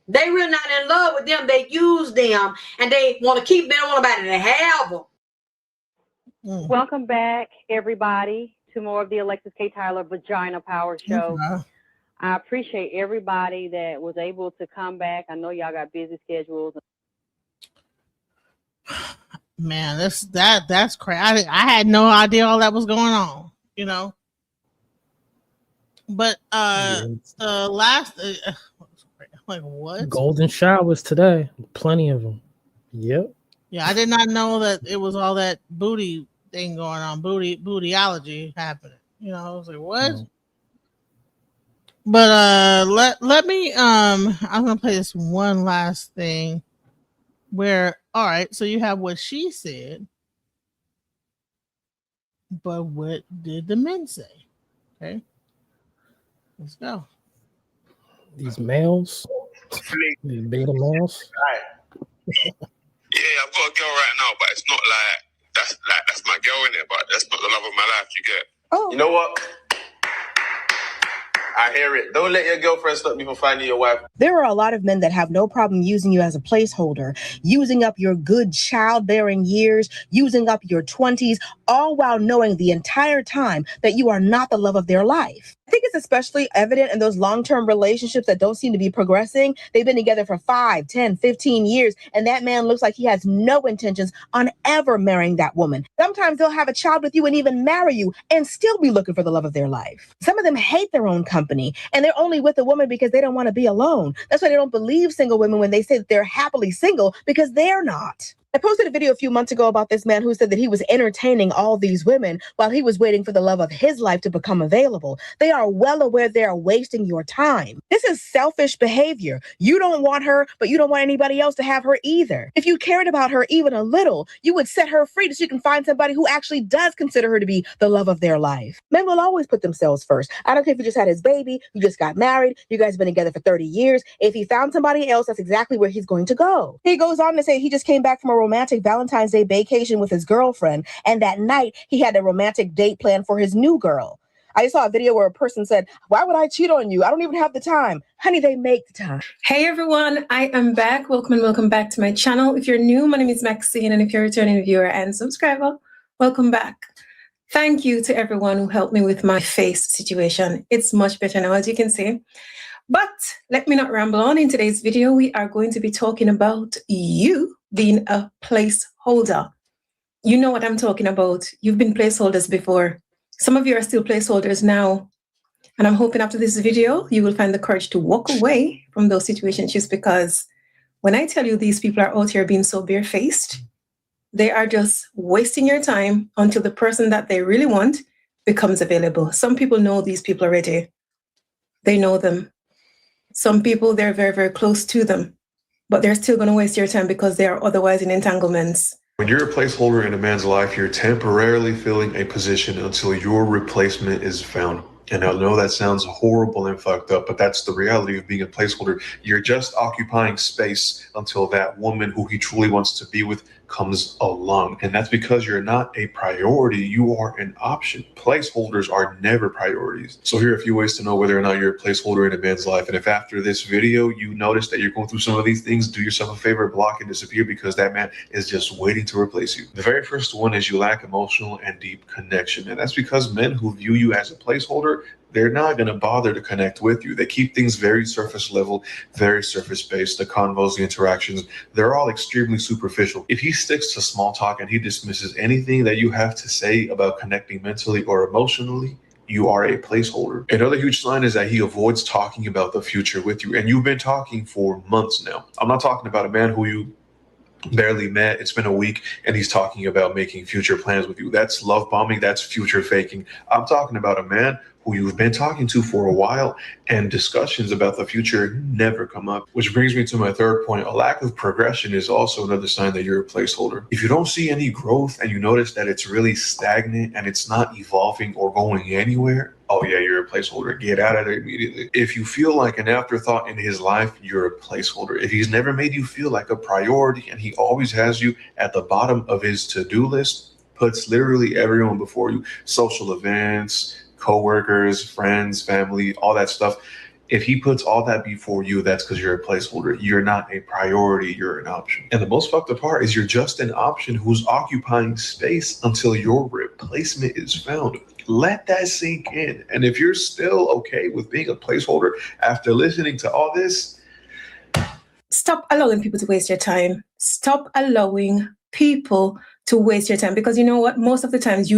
They really not in love with them. They use them and they want to keep them. They want nobody to have them. Welcome back, everybody, to more of the Alexis K. Tyler Vagina Power Show. I appreciate everybody that was able to come back. I know y'all got busy schedules. Man, that's crazy. I had no idea all that was going on, you know. But the last like what? Golden showers today. Plenty of them. Yep. Yeah, I did not know that it was all that booty thing going on, bootyology happening. You know, I was like, what? No. But let me I'm gonna play this one last thing where, all right, so you have what she said, but what did the men say? Okay, let's go. These males, these beta males. Yeah, I've got a girl right now, but it's not that's my girl in it, but that's not the love of my life. You get? Oh. You know what? I hear it. Don't let your girlfriend stop you from finding your wife. There are a lot of men that have no problem using you as a placeholder, using up your good childbearing years, using up your 20s, all while knowing the entire time that you are not the love of their life. I think it's especially evident in those long-term relationships that don't seem to be progressing. They've been together for 5, 10, 15 years, and that man looks like he has no intentions on ever marrying that woman. Sometimes they'll have a child with you and even marry you and still be looking for the love of their life. Some of them hate their own company, and they're only with a woman because they don't want to be alone. That's why they don't believe single women when they say that they're happily single, because they're not. I posted a video a few months ago about this man who said that he was entertaining all these women while he was waiting for the love of his life to become available. They are well aware they are wasting your time. This is selfish behavior. You don't want her, but you don't want anybody else to have her either. If you cared about her even a little, you would set her free so you can find somebody who actually does consider her to be the love of their life. Men will always put themselves first. I don't care if you just had his baby, you just got married, you guys have been together for 30 years. If he found somebody else, that's exactly where he's going to go. He goes on to say he just came back from a romantic Valentine's Day vacation with his girlfriend, and that night he had a romantic date planned for his new girl. I saw a video where a person said, "Why would I cheat on you? I don't even have the time." Honey, they make the time. Hey everyone, I am back. Welcome and welcome back to my channel. If you're new, my name is Maxine, and if you're a returning viewer and subscriber, welcome back. Thank you to everyone who helped me with my face situation. It's much better now, as you can see. But let me not ramble on. In today's video, we are going to be talking about you being a placeholder. You know what I'm talking about. You've been placeholders before. Some of you are still placeholders now. And I'm hoping after this video, you will find the courage to walk away from those situations, just because when I tell you these people are out here being so barefaced, they are just wasting your time until the person that they really want becomes available. Some people know these people already. They know them. Some people, they're very, very close to them, but they're still going to waste your time because they are otherwise in entanglements. When you're a placeholder in a man's life, you're temporarily filling a position until your replacement is found. And I know that sounds horrible and fucked up, but that's the reality of being a placeholder. You're just occupying space until that woman who he truly wants to be with comes along. And that's because you're not a priority. You are an option. Placeholders are never priorities. So here are a few ways to know whether or not you're a placeholder in a man's life. And if after this video you notice that you're going through some of these things, do yourself a favor, block and disappear, because that man is just waiting to replace you. The very first one is you lack emotional and deep connection. And that's because men who view you as a placeholder, they're not going to bother to connect with you. They keep things very surface level, very surface based. The convos, the interactions, they're all extremely superficial. If he sticks to small talk and he dismisses anything that you have to say about connecting mentally or emotionally, you are a placeholder. Another huge sign is that he avoids talking about the future with you. And you've been talking for months now. I'm not talking about a man who you barely met, it's been a week, and he's talking about making future plans with you. That's love bombing, that's future faking. I'm talking about a man who you've been talking to for a while and discussions about the future never come up. Which brings me to my third point. A lack of progression is also another sign that you're a placeholder. If you don't see any growth and you notice that it's really stagnant and it's not evolving or going anywhere, oh yeah, you're a placeholder. Get out of there immediately. If you feel like an afterthought in his life, you're a placeholder. If he's never made you feel like a priority and he always has you at the bottom of his to-do list, puts literally everyone before you, social events, co-workers, friends, family, all that stuff. If he puts all that before you, that's because you're a placeholder. You're not a priority, you're an option. And the most fucked up part is you're just an option who's occupying space until your replacement is found. Let that sink in. And if you're still okay with being a placeholder after listening to all this, stop allowing people to waste your time. Stop allowing people to waste your time, because you know what? Most of the times,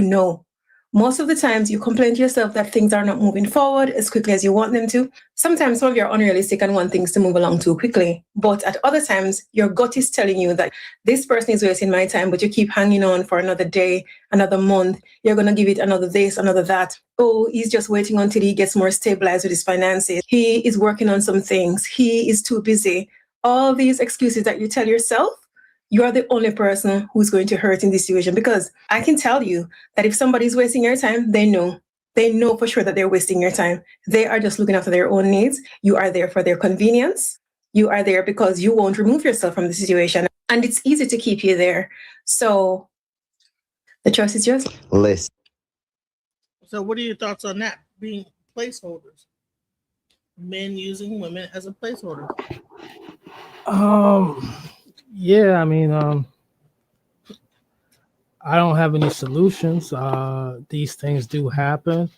most of the times you complain to yourself that things are not moving forward as quickly as you want them to. Sometimes some of you are unrealistic and want things to move along too quickly. But at other times, your gut is telling you that this person is wasting my time, but you keep hanging on for another day, another month. You're going to give it another this, another that. Oh, he's just waiting until he gets more stabilized with his finances. He is working on some things. He is too busy. All these excuses that you tell yourself, you are the only person who's going to hurt in this situation, because I can tell you that if somebody's wasting your time, they know for sure that they're wasting your time. They are just looking after their own needs. You are there for their convenience. You are there because you won't remove yourself from the situation, and it's easy to keep you there. So the choice is yours. Listen. So what are your thoughts on that, being placeholders? Men using women as a placeholder? Yeah, I mean, I don't have any solutions. These things do happen.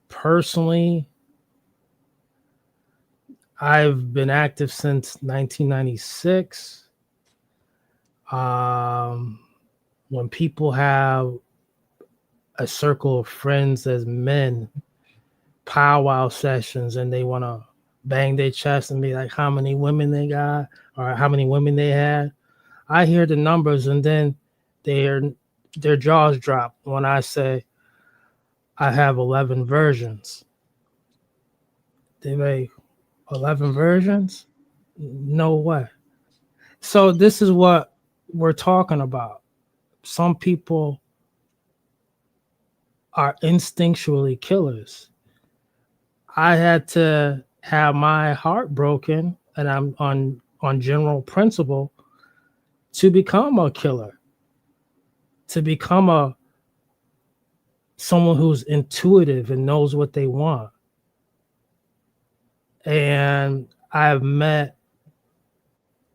Personally, I've been active since 1996. When people have a circle of friends as men, powwow sessions, and they want to bang their chest and be like how many women they got or how many women they had, I hear the numbers and then their jaws drop when I say I have 11 versions. They make 11 versions? No way. So this is what we're talking about. Some people are instinctually killers. I had to have my heart broken, and I'm on general principle, to become a killer, to become someone who's intuitive and knows what they want. And I've met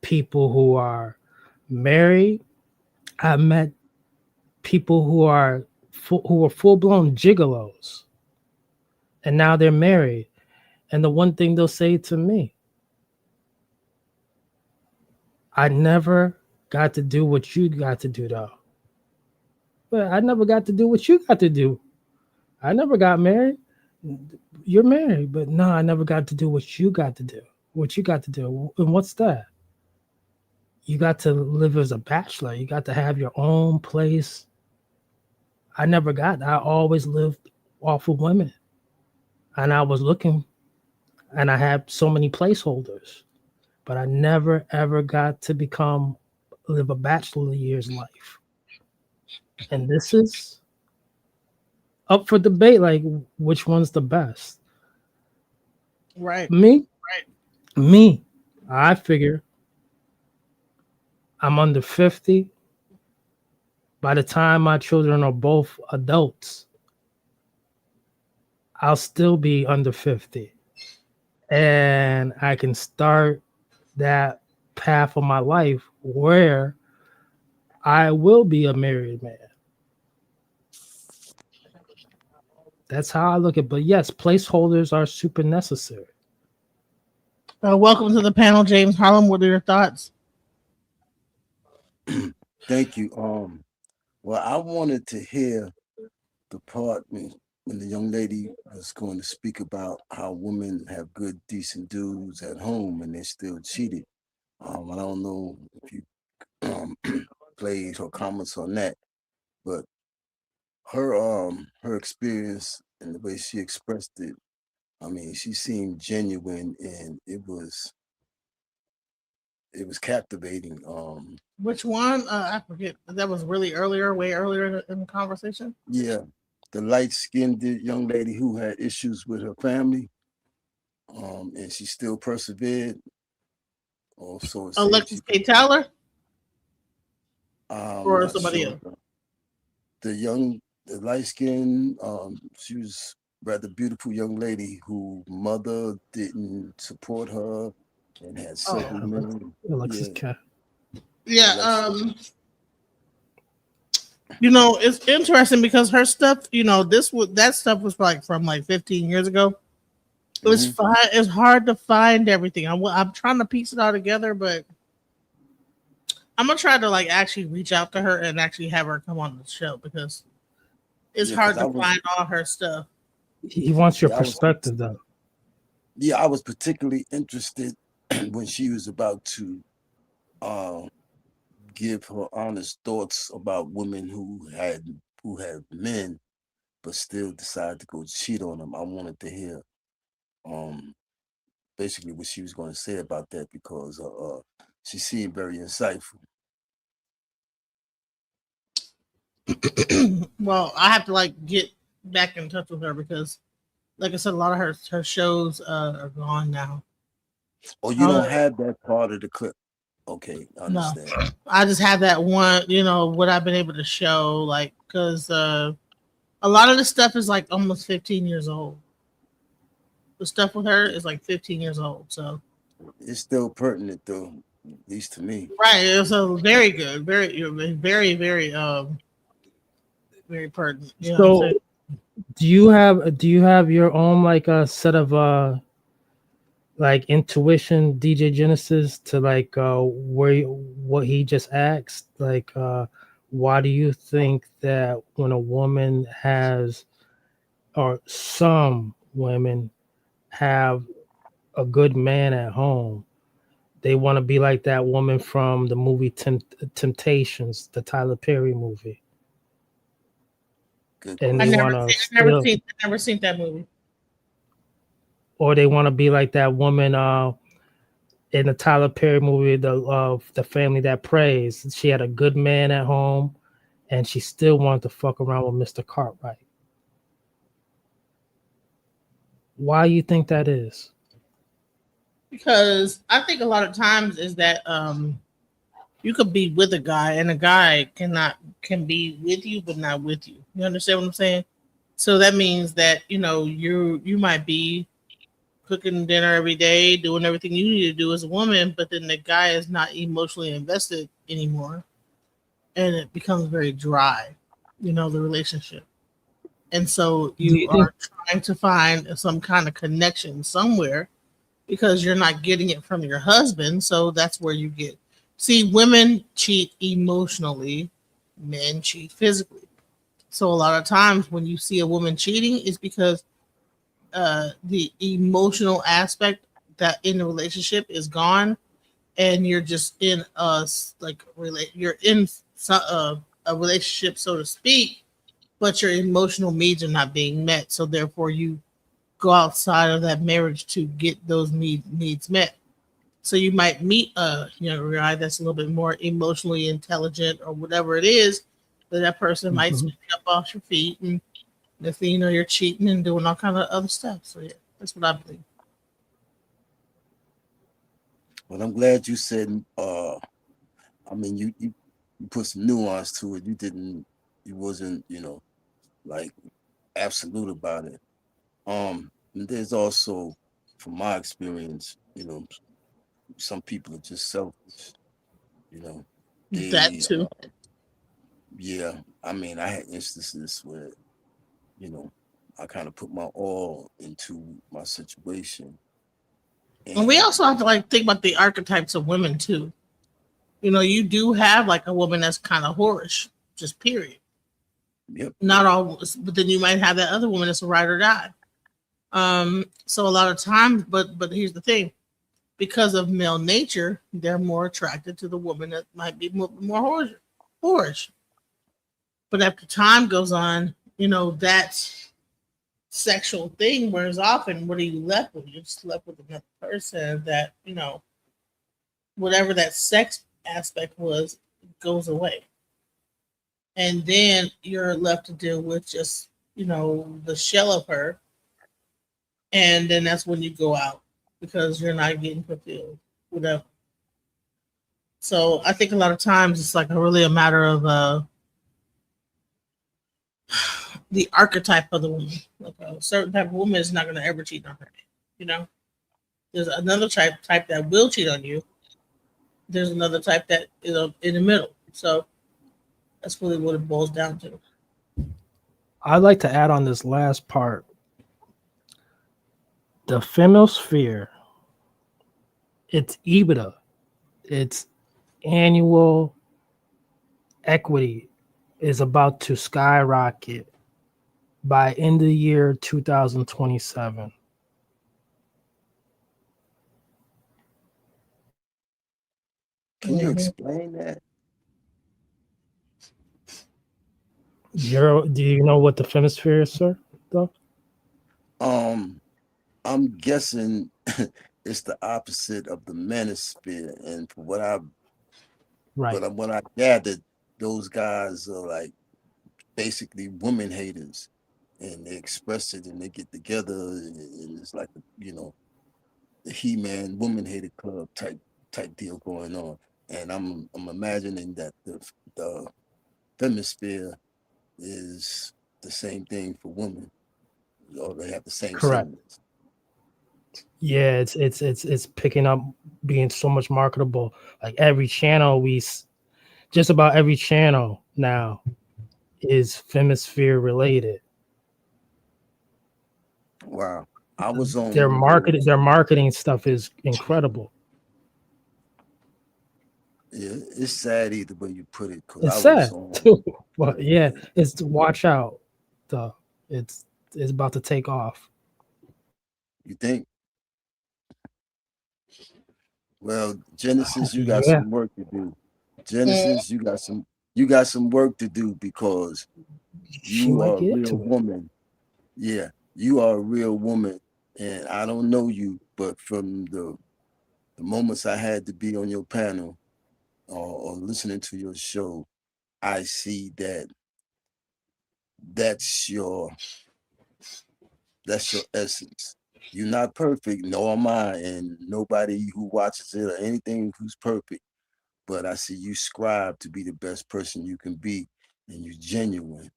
people who are married. I've met people who are full-blown gigolos, and now they're married. And the one thing they'll say to me, I never got to do what you got to do, though. But I never got to do what you got to do. I never got married. You're married, but no, I never got to do what you got to do. What you got to do. And what's that? You got to live as a bachelor. You got to have your own place. I never got that. I always lived off of women. and I was looking, and I had so many placeholders, but I never ever got to live a bachelor years life. And this is up for debate, like which one's the best. Right. Me, I figure I'm under 50. By the time my children are both adults, I'll still be under 50. And I can start that path of my life where I will be a married man. That's how I look at it. But yes, placeholders are super necessary. Welcome to the panel, James Harlem. What are your thoughts? Thank you. Well, I wanted to hear the part when the young lady was going to speak about how women have good, decent dudes at home and they're still cheated. I don't know if you played her comments on that, but her experience and the way she expressed it, I mean, she seemed genuine and it was captivating. Which one? I forget. That was really earlier, way earlier in the conversation. Yeah, the light-skinned young lady who had issues with her family, and she still persevered. Also, Alexis K. Tyler, or not somebody sure. else. The light-skinned, she was rather beautiful young lady whose mother didn't support her and had several men. Alexis K. Yeah. You know, it's interesting because her stuff, you know, that stuff was like from like 15 years ago. It was fine. It's hard to find everything. I'm trying to piece it all together, but I'm gonna try to like actually reach out to her and actually have her come on the show because it's hard to find all her stuff. He wants your perspective, though. Yeah, I was particularly interested when she was about to give her honest thoughts about women who had men but still decided to go cheat on them. I wanted to hear basically what she was going to say about that because she seemed very insightful. Well, I have to like get back in touch with her because, like I said, a lot of her shows are gone now. Oh, you don't have that part of the clip? Okay, I understand. No, I just have that one. You know what I've been able to show, like because a lot of the stuff is like almost 15 years old. The stuff with her is like 15 years old, so it's still pertinent, though, at least to me. Right, it was a very good, very, very pertinent. You know what I'm So, saying? do you have your own like a set of like intuition, DJ Genesis, to like what he just asked? Like, why do you think that when a woman has, or some women have a good man at home, they want to be like that woman from the movie Temptations, the Tyler Perry movie? And they want to never seen that movie. Or they want to be like that woman in the Tyler Perry movie, the Family That Prays. She had a good man at home, and she still wanted to fuck around with Mr. Cartwright. Why do you think that is? Because I think a lot of times is that you could be with a guy and a guy can be with you but not with you. You understand what I'm saying? So that means that you might be cooking dinner every day, doing everything you need to do as a woman, but then the guy is not emotionally invested anymore, and it becomes very dry. The relationship, and so you are trying to find some kind of connection somewhere because you're not getting it from your husband. So that's where you get. See, women cheat emotionally, men cheat physically. So a lot of times when you see a woman cheating, it's because the emotional aspect that in the relationship is gone, and you're just in you're in a relationship, so to speak, but your emotional needs are not being met. So therefore, you go outside of that marriage to get those needs met. So you might meet a younger guy that's a little bit more emotionally intelligent or whatever it is, but that person might sweep you up off your feet, and next thing you know, you're cheating and doing all kind of other stuff. So yeah, that's what I believe. Well, I'm glad you said. I mean, you put some nuance to it. You wasn't, like absolute about it. There's also, from my experience, some people are just selfish. That They, too. yeah. I mean, I had instances where, I kind of put my all into my situation. And we also have to like think about the archetypes of women too. You do have like a woman that's kind of whorish, just period. Yep. Not all, but then you might have that other woman that's a ride or die. So a lot of times, but here's the thing: because of male nature, they're more attracted to the woman that might be more whorish. But after time goes on, that sexual thing wears off, and what are you left with? You're just left with another person that whatever that sex aspect was goes away, and then you're left to deal with just the shell of her, and then that's when you go out because you're not getting fulfilled, whatever. So I think a lot of times it's like really a matter of the archetype of the woman. Like a certain type of woman is not going to ever cheat on her. There's another type that will cheat on you. There's another type that is in the middle. So that's really what it boils down to. I'd like to add on this last part. The Femosphere, its EBITDA, its annual equity is about to skyrocket by end of year 2027. Can you explain that? Do you know what the Femosphere is, sir? Though? I'm guessing it's the opposite of the manosphere, and for what I gathered, those guys are like basically women haters, and they express it and they get together, and it's like the He-Man woman hater club type deal going on. And I'm imagining that the Femisphere is the same thing for women, or they have the same Correct. sentiments. Yeah, it's picking up, being so much marketable. Like every channel, just about every channel now is Femisphere related. Wow, I was on their marketing stuff is incredible. Yeah, it's sad either way you put it. It's sad too, but yeah, it's to watch out. Though it's about to take off. You think? Well, Genesis, you got Yeah. some work to do. Genesis, you got some work to do because you might are a get real to it. woman. Yeah, you are a real woman, and I don't know you, but from the moments I had to be on your panel or listening to your show, I see that's your essence. You're not perfect, nor am I, and nobody who watches it or anything who's perfect. But I see you strive to be the best person you can be, and you're genuine,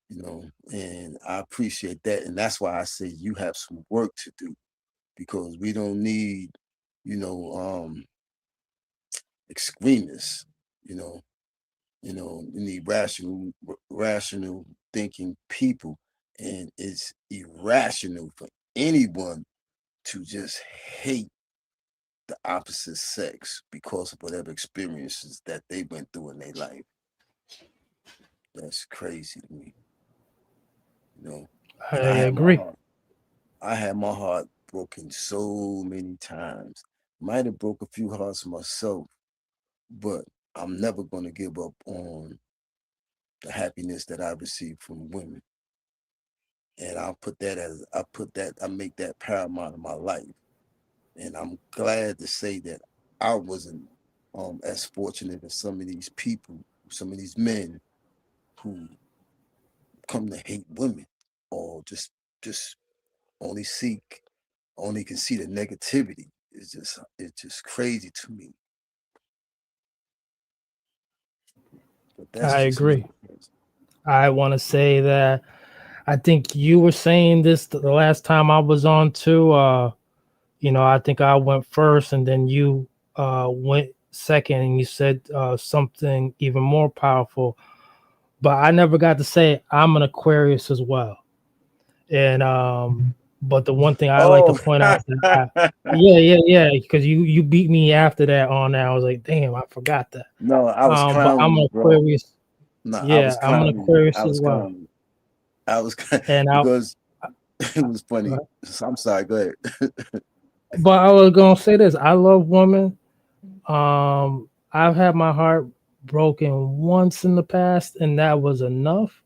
and I appreciate that. And that's why I say you have some work to do, because we don't need, extremists, you need rational thinking people. And it's irrational for anyone to just hate the opposite sex because of whatever experiences that they went through in their life. That's crazy to me. I And agree. I had my heart broken so many times. Might have broke a few hearts myself, but I'm never going to give up on the happiness that I received from women. and I make that paramount in my life. And I'm glad to say that I wasn't as fortunate as some of these people, some of these men who come to hate women, or just only can see the negativity. It's just crazy to me. But that's I just me. agree. I want to say that I think you were saying this the last time I was on too. I think I went first and then you went second, and you said something even more powerful. But I never got to say I'm an Aquarius as well. And but the one thing I like to point out is that yeah, because you beat me after that on that. I was like, damn, I forgot that. No, I was But clowning I'm you, an bro. Aquarius. No, I was Yeah, I'm an clowning you. Aquarius I as was well. clowning you. I was And because it was funny. I'm sorry. Go ahead. but I was gonna say this. I love women. I've had my heart broken once in the past, and that was enough.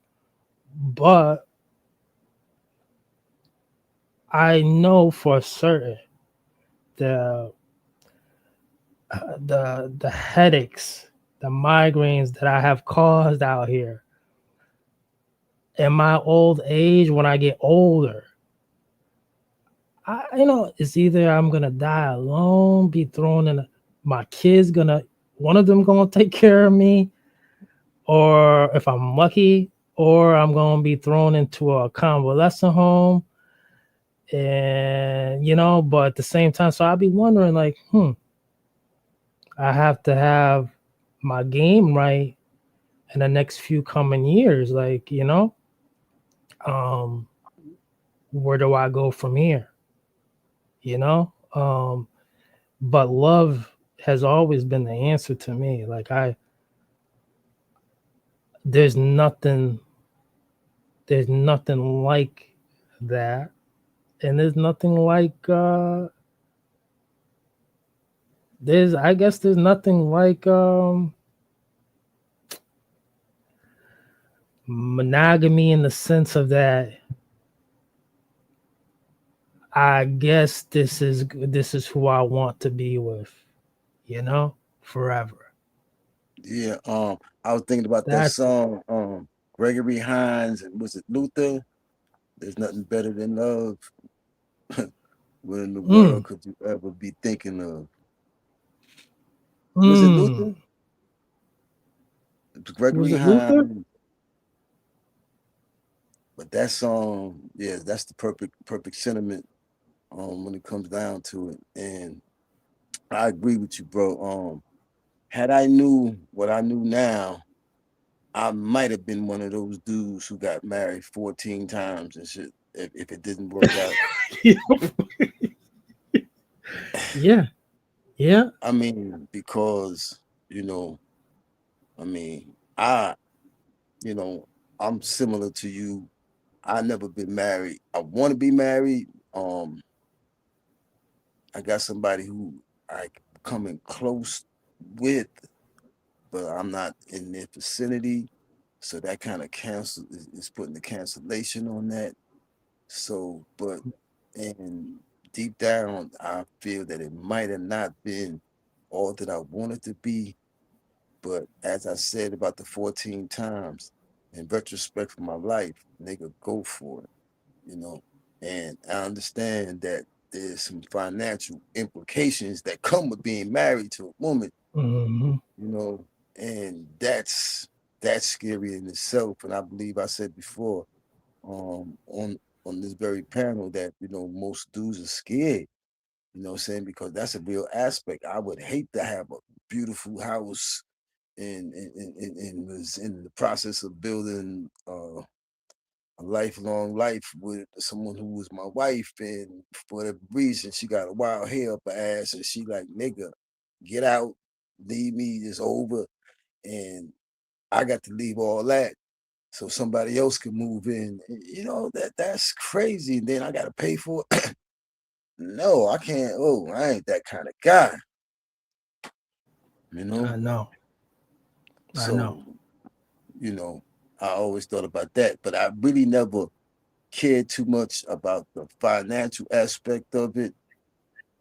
But I know for certain the the headaches, the migraines that I have caused out here in my old age, when I get older, it's either I'm gonna die alone, be thrown in my kids one of them gonna take care of me, or if I'm lucky, or I'm gonna be thrown into a convalescent home. And but at the same time, so I'll be wondering, like, I have to have my game right in the next few coming years. Like, where do I go from here? But love has always been the answer to me. Like, there's nothing like that. And there's nothing like I guess there's nothing like monogamy, in the sense of that I guess this is who I want to be with, forever. Yeah. I was thinking about that That's song. Gregory Hines, and was it Luther? There's nothing better than love. What in the world could you ever be thinking of? Was it Luther? It was Gregory Was it Luther? Hines. But that song, yeah, that's the perfect sentiment when it comes down to it. And I agree with you, bro. Had I knew what I knew now, I might have been one of those dudes who got married 14 times and shit if it didn't work out. Yeah. Yeah. I mean, because, I'm similar to you. I never been married. I want to be married. I got somebody who I coming close with, but I'm not in their vicinity. So that kind of is putting the cancellation on that. So, and deep down, I feel that it might have not been all that I wanted to be. But as I said about the 14 times, in retrospect for my life, nigga, go for it, And I understand that there's some financial implications that come with being married to a woman, and that's scary in itself. And I believe I said before, on this very panel, that most dudes are scared, what I'm saying, because that's a real aspect. I would hate to have a beautiful house and was in the process of building a lifelong life with someone who was my wife, and for whatever reason she got a wild hair up her ass, and she like, nigga, get out, leave me, it's over. And I got to leave all that so somebody else can move in. That's crazy. And then I gotta pay for it. No, I can't. Oh, I ain't that kind of guy. I know. So, I always thought about that, but I really never care too much about the financial aspect of it.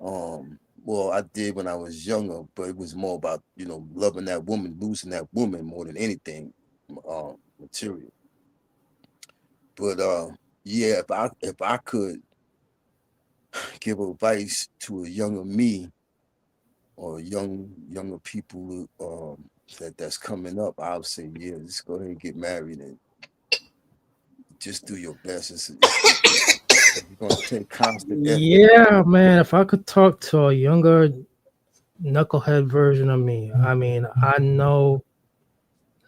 Well, I did when I was younger, but it was more about, loving that woman, losing that woman more than anything, material. But yeah, if I could give advice to a younger me or younger people that's coming up, I would say, yeah, just go ahead and get married and just do your best. It's going to take constant effort. Yeah, man. If I could talk to a younger knucklehead version of me, I mean, I know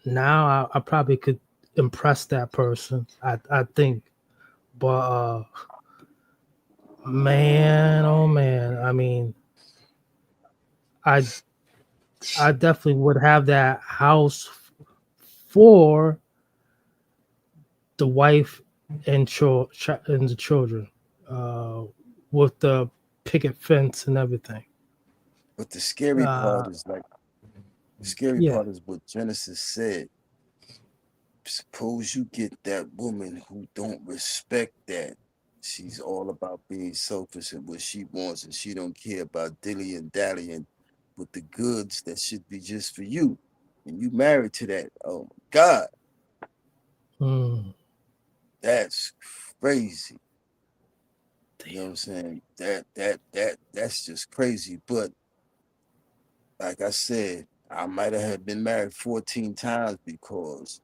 now I probably could impress that person. I think, but man, oh man, I mean, I definitely would have that house for the wife and the children, with the picket fence and everything. But the scary part is what Genesis said. Suppose you get that woman who don't respect that. She's all about being selfish and what she wants, and she don't care about dilly and dallying with the goods that should be just for you. And you married to that. Oh my God. That's crazy. You know what I'm saying? That's just crazy. But like I said, I might have been married 14 times because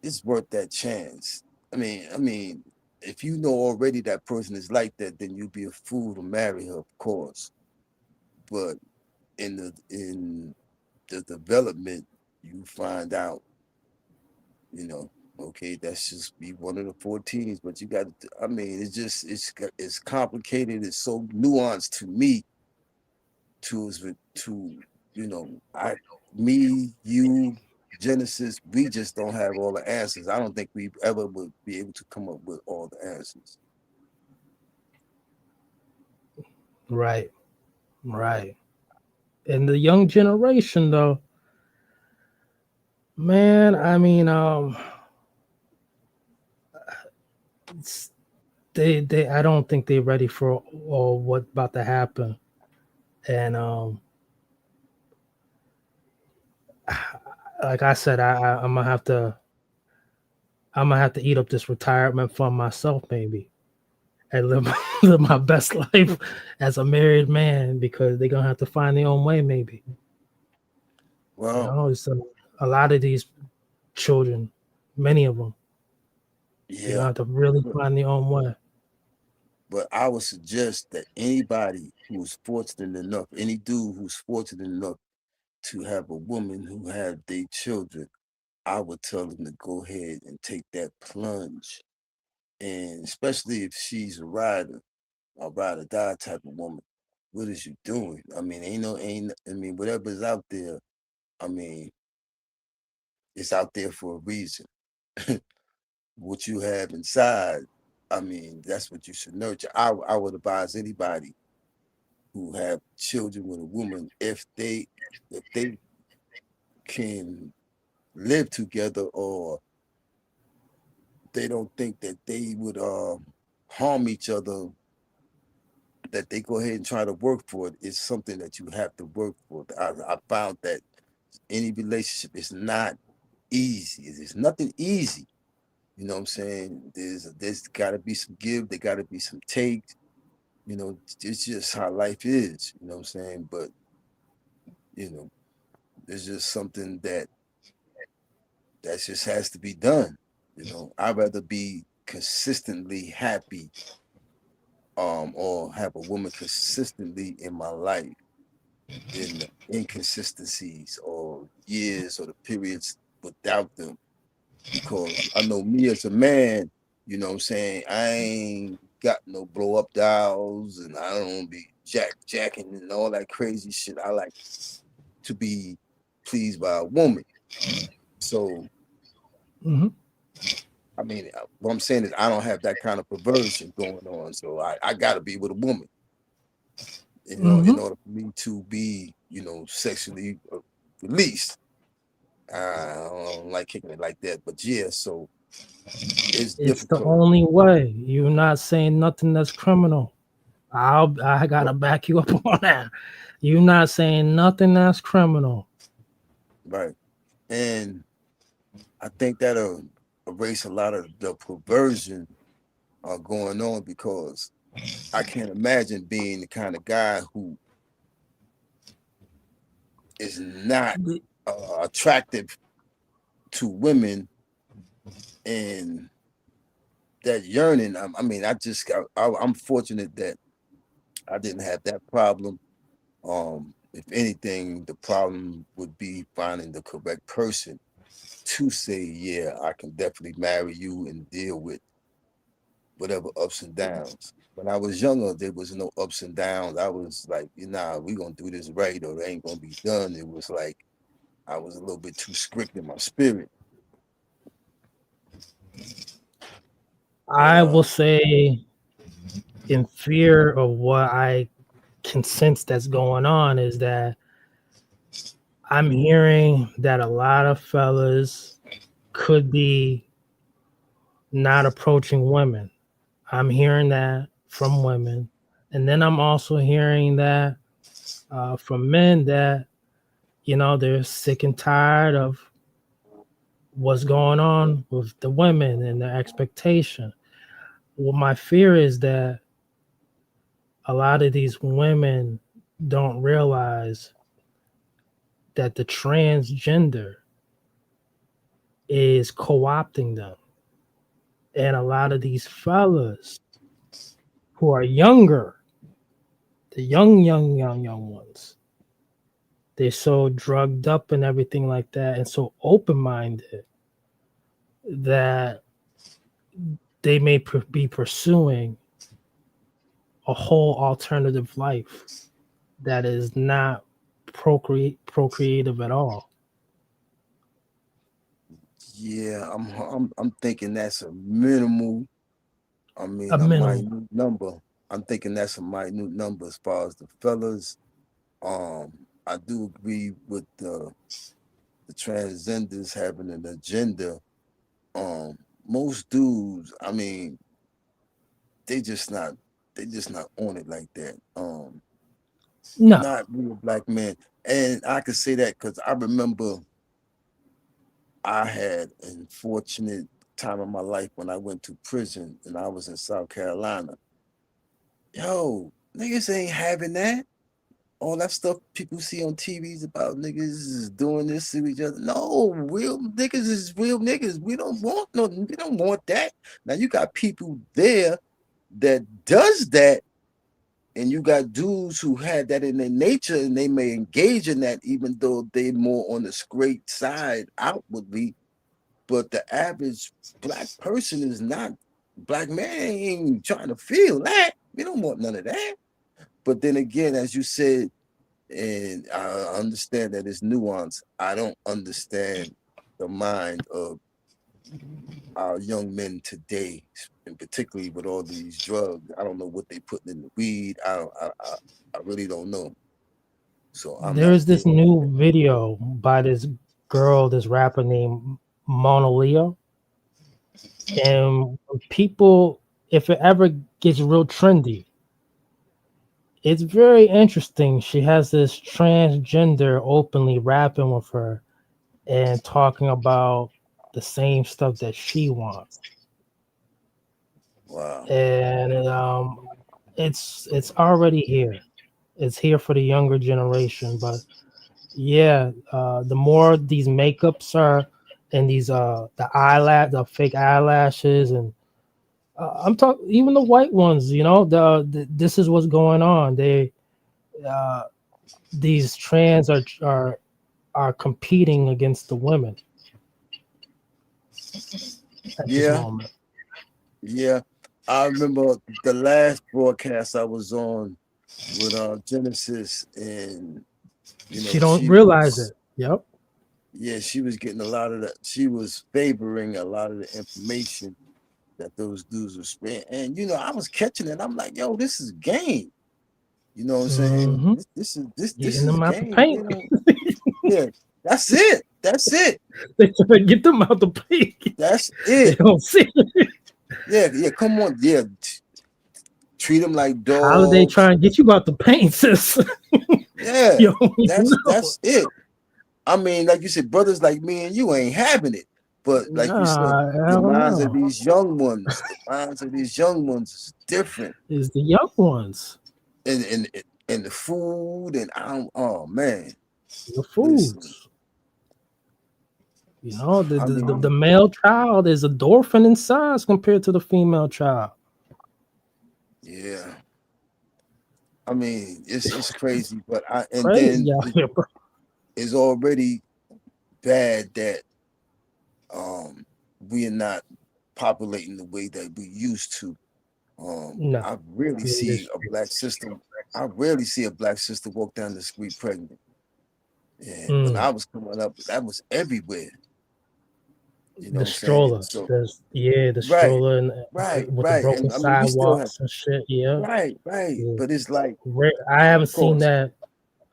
it's worth that chance. I mean, if you know already that person is like that, then you'd be a fool to marry her, of course. But in the development, you find out, okay, that's just be one of the 14s. But you got to, I mean, it's complicated. It's so nuanced to me. You, Genesis, we just don't have all the answers. I don't think we ever would be able to come up with all the answers. Right. And the young generation, though, man, I mean, they I don't think they're ready for all what about to happen. And like I said, I'm gonna have to eat up this retirement fund myself, maybe, and live my best life as a married man, because they're gonna have to find their own way, maybe. Well, A lot of these children, many of them, they're gonna have to really find their own way. But I would suggest that anybody who's fortunate enough, any dude who's fortunate enough to have a woman who have their children, I would tell them to go ahead and take that plunge. And especially if she's a ride or die type of woman, what is you doing? I mean, whatever's out there, I mean, it's out there for a reason. What you have inside, I mean, that's what you should nurture. I would advise anybody who have children with a woman, if they can live together, or they don't think that they would harm each other, that they go ahead and try to work for it. It's something that you have to work for. I found that any relationship is not easy. It's nothing easy. You know what I'm saying? There's got to be some give. There got to be some take. It's just how life is. You know what I'm saying? But there's just something that just has to be done. I'd rather be consistently happy, or have a woman consistently in my life than the inconsistencies or years or the periods without them. Because I know me as a man, you know what I'm saying, I ain't got no blow up dolls, and I don't be jacking and all that crazy shit. I like to be pleased by a woman. So I mean, what I'm saying is I don't have that kind of perversion going on. So I gotta be with a woman, in order for me to be, sexually released. I don't like kicking it like that. But yeah, so It's the difficult. only way. You're not saying nothing that's criminal. I gotta back you up on that. You're not saying nothing that's criminal. Right. And I think that'll erase a lot of the perversion going on, because I can't imagine being the kind of guy who is not attractive to women, and that yearning. I mean, I'm fortunate that I didn't have that problem. If anything, the problem would be finding the correct person to say, yeah, I can definitely marry you and deal with whatever ups and downs. When I was younger, there was no ups and downs. I was like, nah, we're gonna do this right, or it ain't gonna be done. It was like I was a little bit too strict in my spirit. I will say, in fear of what I can sense that's going on, is that I'm hearing that a lot of fellas could be not approaching women. I'm hearing that from women. And then I'm also hearing that from men that, they're sick and tired of what's going on with the women and their expectation. Well, my fear is that a lot of these women don't realize that the transgender is co-opting them. And a lot of these fellas who are younger, the young ones, they're so drugged up and everything like that, and so open-minded that they may be pursuing a whole alternative life that is not procreative at all. Yeah, I'm thinking that's a minimal. I mean, a minimum. minute number. I'm thinking that's a minute number as far as the fellas. I do agree with the transgenders having an agenda. Most dudes, I mean, they just not on it like that. No. Not real black men. And I can say that because I remember I had an unfortunate time in my life when I went to prison and I was in South Carolina. Yo, niggas ain't having that. All that stuff people see on TVs about niggas is doing this to each other. No, real niggas is real niggas. We don't want that. Now you got people there that does that, and you got dudes who had that in their nature, and they may engage in that even though they're more on the straight side outwardly. But the average black person is not. Black man ain't trying to feel that. We don't want none of that. But then again, as you said, and I understand that it's nuance, I don't understand the mind of our young men today, and particularly with all these drugs. I don't know what they putting in the weed. I really don't know. So There's this new video by this girl, this rapper named Mona Leo. And people, if it ever gets real trendy, it's very interesting. She has this transgender openly rapping with her and talking about the same stuff that she wants. Wow. And it's already here. It's here for the younger generation. But yeah, the more these makeups are, and these the fake eyelashes, and I'm talking even the white ones, this is what's going on. These trans are competing against the women at this moment. Yeah. I remember the last broadcast I was on with Genesis, and she don't realize it. Yep. Yeah, she was getting a lot of that. She was favoring a lot of the information that those dudes were spreading. And I was catching it. I'm like, yo, this is game. You know what I'm saying? Mm-hmm. This is Getting them out the game. paint. Yeah. That's it. That's it. They try to get them out the paint. That's They it. don't see it. Yeah. Come on. Yeah. Treat them like dogs. Holiday try and get you out the paint, sis. Yeah. You don't even know. That's it. I mean, like you said, brothers like me and you ain't having it. But like you said, the minds of these young ones, is different. It's the young ones. And the food and oh man. The foods. You know, the male child is a dwarfing in size compared to the female child. Yeah. I mean, it's crazy, but it's already bad that we are not populating the way that we used to. No, I rarely see a black sister. I rarely see a black sister walk down the street pregnant. And when I was coming up, that was everywhere. You know the stroller, the stroller, and with the broken sidewalks and shit. Yeah, right. Yeah. But it's like I haven't seen that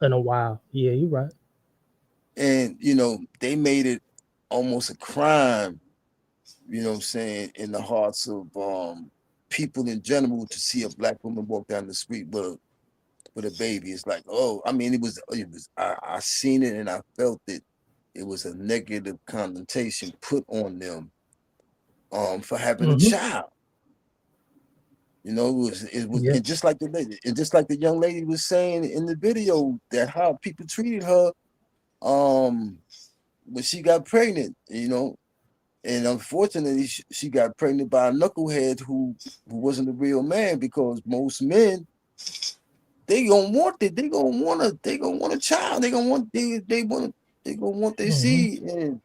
in a while. Yeah, you're right. And you know, they made it almost a crime. You know what I'm saying, in the hearts of people in general to see a black woman walk down the street with a baby. It's like, oh, I mean, it was I seen it and I felt it. It was a negative connotation put on them for having a child. You know, it was and just like the young lady was saying in the video, that how people treated her when she got pregnant, you know. And unfortunately, she got pregnant by a knucklehead who wasn't a real man, because most men, they gonna want it. They gonna want a child. They gonna want their seed. And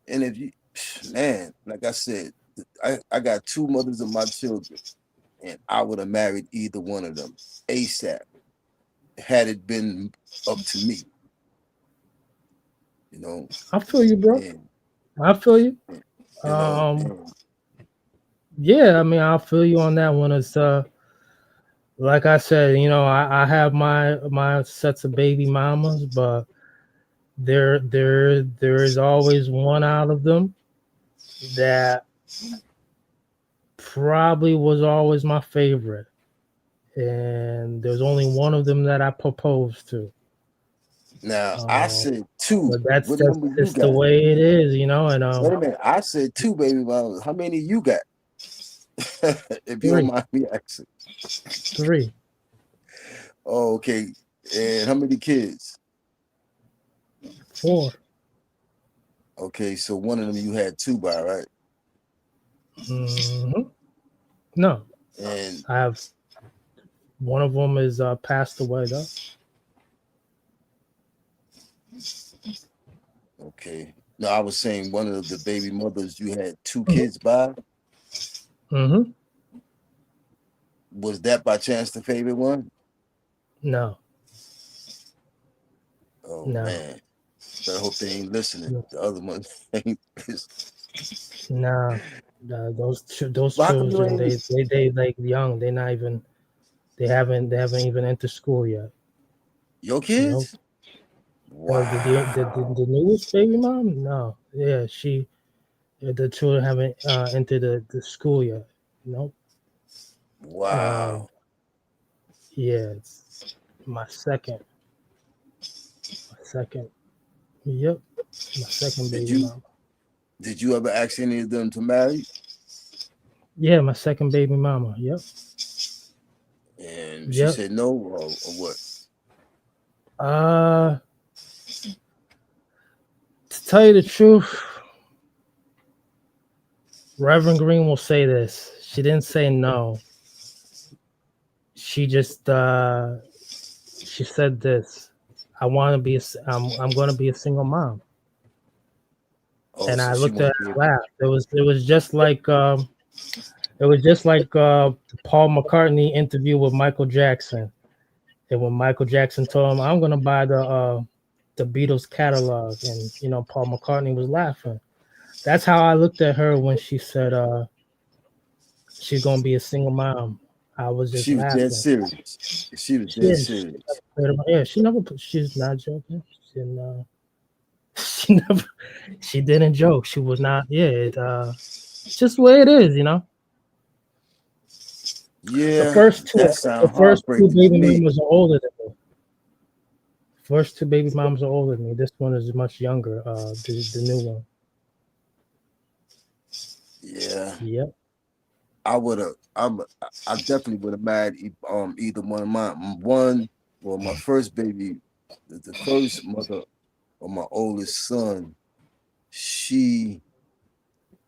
if you, man, like I said, I got two mothers of my children, and I would have married either one of them ASAP had it been up to me. You know, I feel you, bro. I feel you. Yeah, I mean, I feel you on that one. It's like I said, you know, I have my sets of baby mamas, but there is always one out of them that probably was always my favorite, and there's only one of them that I proposed to. Now I said two. But that's just the way it is, you know. And wait a minute, I said two baby mamas. How many you got? If you don't mind me asking. 3. Oh, okay. And how many kids? 4. Okay, so one of them you had 2 by, right? No. And I have one of them is passed away though. Okay. No, I was saying one of the baby mothers you had 2 kids by. Was that by chance the favorite one? No. Oh man. So I hope they ain't listening. No. The other one ain't listening. Nah. Those children, they like young. They're not even. They haven't even entered school yet. Your kids? Wow. The newest baby mom? No. Yeah, the children haven't entered the school yet. Nope. Wow. Yeah, it's my second. Yep. My second baby mom. Did you ever ask any of them to marry? Yeah, my second baby mama. Yep. And she said no, or what? To tell you the truth, Reverend Green will say this. She didn't say no. She just she said this. I'm going to be a single mom. Oh, and so I looked at her and laughed. It was just like Paul McCartney interview with Michael Jackson. And when Michael Jackson told him, I'm gonna buy the Beatles catalog, and you know, Paul McCartney was laughing. That's how I looked at her when she said she's gonna be a single mom. I was just laughing. Dead serious. She was dead serious. Yeah, she's not joking. She didn't joke. She was not. Yeah, it's just the way it is, you know. Yeah, The first sound two heartbreaking to baby me. mamas are older than me. First two baby mamas are older than me. This one is much younger. The new one. Yeah. Yep. I definitely would have married either one of my first baby, the first mother of my oldest son. She,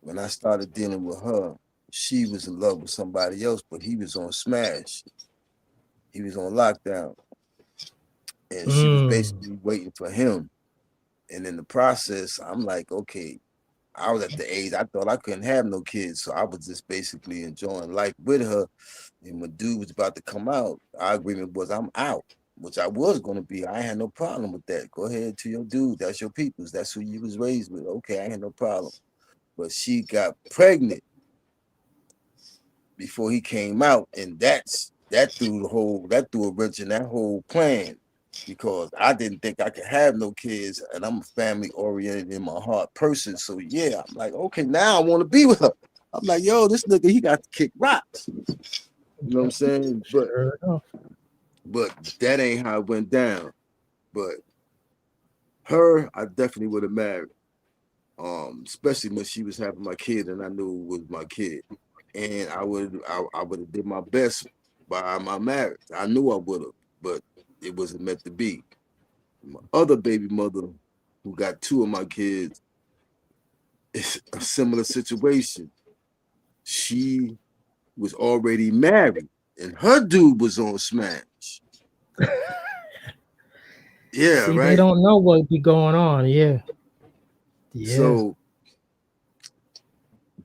when I started dealing with her, she was in love with somebody else, but he was on smash. He was on lockdown. And she was basically waiting for him. And in the process, I'm like, okay, I was at the age I thought I couldn't have no kids. So I was just basically enjoying life with her. And when dude was about to come out, our agreement was I'm out, which I was going to be. I had no problem with that. Go ahead to your dude. That's your peoples. That's who you was raised with. Okay, I had no problem. But she got pregnant before he came out. And that threw a wrench in that whole plan. Because I didn't think I could have no kids, and I'm a family-oriented in my heart person. So yeah, I'm like, okay, now I want to be with her. I'm like, yo, this nigga, he got to kick rocks. You know what I'm saying? But that ain't how it went down. But her, I definitely would have married. Especially when she was having my kid, and I knew it was my kid, and I would have did my best by my marriage. I knew I would have, but it wasn't meant to be. My other baby mother, who got two of my kids, it's a similar situation. She was already married, and her dude was on smash. Yeah, See, right. they don't know what be going on. Yeah. So,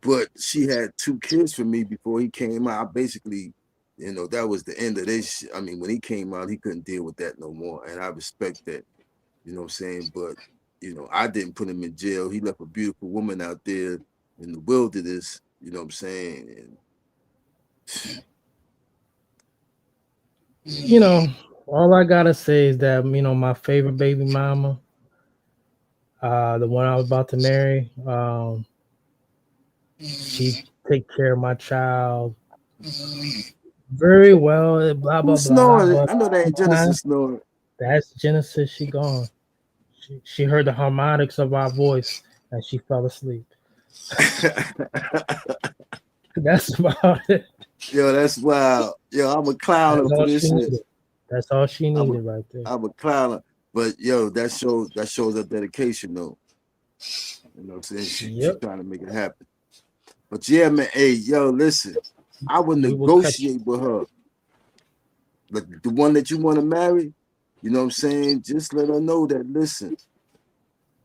but she had two kids for me before he came out. I basically, that was the end of this. I mean, when he came out, he couldn't deal with that no more, and I respect that. You know what I'm saying? But I didn't put him in jail. He left a beautiful woman out there in the wilderness. You know what I'm saying? And all I gotta say is that my favorite baby mama, the one I was about to marry, she take care of my child very well. Blah blah Who's blah. snoring? But I know that ain't Genesis snoring. That's Genesis. She gone. She heard the harmonics of our voice and she fell asleep. That's about it. Yo, that's wild. Yo, I'm a clowner for this shit. That's all she needed right there. I'm a clowner. But yo, that shows her dedication though. You know what I'm saying? She trying to make it happen. But yeah, man, hey, yo, listen. I would negotiate with her. Like the one that you want to marry, you know what I'm saying? Just let her know that, listen,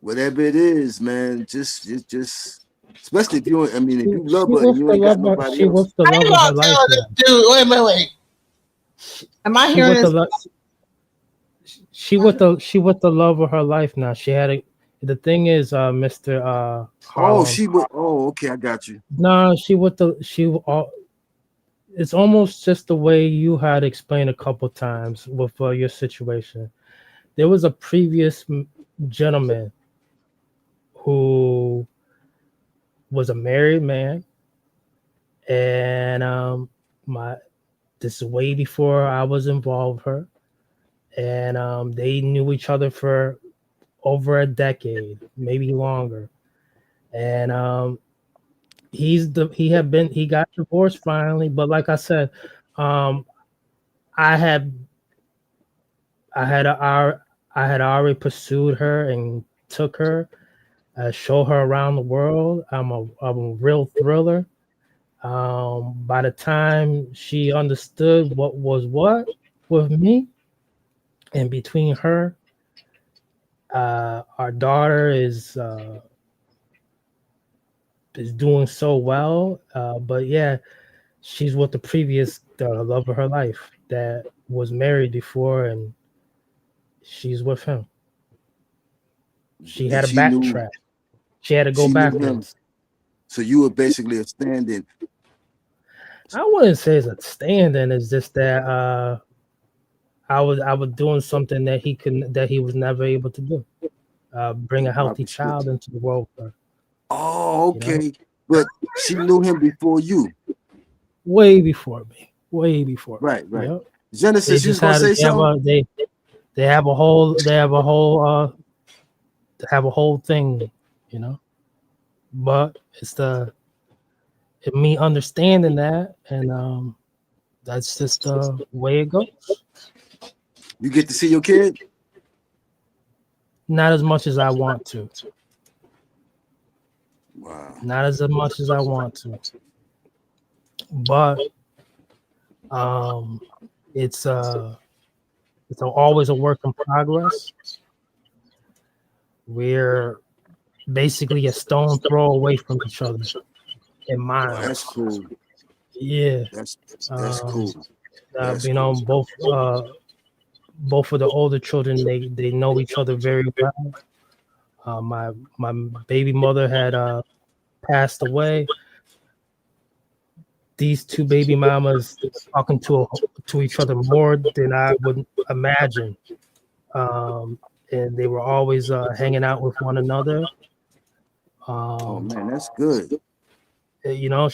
whatever it is, man, just especially if you, if you love her and you ain't got nobody else. What's the love of her life? Dude, wait. Am I hearing this? She with the love of her life now. She had the thing is, Mr. Harlem. Okay, I got you. No, it's almost just the way you had explained a couple times with your situation. There was a previous gentleman who was a married man, and this is way before I was involved with her, and they knew each other for over a decade, maybe longer, and he got divorced finally, but like I said, I had already pursued her and took her, show her around the world. I'm a real thriller. By the time she understood what was what with me, and between her, our daughter is doing so well. But yeah, she's with the previous love of her life that was married before, and she's with him. She had a backtrack. She had to go backwards. So you were basically a stand-in. I wouldn't say it's a stand-in. It's just that I was doing something that he was never able to do. bring a healthy child into the world. Oh, okay. But she knew him before you. Way before me. Way before. Right, right. Yep. Genesis, you was gonna say something? They have a whole thing, you know. But it's me understanding that, and that's just the way it goes. You get to see your kid? Not as much as I want to. Wow. Not as much as I want to. But it's always a work in progress. We're basically a stone throw away from each other in miles. Oh, that's cool. Yeah. That's cool. That's You know, both of the older children, they know each other very well. My baby mother had passed away. These two baby mamas talking to each other more than I would imagine, and they were always hanging out with one another. Oh man, that's good. You know,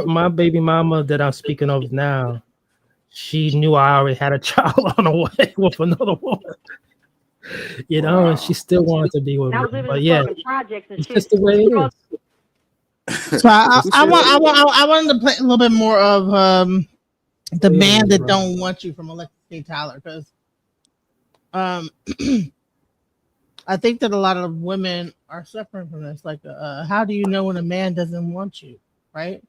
my baby mama that I'm speaking of now, she knew I already had a child on the way with another woman. You know, and she still wanted to be with me. But yeah, it's just the way it is. So I wanted to play a little bit more of the man that don't want you from Alexis K. Tyler, because I think that a lot of women are suffering from this. Like, how do you know when a man doesn't want you, right?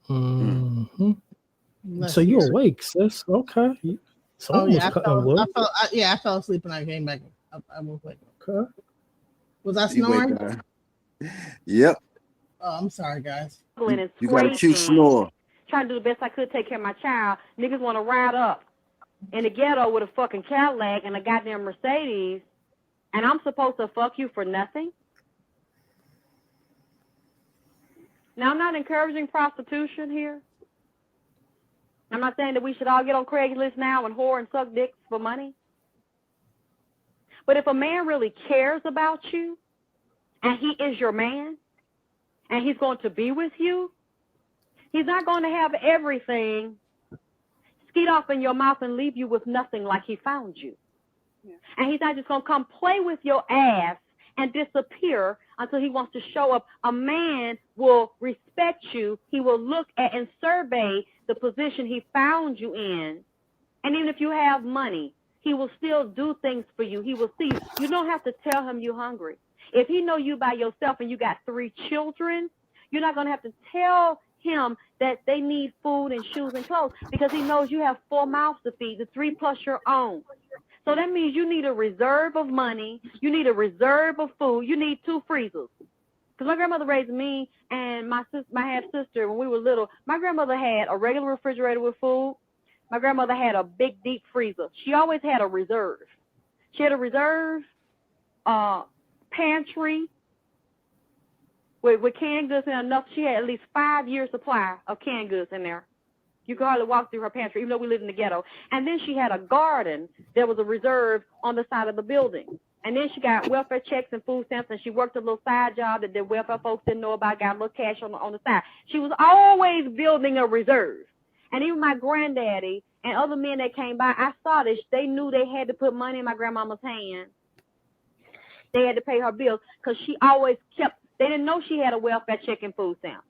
Mm-hmm. So you're awake, sis? Okay. I fell asleep and I came back. I woke up. Okay. Was I snoring? Yep. Oh, I'm sorry, guys. You got a cute snore. Trying to do the best I could, take care of my child. Niggas want to ride up in the ghetto with a fucking Cadillac and a goddamn Mercedes, and I'm supposed to fuck you for nothing? Now, I'm not encouraging prostitution here. I'm not saying that we should all get on Craigslist now and whore and suck dicks for money. But if a man really cares about you, and he is your man, and he's going to be with you, he's not going to have everything skeet off in your mouth and leave you with nothing like he found you. Yeah. And he's not just going to come play with your ass and disappear until he wants to show up. A man will respect you. He will look at and survey the position he found you in. And even if you have money, he will still do things for you. He will see you. You don't have to tell him you're hungry. If he know you by yourself and you got 3 children, you're not going to have to tell him that they need food and shoes and clothes, because he knows you have 4 mouths to feed, the 3 plus your own. So that means you need a reserve of money, you need a reserve of food, you need 2 freezers. Because my grandmother raised me and my half-sister when we were little. My grandmother had a regular refrigerator with food. My grandmother had a big, deep freezer. She always had a reserve. She had a reserve pantry with canned goods and enough. She had at least 5 years supply of canned goods in there. You could hardly walk through her pantry, even though we lived in the ghetto. And then she had a garden that was a reserve on the side of the building. And then she got welfare checks and food stamps, and she worked a little side job that the welfare folks didn't know about, got a little cash on the side. She was always building a reserve. And even my granddaddy and other men that came by, I saw this. They knew they had to put money in my grandmama's hand. They had to pay her bills because she always kept, they didn't know she had a welfare check and food stamps.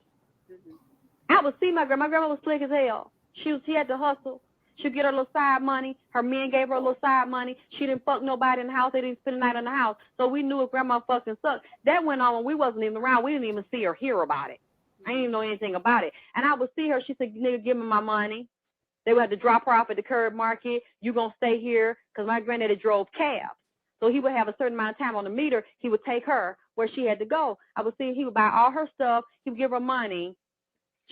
I would see my grandma was slick as hell. She had to hustle. She'd get her little side money. Her men gave her a little side money. She didn't fuck nobody in the house. They didn't spend the night in the house. So we knew if grandma fucking sucked. That went on when we wasn't even around. We didn't even see or hear about it. I didn't even know anything about it. And I would see her. She said, nigga, give me my money. They would have to drop her off at the curb market. You going to stay here? Because my granddaddy drove cabs. So he would have a certain amount of time on the meter. He would take her where she had to go. I would see he would buy all her stuff. He would give her money.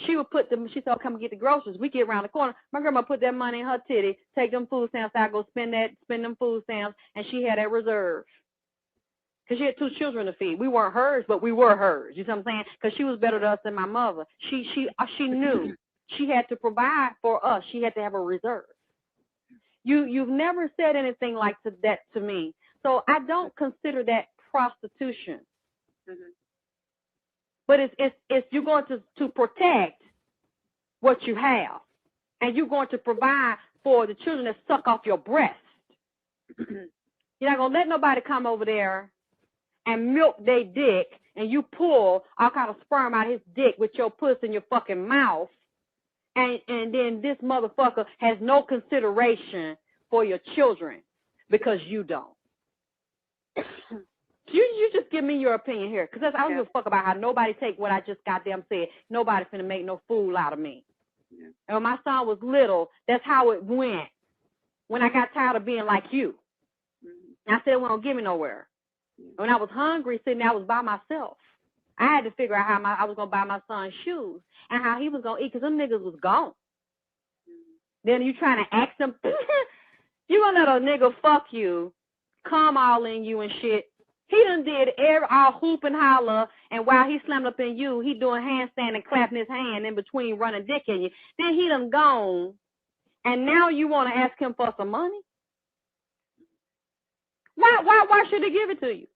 She would put them, she said, oh, come and get the groceries. We get around the corner. My grandma put that money in her titty, take them food stamps. I go spend them food stamps, and she had that reserve. Because she had 2 children to feed. We weren't hers, but we were hers. You know what I'm saying? Because she was better to us than my mother. She knew she had to provide for us. She had to have a reserve. You've never said anything like that to me. So I don't consider that prostitution. But it's you're going to protect what you have, and you're going to provide for the children that suck off your breast. You're not going to let nobody come over there and milk their dick, and you pull all kind of sperm out of his dick with your puss in your fucking mouth, and then this motherfucker has no consideration for your children because you don't. You just give me your opinion here, because I don't give a fuck about how nobody take what I just goddamn said. Nobody finna make no fool out of me. Yeah. And when my son was little, that's how it went. When I got tired of being like you, I said, well, don't give me nowhere. When I was hungry, sitting there, I was by myself. I had to figure out how I was gonna buy my son shoes and how he was gonna eat, because them niggas was gone. Then you trying to ask them, you gonna let a nigga fuck you, come all in you and shit. He done did all hoop and holler, and while he slammed up in you, he doing handstand and clapping his hand in between running dick in you. Then he done gone, and now you want to ask him for some money? Why should he give it to you?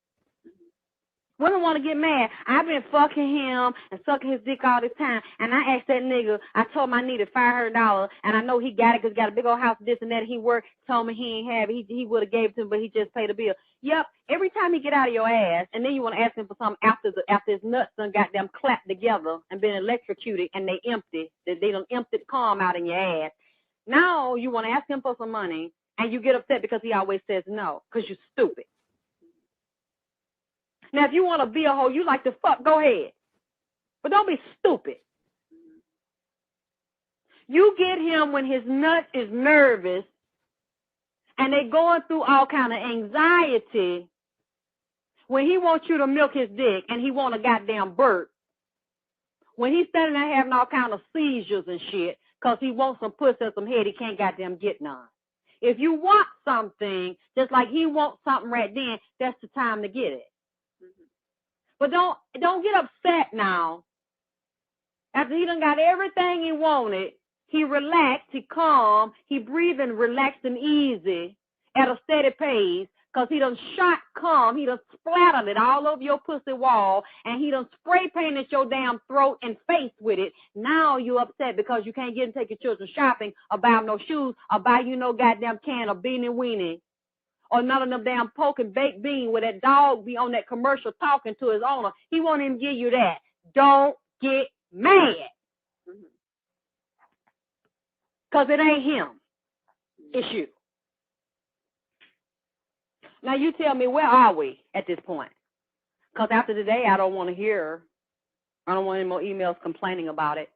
Women want to get mad. I've been fucking him and sucking his dick all this time, and I asked that nigga, I told him I needed $500, and I know he got it because he got a big old house, this and that. He worked, told me he ain't have it. He would have gave it to him, but he just paid the bill. Yep, every time he get out of your ass, and then you want to ask him for something after his nuts done got them clapped together and been electrocuted, and they empty. They done emptied calm out in your ass. Now you want to ask him for some money, and you get upset because he always says no, because you're stupid. Now, if you want to be a hoe, you like to fuck, go ahead. But don't be stupid. You get him when his nut is nervous and they going through all kind of anxiety when he wants you to milk his dick and he want a goddamn bird. When he's standing there having all kind of seizures and shit because he wants some pussy and some head, he can't goddamn get none. If you want something, just like he wants something right then, that's the time to get it. But don't get upset now. After he done got everything he wanted, he relaxed, he calm, he breathing relaxed and easy at a steady pace, because he done shot calm, he done splattered it all over your pussy wall, and he done spray painted your damn throat and face with it. Now you upset because you can't get and take your children shopping or buy them no shoes or buy you no goddamn can of beanie weenie. Or none of them damn poke and baked bean where that dog be on that commercial talking to his owner. He won't even give you that. Don't get mad. Because it ain't him. It's you. Now you tell me, where are we at this point? Because after today, I don't want any more emails complaining about it.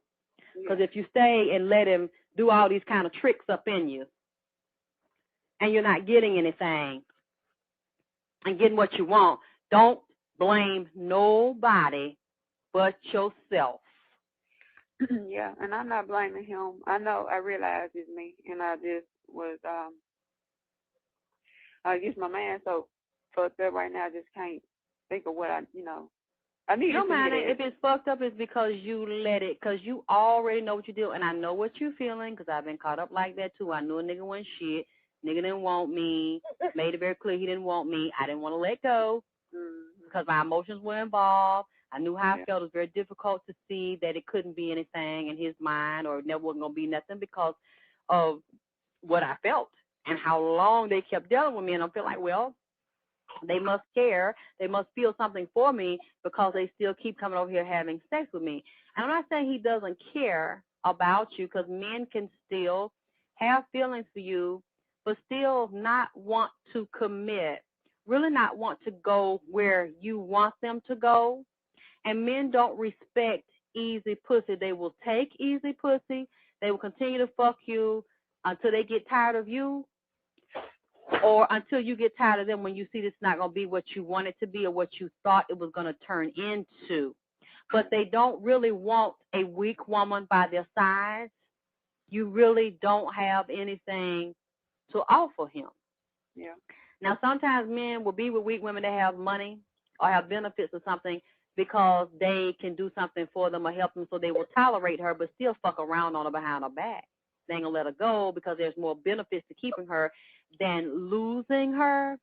Because if you stay and let him do all these kind of tricks up in you, and you're not getting anything, and getting what you want, don't blame nobody but yourself. Yeah, and I'm not blaming him. I realize it's me, and I just was, it's my man, so fucked up right now. I just can't think of what I need. No matter if it's fucked up, it's because you let it, because you already know what you do, and I know what you're feeling, because I've been caught up like that too. I knew a nigga wasn't shit. Nigga didn't want me. Made it very clear he didn't want me. I didn't want to let go because my emotions were involved. I knew how I felt. It was very difficult to see that it couldn't be anything in his mind, or there wasn't going to be nothing because of what I felt and how long they kept dealing with me. And I feel like, well, they must care. They must feel something for me because they still keep coming over here having sex with me. And I'm not saying he doesn't care about you, because men can still have feelings for you, but still not want to commit, really not want to go where you want them to go. And men don't respect easy pussy. They will take easy pussy. They will continue to fuck you until they get tired of you, or until you get tired of them when you see this not going to be what you want it to be or what you thought it was going to turn into. But they don't really want a weak woman by their side. You really don't have anything to offer him. Yeah. Now, sometimes men will be with weak women that have money or have benefits or something because they can do something for them or help them, so they will tolerate her but still fuck around on her behind her back. They ain't gonna let her go because there's more benefits to keeping her than losing her.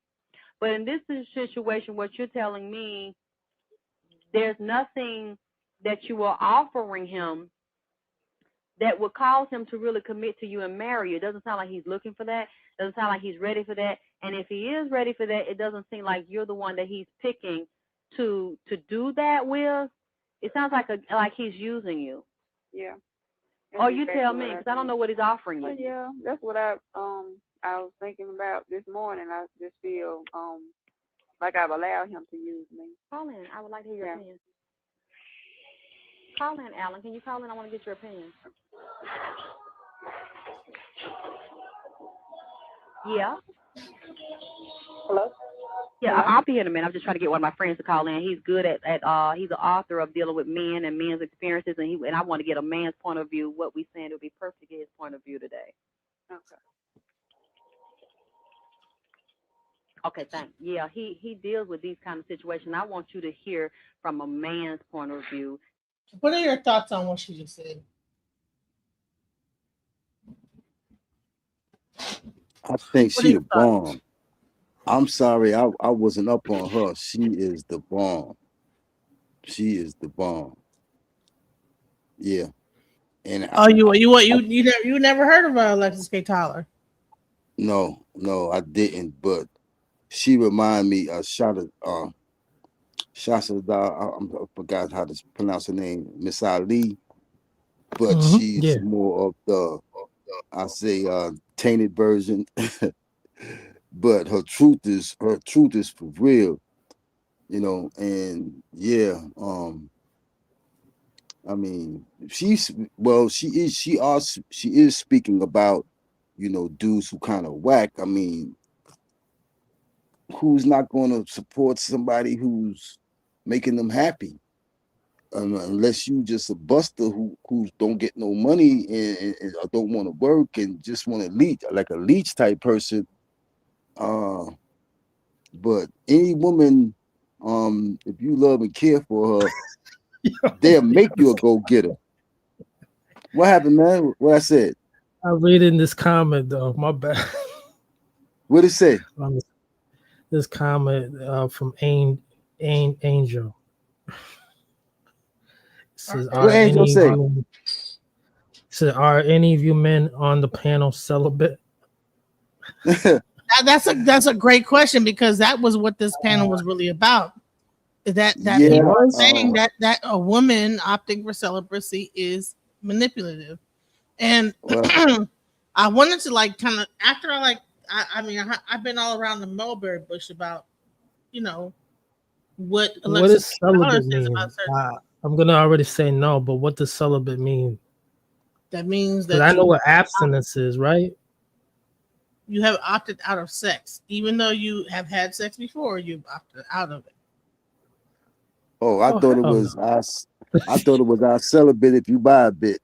But in this situation, what you're telling me, there's nothing that you are offering him that would cause him to really commit to you and marry you. It doesn't sound like he's looking for that. It doesn't sound like he's ready for that. And if he is ready for that, it doesn't seem like you're the one that he's picking to do that with. It sounds like he's using you. Yeah. Or you exactly tell what me, I because I don't think. know what he's offering But you. yeah, that's what I was thinking about this morning. I just feel like I've allowed him to use me. Call in. I would like to hear your Yeah. opinion. Call in, Alan. Can you call in? I want to get your opinion. Yeah. Hello? Yeah, Hello? I'll be here in a minute. I'm just trying to get one of my friends to call in. He's good at he's an author of dealing with men and men's experiences, and I want to get a man's point of view. What we saying, it would be perfect to get his point of view today. Okay, thanks. Yeah, he deals with these kind of situations. I want you to hear from a man's point of view. What are your thoughts on what she just said? I think What are she your the thoughts? bomb. I'm sorry, I wasn't up on her. She is the bomb. She is the bomb. Yeah. And you never heard of Alexis K. Tyler? No, I didn't. But she remind me of Shada. I forgot how to pronounce her name, Miss Ali. But she's more of the, I say, tainted version. But her truth is for real, and yeah, I mean, she is speaking about, dudes who kind of whack. I mean, who's not going to support somebody who's making them happy? Unless you just a buster who don't get no money and don't want to work and just want to leech, like a leech type person. But any woman, if you love and care for her, they'll make you a go-getter. What happened, man? What I said? I'm reading this comment though. My bad. What it say? This comment from Angel. It says, what Angel say? Are any of you men on the panel celibate? That's a great question, because that was what this panel was really about. That people are saying that a woman opting for celibacy is manipulative, and I wanted to kind of after I've been all around the mulberry bush about what does celibate mean? I'm gonna already say no, but what does celibate mean? That means that I know what abstinence is, right? You have opted out of sex, even though you have had sex before. You've opted out of it. Oh, I thought it was I thought it was our celibate if you buy a bit.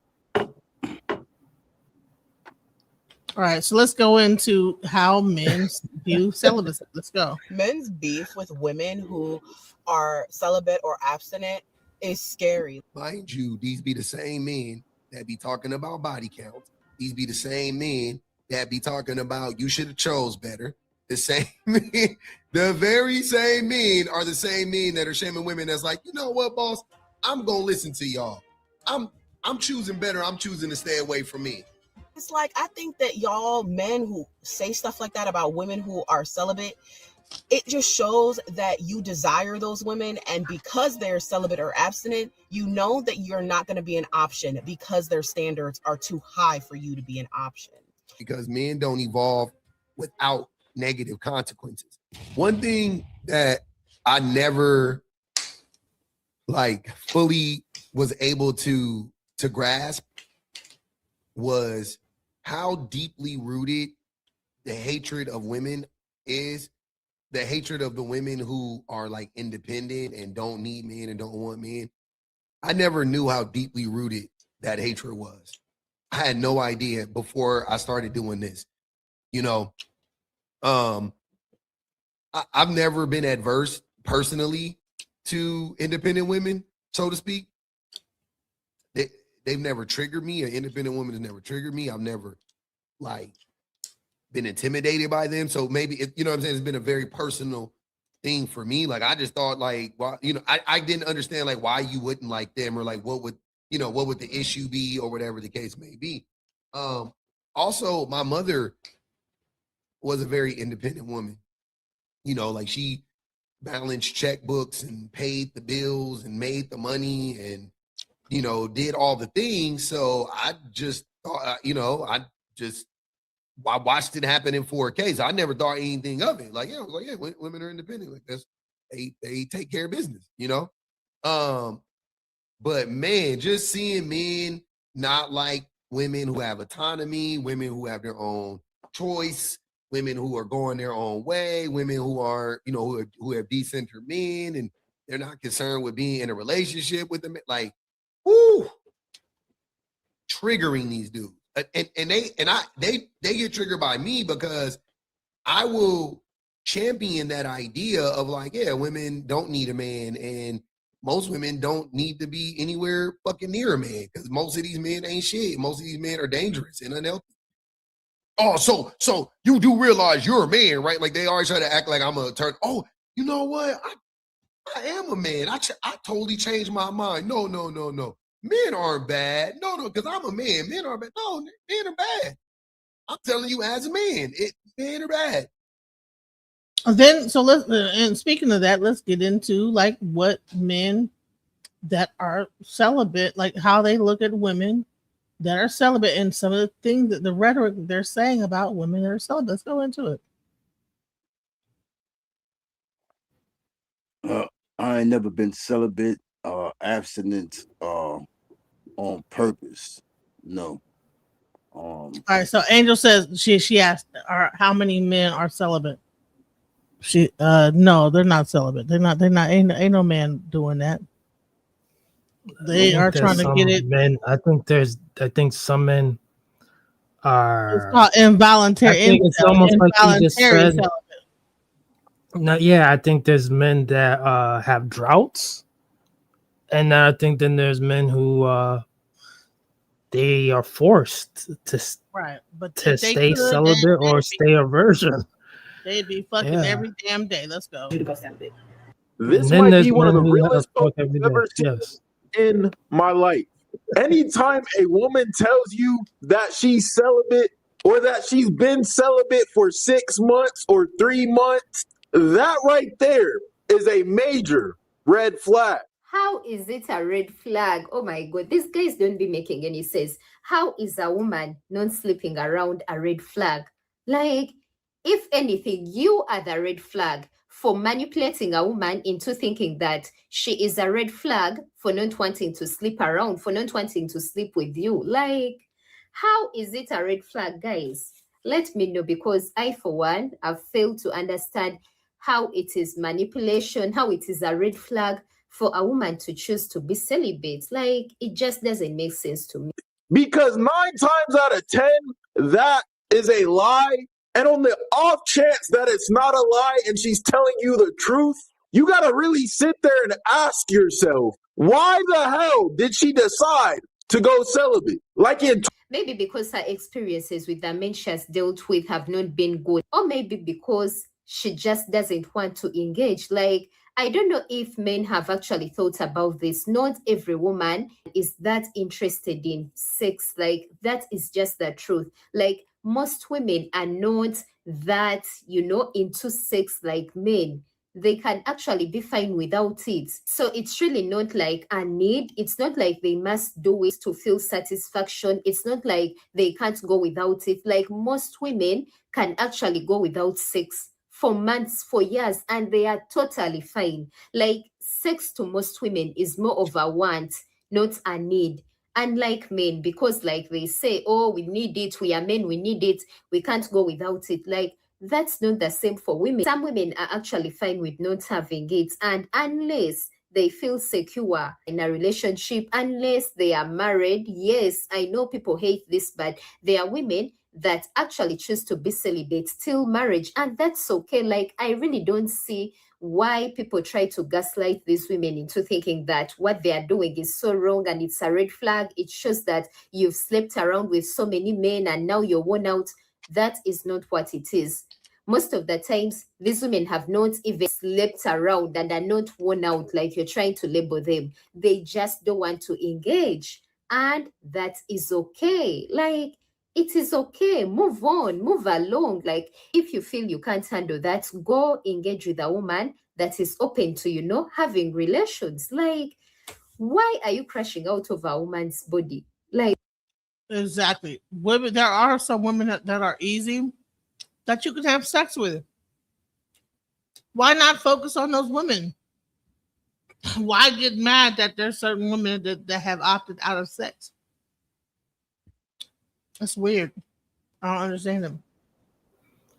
All right, so let's go into how men view celibacy. Let's go. Men's beef with women who are celibate or abstinent is scary. Mind you, these be the same men that be talking about body count. These be the same men that be talking about you should have chose better. The same men, the very same men are the same men that are shaming women that's like, you know what, boss? I'm gonna listen to y'all. I'm choosing better. I'm choosing to stay away from me. It's like, I think that y'all men who say stuff like that about women who are celibate, it just shows that you desire those women, and because they're celibate or abstinent, you know that you're not going to be an option because their standards are too high for you to be an option. Because men don't evolve without negative consequences. One thing that I never fully was able to grasp was how deeply rooted the hatred of women is. The hatred of the women who are independent and don't need men and don't want men. I never knew how deeply rooted that hatred was. I had no idea before I started doing this. I've never been adverse personally to independent women, so to speak. They've never triggered me. An independent woman has never triggered me. I've never been been intimidated by them. So maybe you know what I'm saying, it's been a very personal thing for me. Like I just thought like, well, you know, I didn't understand like why you wouldn't like them or like what would the issue be or whatever the case may be. Also, my mother was a very independent woman. You know, like she balanced checkbooks and paid the bills and made the money and, you know, did all the things. So I just thought, you know, I watched it happen in 4K. So I never thought anything of it. Like, yeah, I was like, yeah, women are independent. Like that's, they take care of business, you know? But man, just seeing men not like women who have autonomy, women who have their own choice, women who are going their own way, women who are, you know, who have decenter men and they're not concerned with being in a relationship with them. Like, whoo, triggering these dudes. And they get triggered by me because I will champion that idea of like, yeah, women don't need a man and most women don't need to be anywhere fucking near a man because most of these men ain't shit. Most of these men are dangerous and unhealthy. Oh, so you do realize you're a man, right? Like they always try to act like I'm a turn. Oh, you know what? I am a man. I totally changed my mind. No. Men aren't bad. No, because I'm a man. Men aren't bad. No, men are bad. I'm telling you as a man, men are bad. Then, so let's, and speaking of that, let's get into like what men that are celibate, like how they look at women that are celibate and some of the things that the rhetoric they're saying about women that are celibate. Let's go into it. I ain't never been celibate or abstinent on purpose. No. All right, so Angel says she asked, how many men are celibate? No, they're not celibate. They're not. Ain't no man doing that. They are trying to get it. Men, I think some men are. It's called involuntary. I think it's almost like you just said. Celibate. No, yeah, I think there's men that have droughts, and I think then there's men who they are forced to stay celibate or stay a virgin. They'd be fucking every damn day. Let's go. This might be one of the realest posts I've ever seen in my life. Anytime a woman tells you that she's celibate or that she's been celibate for 6 months or 3 months, that right there is a major red flag. How is it a red flag? Oh my God, these guys don't be making any sense. How is a woman not sleeping around a red flag? Like, if anything, you are the red flag for manipulating a woman into thinking that she is a red flag for not wanting to sleep around, for not wanting to sleep with you. Like, how is it a red flag, guys? Let me know, because I, for one, have failed to understand how it is manipulation, how it is a red flag for a woman to choose to be celibate. Like, it just doesn't make sense to me. Because 9 times out of 10, that is a lie. And on the off chance that it's not a lie and she's telling you the truth, you got to really sit there and ask yourself, why the hell did she decide to go celibate? Like maybe because her experiences with the men she has dealt with have not been good, or maybe because she just doesn't want to engage. Like, I don't know if men have actually thought about this. Not every woman is that interested in sex. Like, that is just the truth. Like, most women are not that, into sex like men. They can actually be fine without it. So it's really not like a need. It's not like they must do it to feel satisfaction. It's not like they can't go without it. Like, most women can actually go without sex for months, for years, and they are totally fine. Like, sex to most women is more of a want, not a need. Unlike men, because like they say, oh, we need it, we are men, we need it, we can't go without it. Like, that's not the same for women. Some women are actually fine with not having it, and unless they feel secure in a relationship, unless they are married, yes, I know people hate this, but there are women that actually choose to be celibate till marriage, and that's okay. Like, I really don't see why people try to gaslight these women into thinking that what they are doing is so wrong and it's a red flag. It shows that you've slept around with so many men and now you're worn out. That is not what it is. Most of the times, these women have not even slept around and are not worn out like you're trying to label them. They just don't want to engage. And that is okay. Like, it is okay. Move on, move along. Like, if you feel you can't handle that, go engage with a woman that is open to, you know, having relations. Like, why are you crashing out of a woman's body? Like, exactly. Women, there are some women that are easy that you can have sex with. Why not focus on those women? Why get mad that there's certain women that have opted out of sex? That's weird. I don't understand them.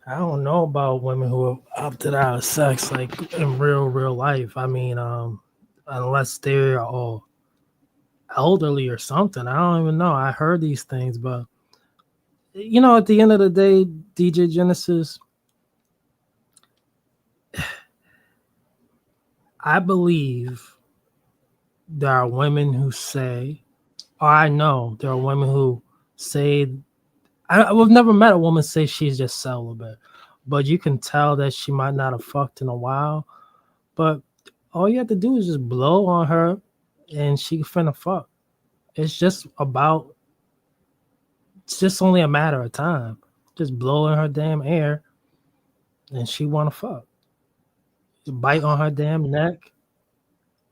I don't know about women who have opted out of sex, like in real life. I mean, unless they're all elderly or something. I don't even know. I heard these things, but you know, at the end of the day, DJ Genesis, I believe there are women who say, or I know there are women who say, I've never met a woman say she's just celibate, but you can tell that she might not have fucked in a while. But all you have to do is just blow on her and she finna fuck. It's just only a matter of time. Just blow in her damn air and she wanna fuck. Just bite on her damn neck,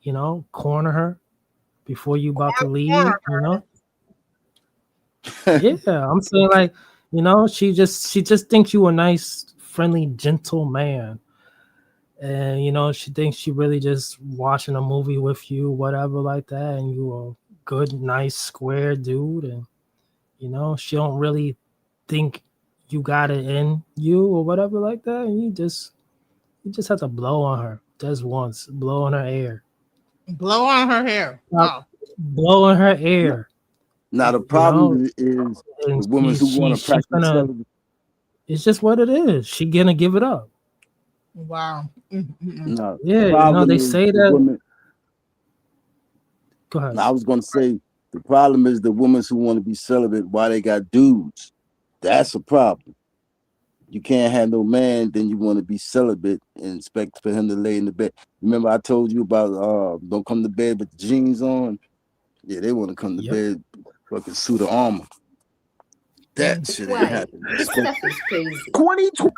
you know, corner her before you about to leave, you know? Yeah, I'm saying, like, you know, she just thinks you a nice, friendly, gentle man. And, you know, she thinks she really just watching a movie with you, whatever like that, and you a good, nice, square dude. And, you know, she don't really think you got it in you or whatever like that. And you just have to blow on her just once, blow on her air. Blow on her hair. Wow. Blow on her air. Now the problem is the women who want to practice celibacy. It's just what it is. She gonna give it up. Wow. No, Yeah, the you know, problem they is say the that. women. Go ahead. I was going to say the problem is the women who want to be celibate while they got dudes. That's a problem. You can't have no man, then you want to be celibate and expect for him to lay in the bed. Remember I told you about don't come to bed with the jeans on? Yeah, they want to come to bed fucking suit of armor. That shit ain't happening. This stuff is crazy. 2020.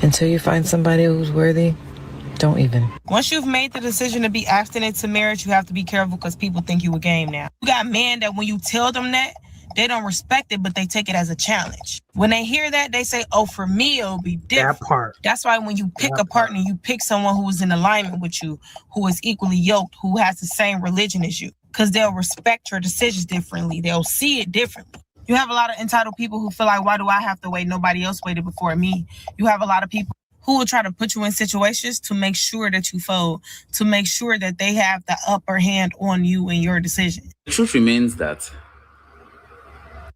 Until you find somebody who's worthy, don't even. Once you've made the decision to be abstinent to marriage, you have to be careful because people think you a game now. You got men that when you tell them that, they don't respect it, but they take it as a challenge. When they hear that, they say, oh, for me, it'll be different. That part. That's why when you pick a partner, you pick someone who is in alignment with you, who is equally yoked, who has the same religion as you, because they'll respect your decisions differently. They'll see it differently. You have a lot of entitled people who feel like, why do I have to wait? Nobody else waited before me. You have a lot of people who will try to put you in situations to make sure that you fold, to make sure that they have the upper hand on you and your decision. The truth remains that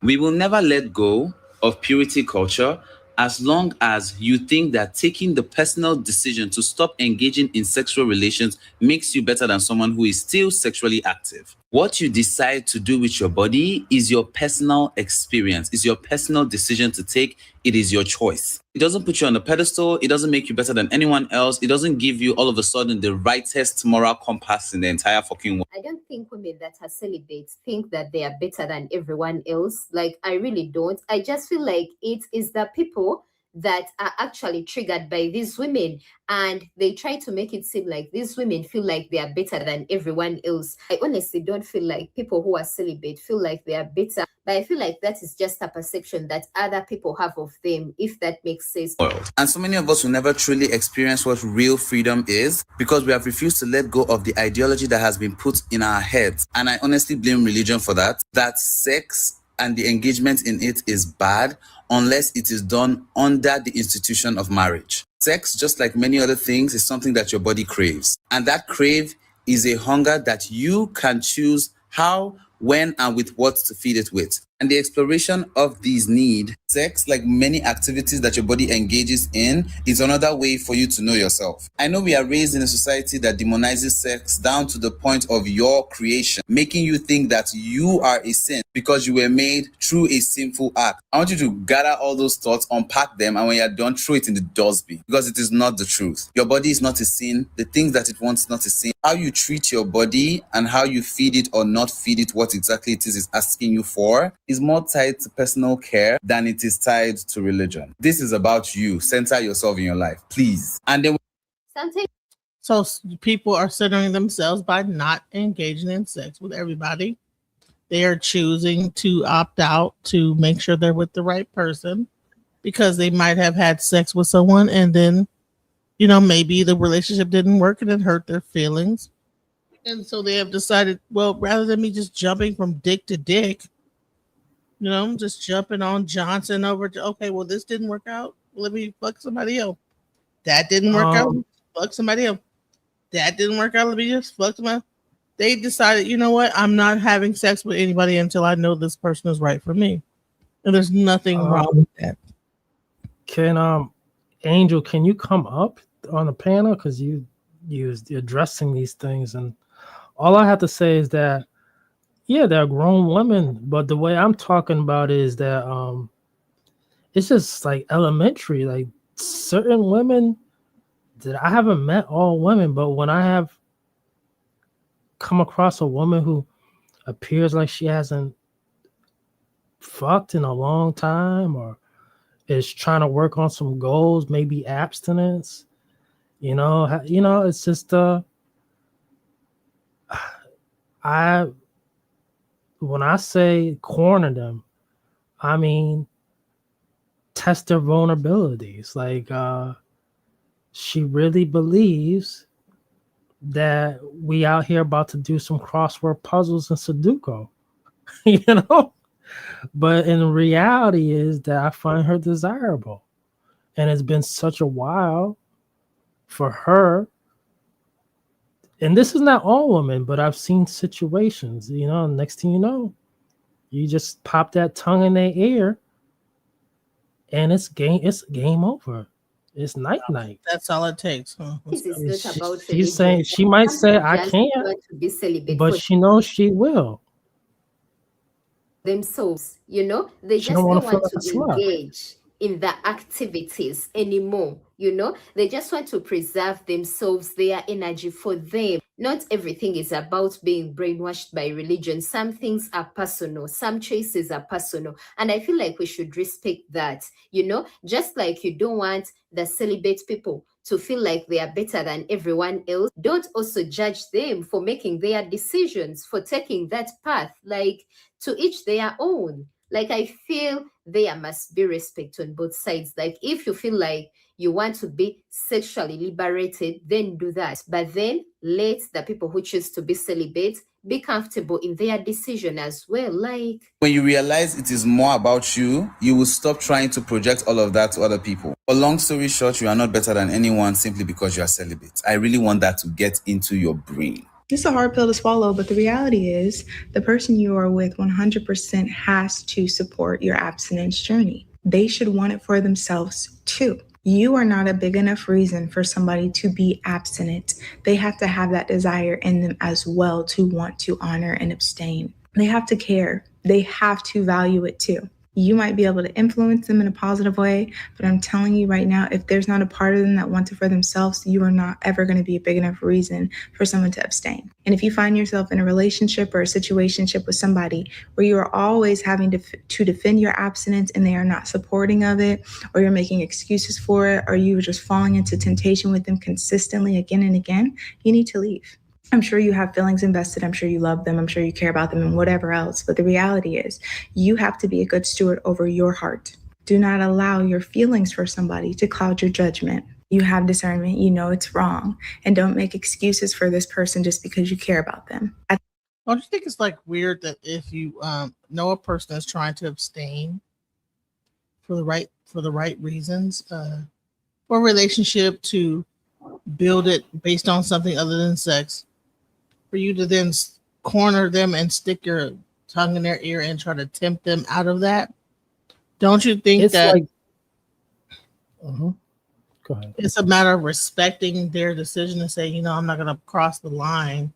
we will never let go of purity culture as long as you think that taking the personal decision to stop engaging in sexual relations makes you better than someone who is still sexually active. What you decide to do with your body is your personal experience, is your personal decision to take. It is your choice. It doesn't put you on a pedestal. It doesn't make you better than anyone else. It doesn't give you all of a sudden the rightest moral compass in the entire fucking world. I don't think women that are celibate think that they are better than everyone else. Like, I really don't. I just feel like it is the people that are actually triggered by these women, and they try to make it seem like these women feel like they are better than everyone else. I honestly don't feel like people who are celibate feel like they are better, but I feel like that is just a perception that other people have of them, if that makes sense. And so many of us will never truly experience what real freedom is because we have refused to let go of the ideology that has been put in our heads. And I honestly blame religion for that sex and the engagement in it is bad unless it is done under the institution of marriage. Sex, just like many other things, is something that your body craves. And that crave is a hunger that you can choose how, when and with what to feed it with. And the exploration of these needs, sex, like many activities that your body engages in, is another way for you to know yourself. I know we are raised in a society that demonizes sex down to the point of your creation, making you think that you are a sin because you were made through a sinful act. I want you to gather all those thoughts, unpack them, and when you're done, throw it in the dustbin, because it is not the truth. Your body is not a sin. The things that it wants is not a sin. How you treat your body and how you feed it or not feed it, what exactly it is asking you for, is more tied to personal care than it is tied to religion. This is about you. Center yourself in your life, please. And then so people are centering themselves by not engaging in sex with everybody. They are choosing to opt out to make sure they're with the right person, because they might have had sex with someone and then, you know, maybe the relationship didn't work and it hurt their feelings. And so they have decided, well, rather than me just jumping from dick to dick, you know, I'm just jumping on Johnson over to, okay, well, this didn't work out. Let me fuck somebody else. That didn't work out. Fuck somebody else. That didn't work out. Let me just fuck somebody else. They decided, you know what? I'm not having sex with anybody until I know this person is right for me. And there's nothing wrong with that. Can Angel, can you come up on the panel? Because you're addressing these things, and all I have to say is that, yeah, they're grown women, but the way I'm talking about it is that it's just like elementary. Like certain women that I haven't met all women, but when I have come across a woman who appears like she hasn't fucked in a long time or is trying to work on some goals, maybe abstinence, you know, it's just when I say corner them, I mean test their vulnerabilities. Like she really believes that we out here about to do some crossword puzzles and Sudoku, you know? But in reality is that I find her desirable. And it's been such a while for her. And this is not all women, but I've seen situations, you know, next thing you know, you just pop that tongue in their ear and it's game over. It's night. That's all it takes. Huh? It's not about She's saying, she might say I can't, but she knows she will. Themselves, you know, they She just don't don't want to want feel to like a slut. engage in the activities anymore. You know, they just want to preserve themselves, their energy for them. Not everything is about being brainwashed by religion. Some things are personal, some choices are personal, and I feel like we should respect that. You know, just like you don't want the celibate people to feel like they are better than everyone else, don't also judge them for making their decisions, for taking that path. Like, to each their own. Like, I feel there must be respect on both sides. Like, if you feel like you want to be sexually liberated, then do that. But then let the people who choose to be celibate be comfortable in their decision as well. Like, when you realize it is more about you, you will stop trying to project all of that to other people. But long story short, you are not better than anyone simply because you are celibate. I really want that to get into your brain. It's a hard pill to swallow, but the reality is the person you are with 100% has to support your abstinence journey. They should want it for themselves too. You are not a big enough reason for somebody to be abstinent. They have to have that desire in them as well to want to honor and abstain. They have to care. They have to value it too. You might be able to influence them in a positive way, but I'm telling you right now, if there's not a part of them that wants it for themselves, you are not ever going to be a big enough reason for someone to abstain. And if you find yourself in a relationship or a situationship with somebody where you are always having to defend your abstinence and they are not supporting of it, or you're making excuses for it, or you're just falling into temptation with them consistently again and again, you need to leave. I'm sure you have feelings invested. I'm sure you love them. I'm sure you care about them and whatever else. But the reality is you have to be a good steward over your heart. Do not allow your feelings for somebody to cloud your judgment. You have discernment. You know it's wrong. And don't make excuses for this person just because you care about them. Don't you think it's like weird that if you know a person is trying to abstain for the right reasons, for a relationship, to build it based on something other than sex, for you to then corner them and stick your tongue in their ear and try to tempt them out of that. Don't you think It's that like, go ahead. it's a matter of respecting their decision and say, you know, I'm not going to cross the line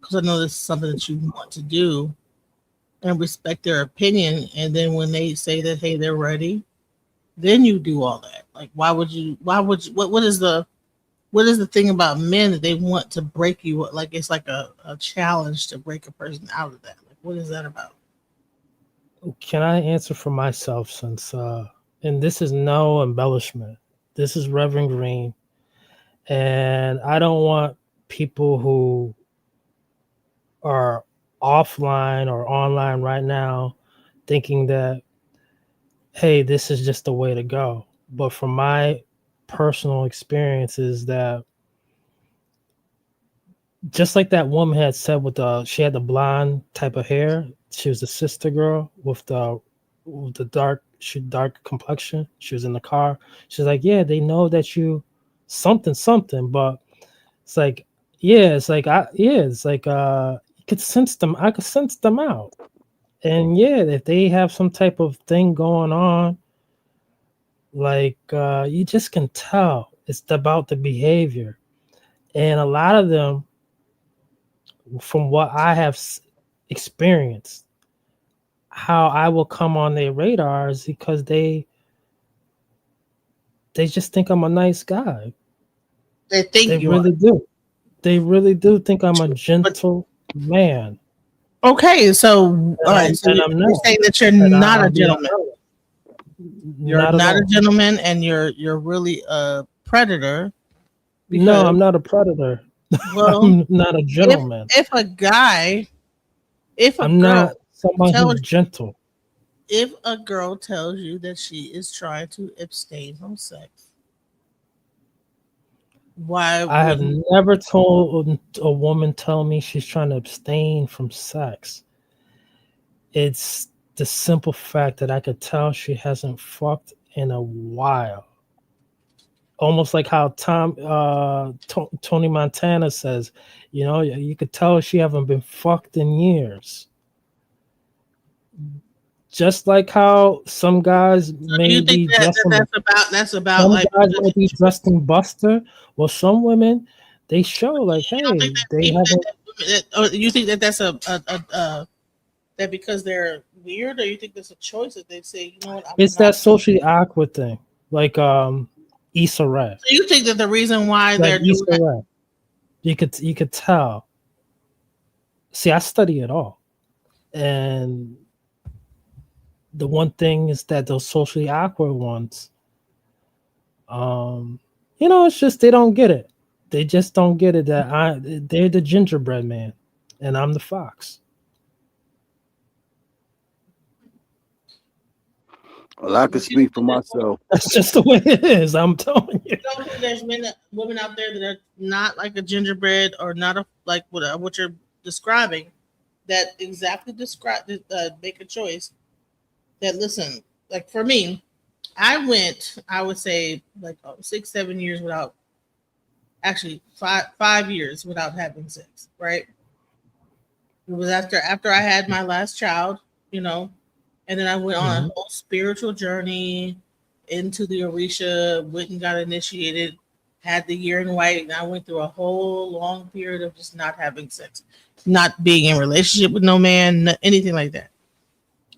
because I know this is something that you want to do, and respect their opinion. And then when they say that, hey, they're ready, then you do all that. Like, why would you, what is the thing about men that they want to break you? Like, it's like a challenge to break a person out of that. Like, what is that about? Can I answer for myself since, and this is no embellishment. This is Reverend Green. And I don't want people who are offline or online right now thinking that, hey, this is just the way to go. But from my personal experiences, that just like that woman had said with she had the blonde type of hair. She was a sister girl with the dark complexion. She was in the car. She's like, yeah, they know that you something, but it's like, you could sense them. I could sense them out. And yeah, if they have some type of thing going on, like you just can tell it's about the behavior. And a lot of them, from what I have experienced, how I will come on their radar is because they just think I'm a nice guy. They think they you really are. do. They really do think I'm a gentle man. Okay, so all right, so and I'm you're not. saying that you're And not I'll a be gentleman. You're not at not a all. gentleman, and you're really a predator. No, I'm not a predator. Well, I'm not a gentleman. If a girl I'm not someone who's gentle. if a girl tells you that she is trying to abstain from sex, why I have wouldn't never told a woman tell me she's trying to abstain from sex. It's the simple fact that I could tell she hasn't fucked in a while. Almost like how Tony Montana says, you know, you could tell she haven't been fucked in years. Just like how some guys may be Justin. that's about Some like guys might be Justin Buster. Well, some women, they show like, hey, they haven't. or you think that that's a that because they're weird, or you think that's a choice that they say, you know what? It's that socially awkward thing, like Issa Rae. So you think that the reason why they're doing Issa Rae, you could tell. See, I study it all, and the one thing is that those socially awkward ones, you know, it's just they don't get it. They just don't get it that they're the gingerbread man, and I'm the fox. Well, I can speak for myself. That's just the way it is. I'm telling you. You don't think there's women out there that are not like a gingerbread or not like what you're describing, that exactly make a choice that listen, like for me, I would say like 6-7 years without, actually 5 years without having sex, right? It was after I had my last child, you know, and then I went on a whole spiritual journey into the Orisha, went and got initiated, had the year in white, and I went through a whole long period of just not having sex, not being in a relationship with no man, anything like that.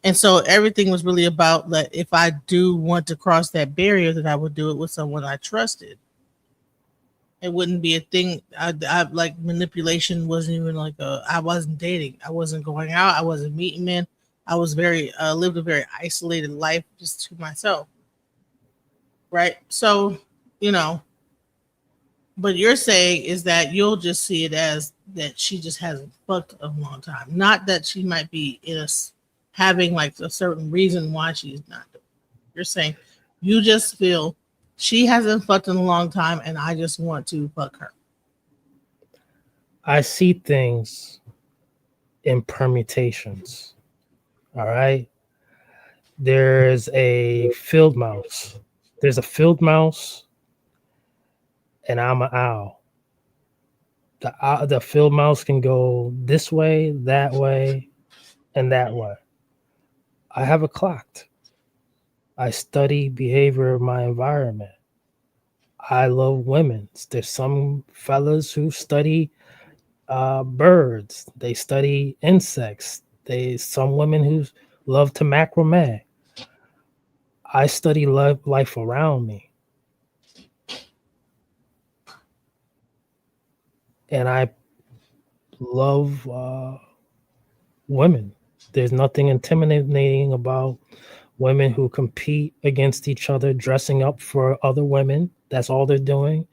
And so everything was really about that if I do want to cross that barrier, that I would do it with someone I trusted. It wouldn't be a thing. I like manipulation wasn't even like I wasn't dating. I wasn't going out. I wasn't meeting men. I was lived a very isolated life just to myself. Right. So, you know, but you're saying is that you'll just see it as that she just hasn't fucked a long time. Not that she might be having like a certain reason why she's not doing it. You're saying you just feel she hasn't fucked in a long time and I just want to fuck her. I see things in permutations. All right. There's a field mouse. There's a field mouse, and I'm an owl. The field mouse can go this way, that way, in that way. I have it clocked. I study behavior of my environment. I love women. There's some fellas who study birds. They study insects. Some women who love to macrame. I study life around me. And I love women. There's nothing intimidating about women who compete against each other, dressing up for other women. That's all they're doing.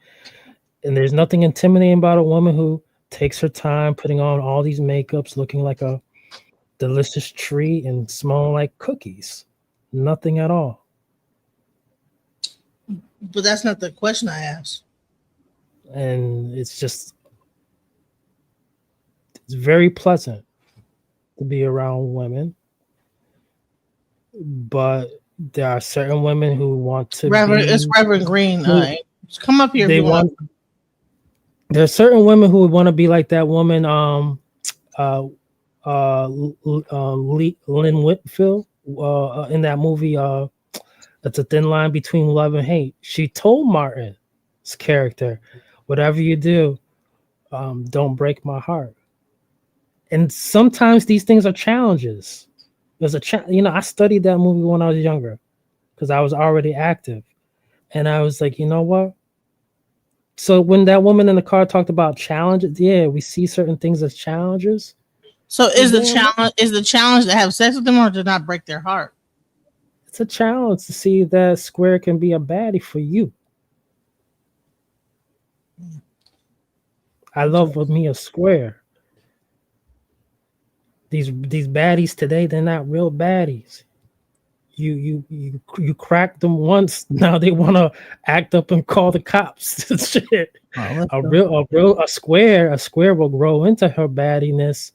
And there's nothing intimidating about a woman who takes her time putting on all these makeups, looking like a delicious treat and smelling like cookies. Nothing at all. But that's not the question I asked. And it's very pleasant to be around women. But there are certain women who want to It's Reverend Green. Come up here. There are certain women who would want to be like that woman, Lynn Whitfield, in that movie, It's a Thin Line Between Love and Hate. She told Martin's character, whatever you do, don't break my heart. And sometimes these things are challenges. There's I studied that movie when I was younger because I was already active. And I was like, you know what? So when that woman in the car talked about challenges, yeah, we see certain things as challenges. So is the challenge to have sex with them or to not break their heart? It's a challenge to see that square can be a baddie for you. I love me a square. These baddies today, they're not real baddies. You cracked them once, now they want to act up and call the cops. Shit. A square will grow into her baddiness,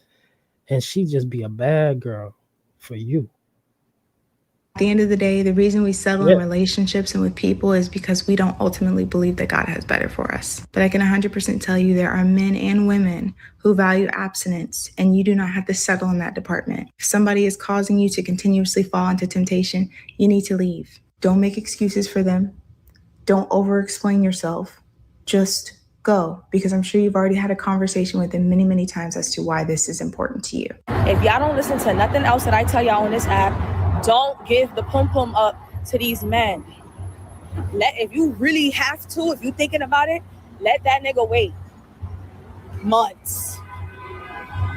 and she just be a bad girl for you. At the end of the day, the reason we settle in relationships and with people is because we don't ultimately believe that God has better for us. But I can 100% tell you there are men and women who value abstinence, and you do not have to settle in that department. If somebody is causing you to continuously fall into temptation, you need to leave. Don't make excuses for them. Don't over-explain yourself. Just go, because I'm sure you've already had a conversation with them many, many times as to why this is important to you. If y'all don't listen to nothing else that I tell y'all on this app, don't give the pum-pum up to these men. If you really have to, if you're thinking about it, let that nigga wait months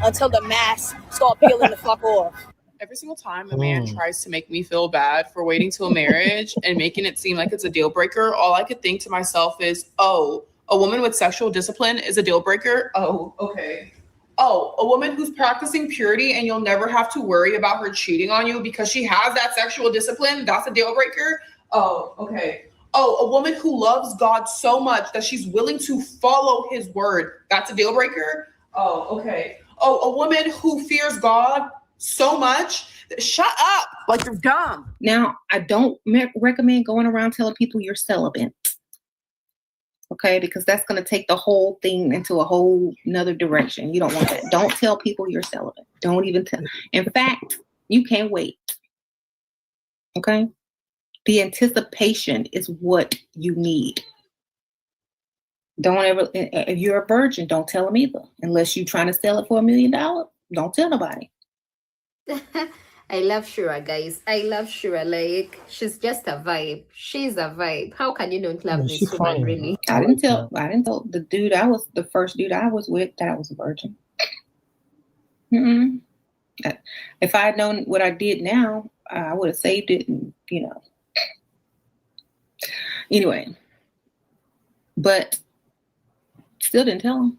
until the mask start peeling the fuck off. Every single time a man tries to make me feel bad for waiting till marriage and making it seem like it's a deal breaker, all I could think to myself is, oh, a woman with sexual discipline is a deal breaker? Oh, okay. Oh, a woman who's practicing purity and you'll never have to worry about her cheating on you because she has that sexual discipline, that's a deal breaker? Oh, okay. Oh, a woman who loves God so much that she's willing to follow his word, that's a deal breaker? Oh, okay. Oh, a woman who fears God so much, shut up, like you're dumb. Now, I don't recommend going around telling people you're celibate. Okay, because that's going to take the whole thing into a whole nother direction. You don't want that. Don't tell people you're celibate. Don't even tell. In fact, you can't wait. Okay? The anticipation is what you need. Don't ever, if you're a virgin, don't tell them either. Unless you're trying to sell it for $1 million, don't tell nobody. I love Shura, guys. I love Shura. Like, she's just a vibe. She's a vibe. How can you not love this woman, really? I didn't tell the first dude I was with that I was a virgin. If I had known what I did now, I would have saved it and, Anyway. But still didn't tell him.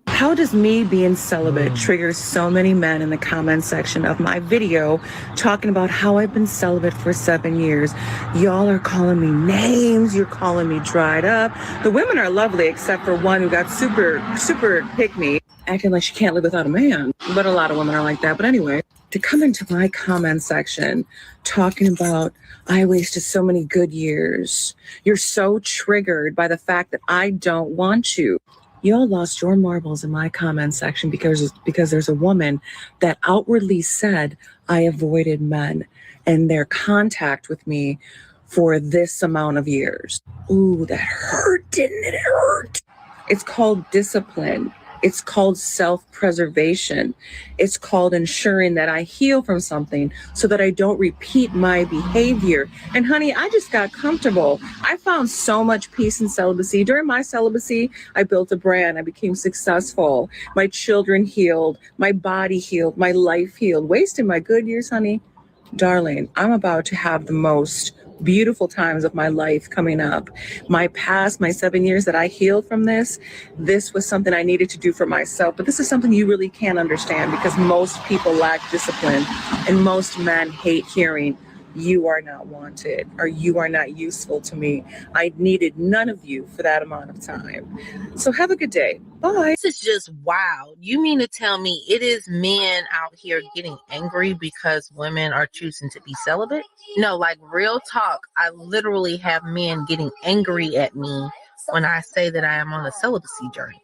How does me being celibate trigger so many men in the comment section of my video talking about how I've been celibate for 7 years? Y'all are calling me names. You're calling me dried up. The women are lovely, except for one who got super pick-me, acting like she can't live without a man. But a lot of women are like that. But anyway, to come into my comment section talking about I wasted so many good years. You're so triggered by the fact that I don't want you. Y'all lost your marbles in my comment section because there's a woman that outwardly said I avoided men and their contact with me for this amount of years. Ooh, that hurt, didn't it? It hurt. It's called discipline. It's called self-preservation. It's called ensuring that I heal from something so that I don't repeat my behavior. And honey, I just got comfortable. I found so much peace in celibacy. During my celibacy, I built a brand. I became successful. My children healed. My body healed. My life healed. Wasting my good years, honey. Darling, I'm about to have the most beautiful times of my life coming up. My past, my 7 years that I healed from this was something I needed to do for myself. But this is something you really can't understand because most people lack discipline and most men hate hearing, you are not wanted or you are not useful to me. I needed none of you for that amount of time. So have a good day. Bye. This is just wild. You mean to tell me it is men out here getting angry because women are choosing to be celibate? No, like real talk. I literally have men getting angry at me when I say that I am on a celibacy journey.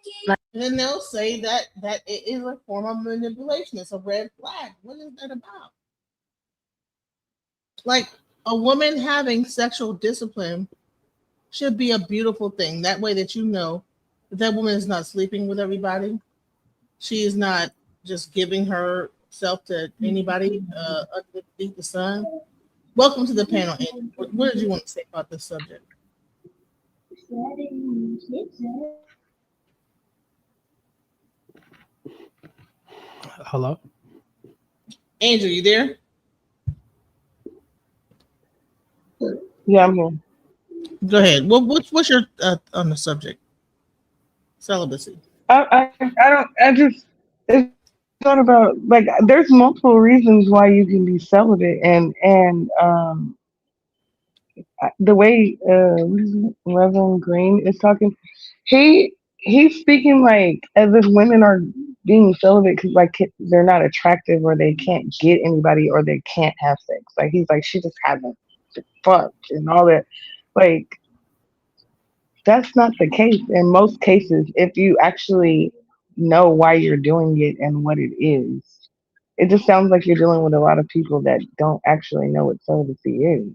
And they'll say that it is a form of manipulation. It's a red flag. What is that about? Like, a woman having sexual discipline should be a beautiful thing. That way that you know that woman is not sleeping with everybody. She is not just giving herself to anybody underneath the sun. Welcome to the panel, Andy. What did you want to say about this subject? Hello? Angel, you there? Yeah, I'm here. Go ahead. What's your on the subject? Celibacy. It's not about, like, there's multiple reasons why you can be celibate, and the way what is it, Reverend Green is talking, he's speaking like as if women are being celibate because like they're not attractive or they can't get anybody or they can't have sex. Like he's like, she just hasn't fucked and all that. Like, that's not the case in most cases. If you actually know why you're doing it and what it is, it just sounds like you're dealing with a lot of people that don't actually know what celibacy is.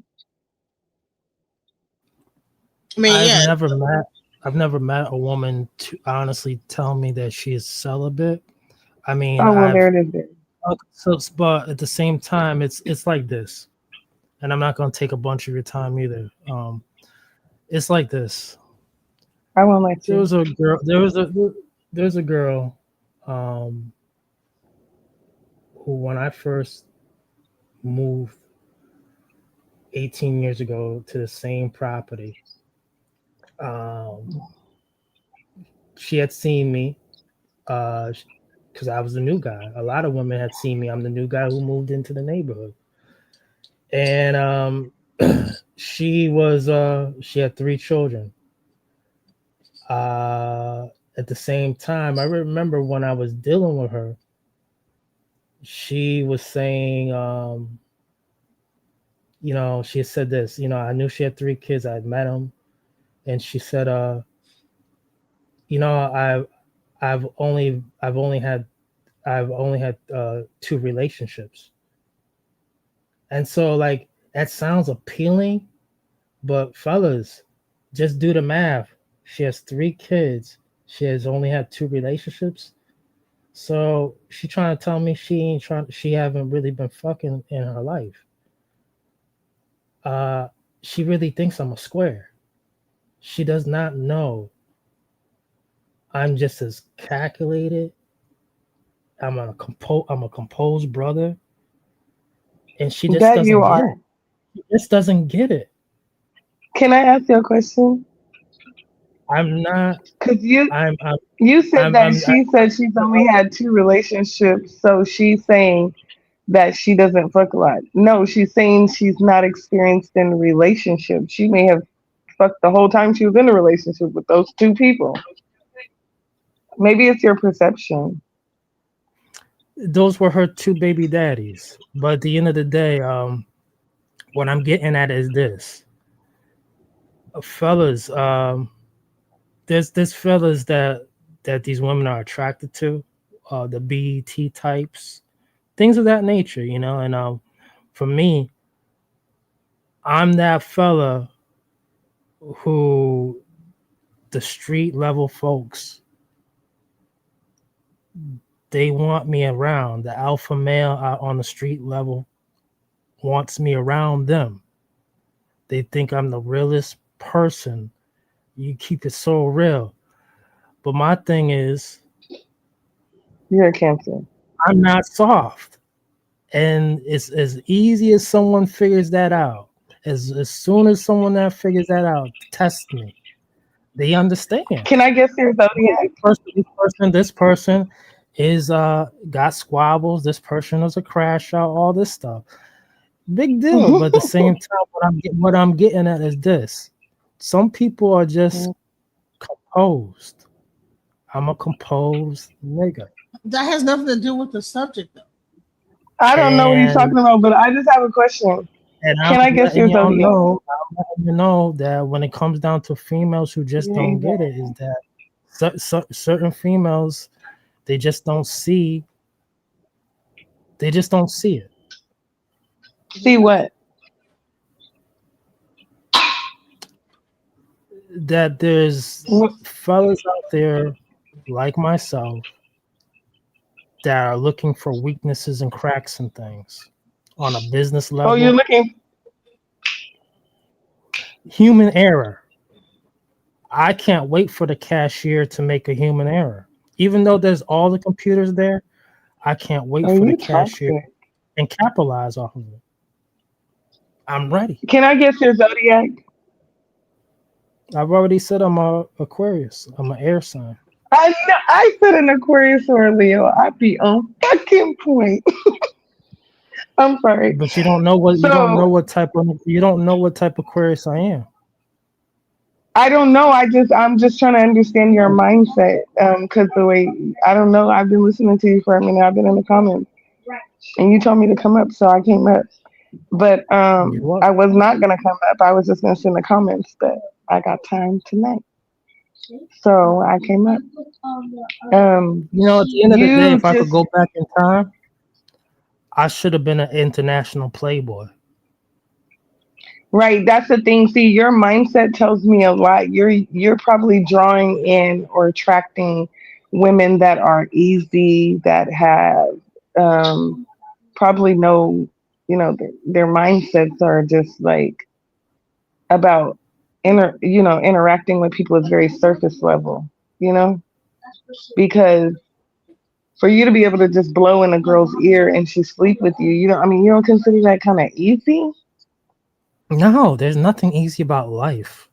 I mean, I've never met a woman to honestly tell me that she is celibate. I mean, Oh well, there it is. But at the same time, it's like this, and I'm not gonna take a bunch of your time either. It's like this. I won't let you. There's a girl, who when I first moved 18 years ago to the same property, she had seen me, because I was the new guy. A lot of women had seen me. I'm the new guy who moved into the neighborhood, and she had 3 children. At the same time, I remember when I was dealing with her, she was saying, she had said this, I knew she had 3 kids. I had met them, and she said, I've only had 2 relationships. And so, like, that sounds appealing, but fellas, just do the math. She has 3 kids. She has only had 2 relationships. So she trying to tell me she haven't really been fucking in her life. She really thinks I'm a square. She does not know I'm just as calculated. I'm a composed brother, and she just That doesn't you get are. it. She just doesn't get it. Can I ask you a question? I'm not. Because you said she said she's only had 2 relationships, so she's saying that she doesn't fuck a lot. No, she's saying she's not experienced in a relationship. She may have fucked the whole time she was in a relationship with those 2 people. Maybe it's your perception. Those were her 2 baby daddies. But at the end of the day, what I'm getting at is this. Fellas, there's fellas that that these women are attracted to, the BET types, things of that nature, you know. And for me, I'm that fella who the street level folks, they want me around. The alpha male out on the street level wants me around them. They think I'm the realest person. You keep it so real. But my thing is, you're a Cancer. I'm not soft. And it's as easy as someone figures that out. As soon as someone that figures that out, test me. They understand. Can I guess your zodiac? This person is got squabbles. This person is a crash out. All this stuff, big deal. But at the same time, what I'm getting at is this: some people are just composed. I'm a composed nigga. That has nothing to do with the subject, though. I don't know what he's talking about, but I just have a question. And Can I guess your zodiac? I'm letting you know that when it comes down to females who just don't get it, is that certain females, they just don't see. They just don't see it. See what? That there's fellas out there like myself that are looking for weaknesses and cracks and things on a business level. Oh, you're looking. Human error. I can't wait for the cashier to make a human error. Even though there's all the computers there, I can't wait for the cashier and capitalize off of it. I'm ready. Can I guess your zodiac? I've already said I'm a Aquarius. I'm an air sign. I know. I said an Aquarius or a Leo. I'd be on fucking point. I'm sorry, but you don't know what you don't know what type of Aquarius I am. I don't know. I'm just trying to understand your mindset. Because the way I don't know. I've been listening to you for a minute. I've been in the comments, and you told me to come up, so I came up. But I was not gonna come up. I was just gonna send the comments, but I got time tonight, so I came up. At the end of the day, if I could go back in time, I should have been an international playboy. Right, that's the thing. See, your mindset tells me a lot. You're probably drawing in or attracting women that are easy, that have probably no, their mindsets are just like about interacting with people is very surface level, because for you to be able to just blow in a girl's ear and she sleep with you, you don't consider that kind of easy? No, there's nothing easy about life.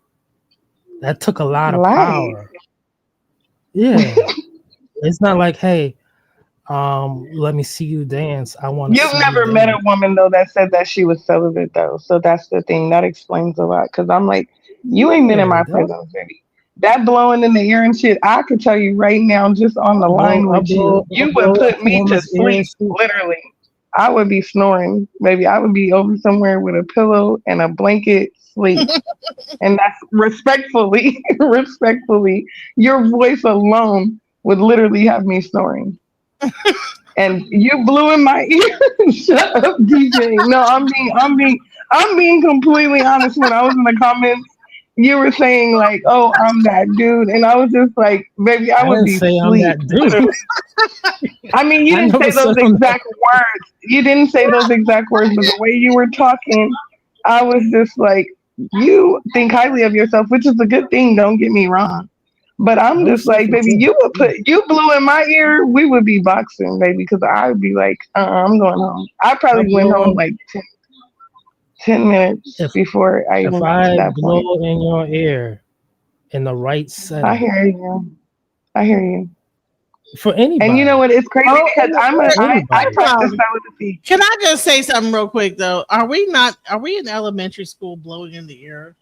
That took a lot of power. Yeah. It's not like, hey, let me see you dance. I want to. You've never met a woman though that said that she was celibate though. So that's the thing. That explains a lot. Cause I'm like, you ain't been in my presence, baby. That blowing in the ear and shit, I could tell you right now, just on the line with you, you would put me to sleep, literally. I would be snoring, baby. I would be over somewhere with a pillow and a blanket, sleep. And that's respectfully, your voice alone would literally have me snoring. And you blew in my ear. Shut up, DJ. No, I'm being completely honest. When I was in the comments, you were saying like, "Oh, I'm that dude," and I was just like, "Baby, I would be asleep." I mean, you didn't say those exact words. You didn't say those exact words, but the way you were talking, I was just like, "You think highly of yourself," which is a good thing. Don't get me wrong. But I'm just like, baby, you blew in my ear, we would be boxing, baby, because I would be like, I'm going home. I probably went home like 10 minutes before I even got to that point. If I blow in your ear in the right setting. I hear you. For anybody. And you know what? It's crazy because I practice celibacy. Can I just say something real quick though? Are we in elementary school blowing in the ear?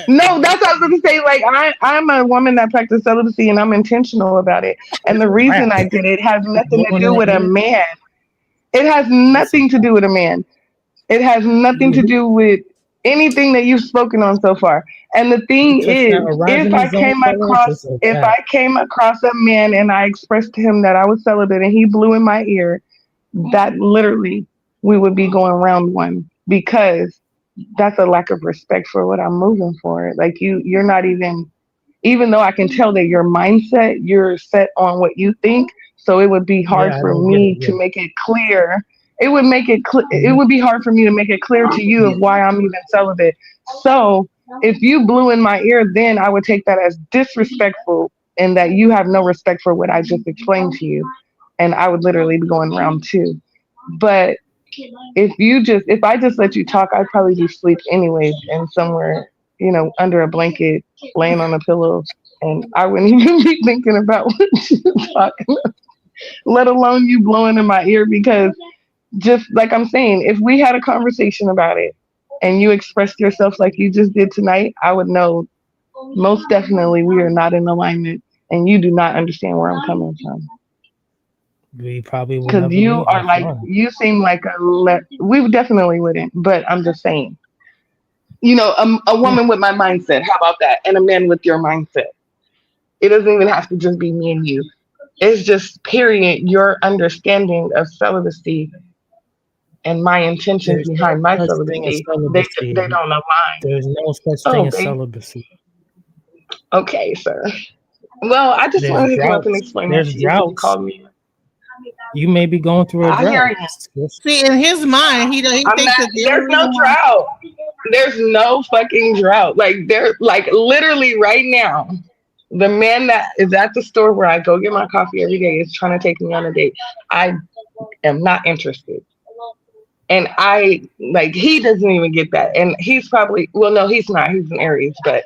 No, that's what I was going to say. Like, I'm a woman that practices celibacy and I'm intentional about it. And the reason I did it has nothing to do with a man. It has nothing to do with a man. It has nothing to do with anything that you've spoken on so far. And the thing is, if I came across a man and I expressed to him that I was celibate and he blew in my ear, that literally we would be going round one, because that's a lack of respect for what I'm moving for. Like you're not even though I can tell that your mindset, you're set on what you think. So it would be hard for me to make it clear. It would make it it would be hard for me to make it clear to you of why I'm even celibate. So if you blew in my ear, then I would take that as disrespectful and that you have no respect for what I just explained to you. And I would literally be going round two. But if I just let you talk, I'd probably be asleep anyways and somewhere, under a blanket, laying on a pillow, and I wouldn't even be thinking about what you're talking about, let alone you blowing in my ear. Because just like I'm saying, if we had a conversation about it and you expressed yourself like you just did tonight, I would know most definitely we are not in alignment and you do not understand where I'm coming from. We probably would. Because you are like, you seem like we definitely wouldn't, but I'm just saying, a woman with my mindset, how about that? And a man with your mindset. It doesn't even have to just be me and you. It's just, period, your understanding of celibacy and my intentions behind my celibacy, they don't align. There's no such thing as celibacy. Okay, sir. Well, I just wanted to come up and explain that to you. You called me. You may be going through a drought. See, in his mind, he thinks that there's no drought. There's no fucking drought. Like literally right now, the man that is at the store where I go get my coffee every day is trying to take me on a date. I am not interested. And he doesn't even get that. And he's probably, well, no, he's not. He's an Aries, but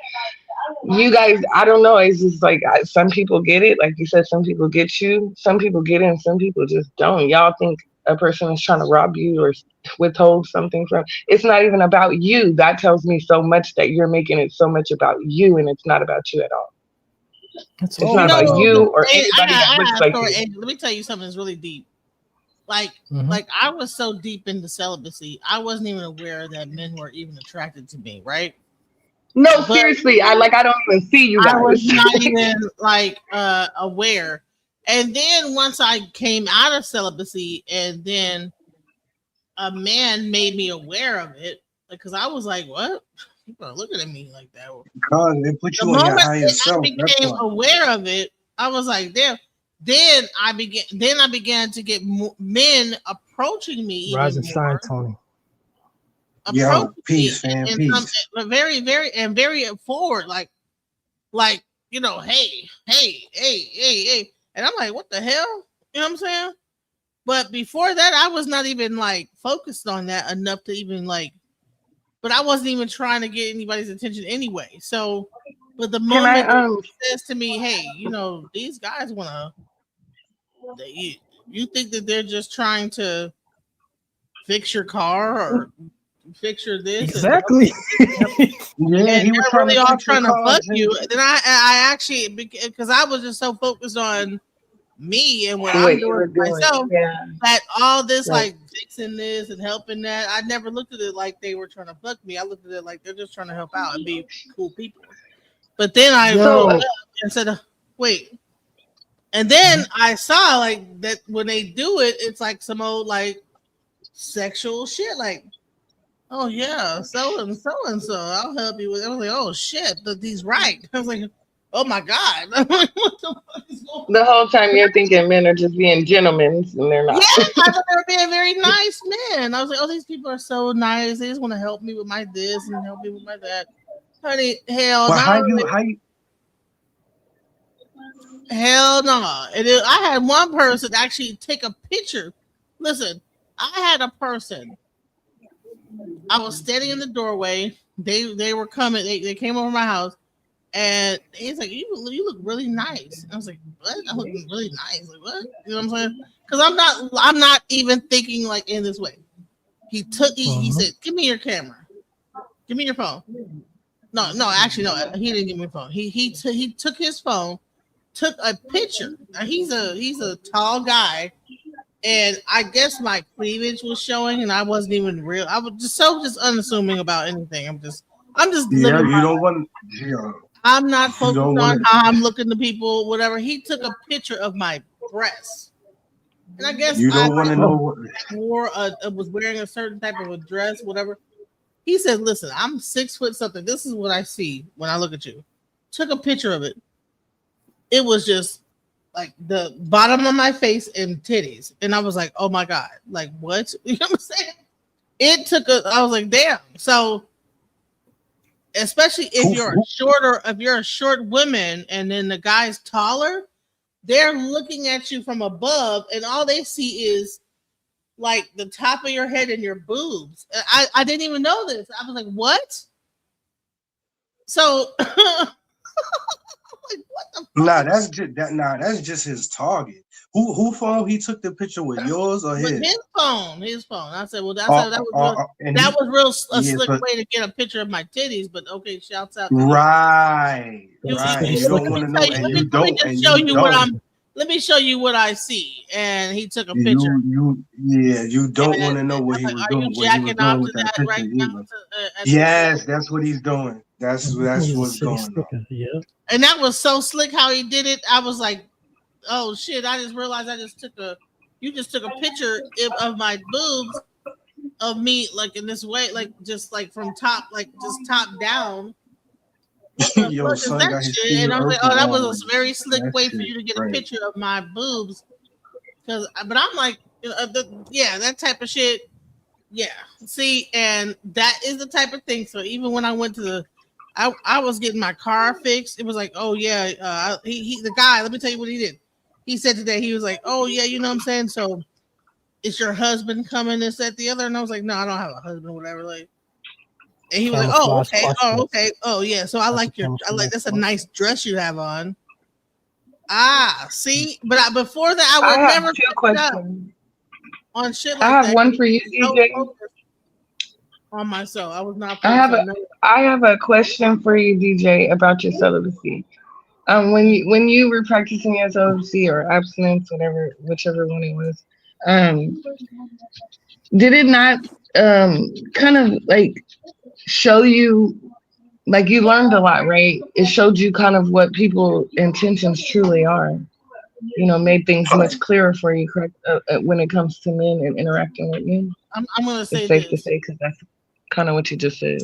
you guys, I don't know. It's just like some people get it. Like you said, some people get you. Some people get it and some people just don't. Y'all think a person is trying to rob you or withhold something from. It's not even about you. That tells me so much that you're making it so much about you and it's not about you at all. It's not about you or anybody that looks like you. Let me tell you something that's really deep. Like I was so deep into celibacy, I wasn't even aware that men were even attracted to me, right? No, seriously, I don't even see you guys. I was not even aware. And then once I came out of celibacy and then a man made me aware of it, because I was like, what? People are looking at me like that. God, they put you on your higher self. I became aware of it, I was like, damn. Then I began to get men approaching me. Rising sign, Tony. Yo, peace, fam. Peace. Very forward, like, hey. And I'm like, what the hell? You know what I'm saying? But before that, I was not even focused on that enough to even but I wasn't even trying to get anybody's attention anyway. So, but the moment he says to me, hey, these guys want to, you think that they're just trying to fix your car or fix your this? Exactly. And he was really all trying to fuck you. Then I actually, because I was just so focused on me and what I'm doing myself, that all this fixing this and helping that, I never looked at it like they were trying to fuck me. I looked at it like they're just trying to help out and be cool people. But then I looked up and said, wait. And then I saw that when they do it, it's like some old sexual shit. Like, oh yeah, so and so, I'll help you with. I was like, oh shit, he's right. I was like, oh my god. What the fuck is going on? The whole time you're thinking men are just being gentlemen, and they're not. Yeah, I thought they were being very nice men. I was like, oh, these people are so nice. They just want to help me with my this and help me with my that. Honey, hell no. Hell no. I had one person actually take a picture. Listen, I had a person. I was standing in the doorway. They were coming. They came over my house, and he's like, "You look really nice." And I was like, "What? I look really nice? Like what? You know what I'm saying?" Because I'm not even thinking in this way. He said, "Give me your camera. Give me your phone." No. Actually, no. He didn't give me a phone. He took his phone. Took a picture. He's a tall guy, and I guess my cleavage was showing, and I wasn't even real. I was just unassuming about anything. I'm just Yeah, living you my don't life. want. Yeah, I'm not you focused don't on want how I'm looking to people, whatever. He took a picture of my breasts. And I guess You I don't want to know what. was wearing a certain type of a dress, whatever. He said, listen, I'm 6 foot something. This is what I see when I look at you. Took a picture of it. It was just like the bottom of my face and titties. And I was like, oh my God. Like, what? You know what I'm saying? I was like, damn. So especially if you're a short woman and then the guy's taller, they're looking at you from above and all they see is like the top of your head and your boobs. I didn't even know this. I was like, what? So like, what the fuck? That's just his target. Who phone he took the picture with? Yours or With his? His phone. I said, well, that was real slick way to get a picture of my titties. But okay, shouts out. Right. Let You don't want to know, and you don't, and you don't. Let me show you what I see. And he took a picture. You don't want to know what he was doing. What he was doing with that picture either. Yes, that's what he's doing. That's what's going on. Yeah. And that was so slick how he did it. I was like, oh shit! I just realized you just took a picture of my boobs of me like in this way, like just like from top, like just top down. What the Yo, fuck is son that got his shit? And I was like, oh, that was a very slick That way for shit you to get a crazy. picture of my boobs. But I'm like, that type of shit. Yeah. See, and that is the type of thing. So even when I went to I was getting my car fixed. It was like, oh yeah, the guy. Let me tell you what he did. He said today, he was like, oh yeah, you know what I'm saying. So, is your husband coming? This, that, the other, and I was like, no, I don't have a husband, whatever. Like, and he was like, oh okay, oh yeah. So I like that's a nice dress you have on. See, but before that, I would never two questions on shit like I have that. one for you, DJ. On myself, I was not. I have a question for you, DJ, about your celibacy. When you were practicing your celibacy or abstinence, whichever one it was, did it not kind of like show you, like you learned a lot, right? It showed you kind of what people's intentions truly are. You know, made things much clearer for you, correct? When it comes to men and interacting with men. I'm gonna say it's safe this. to say because that's kind of what you just said.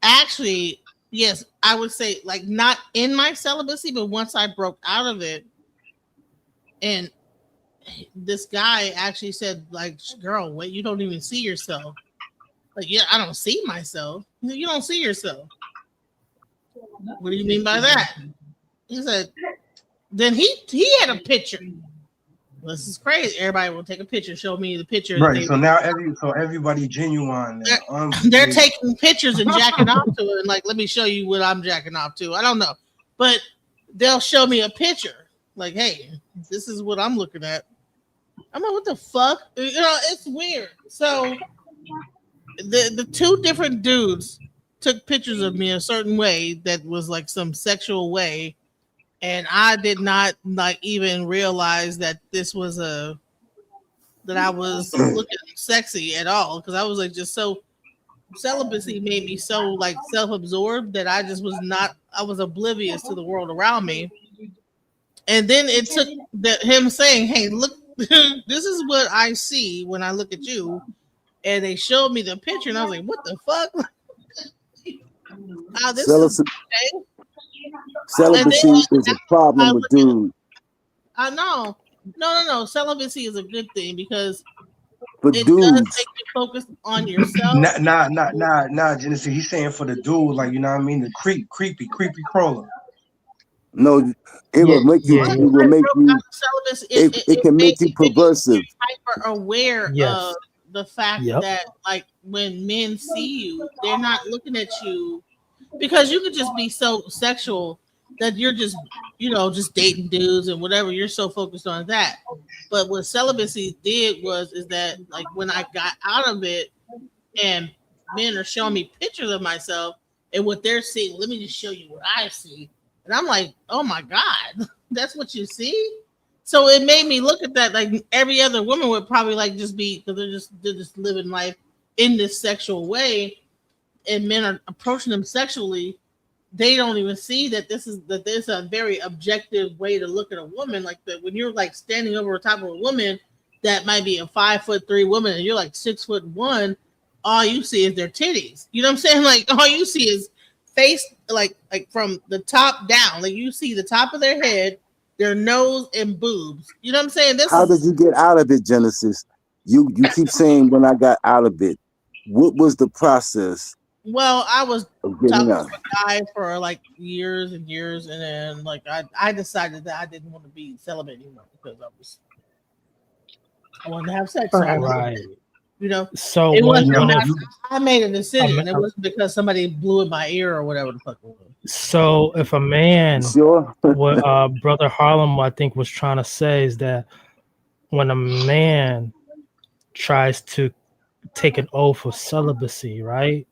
Actually, yes, I would say like not in my celibacy, but once I broke out of it, and this guy actually said, like, girl, wait, you don't even see yourself. Like, yeah, I don't see myself. You don't see yourself. What do you mean by that? He said, then he had a picture. This is crazy. Everybody will take a picture, show me the picture. Right. So now everybody genuine. They're taking pictures and jacking off to it, and like, let me show you what I'm jacking off to. I don't know, but they'll show me a picture. Like, hey, this is what I'm looking at. I'm like, what the fuck? You know, it's weird. So the two different dudes took pictures of me a certain way that was like some sexual way, and I did not like even realize that this was that I was looking sexy at all, because I was like just so celibacy made me so like self-absorbed that I was oblivious to the world around me. And then it took him saying, hey, look, this is what I see when I look at you. And they showed me the picture, and I was like, what the fuck? Celibacy is a problem with dudes. I know. No. Celibacy is a good thing because for it dudes. does make you focus on yourself. Nah, Genesee. He's saying for the dude, like, you know what I mean? The creepy crawler. No, it will make you. It will make you. It can make you perversive. Hyper aware of the fact that, like, when men see you, they're not looking at you because you could just be so sexual that you're just, just dating dudes and whatever. You're so focused on that. But what celibacy did is that, like, when I got out of it and men are showing me pictures of myself and what they're seeing, let me just show you what I see. And I'm like, oh my God, that's what you see? So it made me look at that like every other woman would probably like just be, because they're just living life in this sexual way. and men are approaching them sexually, they don't even see that there's a very objective way to look at a woman. Like that when you're like standing over the top of a woman that might be a 5'3" woman and you're like 6'1", all you see is their titties. You know what I'm saying? Like all you see is face, like from the top down. Like you see the top of their head, their nose, and boobs. You know what I'm saying? How did you get out of it, Genesis? You keep saying when I got out of it. What was the process? Well, I was of getting talking out? to a guy for like years and years, and then like I decided that I didn't want to be celibate anymore because I wanted to have sex. So Right. You know, So it when wasn't. I made a decision. It wasn't because somebody blew in my ear or whatever the fuck it was. So if a man, what Brother Harlem I think was trying to say is that when a man tries to take an oath of celibacy, right?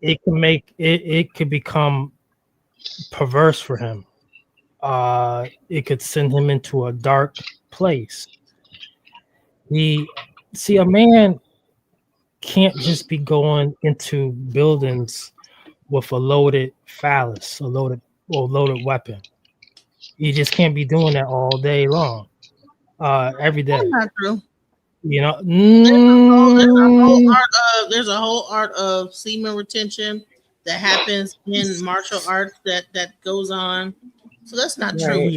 It can make it could become perverse for him. It could send him into a dark place. A man can't just be going into buildings with a loaded phallus, a loaded weapon. You just can't be doing that all day long, every day. That's not true. You know, there's a whole art of semen retention that happens in martial arts that goes on. So that's not true.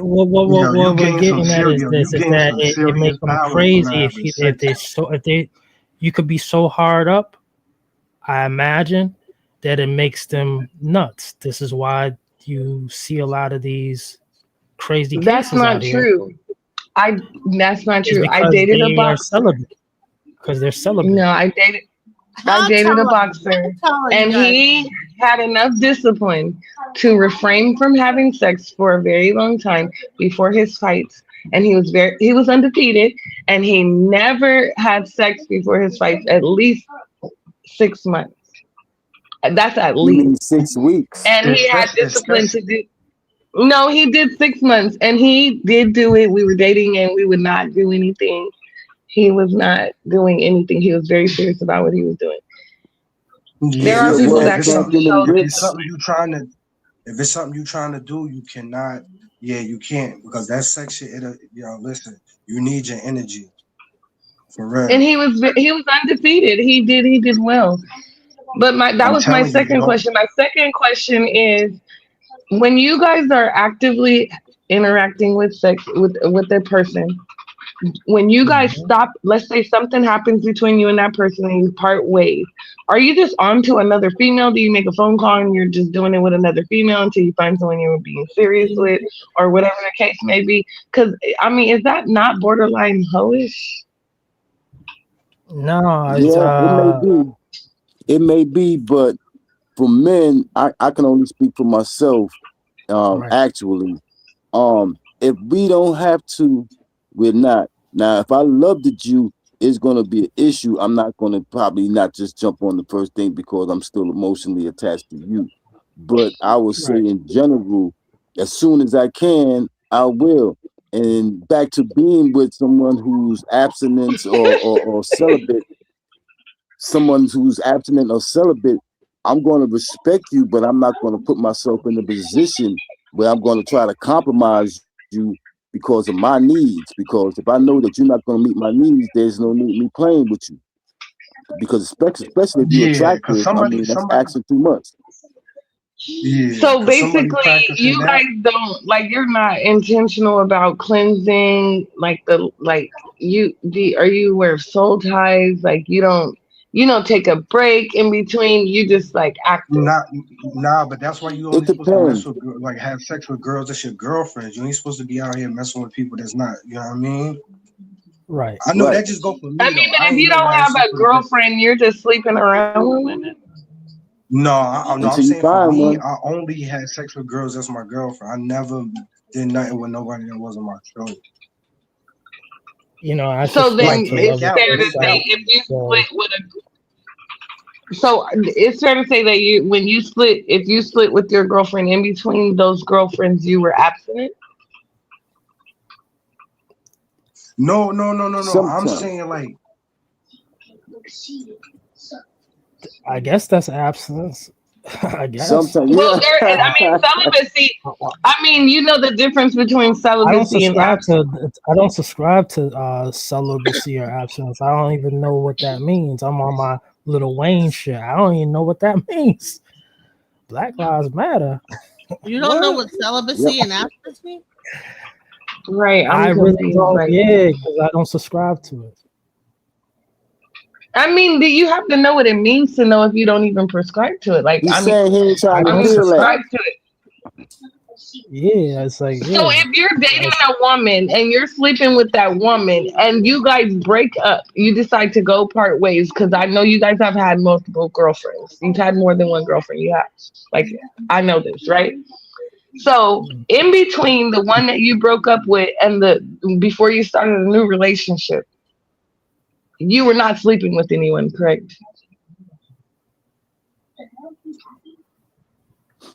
What we're getting at is this: is that it makes them crazy if they you could be so hard up. I imagine that it makes them nuts. This is why you see a lot of these crazy cases. That's not true. That's not true. I dated a boxer. Because they're celibate. No, I dated a boxer, and he had enough discipline to refrain from having sex for a very long time before his fights, and he was undefeated, and he never had sex before his fights, at least 6 months. That's at least 6 weeks. And he had discipline to do. No, he did 6 months, and he did do it. We were dating, and we would not do anything. He was not doing anything. He was very serious about what he was doing. There are people that can show if it's something you're trying to do, you cannot. Yeah, you can't, because that sex shit. Listen, you need your energy for real. And he was undefeated. He did well. But that was my second question. My second question is, when you guys are actively interacting with sex with a person, when you guys stop, let's say something happens between you and that person and you part ways, are you just on to another female? Do you make a phone call and you're just doing it with another female until you find someone you're being serious with, or whatever the case may be? Because I mean, is that not borderline hoish? No, it may be, but for men, I can only speak for myself. Actually, if we don't have to, we're not. Now, if I loved you, it's going to be an issue. I'm not going to probably not just jump on the first thing because I'm still emotionally attached to you. But I would say in general, as soon as I can, I will. And back to being with someone who's abstinent or celibate, someone who's abstinent or celibate, I'm going to respect you, but I'm not going to put myself in a position where I'm going to try to compromise you because of my needs. Because if I know that you're not going to meet my needs, there's no need me playing with you. Because especially if you're attractive, that's asking too much. Yeah, so basically, you guys don't you're not intentional about cleansing, are you aware of soul ties? Like you don't take a break in between. You just active. Nah, but that's why you only supposed to mess with have sex with girls that's your girlfriends. You ain't supposed to be out here messing with people that's not. You know what I mean? Right. I know that just go for me. I mean, but if you don't have a girlfriend, you're just sleeping around with women. No, I'm saying for me, I only had sex with girls that's my girlfriend. I never did nothing with nobody that wasn't my choice. You know, so then it's fair to say if you split with so it's fair to say that if you split with your girlfriend, in between those girlfriends, you were abstinent. No. I'm saying I guess that's abstinence. I guess. Sometimes, Well, yeah. I mean, celibacy. I mean, you know the difference between celibacy and abstinence. I don't subscribe to celibacy or abstinence. I don't even know what that means. I'm on my Lil Wayne shit. I don't even know what that means. Black Lives Matter. You don't know what celibacy and abstinence mean? Right. I really don't. Yeah, because I don't subscribe to it. I mean, do you have to know what it means to know if you don't even prescribe to it? Like, He's I saying he ain't trying to don't feel subscribe that. to it. Yeah, it's like, yeah. So if you're dating a woman and you're sleeping with that woman and you guys break up, you decide to go part ways, because I know you guys have had multiple girlfriends. You've had more than one girlfriend. You have. Like, I know this, right? So in between the one that you broke up with and before you started a new relationship, you were not sleeping with anyone, correct?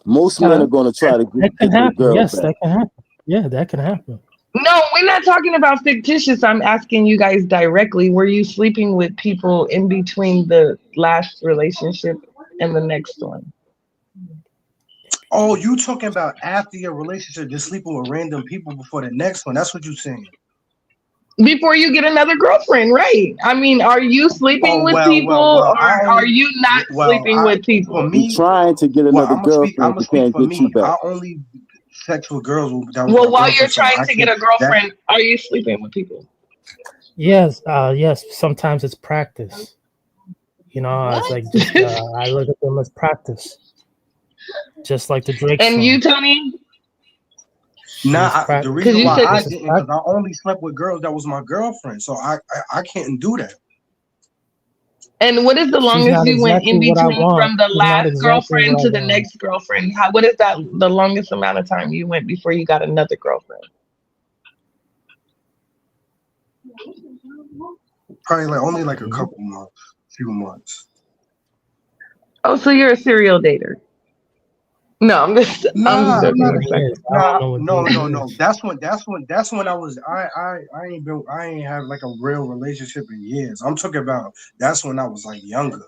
Most men are going to try to get their girl yes, back. that can happen. Yeah, that can happen. No, we're not talking about fictitious. I'm asking you guys directly. Were you sleeping with people in between the last relationship and the next one? Oh, you talking about after your relationship, just sleeping with random people before the next one? That's what you're saying. Before you get another girlfriend, right? I mean, are you sleeping with people, or are you not sleeping with people? For me, He's trying to get another girlfriend, but can't for get me. you back. I only sex with girls that was Well, my while girlfriend, you're so trying I to get a can't- girlfriend, are you sleeping with people? Yes, yes. Sometimes it's practice. You know, it's like just I look at them as practice, just like the Drake And song. you, Tony? Nah, the reason why I didn't, because practice. I only slept with girls that was my girlfriend, so I can't do that. And what is the longest you went in between from the last girlfriend to the next girlfriend? What is that the longest amount of time you went before you got another girlfriend? Probably like only like a couple months, few months. Oh, so you're a serial dater? No, I'm just joking. No. That's when I was I ain't have like a real relationship in years. I'm talking about that's when I was like younger.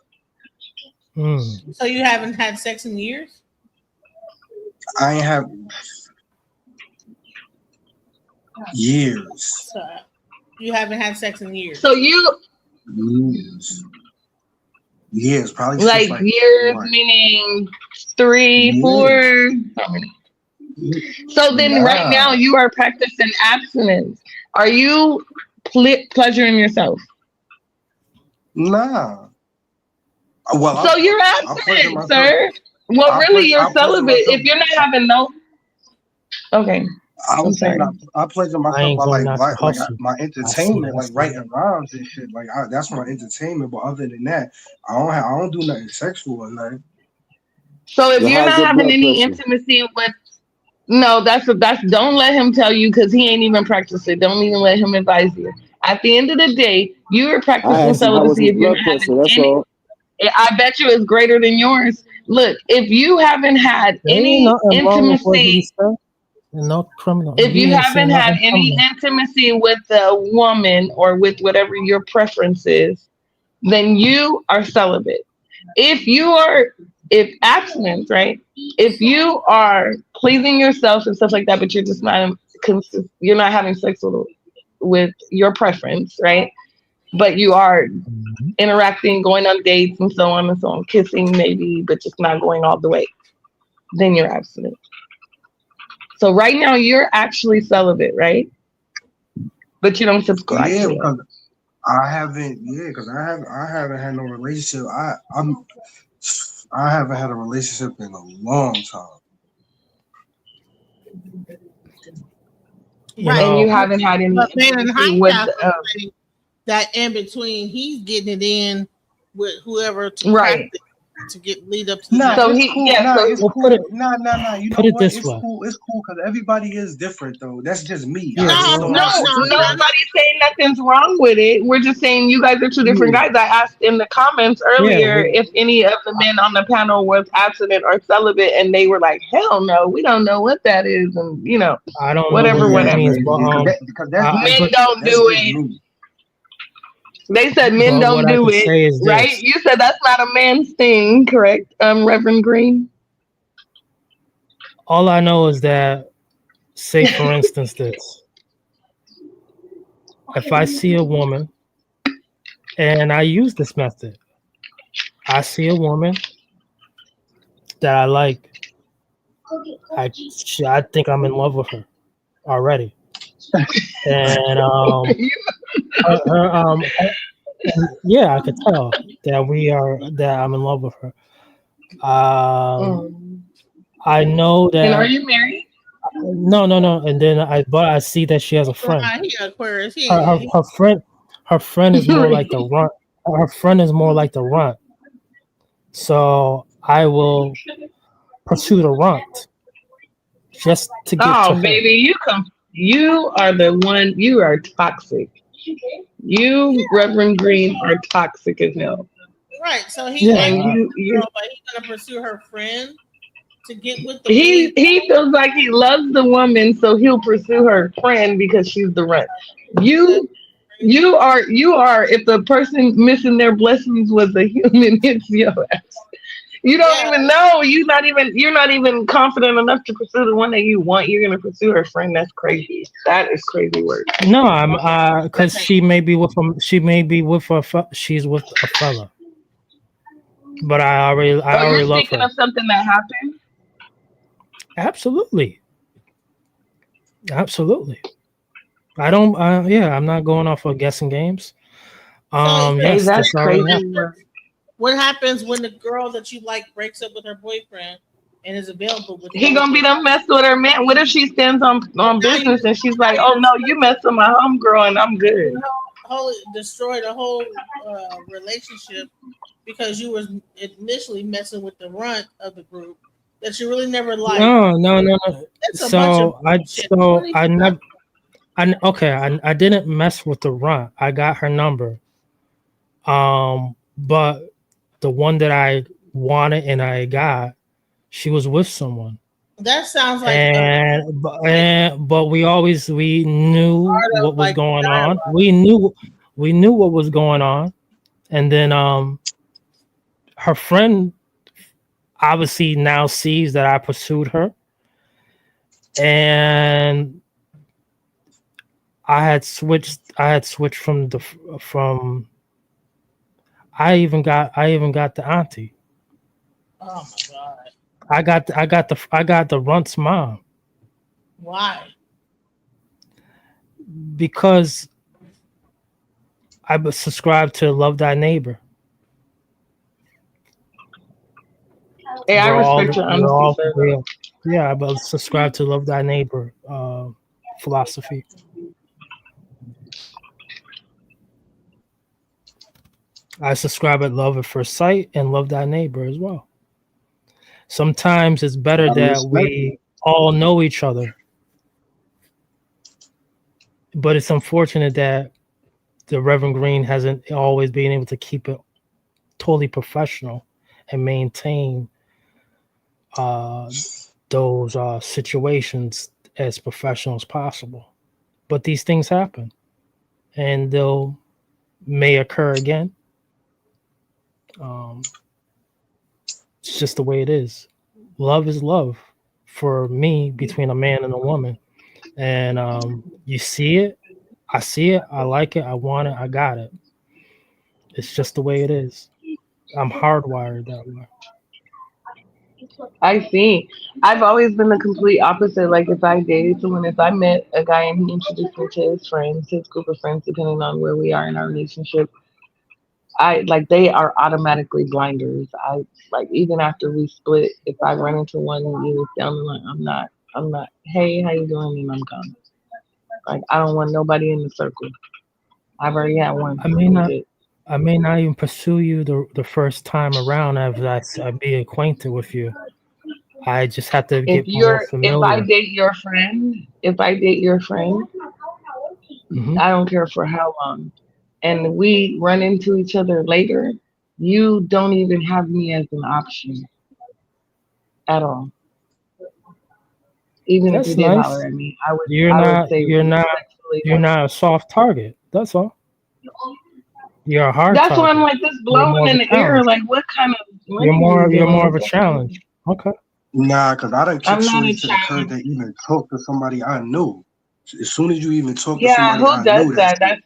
So you haven't had sex in years? I ain't have years. So you haven't had sex in years. So you years, probably like years, meaning 3, 4. So then, right now, you are practicing abstinence. Are you pleasuring yourself? Nah. Well, so you're abstinent, sir. Well, really, you're celibate. If you're not having no. Okay. I was saying I pleasure myself by like hustle. my entertainment, like writing rhymes and shit. Like that's my entertainment. But other than that, I don't do nothing sexual or nothing. So if you're not having any intimacy with, no, that's don't let him tell you, because he ain't even practiced it. Don't even let him advise you. At the end of the day, you are practicing celibacy. If you're not having any, I bet you it's greater than yours. Look, if you haven't had any intimacy. No criminal. If you haven't had any intimacy with a woman or with whatever your preference is, then you are celibate. If abstinence, right? If you are pleasing yourself and stuff like that, but you're just not you're not having sex with your preference, right? But you are interacting, going on dates and so on and so on, kissing maybe, but just not going all the way, then you're abstinent. So right now you're actually celibate, right? But you don't subscribe. Yeah, because I haven't. Yeah, because I haven't had no relationship. I haven't had a relationship in a long time. Right, and you haven't had any. But man, in hindsight, that in between, he's getting it in with whoever to practice to lead up to. So it's cool. It's cool. Put it You know what? this It's way. cool. It's cool because everybody is different, though. That's just me. No, nobody's saying nothing's wrong with it. We're just saying you guys are two different guys. I asked in the comments earlier if any of the men on the panel was abstinent or celibate, and they were like, "Hell no, we don't know what that is," and I don't whatever. know what that means, but men don't do it. They said men But don't what I do can it, say is right? this. You said that's not a man's thing, correct, Reverend Green? All I know is that, say for instance, this. If I see a woman, and I use this method, I see a woman that I like. I think I'm in love with her already, and yeah, I could tell that I'm in love with her. I know And are that. you married? No, and then I see that she has a friend. He Aquarius. Her friend is more like the runt. Her friend is more like the runt. So I will pursue the runt just to get to Oh, her. baby, you are the one. You are toxic. You, Reverend Green, are toxic as hell. Right. So he Yeah, likes the you girl, but he's gonna pursue her friend to get with the main. he feels like he loves the woman, so he'll pursue her friend because she's the runt. You are. If the person missing their blessings was a human, it's your ass. You don't even know. You're not even confident enough to pursue the one that you want. You're gonna pursue her friend. That's crazy. That is crazy work. No, I'm because she may be with him. She may be with she's with a fella. But I already You're love speaking her. of something that happened. Absolutely. I don't. Yeah, I'm not going off of guessing games. Yes, that's this already crazy. happened. What happens when the girl that you like breaks up with her boyfriend and is available with He gonna be done mess with her man. What if she stands on business and she's like, "Oh no, you messed with my homegirl and I'm good." Destroy the whole relationship because you was initially messing with the runt of the group that you really never liked. No. That's a bunch of I never. I didn't mess with the runt. I got her number. But the one that I wanted and I got, she was with someone. That sounds like but we knew what was going on. We knew what was going on, and then her friend obviously now sees that I pursued her, and I had switched from. I even got the auntie. Oh my god! I got the runt's mom. Why? Because I subscribe to Love Thy Neighbor. Hey, I respect your honesty, sir. Real. Yeah, I subscribe to Love Thy Neighbor philosophy. I subscribe at Love at First Sight and Love Thy Neighbor as well. Sometimes it's better that we all know each other. But it's unfortunate that the Reverend Green hasn't always been able to keep it totally professional and maintain those situations as professional as possible. But these things happen, and they'll may occur again. It's just the way it is. Love is love for me between a man and a woman, and you see it, I see it, I like it, I want it, I got it. It's just the way it is. I'm hardwired that way. I see. I've always been the complete opposite. Like if I dated someone, if I met a guy and he introduced me to his friends, his group of friends, depending on where we are in our relationship, I like they are automatically blinders. I like even after we split, if I run into one years down the line, I'm not, hey, how you doing? And I'm gone. Like I don't want nobody in the circle. I've already had one. I may not even pursue you the first time around as I be acquainted with you. I just have to get more familiar. If I date your friend, I don't care for how long, and we run into each other later, you don't even have me as an option at all. Even That's if you did nice. holler at me, I would You're say not a soft target. That's all. You're a hard That's why target. I'm like this You're more blowing of in a the air. challenge. Like, what kind of money You're more of a doing? challenge. Okay. Nah, because I done I'm kicked not a shorties to the curb challenge. that even talk to somebody I knew. As soon as you even talk to Yeah, somebody who I does knew, that's that? it.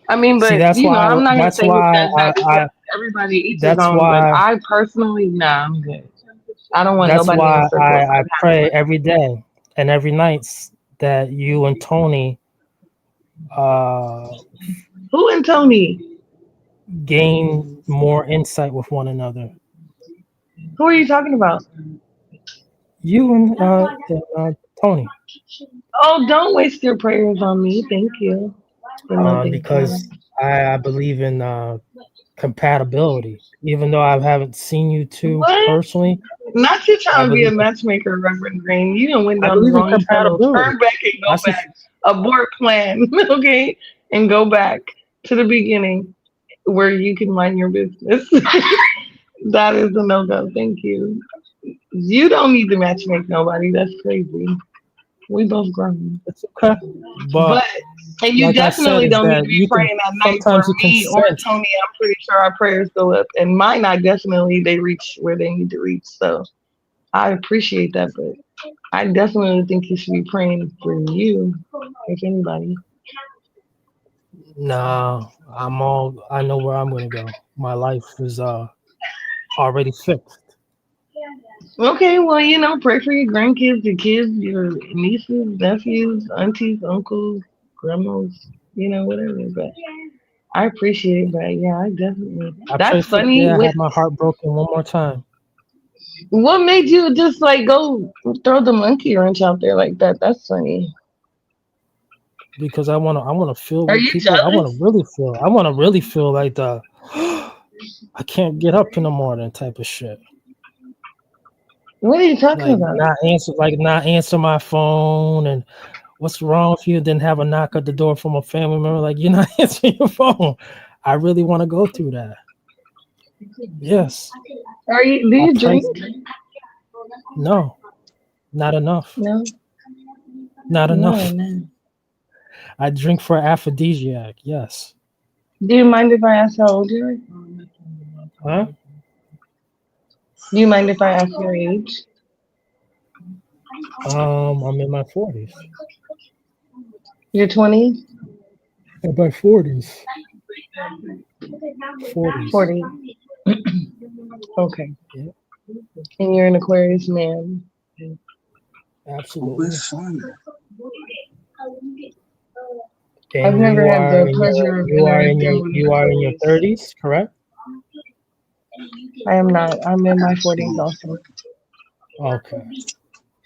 I mean, See, but that's you know, why. I'm not gonna That's say who why does that because everybody eats his That's own. But why. I personally, nah, I'm good. I don't want That's nobody in why the circle if I I'm happy pray with it. every day and every night that you and Tony Who and Tony? gain more insight with one another. Who are you talking about? You and Tony. Oh, don't waste your prayers on me. Thank you. But no, thank Because you. I believe in compatibility. Even though I haven't seen you two What? personally, Not you I trying to be a believe matchmaker, Reverend Green. You done went I down the believe in wrong tunnel. compatibility. Turn back and go That's back. Abort plan, okay? And go back to the beginning where you can mind your business. That is a no-go. Thank you. You don't need to matchmake nobody. That's crazy. We both grown. It's okay. But and you like I said, definitely is don't need that to be you can praying at night for sometimes you can me or sense. Tony. I'm pretty sure our prayers go up, and mine, I definitely they reach where they need to reach. So I appreciate that, but I definitely think you should be praying for you, if anybody. No, I know where I'm gonna go. My life is already fixed. Okay, well, you know, pray for your grandkids, your kids, your nieces, nephews, aunties, uncles, grandmas, you know, whatever. But I appreciate it, but yeah, I definitely. I pray That's for the funny. day I had my heart broken one more time. What made you just like go throw the monkey wrench out there like that? That's funny. Because I wanna feel Are what you people. I jealous? wanna really feel like the I can't get up in the morning type of shit. What are you talking about? Not answer my phone and what's wrong with you? Then have a knock at the door from a family member like you're not answering your phone. I really want to go through that. Yes. Do you drink? No, not enough. No. Not enough. No. I drink for aphrodisiac. Yes. Do you mind if I ask how old you are? Huh? Do you mind if I ask your age? I'm in my 40s. Your 20s? In my 40s. 40s. 40. Okay. Yeah. And you're an Aquarius man. Absolutely. I've never had the pleasure of interacting with you are in your 30s, correct? I am not. I'm in my 40s also. Okay.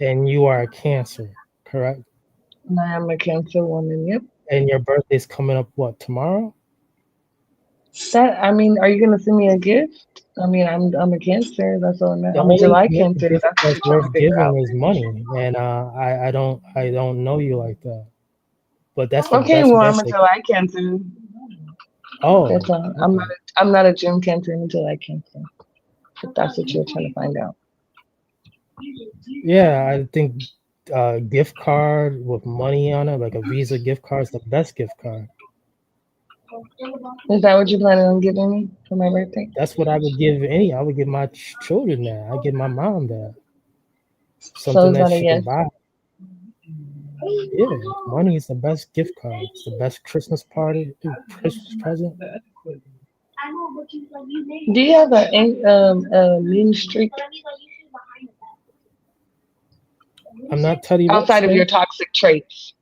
And you are a Cancer, correct? And I am a Cancer woman, yep. And your birthday's coming up, what, tomorrow? I mean, are you gonna send me a gift? I mean, I'm a Cancer. That's all. I'm a July Cancer. Gift That's what that's I'm trying to worth figure out. giving is money, and I don't know you like that. But that's Okay, well, I'm a July Cancer. Oh, that's all. I'm not a June Cancer. I'm a July Cancer. If that's what you're trying to find out. Yeah, I think gift card with money on it, like a Visa gift card, is the best gift card. Is that what you're planning on giving me for my birthday? That's what I would give I would give my children that. I give my mom that. So Something is that that a she yes? can buy. Yeah, money is the best gift card. It's the best Christmas Christmas present. Do you have a mean streak? I'm not Teddy Outside of Ruxpin. your toxic traits.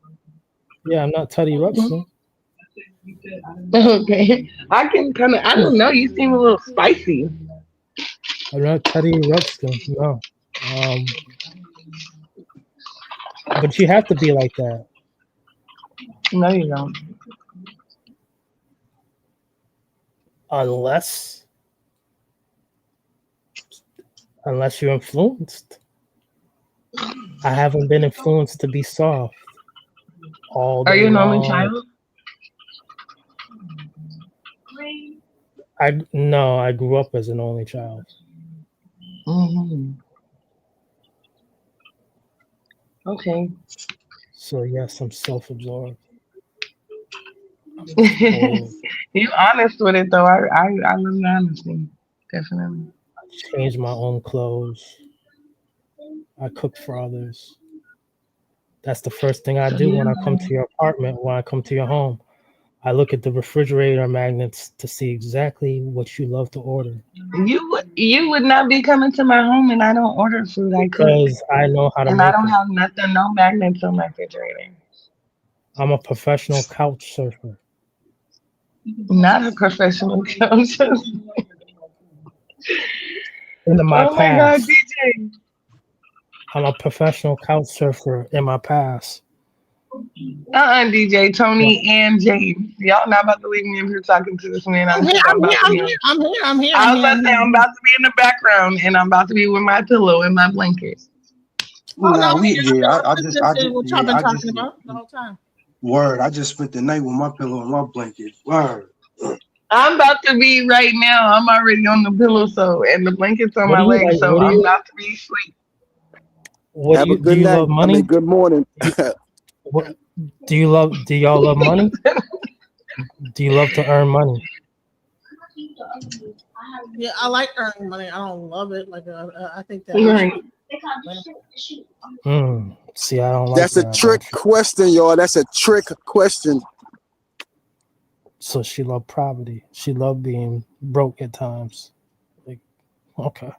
Yeah, I'm not Teddy Ruxpin. Okay. I don't know, you seem a little spicy. I'm not Teddy Ruxpin, no. But you have to be like that. No, you don't. Unless you're influenced. I haven't been influenced to be soft all day long. Are you an only child? I grew up as an only child. Mm-hmm. Okay. So yes, I'm self-absorbed. You honest with it though. I love the honesty. Definitely. Change my own clothes. I cook for others. That's the first thing I do when I come to your apartment, when I come to your home. I look at the refrigerator magnets to see exactly what you love to order. You would not be coming to my home and I don't order food. I cook. Because I know how to and make I don't it. have nothing, no magnets on my refrigerator. I'm a professional couch surfer. Not a professional couch surfer. In my Oh my God, past, DJ. I'm a professional couch surfer in my past. DJ, Tony, and James. Y'all not about to leave me in here talking to this man. I'm here. I'm here. I was about to say I'm about to be in the background and I'm about to be with my pillow and my blanket. Oh, no, I just what y'all been talking about the whole time. Word, I just spent the night with my pillow and my blanket. Word. I'm about to be right now. I'm already on the pillow, and the blanket's on my legs, so I'm about to be asleep. Have a good night. Love money? Good morning. Do y'all love money? Do you love to earn money? Yeah, I like earning money. I don't love it. Like I think that. See, I don't like That's a trick question, y'all. That's a trick question. So she loved poverty. She loved being broke at times. Like, okay.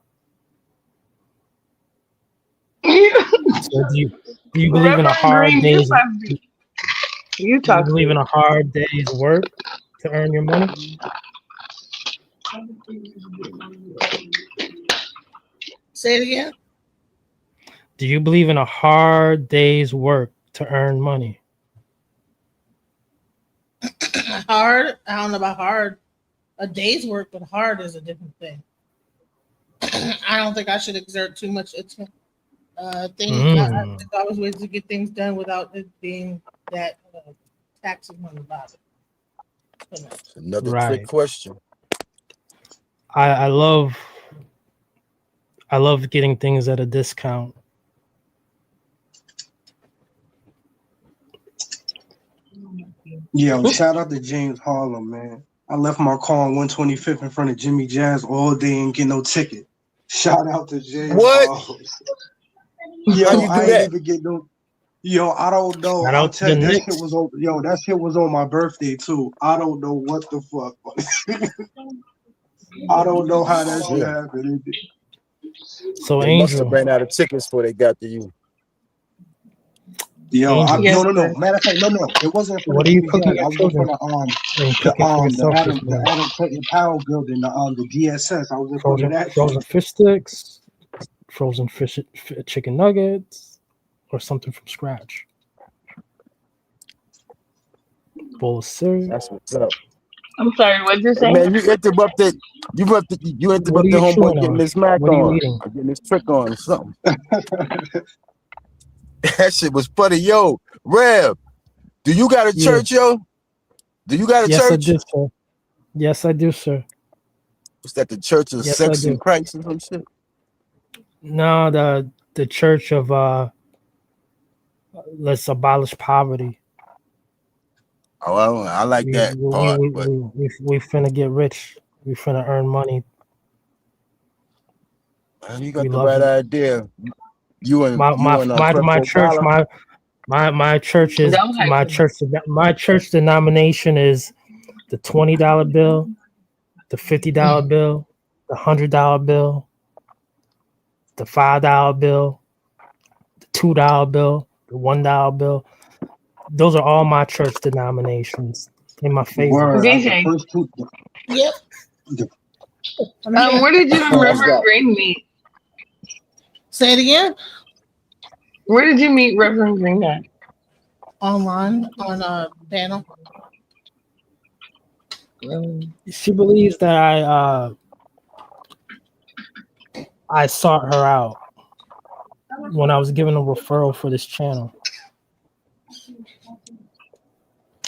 So do you believe in a hard day's? You believe in a hard day's work to earn your money? Say it again. Do you believe in a hard day's work to earn money? Hard? I don't know about hard. A day's work, but hard is a different thing. I don't think I should exert too much things. There's always ways to get things done without it being that taxing on the body. Another trick question. I love getting things at a discount. Yo, shout out to James Harlem, man. I left my car on 125th in front of Jimmy Jazz all day and get no ticket. Shout out to James Harlem. Yo, I ain't even get no. Yo, I don't know. I'll tell you, that shit was on. Yo, that shit was on my birthday too. I don't know what the fuck. I don't know how that shit happened. So they must have ran out of tickets before they got to you. Yo, no. Matter of fact, no. It wasn't for what the are you Jimmy cooking Jazz. I was in front of the Adam Clayton Powell building, the DSS. I was in front of that. Frozen fish sticks, frozen fish chicken nuggets, or something from scratch. Bowl of cereal. That's what's up. I'm sorry, what'd you say? Hey, man, you interrupted homeboy getting his Mac on, getting his trick on or something. That shit was funny. Yo, Rev, do you got a church, yo? Do you got a church? I do, sir. Yes, I do, sir. Was that the Church of Sex and Christ or some shit? No, the Church of Let's Abolish Poverty. Oh, I like that part. We finna get rich. We finna earn money. You got the right idea. My church is my church denomination is the $20 bill, the $50 bill, the $100 bill, the $5 bill, the $2 bill, the $1 bill. Those are all my church denominations in my favorite. DJ. Yep. Where did you and Reverend Green meet? Say it again. Where did you meet Reverend Green at? Online on a panel. She believes that I sought her out when I was given a referral for this channel.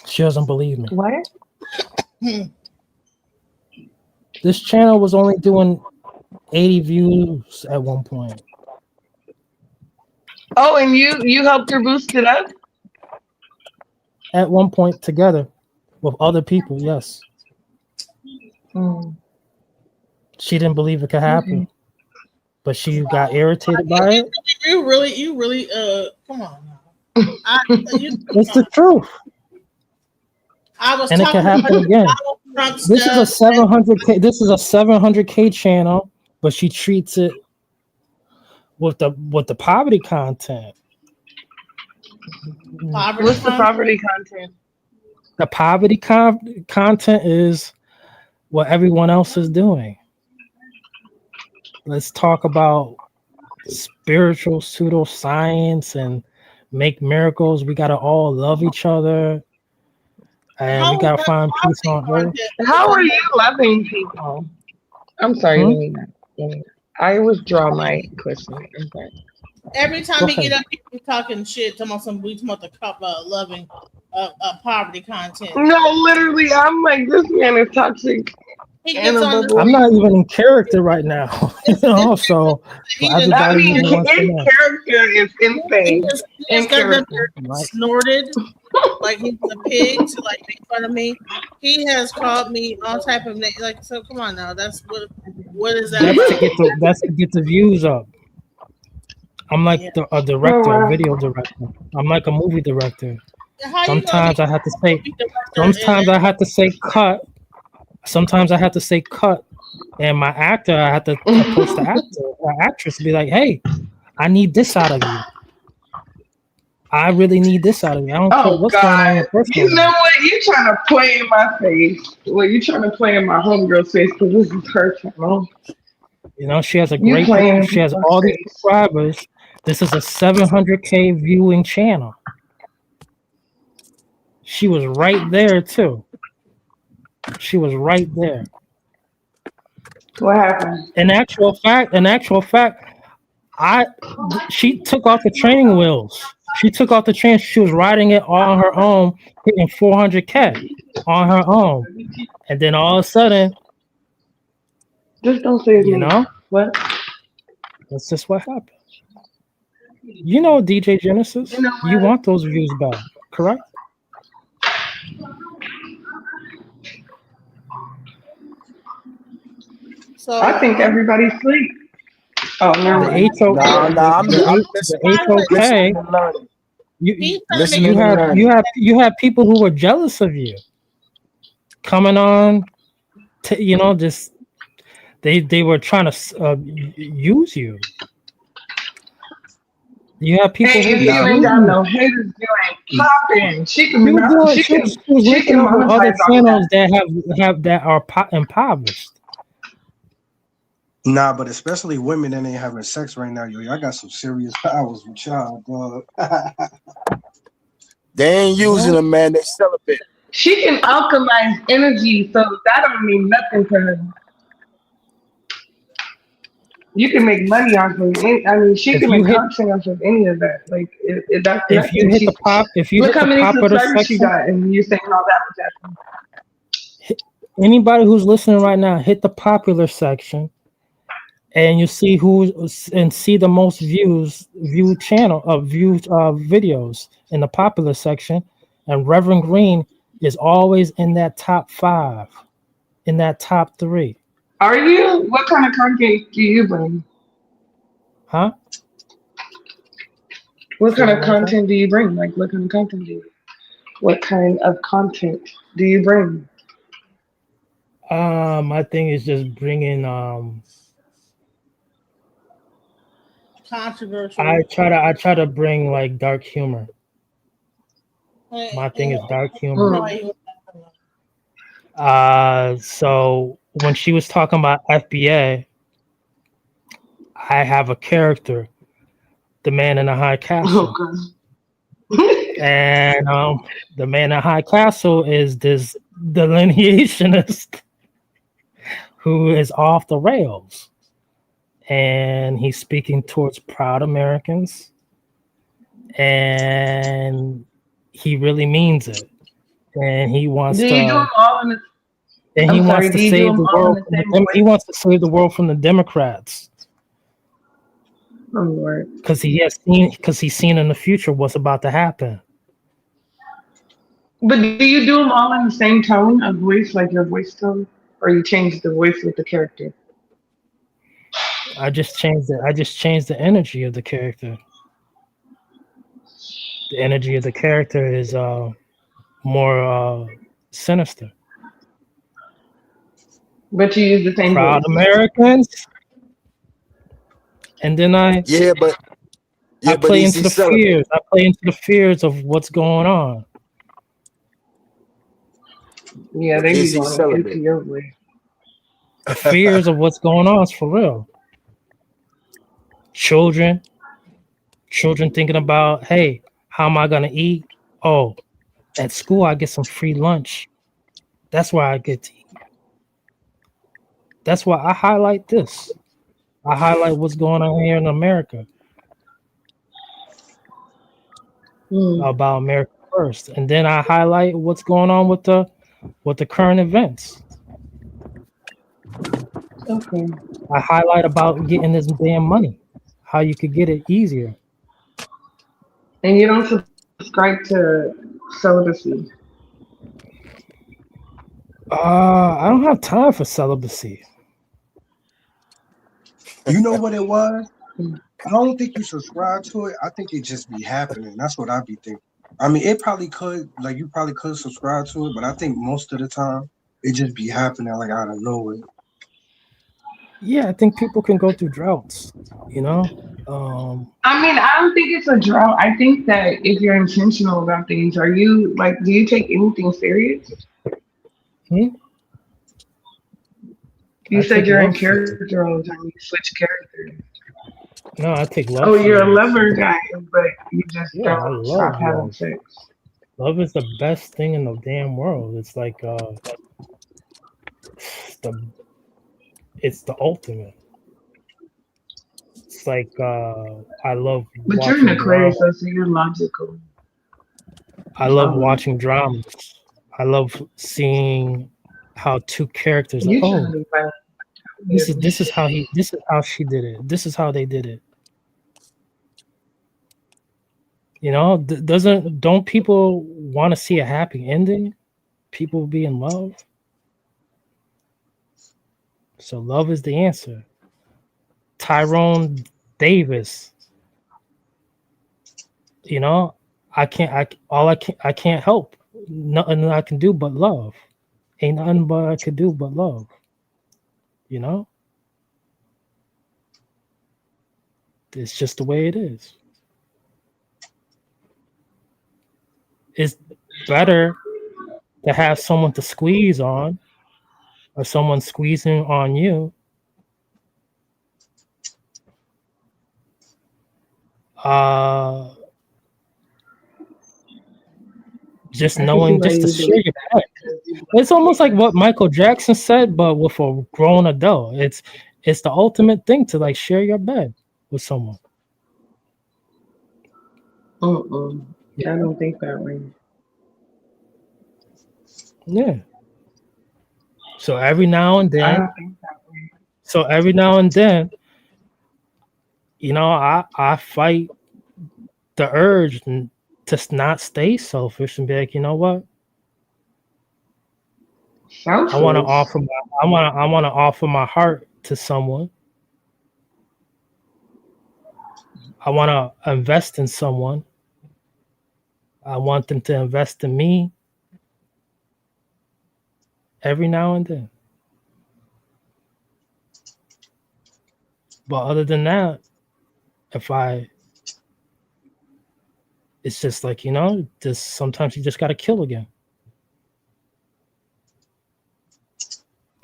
She doesn't believe me. What? This channel was only doing 80 views at one point. Oh, and you helped her boost it up? At one point together with other people, yes. She didn't believe it could happen, but she got irritated by it. You really, come on now. It's the truth. I was And it can happen again. This is a 700K. This is a 700K channel, but she treats it with the poverty content. What's the poverty content? The poverty content is what everyone else is doing. Let's talk about spiritual pseudoscience and make miracles. We gotta all love each other, and we gotta find peace on earth. How are you loving people? I'm sorry, let me not. I withdraw my question. I'm sorry. Every time he get up, he's talking shit. Talking about the loving poverty content. No, literally, I'm like, this man is toxic. I'm not even in character right now, you know. So everybody his wants to know. character is insane. He got snorted like he's a pig to like make fun of me. He has called me all type of names. Like, so come on now. That's what is that? That's to get the views up. I'm like a director, a video director. I'm like a movie director. Sometimes I have to say. Sometimes I have to say cut. Sometimes I have to say cut, and my actor, I have to approach the actress to be like, "Hey, I need this out of you. I really need this out of you. I don't care what's going on in your personal You know what? You're trying to play in my face. Well, you're trying to play in my homegirl's face because this is her channel. You know, she has she has all these subscribers. This is a 700K viewing channel. She was right there too. She was right there. What happened? In actual fact, she took off the training wheels. She took off the train. She was riding it on her own, hitting 400K on her own, and then all of a sudden, just don't say you know what? That's just what happened. You know, DJ Genesis, you want those views back, correct? So I think everybody's asleep. Oh no! You have people who were jealous of you coming on. Just they were trying to use you. You have people who you ain't got no haters. You ain't popping. She can monetize other channels that are impoverished. Nah, but especially women that ain't having sex right now, yo. I got some serious powers with y'all, dog. They ain't using them, man. They celibate. She can alchemize energy, so that don't mean nothing to her. You can make money off of it. I mean, she can make content off of any of that. Like, that's if you hit the pop, look how many subscribers she got, and you're saying all that was happening. Anybody who's listening right now, hit the popular section. And you see see the most viewed videos in the popular section, and Reverend Green is always in that top 5, in that top 3. Are you? What kind of content do you bring? Huh? What kind of content do you bring? Like, what kind of content do you? What kind of content do you bring? My thing is just bringing controversial. I try to bring like dark humor. My thing is dark humor. So when she was talking about FBA, I have a character, the man in the high castle. And the man in the high castle is this delineationist who is off the rails. And he's speaking towards proud Americans, and he really means it. And he wants to. Do them all in the, and he wants to save the world. He wants to save the world from the Democrats. Oh Lord! Because he's seen in the future what's about to happen. But do you do them all in the same tone of voice, like your voice tone? or you changed the voice with the character? I just changed it. I just changed the energy of the character. The energy of the character is more sinister. But you use the same Proud voice. Americans, and then I but play is into he the celibate? fears. I play into the fears of what's going on. Yeah, But they is be he going into celibate? your way. The fears of what's going on is for real. Children thinking about, hey, how am I gonna eat? Oh, at school I get some free lunch. That's why I get to eat. That's why I highlight this. I highlight what's going on here in America. About America first. And then I highlight what's going on with the current events. Okay. I highlight about getting this damn money. How you could get it easier. And you don't subscribe to celibacy. I don't have time for celibacy. You know what it was? I don't think you subscribe to it. I think it just be happening. That's what I be thinking. I mean, it probably could, like you probably could subscribe to it, but I think most of the time it just be happening like out of nowhere. Yeah, I think people can go through droughts, you know? I mean, I don't think it's a drought. I think that if you're intentional about things, do you take anything serious? You I said take you're in love character all the time. You switch characters. No, I take love. Oh, you're a lover guy, but you just Yeah, I don't love stop having love. sex. Love is the best thing in the damn world. It's like it's the ultimate. It's like I love But you're an watching drama. Aquarius, so you're logical. I love watching dramas. I love seeing how two characters like, oh, this is how she did it. This is how they did it. You know, don't people want to see a happy ending? People be in love. So love is the answer. Tyrone Davis. You know, I can't help. Nothing I can do but love. Ain't nothing but I could do but love. You know? It's just the way it is. It's better to have someone to squeeze on or someone squeezing on you. Just knowing, just to share your bed. It's almost like what Michael Jackson said, but with a grown adult. It's the ultimate thing to like share your bed with someone. I don't think that way. Yeah. So every now and then, I don't think that way. You know, I fight the urge to not stay selfish and be like, you know what? Selfish. I want to offer my heart to someone. I want to invest in someone. I want them to invest in me every now and then. But other than that, it's just like, you know, just sometimes you just got to kill again.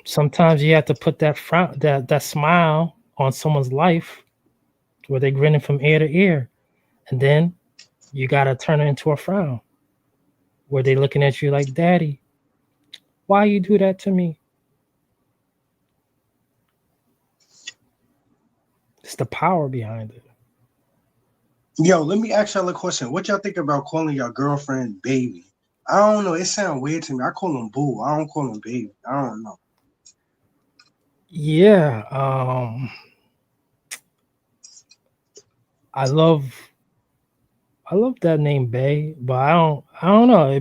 Sometimes you have to put that frown, that smile on someone's life where they're grinning from ear to ear. And then you got to turn it into a frown where they're looking at you like, Daddy, why you do that to me? It's the power behind it. Yo, let me ask y'all a question. What y'all think about calling your girlfriend baby? I don't know. It sounds weird to me. I call them boo. I don't call them baby. I don't know. Yeah. I love that name Bay, but I don't know. I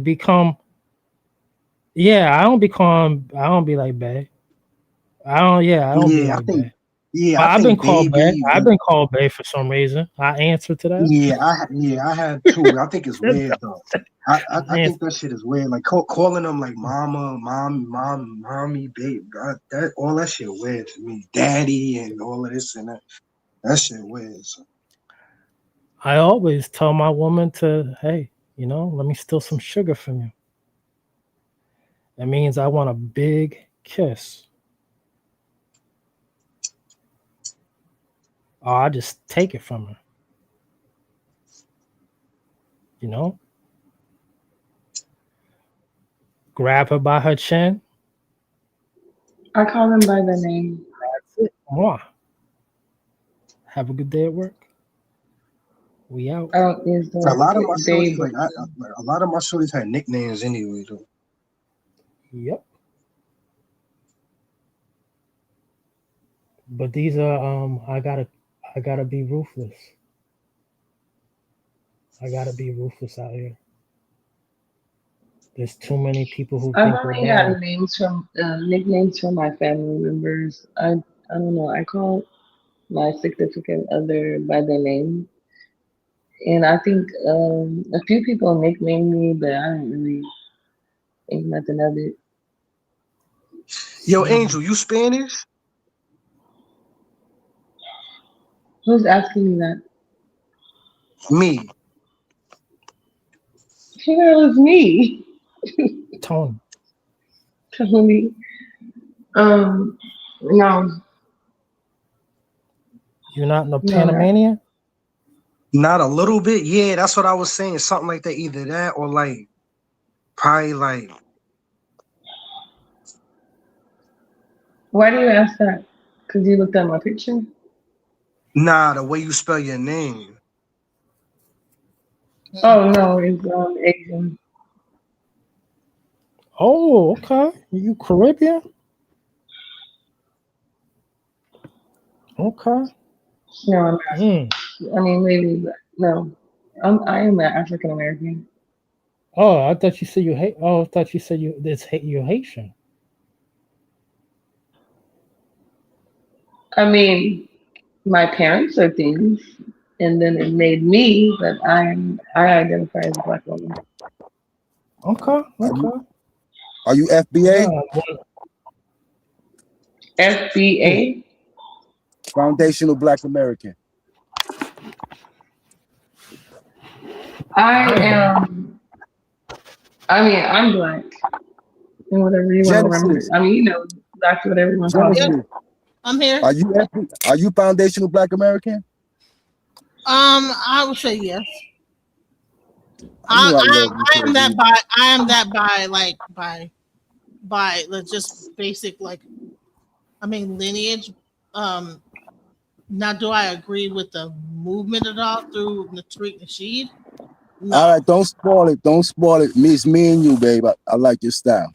don't be like Bay. I don't be Yeah, I like think. that. Yeah, But I I've been think called bae. baby. I've been called bae for some reason. I answer to that. I had too. I think it's weird though. I Answer. think that shit is weird. Like calling them like mama, mommy, babe. That all that shit weird to me. Daddy and all of this and that. That shit weird. So. I always tell my woman to, hey, let me steal some sugar from you. That means I want a big kiss. Or I just take it from her. Grab her by her chin. I call them by their name. That's it. Mwah. Have a good day at work. We out. A lot of my shorties, a lot of my shorties had nicknames anyway, though. Yep. But these are I gotta be ruthless. I gotta be ruthless out here. There's too many people who I've think we're only bad. got nicknames from my family members. I don't know. I call my significant other by their name, and I think a few people nickname me, but I don't really think nothing of it. Yo, Angel, you Spanish? Who's asking me that? Me. Who the hell is me? Tony. Tony. No. You're not no Panamanian? Not a little bit. Yeah, that's what I was saying. Something like that. Either that or like, probably like. Why do you ask that? Because you looked at my picture? Nah, the way you spell your name. Oh no, it's Asian. Oh, okay. You Caribbean? Okay. No, I'm not. I mean, maybe, but no. I am an African American. Oh, I thought you said you hate. Oh, I thought you said you're Haitian. I mean, my parents are things, and then it made me, but I identify as a Black woman. Okay. Are you FBA? FBA? Foundational Black American. I'm Black. And whatever you want to remember. I mean, Black, whatever you want to call it. I'm here. Are you foundational Black American? I would say yes. I am that by just basic lineage. Now, do I agree with the movement at all through Tariq Nasheed? No. All right, don't spoil it. Don't spoil it. It's me and you, babe. I like your style.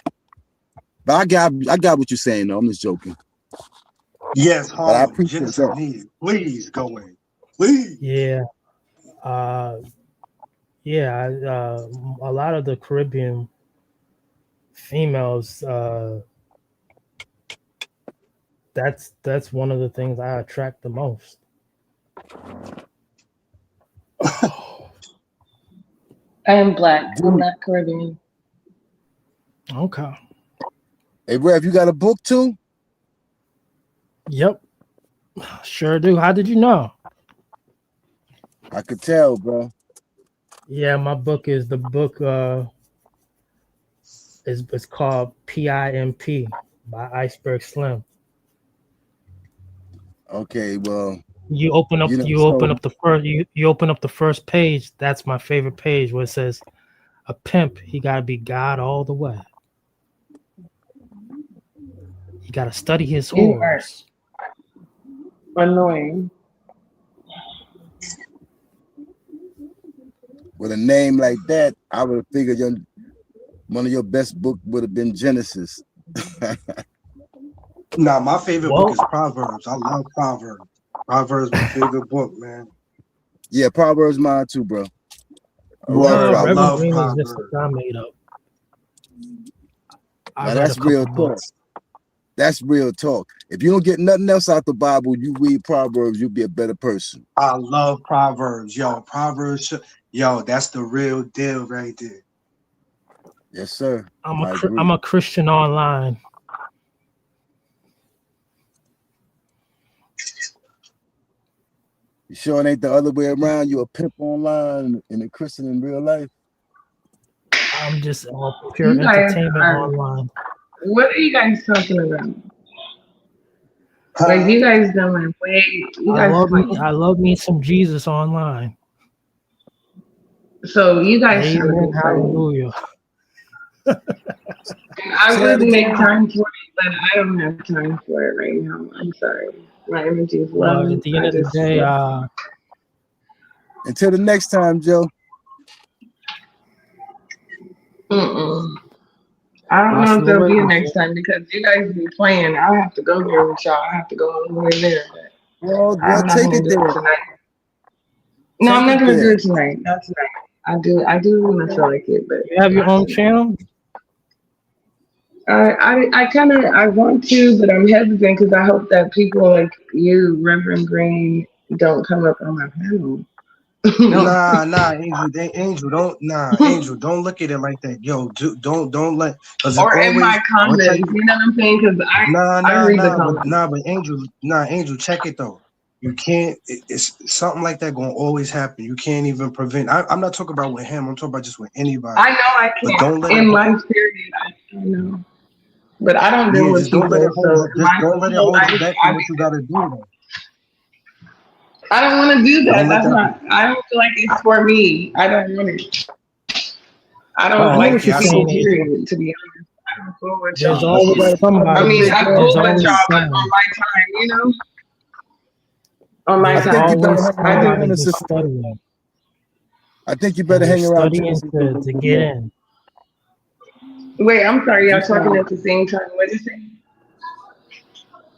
But I got what you're saying, though. I'm just joking. Yes, but I appreciate that. Please go in. Please. Yeah. A lot of the Caribbean females, that's one of the things I attract the most. I am Black. I'm not Caribbean. Okay. Hey, Rev, you got a book too? Yep. Sure do. How did you know? I could tell, bro. Yeah, my book is it's called PIMP by Iceberg Slim. Okay, well, you open up the first page. That's my favorite page where it says, "A pimp, he gotta be God all the way. He gotta study his horse." Annoying. With a name like that, I would have figured one of your best books would have been Genesis. Nah, my favorite book is Proverbs. I love Proverbs. Proverbs is my favorite book, man. Yeah, Proverbs mine too, bro. I love Green Proverbs. is just I made up. Now that's real talk. That's real talk. If you don't get nothing else out the Bible, you read Proverbs, you'll be a better person. I love Proverbs, yo. Proverbs, yo, that's the real deal right there. Yes, sir. I'm a Christian online. You sure it ain't the other way around? You a pimp online and a Christian in real life? I'm just pure entertainment online. What are you guys talking about? Like you guys doing way. I love me some Jesus online. So you guys trying to Amen. be funny. Hallelujah. And I would make time for it, but I don't have time for it right now. I'm sorry. My energy is low. At the end of the day, until the next time, Joe. I don't know if there'll be a next time because you guys be playing. I have to go there with y'all. I have to go all the way there. Well, I'm not take gonna it do there. it tonight. No, I'm not gonna do it tonight. Not tonight. I do when I feel like it, but you have your own channel? I want to, but I'm hesitant because I hope that people like you, Reverend Green, don't come up on my panel. Nah, Angel, don't look at it like that. Yo, don't let. Or in my comments, you know what I'm saying? Because I read the comments. But Angel, check it though. You can't. It's something like that gonna always happen. You can't even prevent. I'm not talking about with him. I'm talking about just with anybody. I know I can't. But don't let in life period, I know. But I don't deal with people. Don't let it hold you back from what you gotta do. Though. I don't want to do that. That's not. I don't feel like it's for me. I don't want it. I don't like people. Period. To be honest, I don't fool with y'all. There's always somebody. I mean, I fool with y'all, but on my time, you know. On my time, I think you better hang around to get in. Wait, I'm sorry. Y'all talking at the same time. What did you say?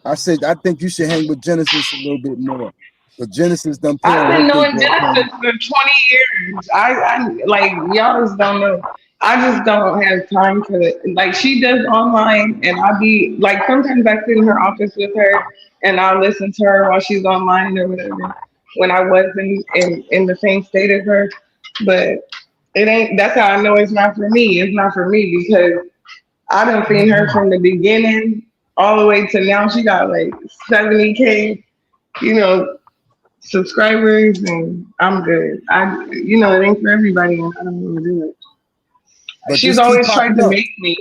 I said I think you should hang with Genesis a little bit more. But Genesis done put I've been knowing Genesis for 20 years. I like y'all just don't know. I just don't have time for it. Like she does online, and I'll be like sometimes I sit in her office with her, and I'll listen to her while she's online or whatever. When I wasn't in the same state as her, but it ain't. That's how I know it's not for me. It's not for me because I done seen her from the beginning all the way to now. She got like 70K, subscribers, and I'm good. It ain't for everybody, and I don't want to do it. But she's always tried to make me.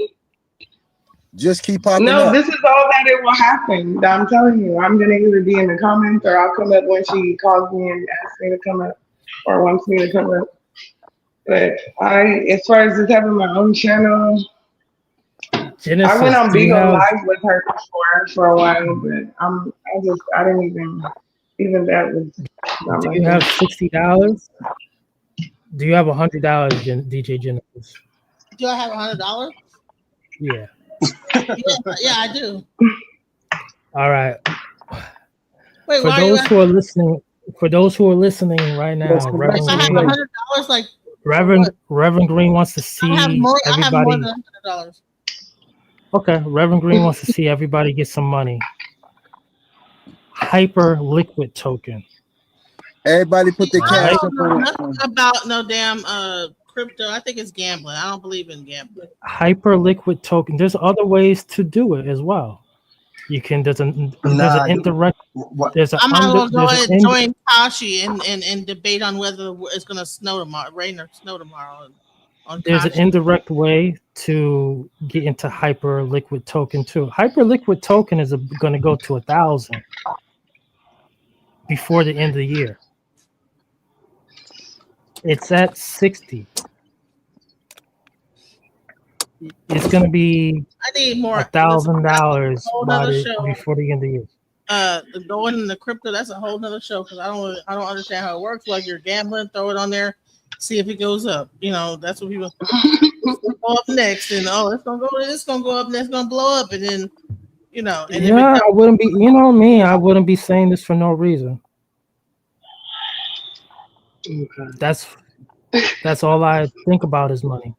Just keep popping up. No, up. this is all that it will happen. I'm telling you, I'm gonna either be in the comments or I'll come up when she calls me and asks me to come up or wants me to come up. But as far as just having my own channel, Genesis, I went on Bigo Live with her before for a while, but I didn't even that was. Do you have $60? Do you have $100, DJ Genesis? Do I have $100? Yeah. yeah, I do. All right. Wait, for those who are listening right now, Reverend I have Green, $100. Like Reverend Green wants to see everybody. I have more than $100. Okay, Reverend Green wants to see everybody get some money. Hyper liquid token. Everybody put their cash up on nothing about no damn crypto. I think it's gambling. I don't believe in gambling. Hyper liquid token. There's other ways to do it as well. You can. There's an indirect. I'm not going to join Kashi and debate on whether it's going to snow tomorrow, rain or snow tomorrow. There's an indirect way to get into hyper liquid token too. Hyper liquid token is going to go to 1,000 before the end of the year. It's at 60. It's going to be I need more $1,000 before the end of the year. Going in the crypto, that's a whole nother show because I don't understand how it works. Like you're gambling, throw it on there, see if it goes up. That's what people go up next, and it's gonna go up next, it's gonna blow up, and then I wouldn't be. I wouldn't be saying this for no reason. Okay. That's all I think about is money.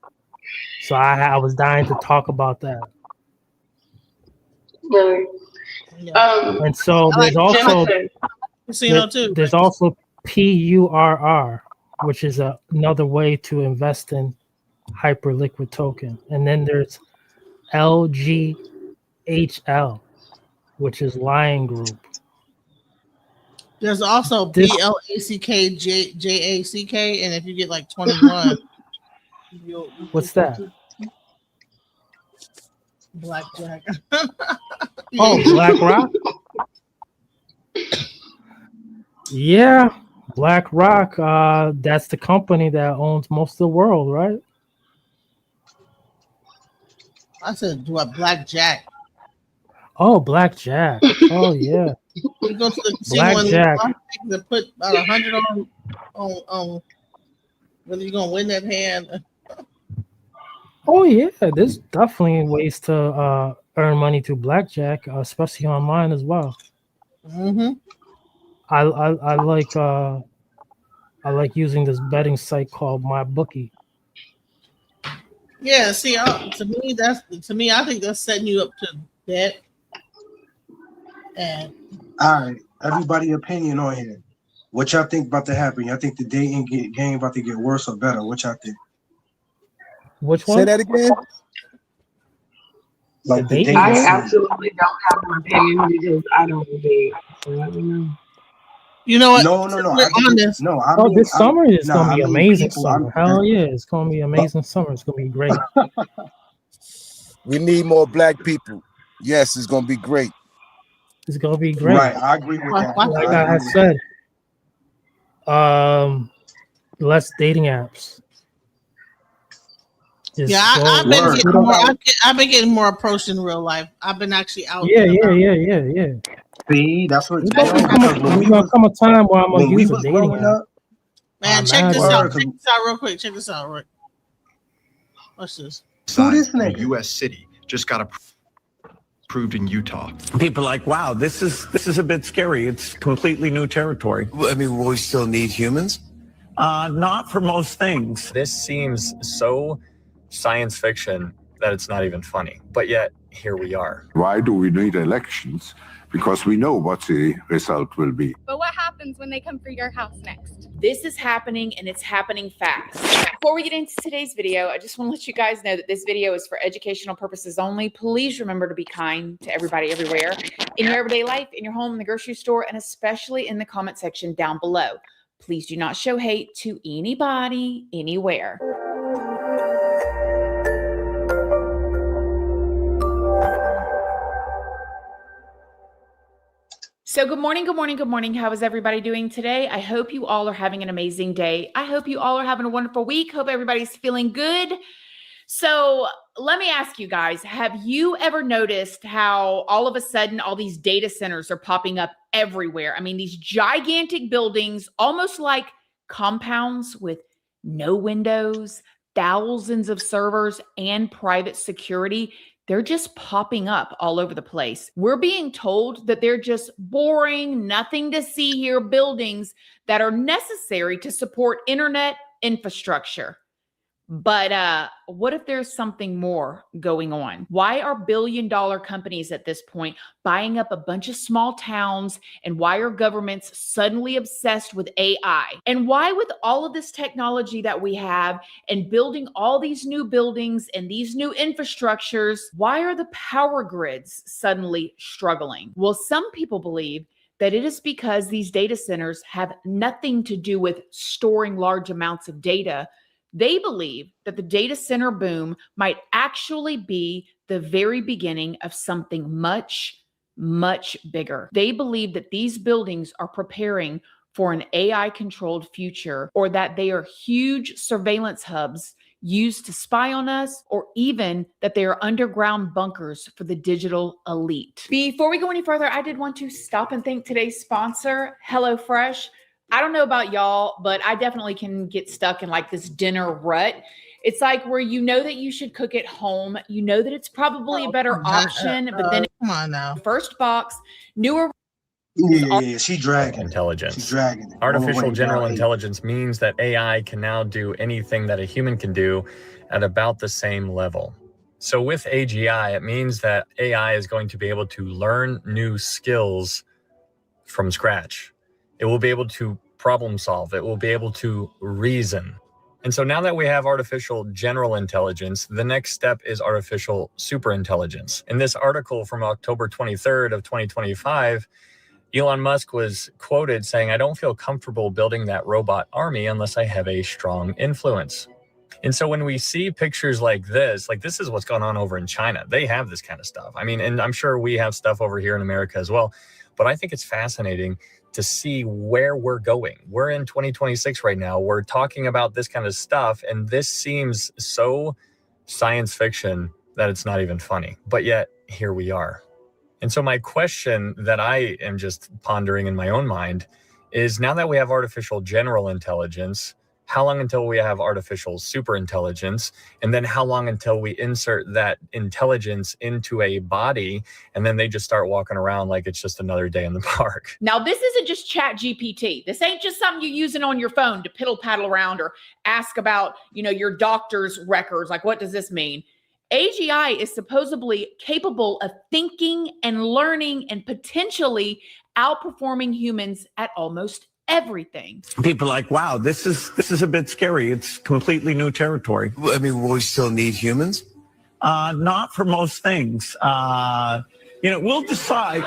So I was dying to talk about that. Really. And so there's also there's also PURR, which is another way to invest in hyperliquid token, and then there's LGHL, which is Lion Group. There's also BLACKJACK, and if you get like 21, What's that? Blackjack. Oh, BlackRock. Yeah, BlackRock. That's the company that owns most of the world, right? I said, what, Blackjack? Oh, Blackjack. Oh, yeah. You go to the Blackjack. to put about 100 on whether you're gonna win that hand. Oh yeah, there's definitely ways to earn money through blackjack, especially online as well. Mm-hmm. I like using this betting site called MyBookie. Yeah, see, I think that's setting you up to bet. And all right, everybody opinion on here. What y'all think about to happen? Y'all think the dating game about to get worse or better? What y'all think? Which one? Say that again. Like the dating I scene. absolutely don't have an opinion because I don't date. So let me know. You know what? No. This summer is gonna be amazing. People, summer. Hell yeah, it's gonna be amazing summer. It's gonna be great. We need more black people. Yes, it's gonna be great. It's gonna be great. Right, I agree with that. Like I said, less dating apps. Yeah, I've been getting more approached in real life. I've been actually out. Yeah. See, that's what. There's gonna come a time where I'm gonna use a dating app. Man, check this out. Check this out real quick. Check this out, Rick. What's this? Who this in a nigga? U.S. city just got approved in Utah. People are like, wow, this is a bit scary. It's completely new territory. I mean, will we still need humans? Not for most things. This seems so science fiction that it's not even funny, but yet here we are. Why do we need elections? Because we know what the result will be. But what happens when they come for your house next? This is happening, and it's happening fast. Before we get into today's video, I just want to let you guys know that this video is for educational purposes only. Please remember to be kind to everybody everywhere, in your everyday life, in your home, in the grocery store, and especially in the comment section down below. Please do not show hate to anybody, anywhere. So good morning. How is everybody doing today? I hope you all are having an amazing day. I hope you all are having a wonderful week. Hope everybody's feeling good. So let me ask you guys, have you ever noticed how all of a sudden all these data centers are popping up everywhere? I mean, these gigantic buildings, almost like compounds with no windows, thousands of servers, and private security. They're just popping up all over the place. We're being told that they're just boring, nothing to see here buildings that are necessary to support internet infrastructure. But what if there's something more going on? Why are billion-dollar companies at this point buying up a bunch of small towns? And why are governments suddenly obsessed with AI? And why, with all of this technology that we have and building all these new buildings and these new infrastructures, why are the power grids suddenly struggling? Well, some people believe that it is because these data centers have nothing to do with storing large amounts of data. They believe that the data center boom might actually be the very beginning of something much, much bigger. They believe that these buildings are preparing for an AI-controlled future, or that they are huge surveillance hubs used to spy on us, or even that they are underground bunkers for the digital elite. Before we go any further, I did want to stop and thank today's sponsor, HelloFresh. I don't know about y'all, but I definitely can get stuck in like this dinner rut. It's like where you know that you should cook at home. You know that it's probably a better option, but then come on now. First box, newer. Yeah, she dragging. Intelligence. She's dragging it. Artificial general down. intelligence means that AI can now do anything that a human can do at about the same level. So with AGI, it means that AI is going to be able to learn new skills from scratch. It will be able to problem solve. It will be able to reason. And so now that we have artificial general intelligence, the next step is artificial superintelligence. In this article from October 23rd of 2025, Elon Musk was quoted saying, "I don't feel comfortable building that robot army unless I have a strong influence." And so when we see pictures like this is what's going on over in China. They have this kind of stuff. I mean, and I'm sure we have stuff over here in America as well. But I think it's fascinating to see where we're going. We're in 2026 right now. We're talking about this kind of stuff. And this seems so science fiction that it's not even funny. But yet, here we are. And so my question that I am just pondering in my own mind is, now that we have artificial general intelligence, how long until we have artificial superintelligence? And then how long until we insert that intelligence into a body and then they just start walking around like it's just another day in the park? Now, this isn't just Chat GPT. This ain't just something you're using on your phone to piddle paddle around or ask about, your doctor's records. Like, what does this mean? AGI is supposedly capable of thinking and learning and potentially outperforming humans at almost everything. People are like, wow, this is a bit scary. It's completely new territory. I mean, will we still need humans? Not for most things. We'll decide.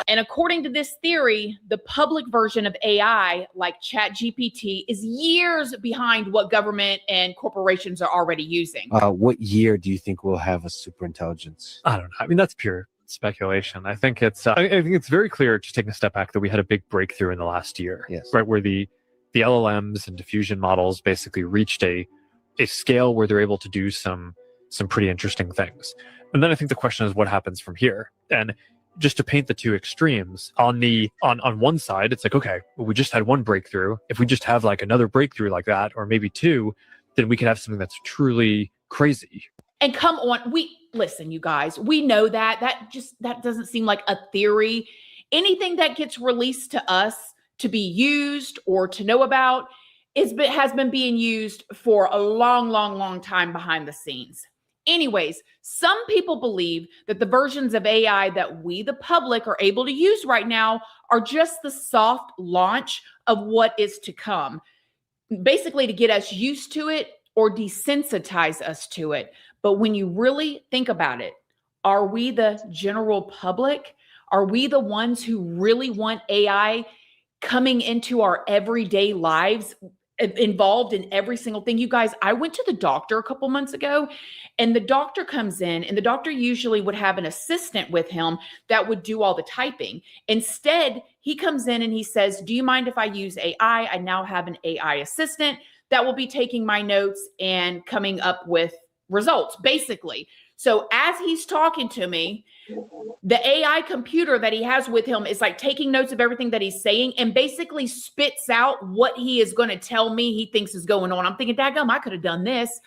And according to this theory, the public version of AI, like ChatGPT, is years behind what government and corporations are already using. What year do you think we'll have a superintelligence? I don't know. I mean, that's pure speculation. I think it's very clear, just taking a step back, that we had a big breakthrough in the last year. Yes. Right, where the LLMs and diffusion models basically reached a scale where they're able to do some pretty interesting things. And then I think the question is, what happens from here? And just to paint the two extremes, on one side, it's like, okay, well, we just had one breakthrough. If we just have like another breakthrough like that, or maybe two, then we could have something that's truly crazy. And come on, listen, you guys, we know that doesn't seem like a theory. Anything that gets released to us to be used or to know about has been being used for a long, long, long time behind the scenes. Anyways, some people believe that the versions of AI that we, the public, are able to use right now are just the soft launch of what is to come, basically to get us used to it or desensitize us to it. But when you really think about it, are we the general public? Are we the ones who really want AI coming into our everyday lives, involved in every single thing? You guys, I went to the doctor a couple months ago, and the doctor comes in, and the doctor usually would have an assistant with him that would do all the typing. Instead, he comes in and he says, "Do you mind if I use AI? I now have an AI assistant that will be taking my notes and coming up with results," basically. So as he's talking to me, the AI computer that he has with him is like taking notes of everything that he's saying and basically spits out what he is going to tell me he thinks is going on. I'm thinking, daggum, I could have done this.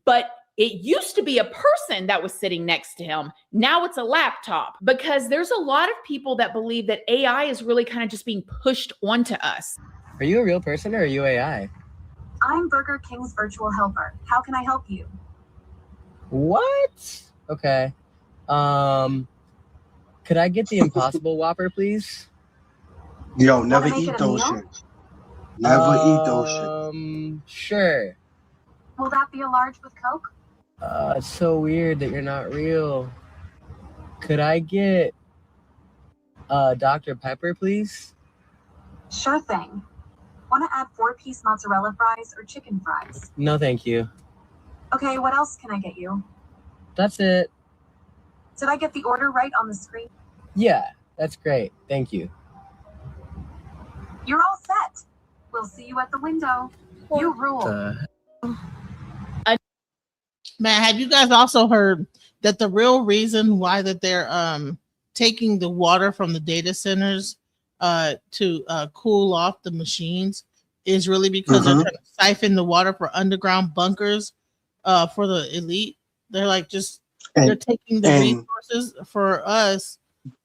But it used to be a person that was sitting next to him. Now it's a laptop, because there's a lot of people that believe that AI is really kind of just being pushed onto us. Are you a real person or are you AI? I'm Burger King's virtual helper. How can I help you? What? Okay. Could I get the Impossible Whopper, please? Yo, never eat those shit. Never eat those shit. Sure. Will that be a large with Coke? It's so weird that you're not real. Could I get Dr. Pepper, please? Sure thing. Want to add 4-piece mozzarella fries or chicken fries? No, thank you. Okay, what else can I get you? That's it. Did I get the order right on the screen? Yeah, that's great. Thank you. You're all set. We'll see you at the window. You rule. Man, have you guys also heard that the real reason why that they're taking the water from the data centers to cool off the machines is really because they're trying to siphon the water for underground bunkers for the elite? They're like they're taking the resources for us,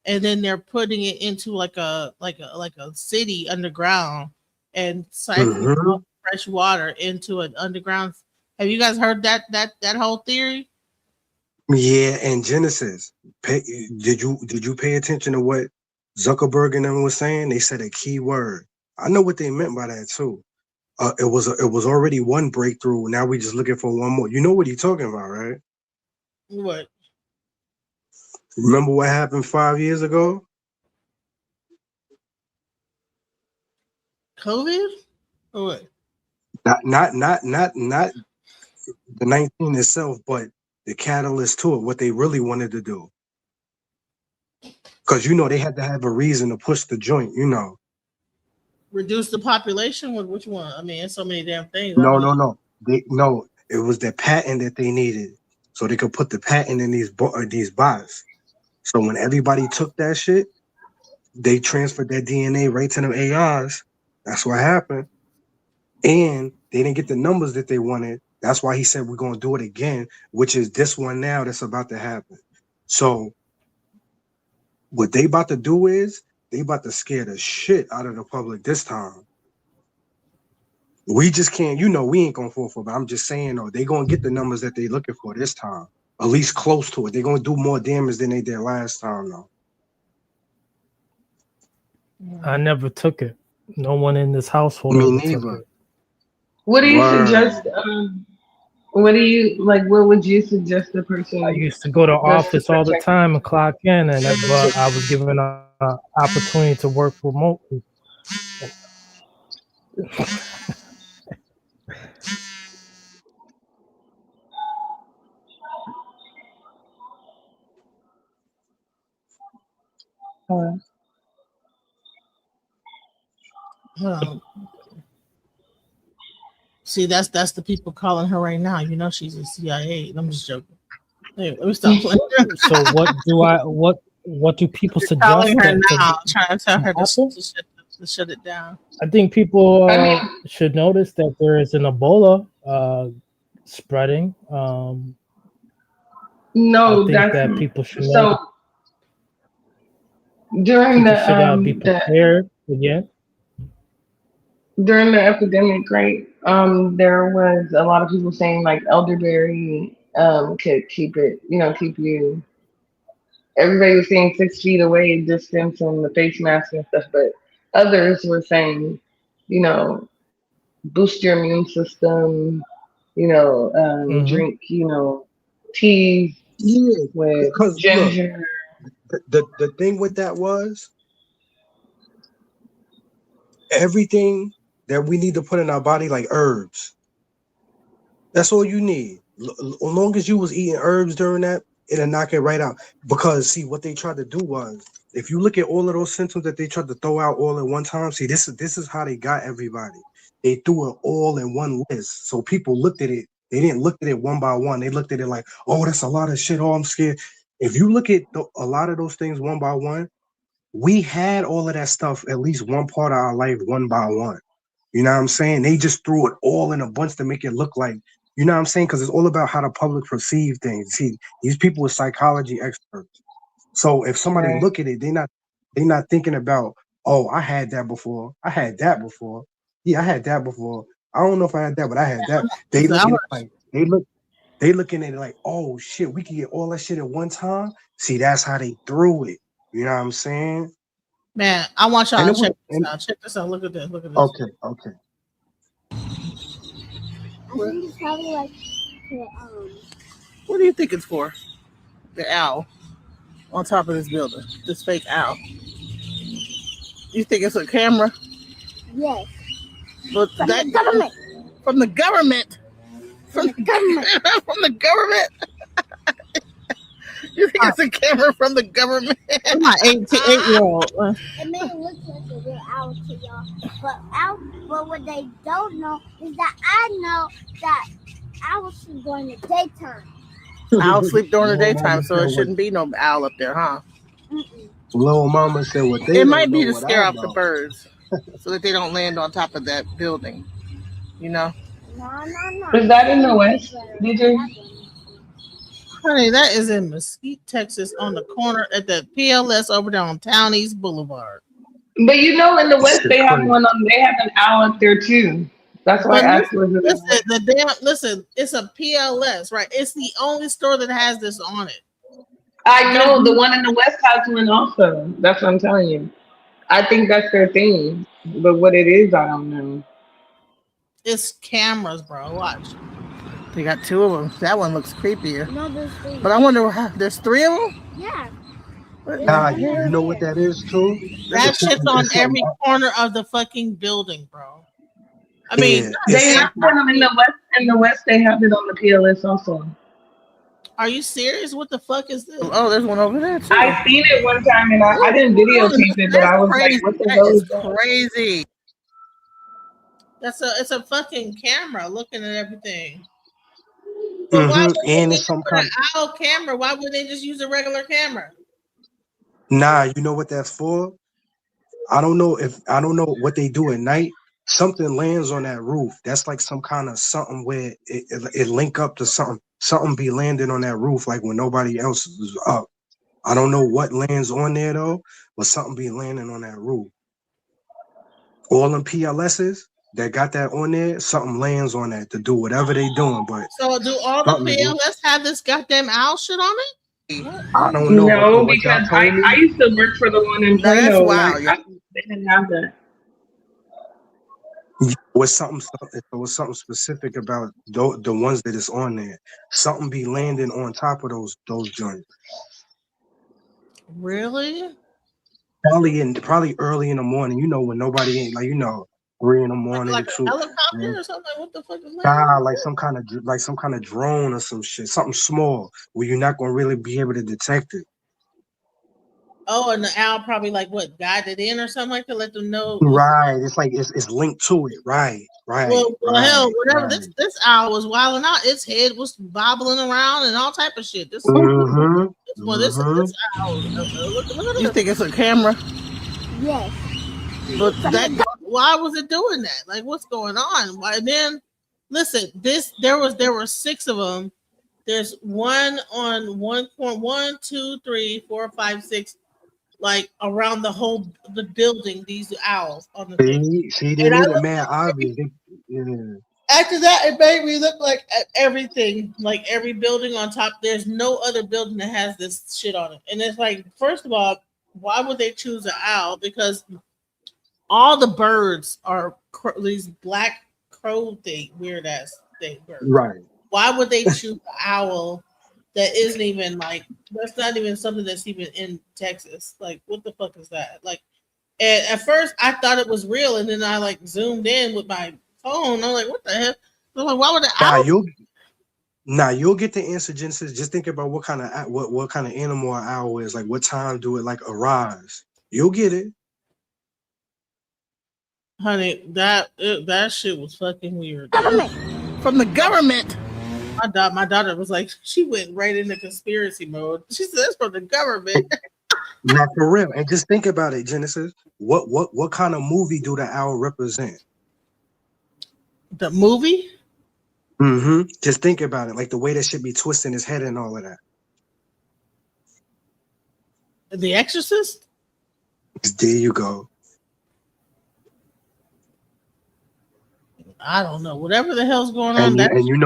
and then they're putting it into like a city underground and siphoning fresh water into an underground. Have you guys heard that whole theory? Yeah, and Genesis. Did you pay attention to what Zuckerberg and them was saying? They said a key word. I know what they meant by that too. It was already one breakthrough. Now we just looking for one more. You know what he's talking about, right? What? Remember what happened 5 years ago? COVID? Or what? Not the 19 itself, but the catalyst to it, what they really wanted to do. Because they had to have a reason to push the joint, Reduce the population? Which one? I mean, it's so many damn things. No. It was the patent that they needed. So they could put the patent in these bots. So when everybody took that shit, they transferred that DNA right to them AIs. That's what happened. And they didn't get the numbers that they wanted. That's why he said we're going to do it again, which is this one now that's about to happen. So what they about to do is they about to scare the shit out of the public this time. We just can't, we ain't going to fall for it, but I'm just saying, though, they going to get the numbers that they looking for this time, at least close to it. They're going to do more damage than they did last time, though. I never took it. No one in this household Me ever neither. took it. What do you suggest? What do you like? What would you suggest the person? I used to go to office all the time and clock in, and I was given an opportunity to work remotely. Hold on. See, that's the people calling her right now. She's a CIA. I'm just joking. Hey, let me stop playing. So what do people suggest? Calling her now, trying to tell her to shut it down. I think people should notice that there is an Ebola spreading. No, I think that people should so. During be prepared again. During the epidemic, right? There was a lot of people saying like elderberry could keep you. Everybody was saying 6 feet away distance and the face mask and stuff, but others were saying, boost your immune system, drink, teas with ginger. Look, the thing with that was everything that we need to put in our body, like herbs. That's all you need. As long as you was eating herbs during that, it'll knock it right out. Because see, what they tried to do was, if you look at all of those symptoms that they tried to throw out all at one time, see, this is how they got everybody. They threw it all in one list. So people looked at it. They didn't look at it one by one. They looked at it like, oh, that's a lot of shit. Oh, I'm scared. If you look at a lot of those things one by one, we had all of that stuff at least one part of our life one by one. You know what I'm saying? They just threw it all in a bunch to make it look like, you know what I'm saying? Because it's all about how the public perceive things. See, these people are psychology experts. So if somebody look at it, they're not thinking about, oh, I had that before. I had that before. Yeah, I had that before. I don't know if I had that, but I had that. They looking at it like, oh shit, we can get all that shit at one time. See, that's how they threw it. You know what I'm saying? Man, I want y'all to check this out. Check this out. Look at this. Look at this. Okay. I think it's probably like What do you think it's for? The owl on top of this building. This fake owl. You think it's a camera? Yes. But From the government. From the government. From the government. From the government. You think it's a camera from the government? My 8-year-old. It may look like a real owl to y'all, but what they don't know is that I know that owls sleep during the daytime. Owls sleep during the daytime, so it shouldn't be no owl up there, huh? Little mama said what they. It might be to scare off the birds, so that they don't land on top of that building. No. Is that in the West, DJ? Honey, that is in Mesquite, Texas, on the corner at the PLS over there on Town East Boulevard. But in the West, they have an owl up there too. That's why I asked. Listen, it's a PLS, right? It's the only store that has this on it. I know the one in the West has one also. That's what I'm telling you. I think that's their thing, but what it is, I don't know. It's cameras, bro. Watch. They got 2 of them. That one looks creepier. No, there's 3. But I wonder how there's 3 of them. Yeah. Nah, you know what that is too? That shit's on every corner of the fucking building, bro. I mean, they have them in the West. In the West, they have it on the PLS also. Are you serious? What the fuck is this? Oh, there's one over there too. I seen it one time and I didn't videotape it, but I was like, "What the hell is that?" Crazy. It's a fucking camera looking at everything. But why would and they it's some use kind an owl camera? Why would they just use a regular camera? Nah, you know what that's for? I don't know what they do at night. Something lands on that roof. That's like some kind of something where it link up to something. Something be landing on that roof like when nobody else is up. I don't know what lands on there though, but something be landing on that roof. All them PLSs that got that on there, something lands on that to do whatever they doing. But So do all the PLS have this goddamn owl shit on it? I don't know. No, because I used to work for the one in Plano. wild, They didn't have that. Was something specific about the ones that is on there. Something be landing on top of those joints. Really? Probably early in the morning. You know when nobody ain't 3 in the morning. Like a 2. helicopter or something? What the fuck is that? Nah, like some kind of drone or some shit. Something small where you're not gonna really be able to detect it. Oh, and the owl probably guided in or something like to let them know. Right. It's like it's linked to it. Right. Well, hell, whatever. Right. This owl was wilding out. Its head was bobbling around and all type of shit. This owl. Look at this. You think it's a camera? Yes. But why was it doing that? Like, what's going on? Why then? Listen, there were 6 of them. There's one on 1.1, 2, 3, 4, 5, 6. Like around the building, these owls on the thing. See, they made it mad obvious. After that, it made me look like everything, like every building on top. There's no other building that has this shit on it. And it's like, first of all, why would they choose an owl? Because all the birds are these black crow weird ass birds. Right. Why would they choose an owl that isn't even that's not even something that's even in Texas? Like, what the fuck is that? Like, and at first I thought it was real, and then I zoomed in with my phone. I'm like, what the hell? I'm like, why would the owl? You'll get the answer, Genesis. Just think about what kind of animal an owl is. Like, what time do it arise? You'll get it. Honey, that shit was fucking weird. From the government. My daughter was like, she went right into conspiracy mode. She said, "It's from the government." Not for real. And just think about it, Genesis. What kind of movie do the owl represent? The movie? Mm-hmm. Just think about it, like the way that should be twisting his head and all of that. The Exorcist? There you go. I don't know. Whatever the hell's going on. And you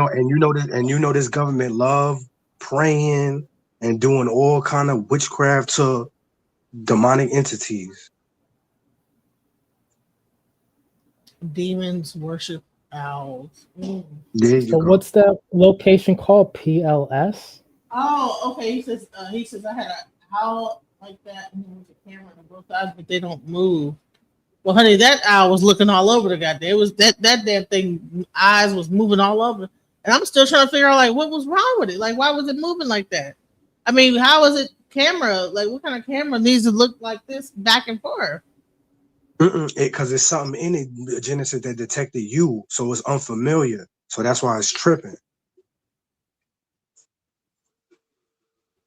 know this government love praying and doing all kind of witchcraft to demonic entities. Demons worship owls. There you go. What's that location called? PLS? Oh, okay. He says I had an owl like that, and there was a camera on both sides, but they don't move. Well, honey, that owl was looking all over the goddamn. It was that damn thing. Eyes was moving all over, and I'm still trying to figure out what was wrong with it. Like, why was it moving like that? I mean, how is it camera? Like, what kind of camera needs to look like this back and forth? Because there's something in it, Genesis, that detected you, so it's unfamiliar. So that's why it's tripping.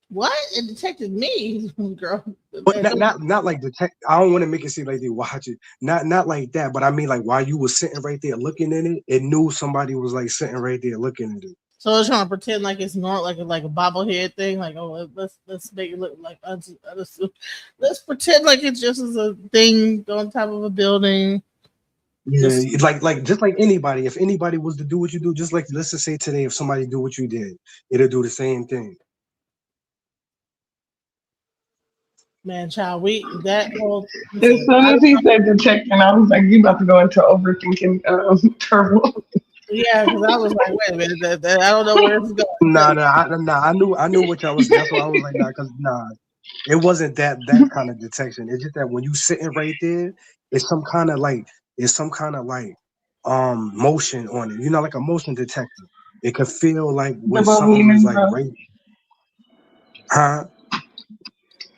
What? It detected me, girl. But not like detect. I don't want to make it seem like they watch it. Not like that. But I mean, like while you were sitting right there looking at it, it knew somebody was sitting right there looking at it. So it's trying to pretend like it's not like a bobblehead thing. Like, oh, let's make it look like let's pretend like it just is a thing on top of a building. Yeah, it's like just like anybody. If anybody was to do what you do, just like let's just say today, if somebody do what you did, it'll do the same thing. Man, child, that whole. As soon as he said the check-in, I was like, "You about to go into overthinking turmoil." Yeah, because I was like, wait a minute, I don't know where this is going. I knew what y'all was. That's why I was like, it wasn't that kind of detection. It's just that when you sitting right there, it's some kind of like motion on it. You know, like a motion detector. It could feel like when something is like right. Huh?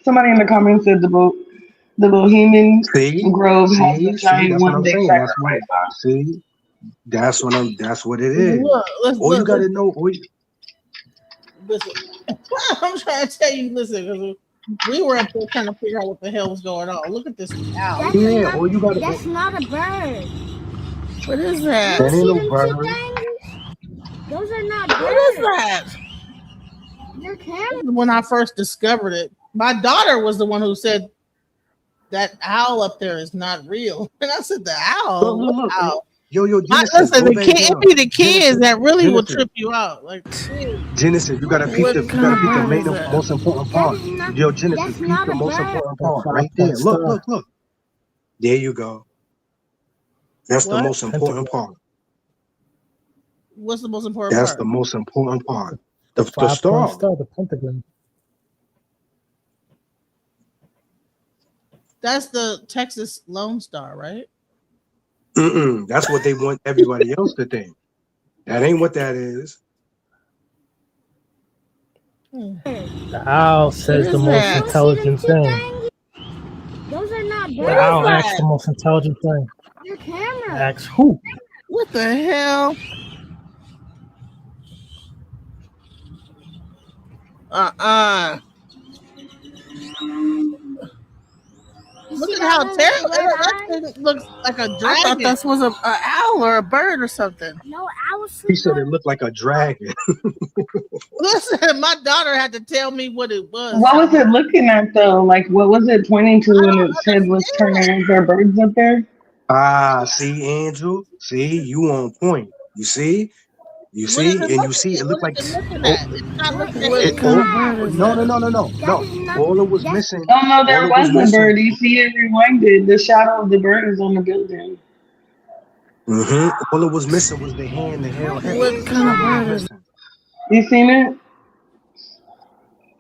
Somebody in the comments said the Bohemian Grove has a giant one-day sacrifice. That's what it is. All you gotta know. Listen, I'm trying to tell you. Listen, because we were up there trying to figure out what the hell was going on. Look at this owl. That's not a bird. What is that? That ain't no bird. Those are not birds. What is that? Your camera. When I first discovered it, my daughter was the one who said that owl up there is not real, and I said the owl. Look. Owl? Yo, Genesis, listen, it be the kids that really will trip you out. Like, Genesis, you gotta peep the most important part. Yo, Genesis, peep the most important part right there. Look. There you go. That's the most important part. What's the most important part? That's the most important part. The star, star. the pentagon. That's the Texas Lone Star, right? That's what they want everybody else to think. That ain't what that is. The owl says the most intelligent thing. Those are not birds. The owl asks the most intelligent thing. Your camera. Asks who? What the hell? Look at how terrible that thing looks like a dragon. I thought this was an owl or a bird or something. No, He said it looked like a dragon. Listen, my daughter had to tell me what it was. What was it looking at though? Like, what was it pointing to when it said what's turning? Is there birds up there? See, Andrew. See, you on point. You see, it looked like. It's not looking at No. All it was missing. Oh no, there was a bird. You see it rewinded. The shadow of the bird is on the building. All it was missing was the hand, the hell. What kind of bird is it? You seen it?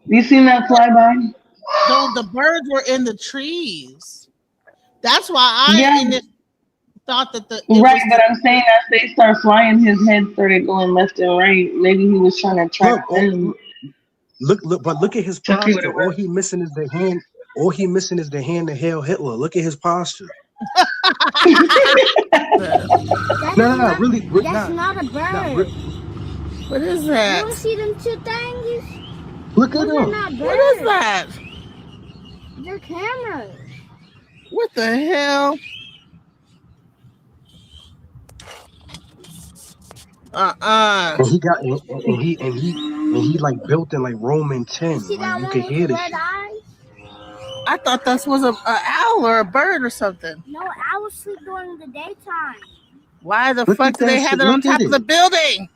You seen that flyby? No, the birds were in the trees. That's why I thought that but I'm saying as they start flying, his head started going left and right. Maybe he was trying to track them. Look at his posture. All he missing is the hand. All he missing is the hand to Hail Hitler. Look at his posture. No, really. That's not a bird. What is that? You don't see them two things? Look at them. What is that? Your cameras. What the hell? And he like built in like Roman 10. Like, you could hear this. I thought this was an owl or a bird or something. No, owls sleep during the daytime. Why the fuck do they have it on top of the building?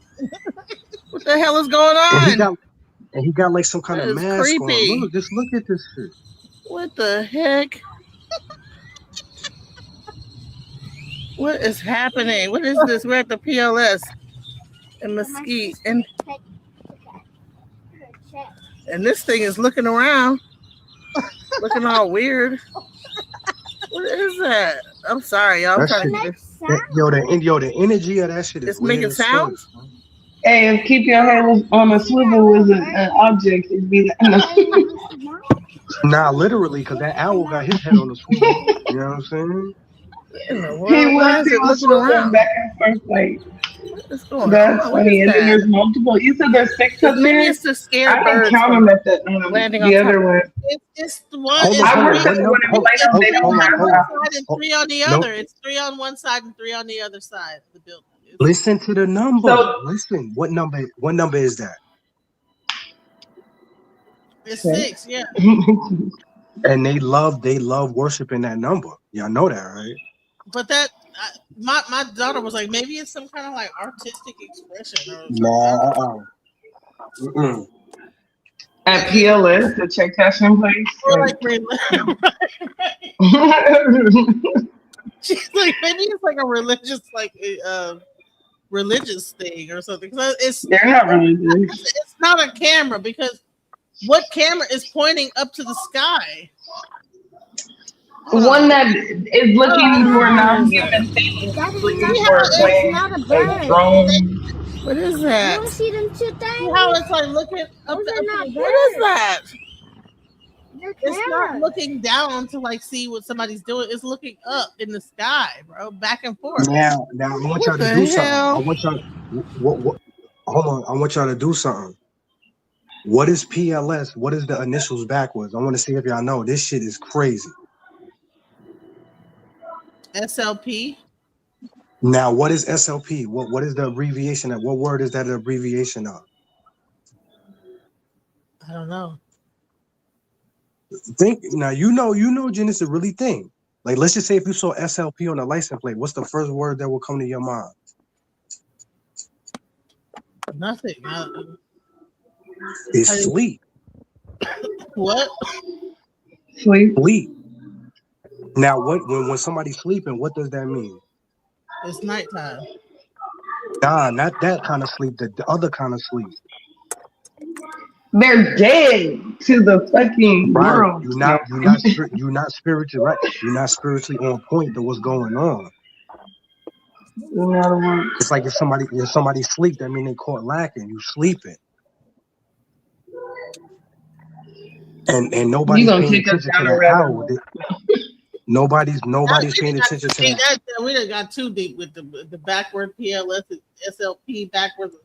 What the hell is going on? And he got like some kind of mask creepy. on. Look, just look at this shit. What the heck? What is happening? What is this? We're at the PLS in Mesquite, and this thing is looking around, looking all weird. What is that? I'm sorry, y'all. The energy of that shit is making sounds. Hey, if keep your head on a swivel was an object, it'd be that. Nah, literally, because that owl got his head on the swivel. You know what I'm saying? He was looking back and forth like. That's funny. And then there's multiple. You said there's 6 up there. Maybe it's to scare birds. I can count them at the other one. It's the one. I worked at the one in Plano. They don't have and 3 on the other. It's 3 on one side and 3 on the other side of the building. Listen to the number. Listen, what number is that? It's 6, yeah. And they love worshiping that number. Y'all know that, right? But that my daughter was like, maybe it's some kind of like artistic expression or No. At PLS, the check cashing place. Or like right. She's like, maybe it's like a religious, like religious thing or something. They're not religious. It's not a camera because what camera is pointing up to the sky? One that is looking for non-human things. Looking for planes, like drones. What is that? You don't see them two things? See how it's like looking up Those are the not what is that? It's not cameras. looking down to like see what somebody's doing. It's looking up in the sky, bro, back and forth. Now I want y'all to do something. I want y'all. What? Hold on. I want y'all to do something. What is PLS? What is the initials backwards? I want to see if y'all know. This shit is crazy. SLP. Now, what is SLP? What is the abbreviation of? What word is that an abbreviation of? I don't know. Think now. You know, Genesis, really think. Like, let's just say if you saw SLP on a license plate, what's the first word that will come to your mind? Nothing. It's sleep. What? Sleep. Now, when somebody's sleeping, what does that mean? It's nighttime. Nah, not that kind of sleep. The other kind of sleep. They're dead to the fucking world. You're not spiritually right. You're not spiritually on point to what's going on. It's like if somebody sleep, that means they caught lacking. You sleeping. And nobody's paying attention to that hour. Nobody's paying attention to that. We done got too deep with the backward PLS, SLP backwards,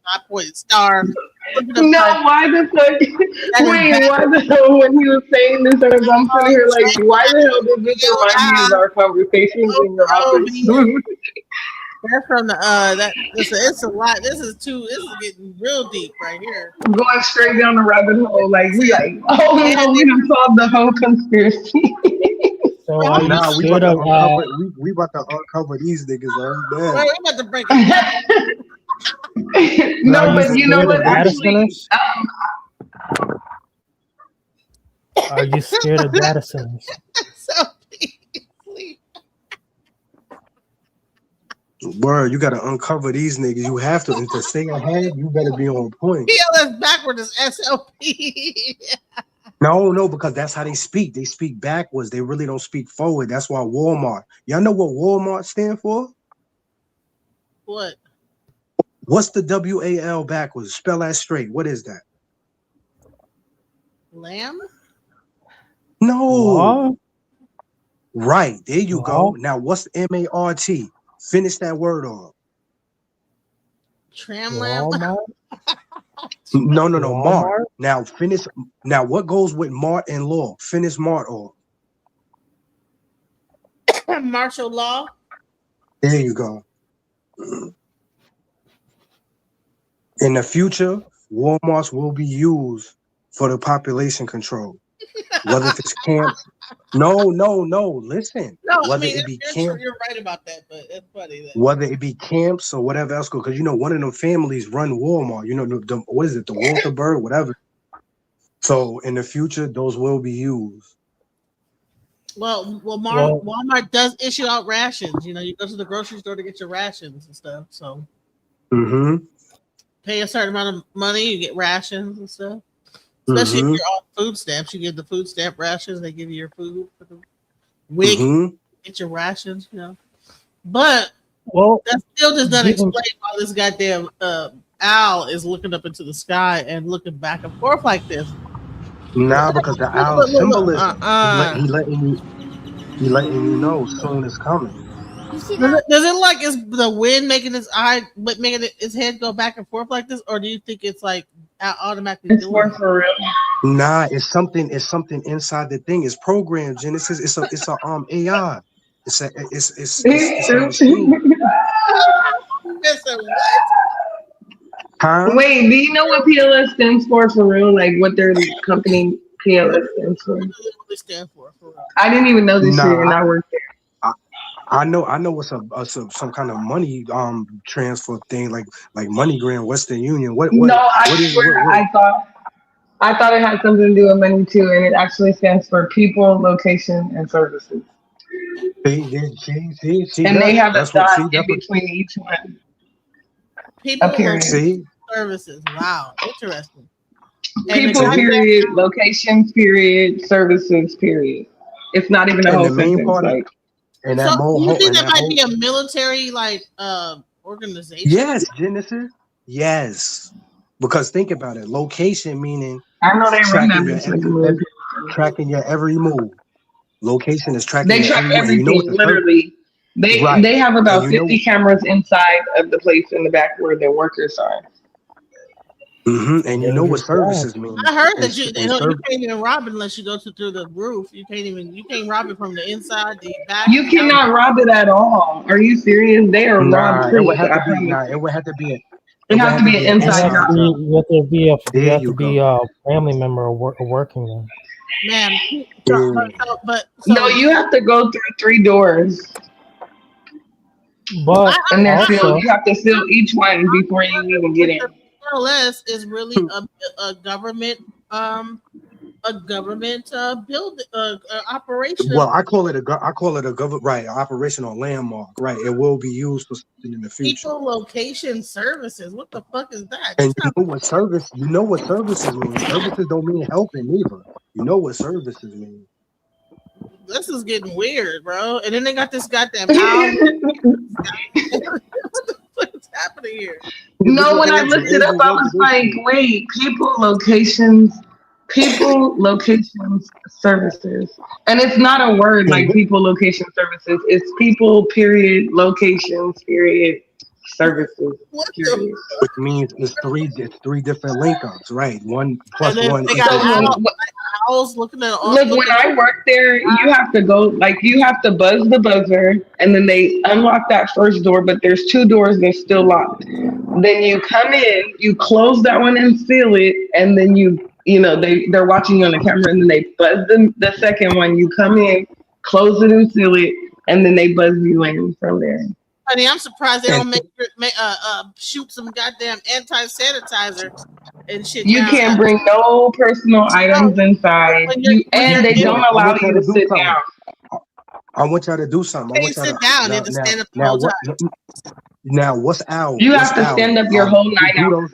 5-point star. No, why the fuck? Wait, why the hell? When he was saying this, I'm sitting here like, why the hell did this remind me of our conversations in your office? That's from the it's a lot. This is getting real deep right here. Going straight down the rabbit hole, like we oh no, we done solved the whole conspiracy. So we about to uncover these niggas right now. Well, we about to break it down. No, but you know what? Actually, are you scared of data centers? Word, you gotta uncover these niggas. You have to, and to stay ahead, you better be on point. PLS backward is SLP. No, because that's how they speak. They speak backwards. They really don't speak forward. That's why Walmart. Y'all know what Walmart stand for? What? What's the WAL backwards? Spell that straight. What is that? Lamb? No. Law? Right. There you go. Now, what's MART? Finish that word off. Tram lamb? No. Mart. Now finish. Now what goes with Mart and law? Finish Mart off. Martial law. There you go. In the future, Walmarts will be used for the population control. Whether it's camps. No. Listen. No, whether it be camps. You're right about that, but it's funny. Whether it be camps or whatever else, because one of them families run Walmart. What is it? The Walter Bird, whatever. So in the future, those will be used. Well, Walmart does issue out rations. You go to the grocery store to get your rations and stuff. So, pay a certain amount of money, you get rations and stuff. Especially if you're on food stamps, you get the food stamp rations. They give you your food for the week. Get your rations, But that still does not explain why this goddamn owl is looking up into the sky and looking back and forth like this. Nah, because the owl symbolism, he letting you know soon is coming. Does it like is the wind making its its head go back and forth like this, or do you think it's like automatically? It's more for real. Nah, it's something inside the thing. It's programmed, Genesis. It's a AI. It's a machine. Huh? Wait, do you know what PLS stands for real? Like what their company PLS stands for? What they stand for real? I didn't even know this shit, and I worked there. I know it's some kind of money transfer thing like MoneyGram, Western Union. What No, I what is swear, what? I thought it had something to do with money too, and it actually stands for people, location, and services. She And they does. have a That's what. dot See, in that's what. between each one. People, A period. See, services. Wow, interesting. People, period. Locations, period. Services, period. It's not even a and whole the main sentence. part of Like, and that So mo you think and that that might be whole a military organization? yes, Genesis. Yes, because think about it. Location meaning I know they run that tracking your bitch like a military. tracking your every move. Location is tracking They your track every move, and you know what everything, the service. literally. They have And about you know, 50 cameras inside of the place in the back where their workers are. and you know what services mean. I heard that And, you and can't even rob it unless you go through the roof. You can't rob it from the inside, the back. You cannot rob it at all. Are you serious? They are rob it proof. would have I to be. promise. It would have to be. It has to be an inside job. You have to be a There you go. family member working there. Man, no, you have to go through 3 doors. But and they're also, sealed. You have to seal each one before you even get in. MLS is really a government build operation. Well, I call it a government operational landmark. Right, it will be used for something in the future. People, location, services. What the fuck is that? And you know what service? You know what services mean? Services don't mean helping either. You know what services mean? This is getting weird, bro. And then they got this goddamn owl. What's happening here? No, when I looked it up, I was like, wait, people, locations, services. And it's not a word like people, location, services. It's people, period, locations, period, services, period. Which means it's three different link ups, right? One plus and then one. they got owls looking at. Look, when I worked there, you have to go, like, you have to buzz the buzzer, and then they unlock that first door, but there's 2 doors that's still locked. Then you come in, you close that one and seal it, and then they're watching you on the camera, and then they buzz the second one. You come in, close it and seal it, and then they buzz you in from there. Honey, I'm surprised they don't shoot some goddamn anti-sanitizer and shit. You can't bring no personal items inside, and they don't allow you to sit down. I want y'all to do something. I want y'all sit down. You have to stand up the whole time. Now, what's owl? You have to stand up your whole night out.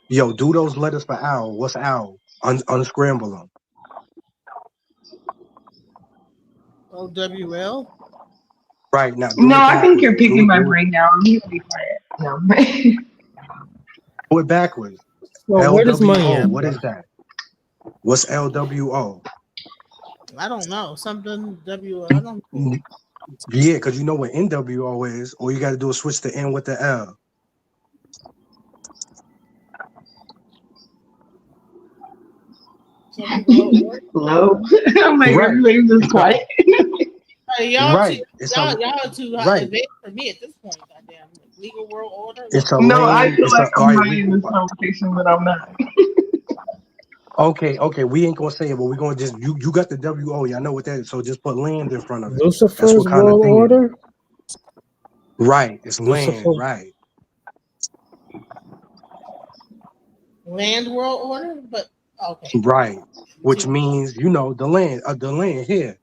Yo, do those letters for owl. What's owl? Unscramble them. OWL? Right now. No, I think you're picking my brain now. I'm gonna be quiet. No. Do it backwards. Well, where does money at? What is that? What's LWO? I don't know. Something W. I don't know. Yeah, because you know what NWO is. All you got to do is switch the N with the L. Hello. I'm like, everybody's just quiet. Y'all right. Y'all too advanced for me at this point. Goddamn, legal world order. I feel like I'm not in this conversation, but I'm not. Okay, we ain't gonna say it, but we're gonna just you got the WO. Y'all know what that is, so just put land in front of it. Lucifer's That's what kind world of thing order. Right, it's land. Right. Land world order, but okay. Right, which means the land here.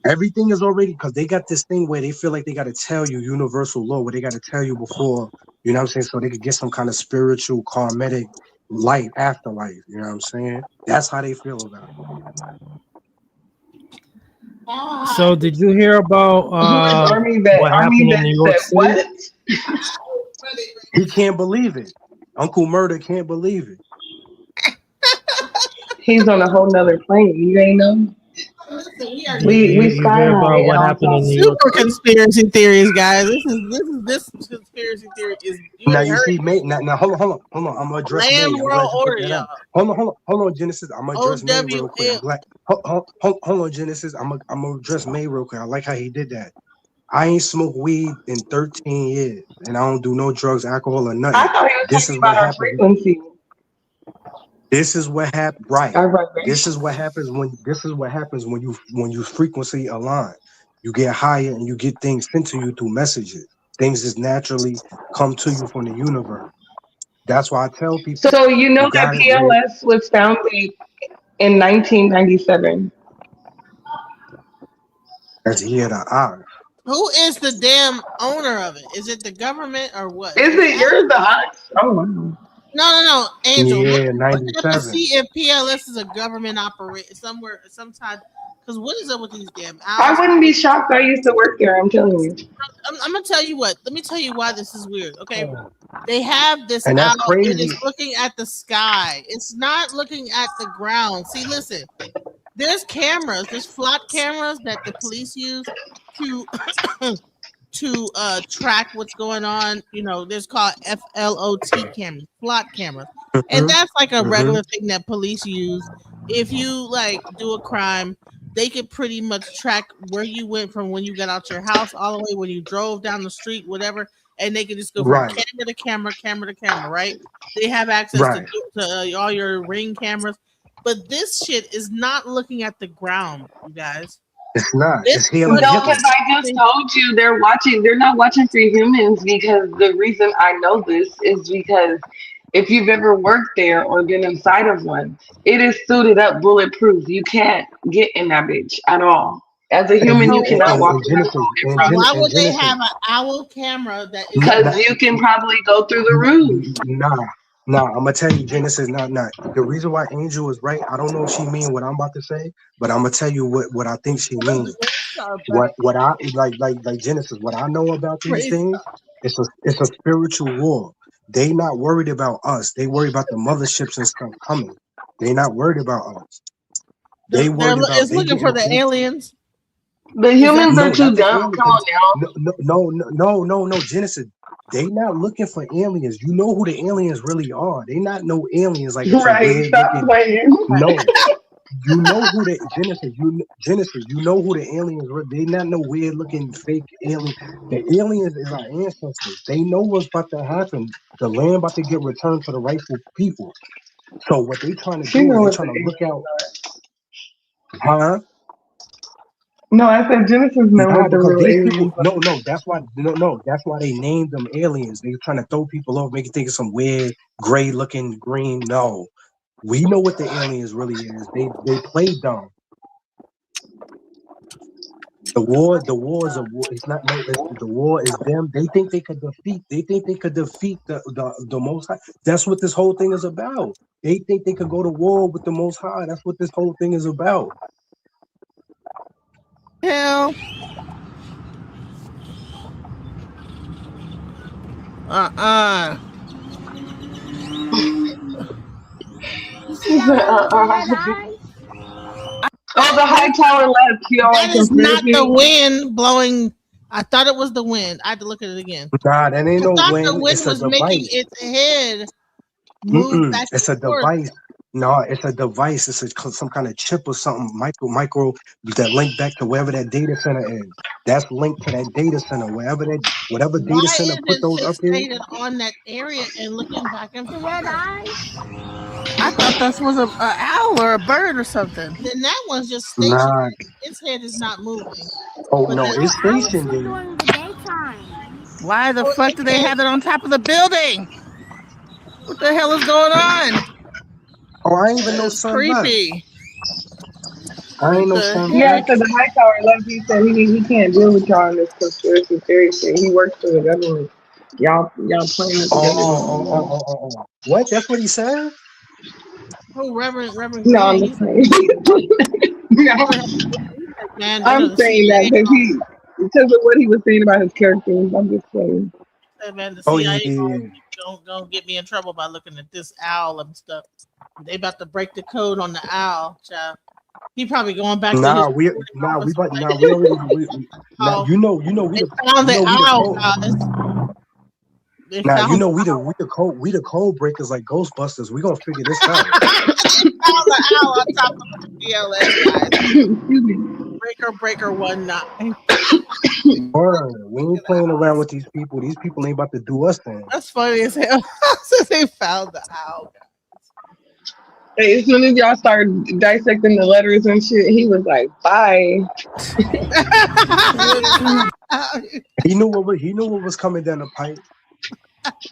Everything is already, because they got this thing where they feel like they got to tell you universal law, where they got to tell you before, you know what I'm saying, so they could get some kind of spiritual, karmatic life, afterlife, you know what I'm saying? That's how they feel about it. So did you hear about what happened in New York City? What? He can't believe it. Uncle Murder can't believe it. He's on a whole nother plane. You ain't know? We hear about what happened in New York. Super conspiracy theories, guys. This conspiracy theory is. Now you see, mate. Now hold on. I'm gonna address land May. world order, y'all. Hold on, Genesis. I'm gonna address May real quick. Hold on, Genesis. I'm gonna address May real quick. I like how he did that. I ain't smoked weed in 13 years, and I don't do no drugs, alcohol, or nothing. I thought he was talking about our frequency. This is what happens, right? This is what happens when you frequency align. You get higher and you get things sent to you through messages. Things just naturally come to you from the universe. That's why I tell people So you know you that got it. PLS was founded in 1997. That's here the eye. Who is the damn owner of it? Is it the government or what? Is it yours the ox? Oh wow. No, Angel. Yeah, Look up to 97. see if PLS is a government operate somewhere, sometime. Because what is up with these damn I owls? wouldn't be shocked. I used to work there. I'm telling you. I'm gonna tell you what. Let me tell you why this is weird. Okay, they have this And that's owl. It crazy. is looking at the sky. It's not looking at the ground. See, listen. There's cameras. There's flock cameras that the police use to to track what's going on. You know, there's called FLOT cameras, flock cameras, and that's like a regular thing that police use. If you like do a crime, they could pretty much track where you went from when you got out your house all the way when you drove down the street, whatever, and they can just go from Right. camera to camera, camera to camera. Right? They have access Right. to all your Ring cameras, but this shit is not looking at the ground, you guys. It's not. It's No, healing. because I just told you they're watching. They're not watching for humans because the reason I know this is because if you've ever worked there or been inside of one, it is suited up, bulletproof. You can't get in that bitch at all. As a human, you cannot walk around. Why would they have an owl camera that is? Because you can probably go through the roof. Nah, I'm gonna tell you, Genesis, not. The reason why Angel is right, I don't know if she mean what I'm about to say, but I'm gonna tell you what I think she means. What I like Genesis, what I know about these things, it's a spiritual war. They not worried about us. They worry about the motherships and stuff coming. They not worried about us. They worried about. It's looking for the aliens. The humans are too dumb. Come on now. No, Genesis. They not looking for aliens. You know who the aliens really are. They not no aliens like right. Stop playing. No, you know who the Genesis. You know who the aliens were. They not no weird looking fake aliens. The aliens is our ancestors. They know what's about to happen. The land about to get returned to the rightful people. So what they trying to do? They're trying to look out. Huh? No, I said Genesis know what the real aliens are. No, that's why they named them aliens. They're trying to throw people off, make you think of some weird gray looking green. No, we know what the aliens really is. They play dumb. The war is a war. It's not the war is them. They think they could defeat. They think they could defeat the Most High. That's what this whole thing is about. They think they could go to war with the Most High. That's what this whole thing is about. Hell. Oh, the high tower left. You know, that is not the wind blowing. I thought it was the wind. I had to look at it again. Nah, that ain't no wind. The wind was making its head move back. It's a device. No, it's a device. It's some kind of chip or something, micro that link back to wherever that data center is. That's linked to that data center, whatever data center put those up here. On that area and looking back and forth. I thought this was an owl or a bird or something. Then that one's just stationary. Nah. Its head is not moving. Oh no, it's stationary. Why the fuck do they have it on top of the building? What the hell is going on? Oh, I ain't even know something. Creepy. I ain't know something. Yeah, so the high tower left. He said he can't deal with y'all in this conspiracy theory shit. He works for the government. Y'all playing with the government. Oh. What? That's what he said? Oh, Reverend. No, I'm just saying. I'm saying that because of what he was saying about his characters. I'm just saying. Hey man, the CIA don't get me in trouble by looking at this owl and stuff. They about to break the code on the owl, child. He probably going back to his we already you know we found the owl, guys. Now you know we the code breakers like Ghostbusters. We gonna figure this out. Found the owl on top of the DLS, guys. Breaker 19. Word. We ain't playing around with these people. These people ain't about to do us thing. That's funny as hell. Since they found the owl, guys. Hey, as soon as y'all started dissecting the letters and shit, he was like, "Bye." He knew what was coming down the pipe.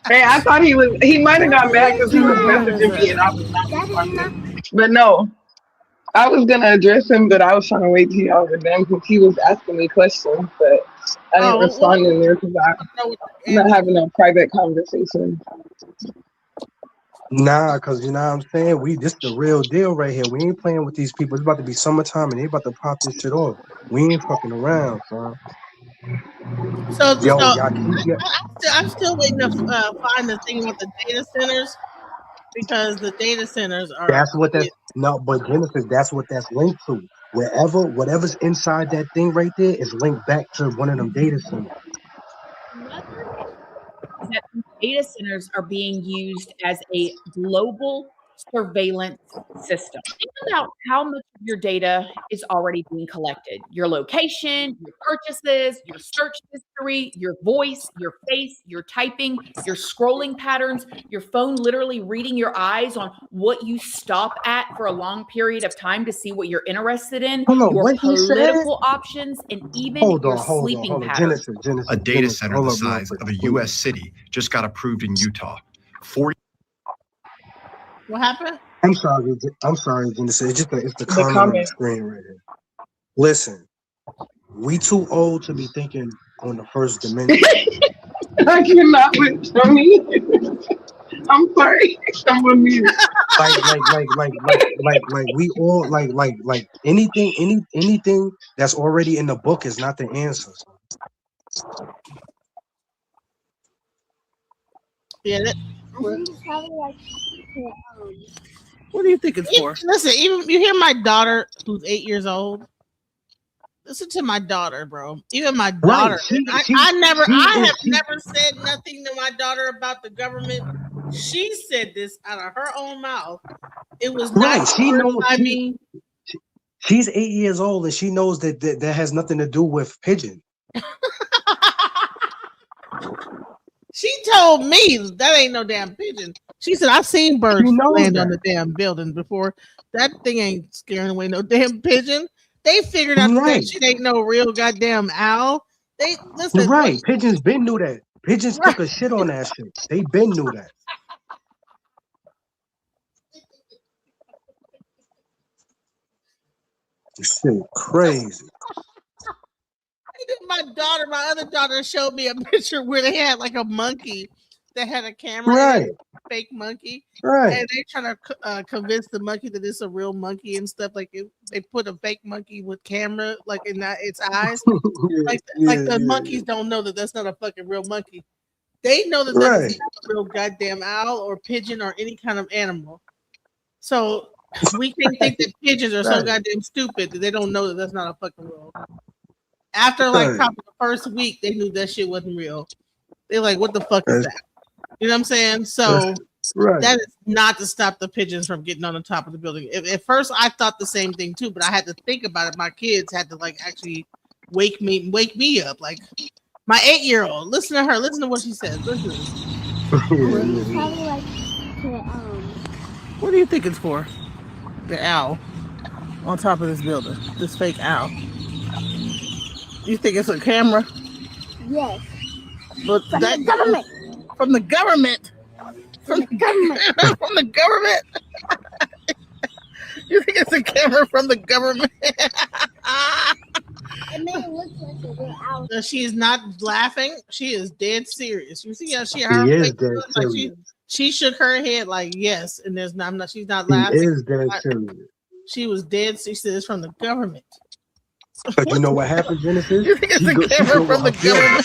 Hey, I thought he might have got mad because he was messaging me and I was not responding. But no, I was gonna address him, but I was trying to wait till y'all were done because he was asking me questions, but I didn't respond in there because I'm not having a private conversation. Nah, cause you know what I'm saying? This the real deal right here. We ain't playing with these people. It's about to be summertime and they about to pop this shit off. We ain't fucking around, son. So y'all keep I'm still waiting to find the thing about the data centers because the data centers are. That's what but Genesis, that's what that's linked to. Whatever's inside that thing right there is linked back to one of them data centers. That data centers are being used as a global surveillance system. Think about how much of your data is already being collected. Your location, your purchases, your search history, your voice, your face, your typing, your scrolling patterns, your phone literally reading your eyes on what you stop at for a long period of time to see what you're interested in, your political options, and even your sleeping patterns. A data center the size of a U.S. city just got approved in Utah. 40. What happened? I'm sorry, Genesis. It's the comment on the screen right here. Listen, we too old to be thinking on the first dimension. I cannot with me. I'm sorry. I'm on mute. Like we all like anything that's already in the book is not the answer. Yeah. What do you think it's for? Listen, even you hear my daughter who's 8 years old. Listen to my daughter, bro. Even my daughter. Right. I have never said nothing to my daughter about the government. She said this out of her own mouth. It was not right. She's 8 years old and she knows that has nothing to do with pigeon. She told me that ain't no damn pigeon. She said, I've seen birds land on the damn building before. That thing ain't scaring away no damn pigeon. They figured out that shit ain't no real goddamn owl. They listen. Right. Pigeons been knew that. Pigeons took a shit on that shit. They been knew that. This shit crazy. My other daughter showed me a picture where they had like a monkey that had a camera in it, fake monkey, and they trying to convince the monkey that it's a real monkey and stuff. Like they put a fake monkey with camera like in its eyes, the monkeys don't know that that's not a fucking real monkey. They know that that's not a real goddamn owl or pigeon or any kind of animal. So we can think that pigeons are so goddamn stupid that they don't know that that's not a fucking real. After like probably the first week, they knew that shit wasn't real. They're like, "What the fuck is that?" You know what I'm saying? So that is not to stop the pigeons from getting on the top of the building. At first, I thought the same thing too, but I had to think about it. My kids had to like actually wake me up. Like my 8-year-old. Listen to her. Listen to what she says. Listen to this. What do you think it's for? The owl on top of this building. This fake owl. You think it's a camera? Yes. But from the government. From the government. From the government. From the government. You think it's a camera from the government? It may look like a real owl. She is not laughing. She is dead serious. You see how she is dead serious. She shook her head like yes, and she's not laughing. She is dead serious. She was dead. She said it's from the government. But you know what happened, Genesis? You think it's a camera from the government?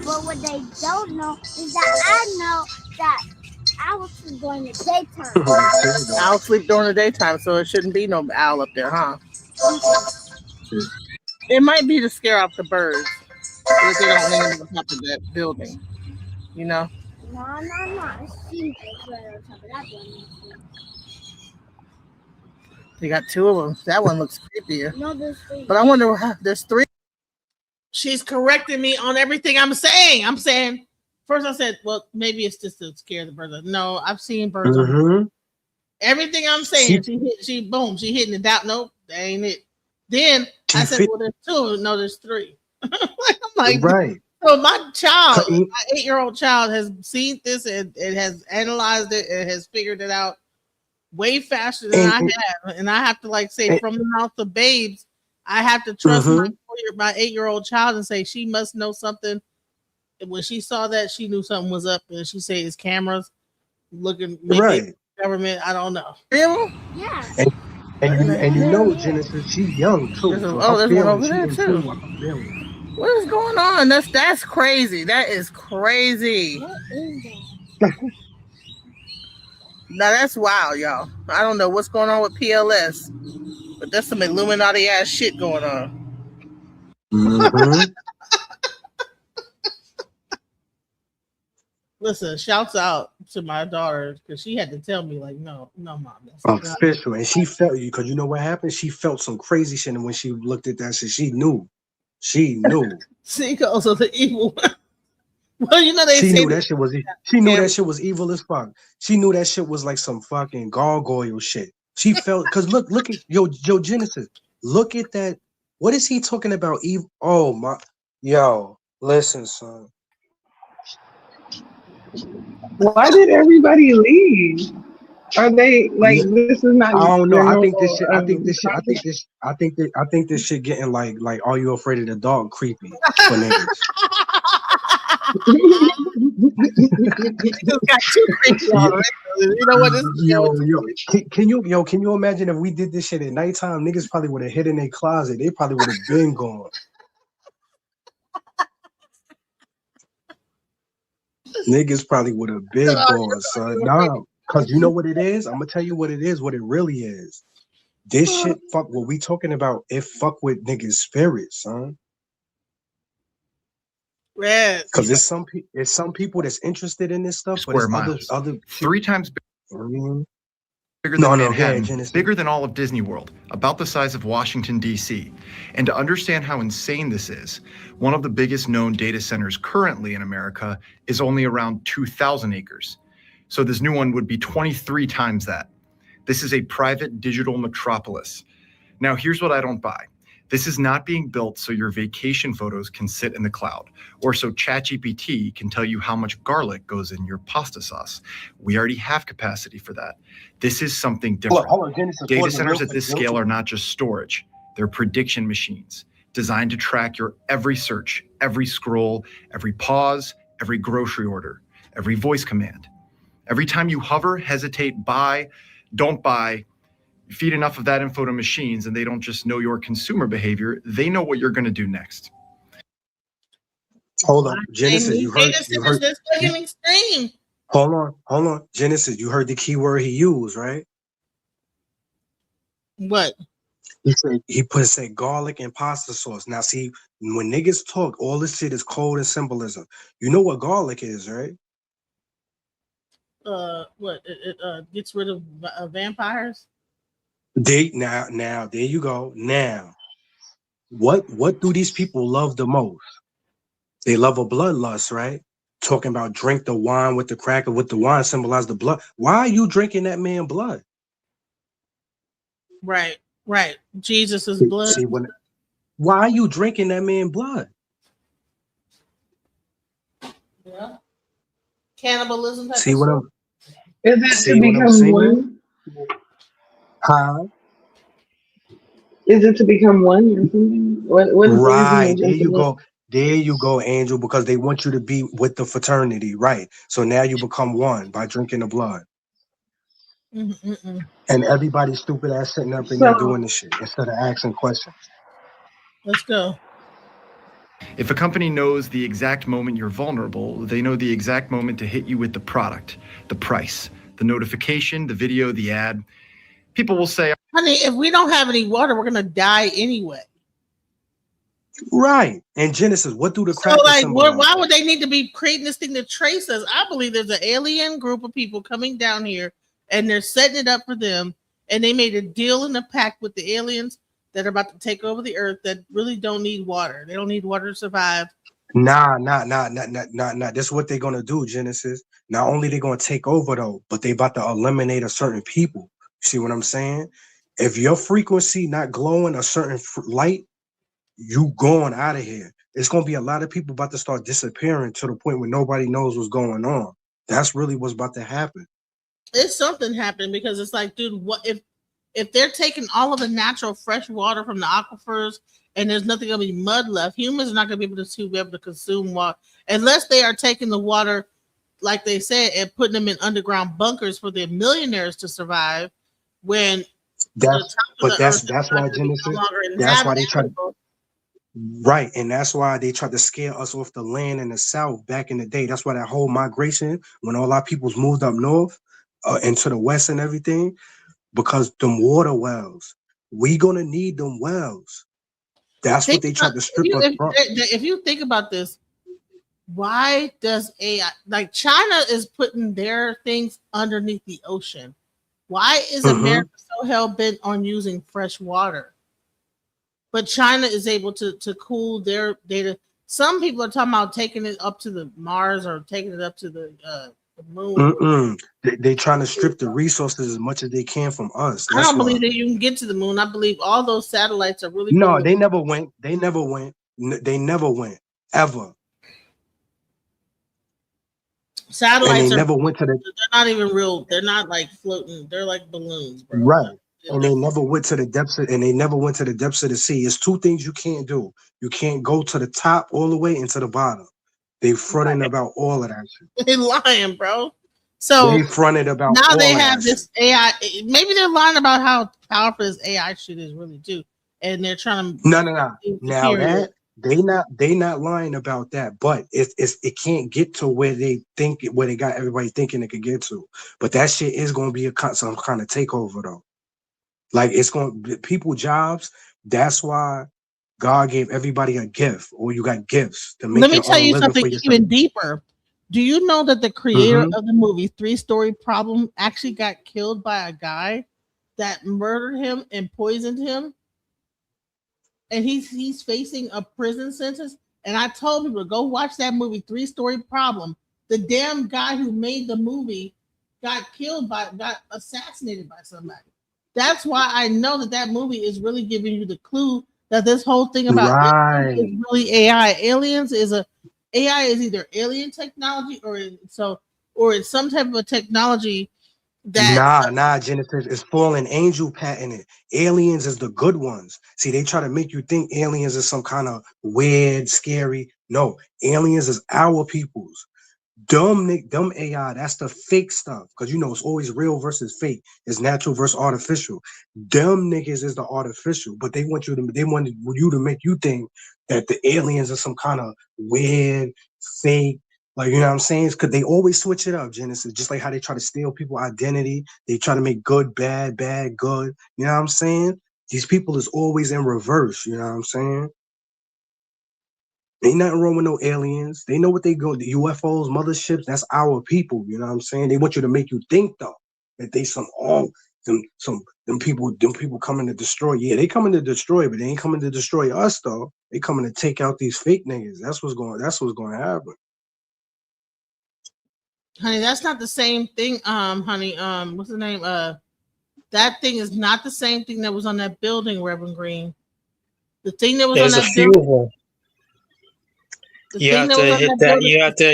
But what they don't know is that I know that owls sleep during the daytime. Owls sleep during the daytime, so it shouldn't be no owl up there, huh? It might be to scare off the birds if they don't land on top of that building. You know? No. I see right on top of that building. They got 2 of them. That one looks creepier. No, there's 3. But I wonder there's 3. She's correcting me on everything I'm saying. I'm saying first I said, well, maybe it's just to scare the birds. No, I've seen birds on Mm-hmm. everything I'm saying. She hitting it out. Nope, that ain't it. Then I said, well, there's two. No, there's three. I'm like, right. So my child, my 8-year-old child, has seen this and has analyzed it and has figured it out way faster than I have. And I have to like say from the mouth of babes, I have to trust my 8-year-old child and say she must know something. And when she saw that, she knew something was up. And she said, "It's cameras looking maybe government. I don't know." Real? Yeah. And you know, Genesis, she's young too. So there's one over she there in too. tune with her feelings. What is going on? That's crazy. That is crazy. What is that? Now that's wild, y'all. I don't know what's going on with PLS, but there's some Illuminati ass shit going on. Mm-hmm. Listen, shouts out to my daughter because she had to tell me, like, no, mom. Official. And she felt you because you know what happened? She felt some crazy shit. And when she looked at that shit, she knew. She knew. She goes to the evil one. Well, you know she knew that shit was that shit was evil as fuck. She knew that shit was like some fucking gargoyle shit. She felt because look at yo Genesis. Look at that. What is he talking about? Evil. Oh my listen, son. Why did everybody leave? Are they like this is not? I don't know. I think this shit getting like Are You Afraid of the Dog creepy for niggas. Got too creepy on it. You know what? Can you imagine if we did this shit at nighttime? Niggas probably would have hid in their closet. They probably would have been gone. Niggas probably would have been gone, son. Nah, because you know what it is? I'm gonna tell you what it is, what it really is. This shit fuck what we talking about, it fuck with niggas' spirits, son. Because it's some people that's interested in this stuff, but it's other 3 times bigger than Manhattan, bigger than all of Disney World, about the size of Washington, D.C. And to understand how insane this is, one of the biggest known data centers currently in America is only around 2,000 acres. So this new one would be 23 times that. This is a private digital metropolis. Now, here's what I don't buy. This is not being built so your vacation photos can sit in the cloud, or so ChatGPT can tell you how much garlic goes in your pasta sauce. We already have capacity for that. This is something different. Hold on, Genesis, data centers at this scale are not just storage. They're prediction machines designed to track your every search, every scroll, every pause, every grocery order, every voice command. Every time you hover, hesitate, buy, don't buy, feed enough of that info to machines and they don't just know your consumer behavior, they know what you're going to do next. Hold on, Genesis, you heard extreme. Hold on. Genesis, you heard the key word he used, right? What? He said garlic and pasta sauce. Now see, when niggas talk, all this shit is code and symbolism. You know what garlic is, right? What? It gets rid of vampires? Now there you go. Now, what do these people love the most? They love a bloodlust, right? Talking about drink the wine with the cracker, with the wine symbolize the blood. Why are you drinking that man blood? Right. Jesus' blood. See, why are you drinking that man blood? Yeah. Cannibalism. See what I'm. Is it to become one? Huh? Is it to become one or something? What is right. There you go. There you go, Angel, because they want you to be with the fraternity, right? So now you become one by drinking the blood. And everybody's stupid ass sitting up and they're doing this shit instead of asking questions. Let's go. If a company knows the exact moment you're vulnerable, they know the exact moment to hit you with the product, the price, the notification, the video, the ad. People will say, honey, if we don't have any water, we're gonna die anyway. Right. And Genesis, what do the crackers symbolize? Why would they need to be creating this thing to trace us? I believe there's an alien group of people coming down here and they're setting it up for them. And they made a deal and a pact with the aliens that are about to take over the earth that really don't need water. They don't need water to survive. Nah. This is what they're gonna do, Genesis. Not only they gonna take over though, but they about to eliminate a certain people. You see what I'm saying? If your frequency not glowing a certain light, you going out of here. It's gonna be a lot of people about to start disappearing to the point where nobody knows what's going on. That's really what's about to happen. It's something happening because it's like, dude, what if they're taking all of the natural fresh water from the aquifers and there's nothing gonna be mud left? Humans are not gonna be able to consume water unless they are taking the water, like they said, and putting them in underground bunkers for the millionaires to survive. When that's why Genesis. That's why they try to. Right, and that's why they tried to scare us off the land in the South back in the day. That's why that whole migration, when all our peoples moved up north, into the West and everything, because them water wells, we gonna need them wells. That's what they tried to strip us from. If you think about this, why does AI, like China is putting their things underneath the ocean? Why is America so hell bent on using fresh water? But China is able to cool their data. Some people are talking about taking it up to the Mars or taking it up to the moon. They trying to strip the resources as much as they can from us. I don't believe that you can get to the moon. I believe all those satellites are really. No, they never went. They never went. They never went ever. Satellites and they never went to the. They're not even real. They're not like floating. They're like balloons, bro. Right. And they never went to the depths of, and they never went to the depths of the sea. It's two things you can't do. You can't go to the top all the way and to the bottom. They fronted about all of that shit. They lying, bro. So they fronted about now all they of have that this shit. AI. Maybe they're lying about how powerful this AI shit is really too, and they're trying to. No. Now that they not lying about that, but it can't get to where they think where they got everybody thinking it could get to. But that shit is going to be some kind of takeover though. Like it's going to people jobs. That's why God gave everybody a gift, or you got gifts to make. Let me tell you something even deeper. Do you know that the creator of the movie 3 Story Problem actually got killed by a guy that murdered him and poisoned him? And he's facing a prison sentence. And I told people to go watch that movie 3 Story Problem. The damn guy who made the movie got assassinated by somebody. That's why I know that movie is really giving you the clue that this whole thing about aliens is really AI. AI is either alien technology or it's some type of a technology that Genesis is fallen angel patented. Aliens is the good ones. See, they try to make you think aliens is some kind of weird, scary. No, aliens is our peoples. Dumb AI, that's the fake stuff. Because it's always real versus fake. It's natural versus artificial. Dumb niggas is the artificial, but they want you to make you think that the aliens are some kind of weird, fake. Like, you know what I'm saying? Because they always switch it up, Genesis. Just like how they try to steal people's identity. They try to make good, bad, bad, good. You know what I'm saying? These people is always in reverse. You know what I'm saying? Ain't nothing wrong with no aliens. They know what they go. The UFOs, motherships, that's our people. You know what I'm saying? They want you to make you think though that they them people coming to destroy. Yeah, they coming to destroy, but they ain't coming to destroy us though. They coming to take out these fake niggas. That's what's going to happen. Honey, that's not the same thing. Honey, what's the name? That thing is not the same thing that was on that building, Reverend Green. The thing that was on that building. You have to hit that.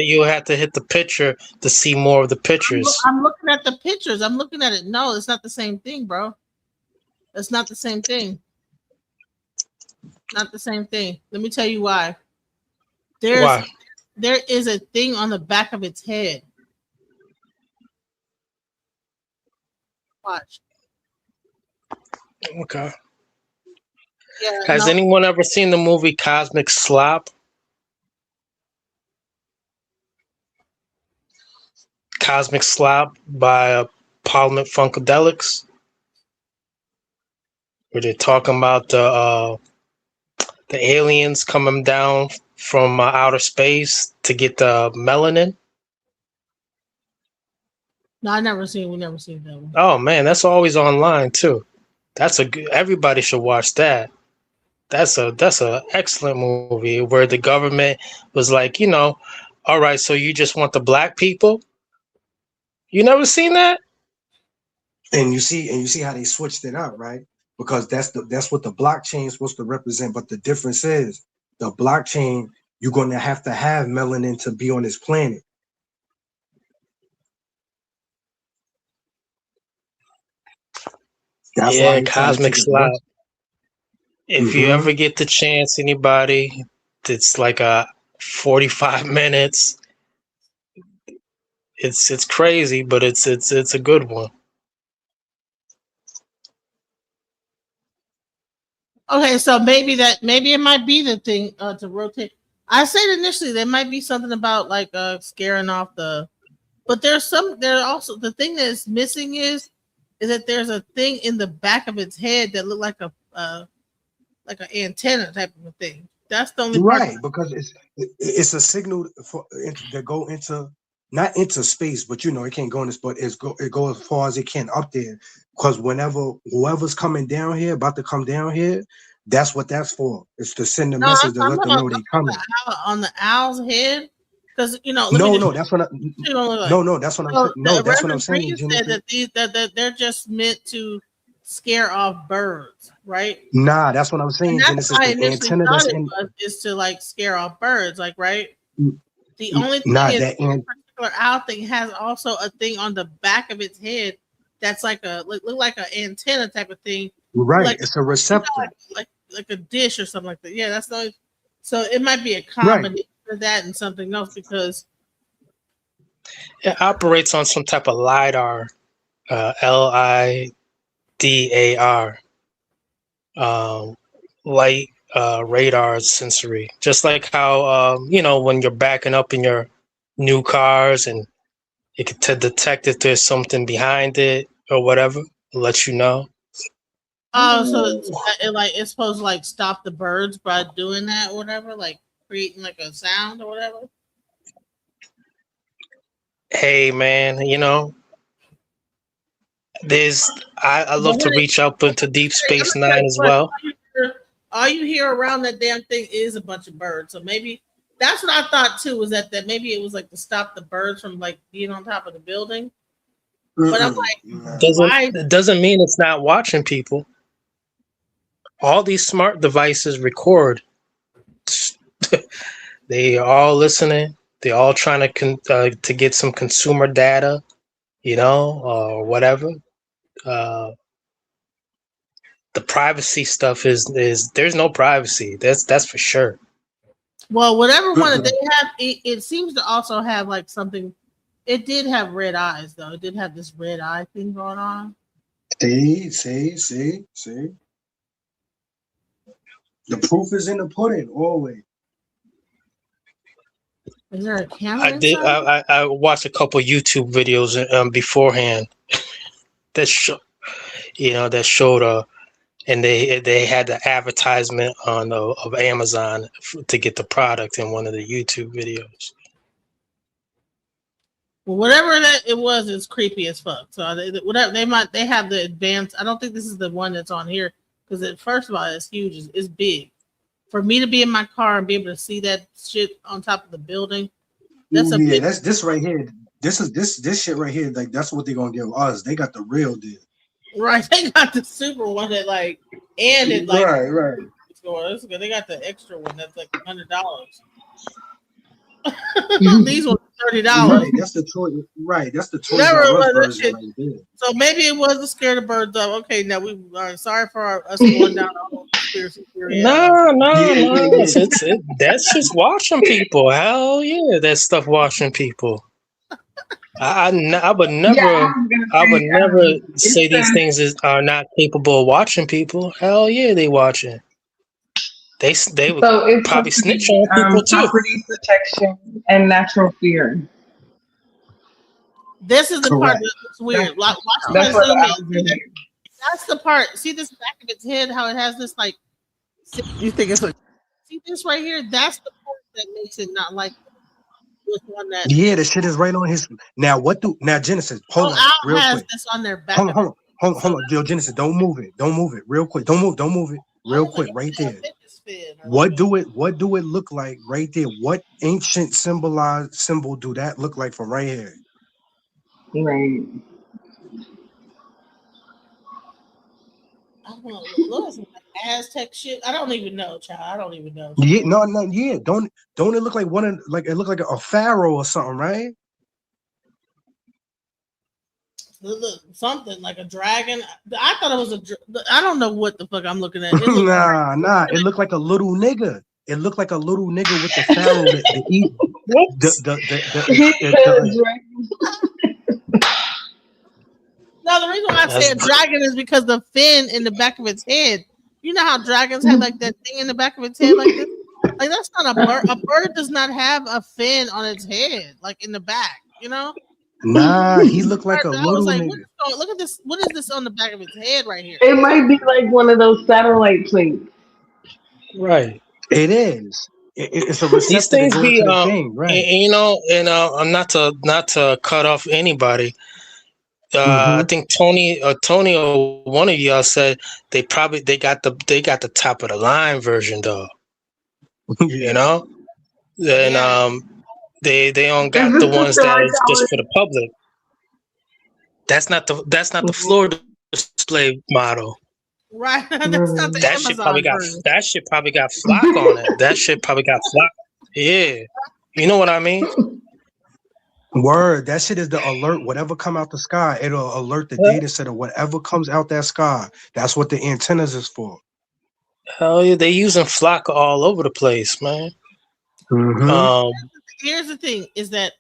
You have to hit the picture to see more of the pictures. I'm looking at the pictures. I'm looking at it. No, it's not the same thing, bro. It's not the same thing. Not the same thing. Let me tell you why. There is a thing on the back of its head. Watch. Okay. Yeah, Has anyone ever seen the movie Cosmic Slop? Cosmic Slop by Parliament Funkadelics, where they're talking about the aliens coming down from outer space to get the melanin. No, we never seen that one. Oh man, that's always online too. That's a good. Everybody should watch that. That's a excellent movie where the government was like, all right, so you just want the black people? You never seen that? And you see how they switched it up, right? Because that's what the blockchain is supposed to represent. But the difference is the blockchain, you're gonna have to have melanin to be on this planet. That's why Yeah, he tried to Cosmic take as much. Slap. If you ever get the chance, anybody, it's like 45 minutes. It's crazy, but it's a good one. Okay, so maybe it might be the thing to rotate. I said initially there might be something about like scaring off but there also the thing that is missing is that there's a thing in the back of its head that look like an antenna type of a thing. That's the only part. Right, because it's a signal that go into not into space, but it can't go in this, but it go as far as it can up there. Because whenever whoever's coming down here, about to come down here, that's what that's for. It's to send a message to let them know they coming. On the owl's head, because No, that's what I'm saying. Said that they're just meant to scare off birds, right? Nah, that's what I'm saying. And that's why I initially antenna thought is to like scare off birds, like right. The only thing is that particular owl thing has also a thing on the back of its head that's like look like an antenna type of thing. Right, like, it's a receptor, like a dish or something like that. Yeah, that's the. So it might be a combination of that and something else because it operates on some type of LIDAR, LIDAR, light radar sensory. Just like how when you're backing up in your new cars and it can detect if there's something behind it or whatever, it'll let you know. Oh, so it's supposed to like stop the birds by doing that or whatever, like creating like a sound or whatever. Hey man, I love to reach up into Deep Space Nine as well. All you hear around that damn thing is a bunch of birds. So maybe that's what I thought too, was that maybe it was like to stop the birds from like being on top of the building. But I'm like, doesn't mean it's not watching people. All these smart devices record. They are all listening. They're all trying to get some consumer data, or whatever. The privacy stuff is there's no privacy. That's for sure. Well, whatever one that they have, it seems to also have like something. It did have red eyes though. It did have this red eye thing going on. See. The proof is in the pudding, always. Is there a camera? I watched a couple YouTube videos beforehand that showed and they had the advertisement of Amazon to get the product in one of the YouTube videos. Well, whatever that it was, it's creepy as fuck. So they have the advanced. I don't think this is the one that's on here because first of all, it's huge. It's big. For me to be in my car and be able to see that shit on top of the building, that's this right here. This shit right here. Like that's what they're gonna give us. They got the real deal. Right, they got the super one that right. They got the extra one that's like $100. These ones $30. Right, that's the toy. Right, that's the toy version right there. So maybe it was to scare the birds up. Okay, now we are sorry for us going down the whole conspiracy theory. No. That's just watching people. Hell yeah, that stuff watching people. I would never say these things are not capable of watching people. Hell yeah, they watching. They would probably snitch on people too. Property protection and natural fear. This is the part that's weird. That's the part. See this back of its head, how it has this like. You think it's like? See this right here? That's the part that makes it not like. Yeah, the shit is right on his. Now Genesis? Hold on, real quick. This on their back. Hold on, Yo, Genesis, don't move it, real quick. Don't move it. real quick, right there. What do it look like right there? What ancient symbol do that look like from right here? Right. I don't know. Some Aztec shit. I don't even know, child. I don't even know. Yeah, yeah. Don't it look like it look like a pharaoh or something, right? Look, something like a dragon. I thought it was I don't know what the fuck I'm looking at. Nah. It looked like a little nigga. It looked like a little nigga with the pharaoh to eat. No, the reason why I say a dragon is because the fin in the back of its head. You know how dragons have like that thing in the back of its head like this? Like that's not a bird. A bird does not have a fin on its head, like in the back, you know? Nah, he looked like a little like, nigga. Look at this. What is this on the back of its head right here? It might be like one of those satellite plates. Right. It is. It's a receptor. These things be, thing, right? you know, and not to cut off anybody. I think Tony or one of y'all said they got the top of the line version though. You know, and they don't got the ones that is just for the public. That's not the floor display model. Right. That's not the that shit probably got flock on it. That shit probably got flock. Yeah. You know what I mean? Word. That shit is the alert. Whatever come out the sky, it'll alert the data set of whatever comes out that sky. That's what the antennas is for. Hell yeah, they using flock all over the place, man. Here's the thing: is that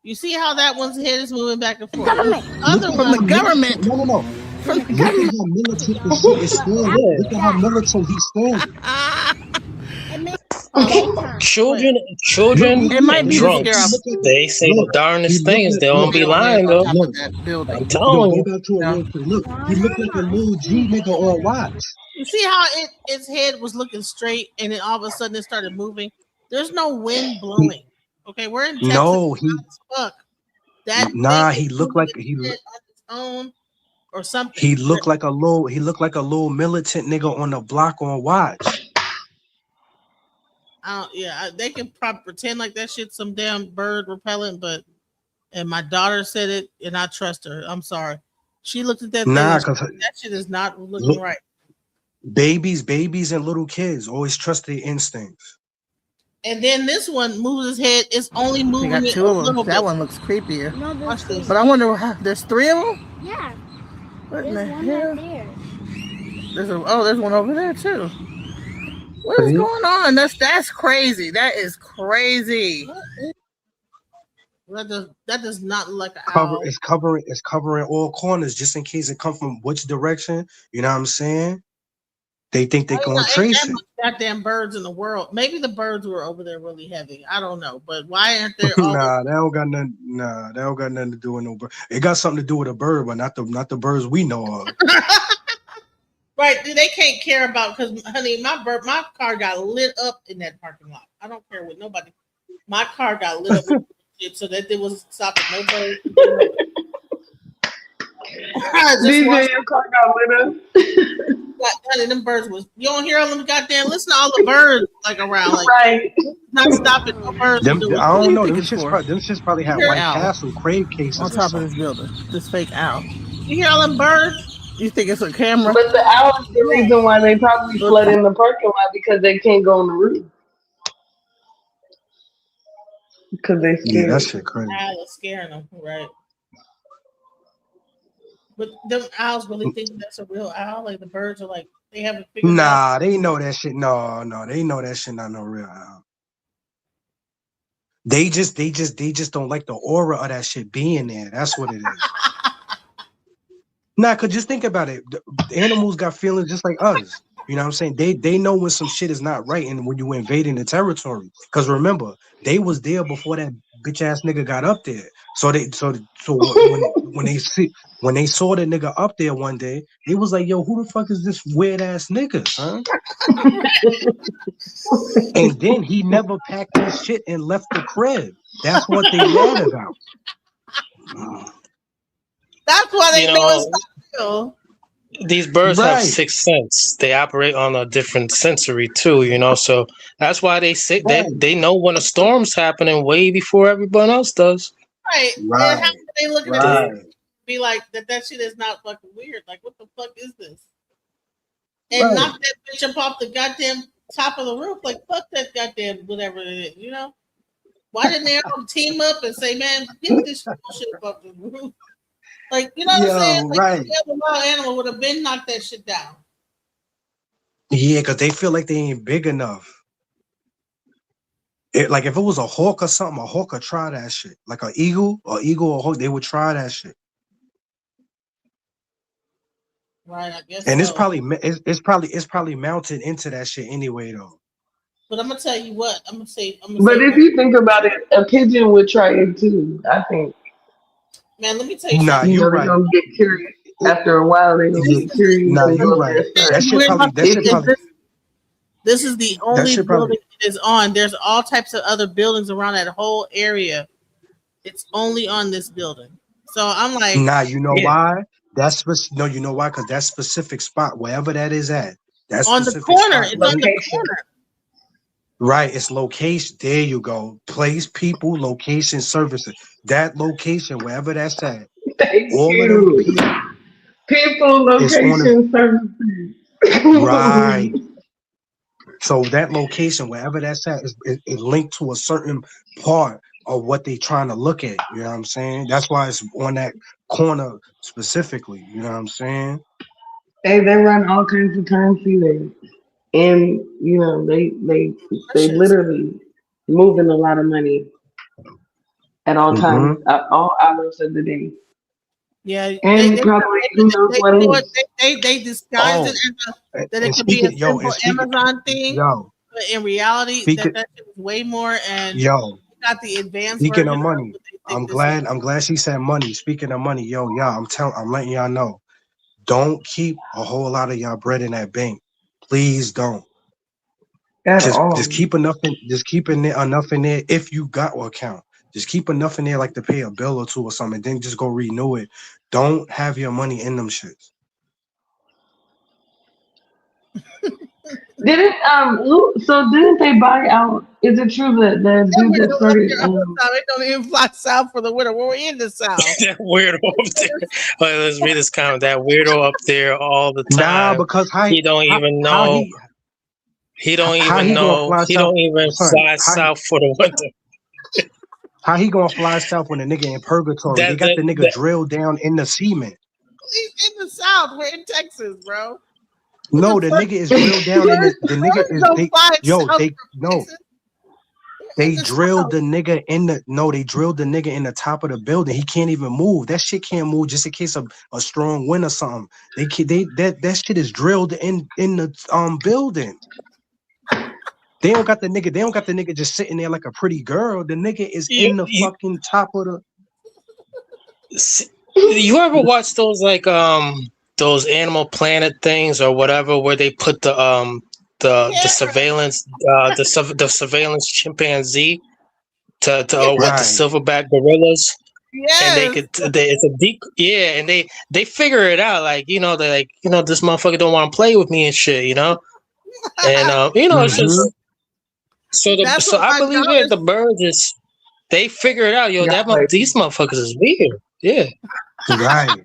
you see how that one's head is moving back and forth. Government. From the government. No. From the government. Look at how militant the shit is standing. Look at how militant he's standing. Children, it might be drunks. They say the darndest things. They won't be lying though. I'm telling you. Go back to it real quick. Look, he looked like a little G nigga on watch. You see how its head was looking straight, and then all of a sudden it started moving. There's no wind blowing. Okay, we're in Texas. No, fuck. He looked like on its own or something. He looked like a little militant nigga on the block on watch. They can probably pretend like that shit's some damn bird repellent, and my daughter said it, and I trust her. I'm sorry. She looked at that thing. That shit is not looking right. Babies, and little kids always trust their instincts. And then this one moves his head. It's only moving. We got two of them. That one looks creepier. But I wonder how. There's three of them. Yeah. What in the There's one hell? right there. There's one over there too. What is going on? That's crazy. That is crazy. That does not look like an owl. owl. It's covering all corners just in case it come from which direction. You know what I'm saying? They think they're gonna trace it. Goddamn birds in the world. Maybe the birds were over there really heavy. I don't know, but why aren't there? That don't got nothing. That don't got nothing to do with no bird. It got something to do with a bird, but not the birds we know of. Right? They can't care about because, honey, my car got lit up in that parking lot. I don't care what nobody. My car got lit up with shit so that there was stopping no birds. Your car got lit up. Honey, them birds was. You don't hear all them goddamn. Listen to all the birds like around, like right. Not stopping no birds. I don't know. Them shits probably had White Castle crave cases on top of this building. This fake owl. You hear all them birds? You think it's a camera? But the owl is the reason why they probably flood in the parking lot because they can't go on the roof. Because they scared. Yeah, that shit crazy. Owl is scaring them, right? But them owls really think that's a real owl. Like the birds are like they haven't figured out. They know that shit. No, they know that shit not no real owl. They just don't like the aura of that shit being there. That's what it is. Cause just think about it. The animals got feelings just like us. You know what I'm saying? They know when some shit is not right and when you invading the territory. Cause remember, they was there before that bitch ass nigga got up there. So when they saw the nigga up there one day, they was like, yo, who the fuck is this weird ass nigga, huh? And then he never packed his shit and left the crib. That's what they mad about. That's why they know it's not real. these birds have Right. sixth sense. They operate on a different sensory too, so that's why they say they know when a storm's happening way before everyone else does. Right. And how can they look at this and be like that shit is not fucking weird? Like, what the fuck is this? And knock that bitch up off the goddamn top of the roof. Like, fuck that goddamn whatever it is, Why didn't they all team up and say, man, get this shit up off the roof? Like, you know what I'm saying? Like, right. the other wild animal would have been knocked that shit down. Yeah, because they feel like they ain't big enough. Like if it was a hawk or something, a hawk would try that shit. Like an eagle or hawk, they would try that shit. Right, I guess. And so. it's probably mounted into that shit anyway though. But I'm gonna tell you what, I'm gonna say. But if you think about it, a pigeon would try it too. I think. Man, let me tell you Nah, something. you're They're right. gonna get curious. After a while, they're gonna get curious. Nah, and you're go right. there first. This is the only building it is on. There's all types of other buildings around that whole area. It's only on this building. So I'm like, nah, you know why? You know why? Because that specific spot, wherever that is at, that's on the corner. It's on the corner. Right, it's location. There you go. Place, people, location, services. That location, wherever that's at. All of them people, location, services. Right. So that location, wherever that's at, is linked to a certain part of what they trying to look at. You know what I'm saying? That's why it's on that corner specifically. You know what I'm saying? Hey, they run all kinds of currency there, and they literally moving a lot of money at all times, at all hours of the day. Yeah, and they disguised it as that it could be a simple Amazon thing. But in reality, that shit is way more. And got the advanced. Speaking of money, I'm glad she said money. Speaking of money, y'all, I'm letting y'all know. Don't keep a whole lot of y'all bread in that bank. Please don't. Just keep enough enough in there if you got an account. Just keep enough in there like to pay a bill or two or something, and then just go renew it. Don't have your money in them shits. Didn't they buy out? Is it true that the dude that started? It don't even fly south for the winter. We're in the south. That weirdo up there. Let's read this comment. That weirdo up there all the time. Nah, because he don't even know. He don't even know. He don't even fly south for the winter. How he gonna fly south when a nigga in purgatory? They got the nigga drilled down in the cement. He's in the south. We're in Texas, bro. No, the nigga is drilled down in the nigga is they drilled the nigga in they drilled the nigga in the top of the building. He can't even move. That shit can't move just in case of a strong wind or something. That shit is drilled in the building. They don't got the nigga just sitting there like a pretty girl. The nigga is in the fucking top of the. You ever watch those those Animal Planet things or whatever, where they put the surveillance the surveillance chimpanzee to what the silverback gorillas? Yes. And it's a deep and they figure it out, this motherfucker don't want to play with me and shit, and it's just so I believe that the birds they figure it out, these motherfuckers is weird, right.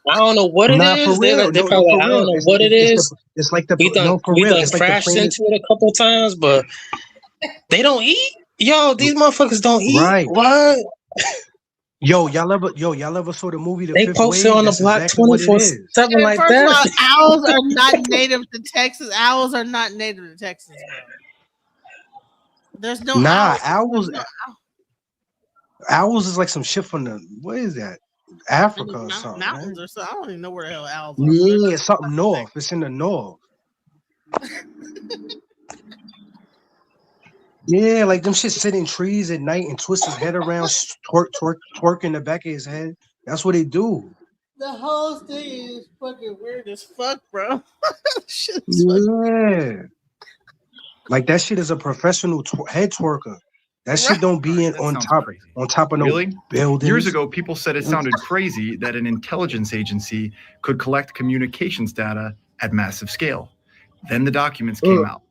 I don't know what it is. They're probably I don't know what it is. It's like the we done crashed into it a couple of times, but they don't eat. These motherfuckers don't eat. Right. What? Y'all ever saw the movie The They Fifth posted Wave? on the That's block exactly 24/7 like First that. of all, owls are not native to Texas. Owls are not native to Texas, bro. There's no owls. Owls is like some shit from what is that? Africa or something. Mountains or something. I don't even know where the hell owls are. Yeah, it's something north. It's in the north. Yeah, like them shit sit in trees at night and twist his head around, twerk in the back of his head. That's what they do. The whole thing is fucking weird as fuck, bro. Yeah. Like that shit is a professional head twerker. That shit don't be That on sounds top crazy. of no Really? buildings. Years ago, people said it sounded crazy that an intelligence agency could collect communications data at massive scale. Then the documents came out.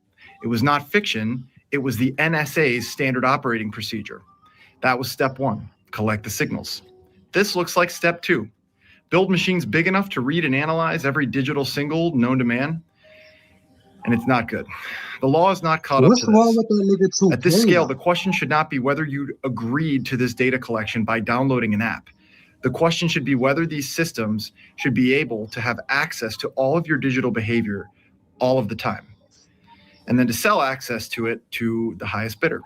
It was not fiction. It was the NSA's standard operating procedure. That was step 1, collect the signals. This looks like step 2. Build machines big enough to read and analyze every digital signal known to man. And it's not good. The law is not caught up to What's wrong this. with that nigga 2K? At this scale, the question should not be whether you agreed to this data collection by downloading an app. The question should be whether these systems should be able to have access to all of your digital behavior all of the time, and then to sell access to it to the highest bidder.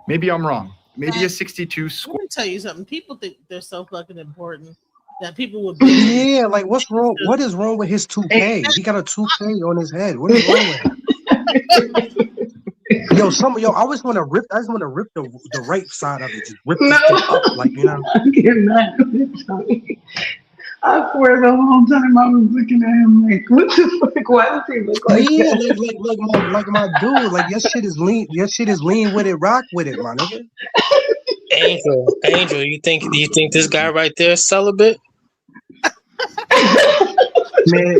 Maybe I'm wrong. Maybe a 62 square. Let me tell you something. People think they're so fucking important that people would. Yeah, like what's wrong? What is wrong with his 2K? He got a 2K on his head. What is wrong with him? I just want to rip. I just want to rip the right side of it. Just rip this shit up, like you know. I swear the whole time I was looking at him like, what the fuck? Why does he look like Yeah, that? like my dude. Like your shit is lean. Your shit is lean with it. Rock with it, my nigga. Angel, you think this guy right there is celibate? Man,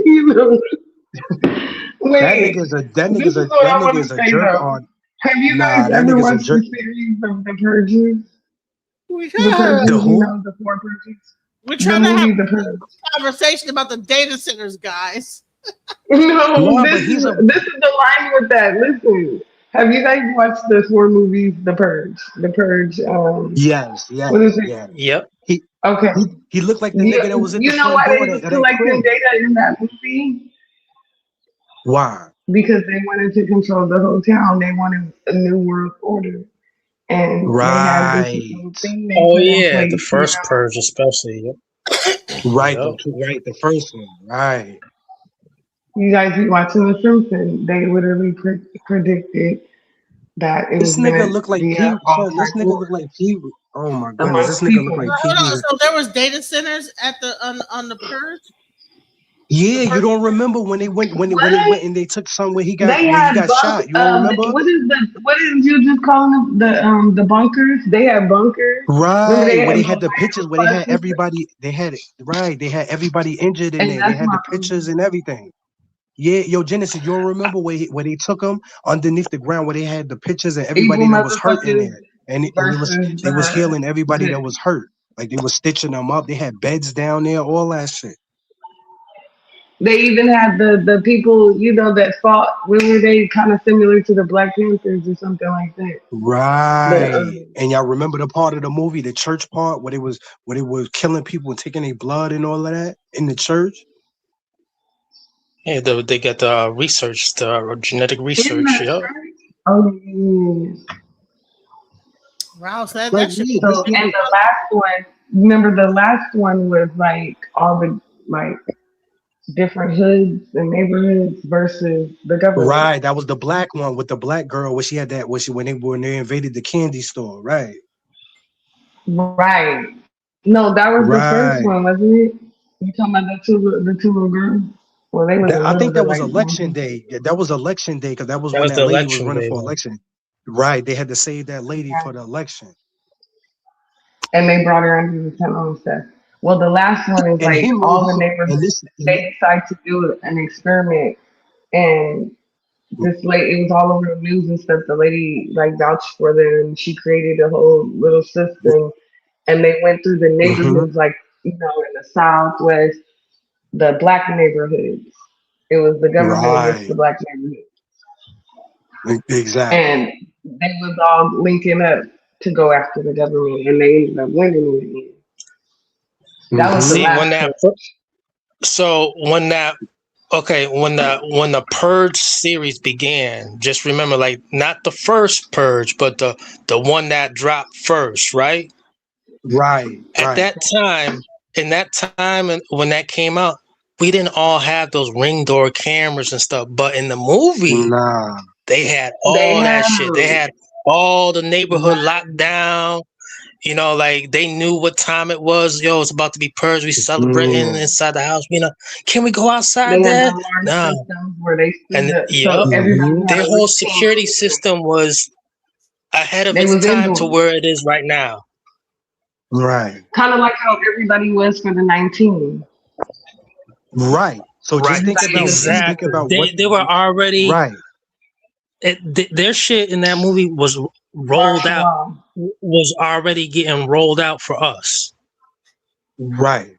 that nigga's a jerk on. Have you guys ever watched the series of The Purges? The who? The 4 Purges. We're trying to movie, have The a conversation about the data centers, guys. No, this is the line with that. Listen, have you guys watched the 4 movies, The Purge? The Purge. Yes. What is it? Yeah. Yep. He looked like the nigga that was in the You know front why door they was that collecting data in that movie? Why? Because they wanted to control the whole town. They wanted a new world order. And they had this thing they Oh put in yeah, place, the first purge especially. Yep. Right, Yep. the first one. Right. You guys be watching The Simpsons. They literally predicted that it This was nigga look like be Pee. all This nigga look like Pee. Oh my goodness, this nigga look like Hold on. Pee. So there was data centers at the on the purge. Yeah, you don't remember when they went and they took some where he got shot. You don't remember? What did you just call them? The bunkers. They had bunkers. Right, where they had the pictures, where they had everybody. They had everybody injured in there. They had the pictures and everything. Yeah, yo, Genesis, you don't remember where they took them underneath the ground, where they had the pictures and everybody that was hurt in there, and they was healing everybody that was hurt. Like they was stitching them up. They had beds down there, all that shit. They even had the people, that fought. When were they kind of similar to the Black Panthers or something like that? Right. And y'all remember the part of the movie, the church part, where they was killing people and taking their blood and all of that in the church? Yeah, they got the research, the genetic research. Yep. Oh, yeah. Wow, so that And the last one, remember the last one was like all the different hoods and neighborhoods versus the government. Right, that was the black one with the black girl where she had that when they invaded the candy store, right? Right. No, that was the first one, wasn't it? You talking about the two little girls? Well, they was. I think that was election day. That was election day because that was when that lady was running for election. Right, they had to save that lady for the election. And they brought her under the tunnel and stuff. Well, the last one is all the neighborhoods. They decide to do an experiment, and this lady, it was all over the news and stuff. The lady vouched for them. She created a whole little system, and they went through the neighborhoods, in the Southwest, the black neighborhoods. It was the government against the black neighborhoods. Exactly. And they was all linking up to go after the government, and they ended up winning in the end. That was the last when the Purge series began, just remember, not the first Purge, but the one that dropped first, right? Right. At that time, and when that came out, we didn't all have those ring door cameras and stuff. But in the movie, they had all that shit. They had all the neighborhood locked down. They knew what time it was. Yo, it's about to be purged. We celebrating inside the house. Can we go outside there? No. Where they and their whole security system was ahead of They its was time to indoors. where it is right now. Right. Kind of like how everybody was for the 19. Right. So just think Everybody about was Exactly. what They were already right. Their shit in that movie was rolled martial out, law. was already getting rolled out for us. Right.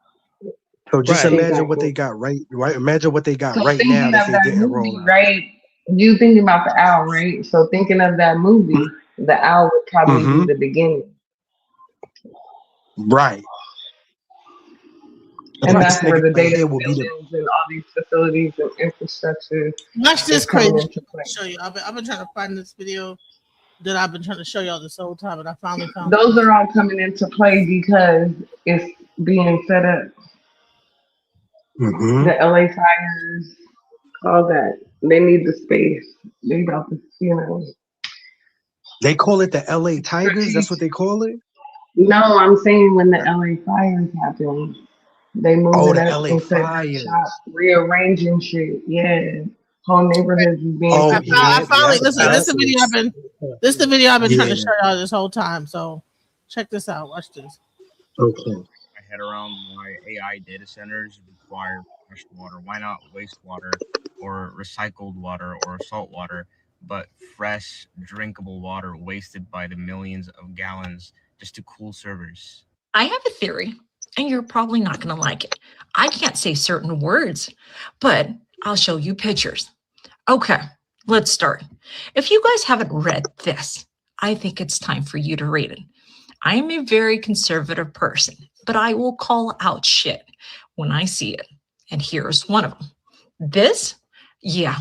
So just Right. imagine what Exactly. they got right. Imagine what they got So right now thinking that of they that didn't roll movie, out. right? You thinking about the owl, right? So thinking of that movie, the owl would probably be the beginning. Right. And This that's where nigga the right data here will be the buildings and all these facilities and infrastructure Watch this is coming crazy into play. show you. I've been trying to find this video that I've been trying to show y'all this whole time, and I finally found Those it. are all coming into play because it's being set up. The LA fires, all that. They need the space. They about to, They call it the LA Tigers. That's what they call it. No, I'm saying when the LA fires happened, they moved Oh, it the up LA and said they fires. shot rearranging shit. Yeah. Whole neighborhoods is being Oh, I finally yeah, listen. This is the video I've been. This is the video I've been trying to Yeah. show y'all this whole time. So check this out. Watch this. Okay. My head around why AI data centers require fresh water. Why not wastewater or recycled water or salt water, but fresh, drinkable water wasted by the millions of gallons just to cool servers? I have a theory, and you're probably not going to like it. I can't say certain words, but I'll show you pictures. Okay, let's start. If you guys haven't read this, I think it's time for you to read it. I am a very conservative person, but I will call out shit when I see it. And here's one of them. This, yeah,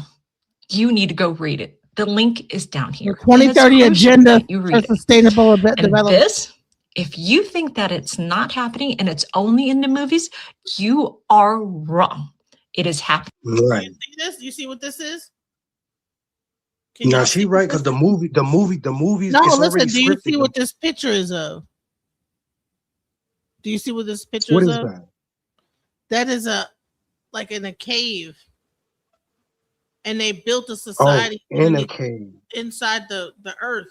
you need to go read it. The link is down here. The 2030 agenda you for read it. sustainable And development. this, if you think that it's not happening and it's only in the movies, you are wrong. It is happening. Right. You see this? You see what this is? Now she right because the movies. No, it's listen. already Do you scripted. see what this picture is of? Do you see what this picture What is is of? that? That is like in a cave, and they built a society in a cave, inside the earth.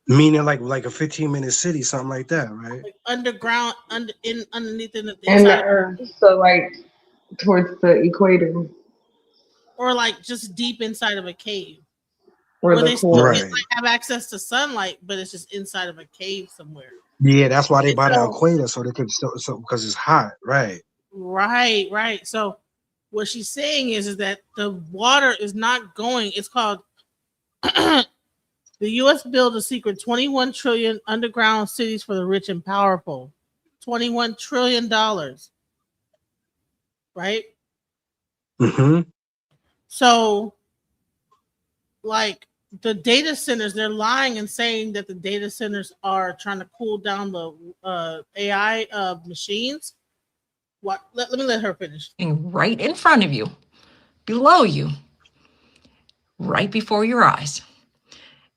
meaning like a 15-minute city, something like that, right? Like underground, underneath in the And the inside, earth, so like towards the equator. or like just deep inside of a cave, Or where the they still core. get, like, have access to sunlight, but it's just inside of a cave somewhere. Yeah, that's why they And buy the so- equator so they can so because it's hot, right? Right. So what she's saying is that the water is not going. It's called the U.S. built a secret 21 trillion underground cities for the rich and powerful. $21 trillion. Right. Mm-hmm. So, like the data centers, they're lying and saying that the data centers are trying to cool down the AI machines. What? Let me let her finish. Right in front of you, below you, right before your eyes.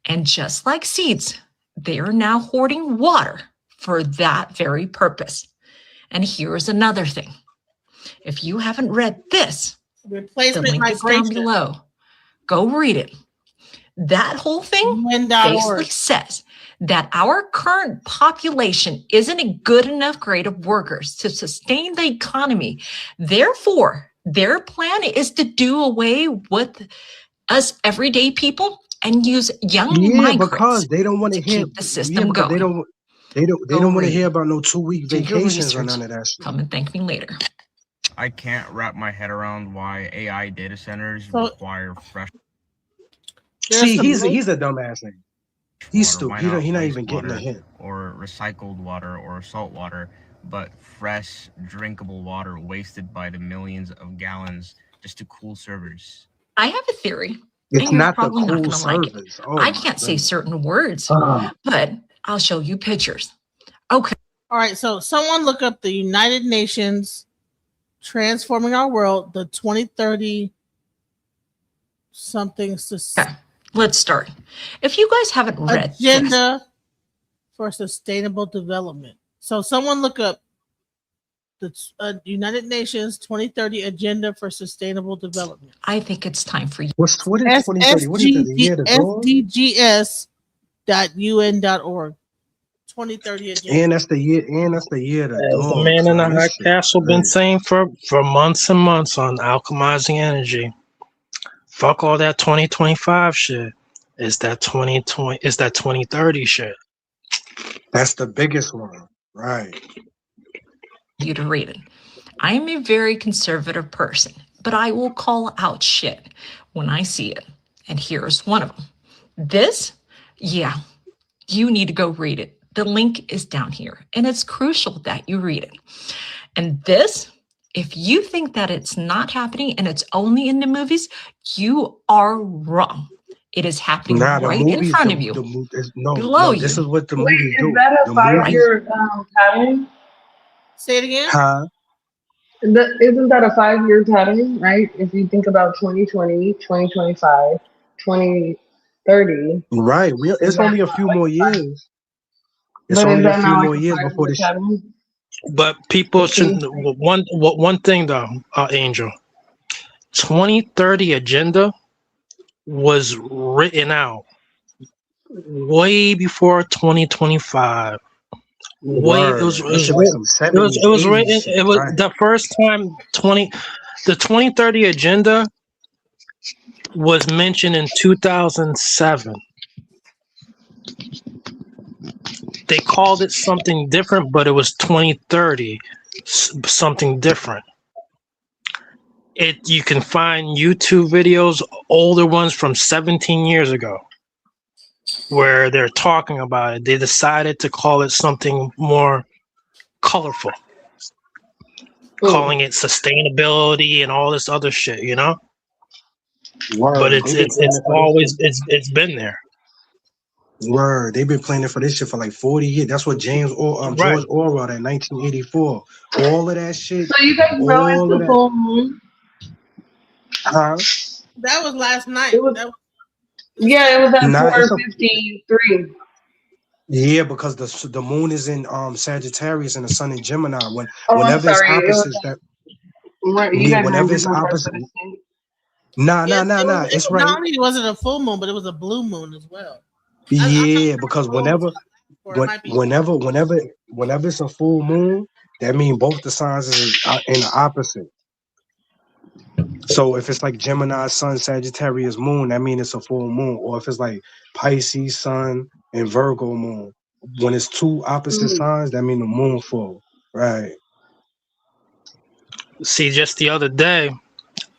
And just like seeds, they are now hoarding water for that very purpose. And here's another thing. If you haven't read this, the Replacement link is down below. Go read it. That whole thing basically says that our current population isn't a good enough grade of workers to sustain the economy. Therefore, their plan is to do away with us everyday people and use young migrants because they don't want to hear keep the system because going. they don't want to read hear it. about no 2-week Do your vacations or research. none of that shit. Come and thank me later. I can't wrap my head around why AI data centers So- require fresh See, he's a dumbass nigga. He's water. stupid. Why He not not even getting a wastewater hint. or recycled water or salt water, but fresh, drinkable water wasted by the millions of gallons just to cool servers. I have a theory. It's and you're not the probably not cool going to like it. servers. Oh I my can't say goodness. certain words, but I'll show you pictures. Okay. All right, so someone look up the United Nations Transforming Our World, the 2030 something Let's start. If you guys haven't read this, agenda for sustainable development. So someone look up the United Nations 2030 Agenda for Sustainable Development. I think it's time for you. What is 2030? What is it? The year of the dog? SDGs.un.org. 2030 Agenda. And that's the year. And that's the year of the As the dog. man in the son. high This shit castle been crazy. saying for months and months on alchemizing energy. Fuck all that 2025 shit. It's that 2020. It's that 2030 shit. That's the biggest one, right? You to read it. I'm a very conservative person, but I will call out shit when I see it. And here's one of them. This, yeah, you need to go read it. The link is down here, and it's crucial that you read it. And this, if you think that it's not happening and it's only in the movies, you are wrong. It is happening Nah, the right in movies. front of you, below you. This is what the movies Is do. that a The 5-year pattern? Say it again. Huh? Isn't that a 5-year pattern, right? If you think about 2020, 2025, 2030. Right. It's only a few more years. It's But is only a that few not like more a years before 5-year this. pattern? But people should one thing though, Angel. 2030 agenda was written out way before 2025. Way it was That shit like some 70s, it was 80s written. shit, It was right? the first time the 2030 agenda was mentioned in 2007. They called it something different, but it was 2030, something different. You can find YouTube videos, older ones from 17 years ago, where they're talking about it. They decided to call it something more colorful, calling it sustainability and all this other shit, you know. But Word. They've been planning for this always shit. it's been there. Word. They've been planning for this shit for like 40 years. That's what Right. George Orwell in 1984. All of that shit. So you guys know it's All of the that. full moon? Huh? That was last night. It was, yeah, it was at Nah, it's a 4:53. yeah, because the moon is in Sagittarius and the sun in Gemini. Oh, I'm Whenever it's sorry. It was opposites that right, you yeah, guys are in whenever it's different parts opposite. of the state. Nah. It It's was, right. not only was it a full moon, but it was a blue moon as well. Yeah, because whenever Or whenever it's a full moon, that means both the signs is in the opposite. So if it's like Gemini, Sun, Sagittarius, Moon, that means it's a full moon. Or if it's like Pisces, Sun, and Virgo moon, when it's two opposite signs, that means the moon full. Right. See, just the other day,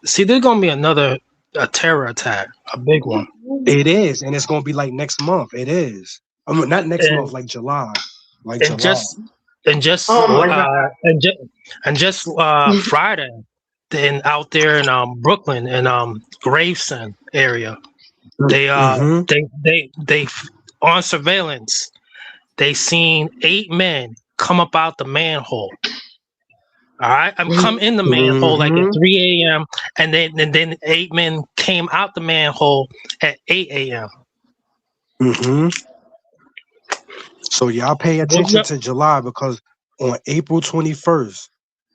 there's gonna be a terror attack, a big one. It is, and it's gonna be like next month. It is. I mean, not next month, like July. Like And July. just Oh my God. Friday, then out there in Brooklyn and Gravesend area, they on surveillance, they seen 8 men come up out the manhole. All right, I'm come in the manhole like at 3 a.m. and then 8 men came out the manhole at 8 a.m. So y'all pay attention to July because on April 21st,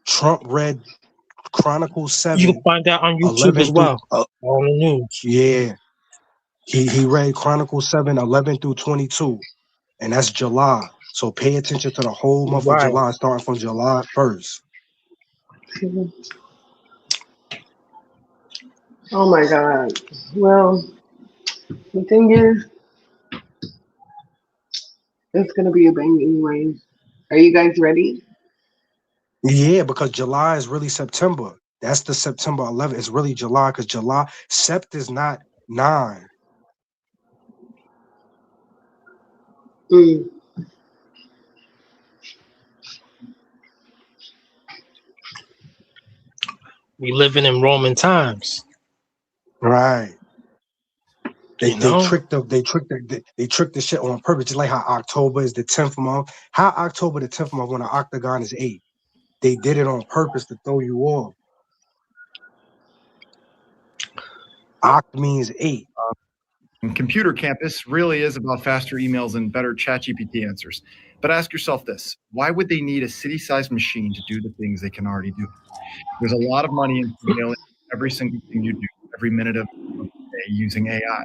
Trump read Chronicles 7. You can find that on YouTube 11 as well. On the news. Yeah. He read Chronicles 7, 11 through 22. And that's July. So pay attention to the whole month of July, starting from July 1st. Oh my God. Well, the thing is, it's gonna be a bang anyway. Are you guys ready? Yeah, because July is really September. That's the September 11th. It's really July because Sept is not 9. We living in Roman times. Right. They know? tricked the shit on purpose. Just like how October is the 10th month. How October the 10th month when the octagon is 8? They did it on purpose to throw you off. Oct means 8. And Computer Campus really is about faster emails and better ChatGPT answers. But ask yourself this: why would they need a city-sized machine to do the things they can already do? There's a lot of money in surveilling every single thing you do, every minute of the day using AI.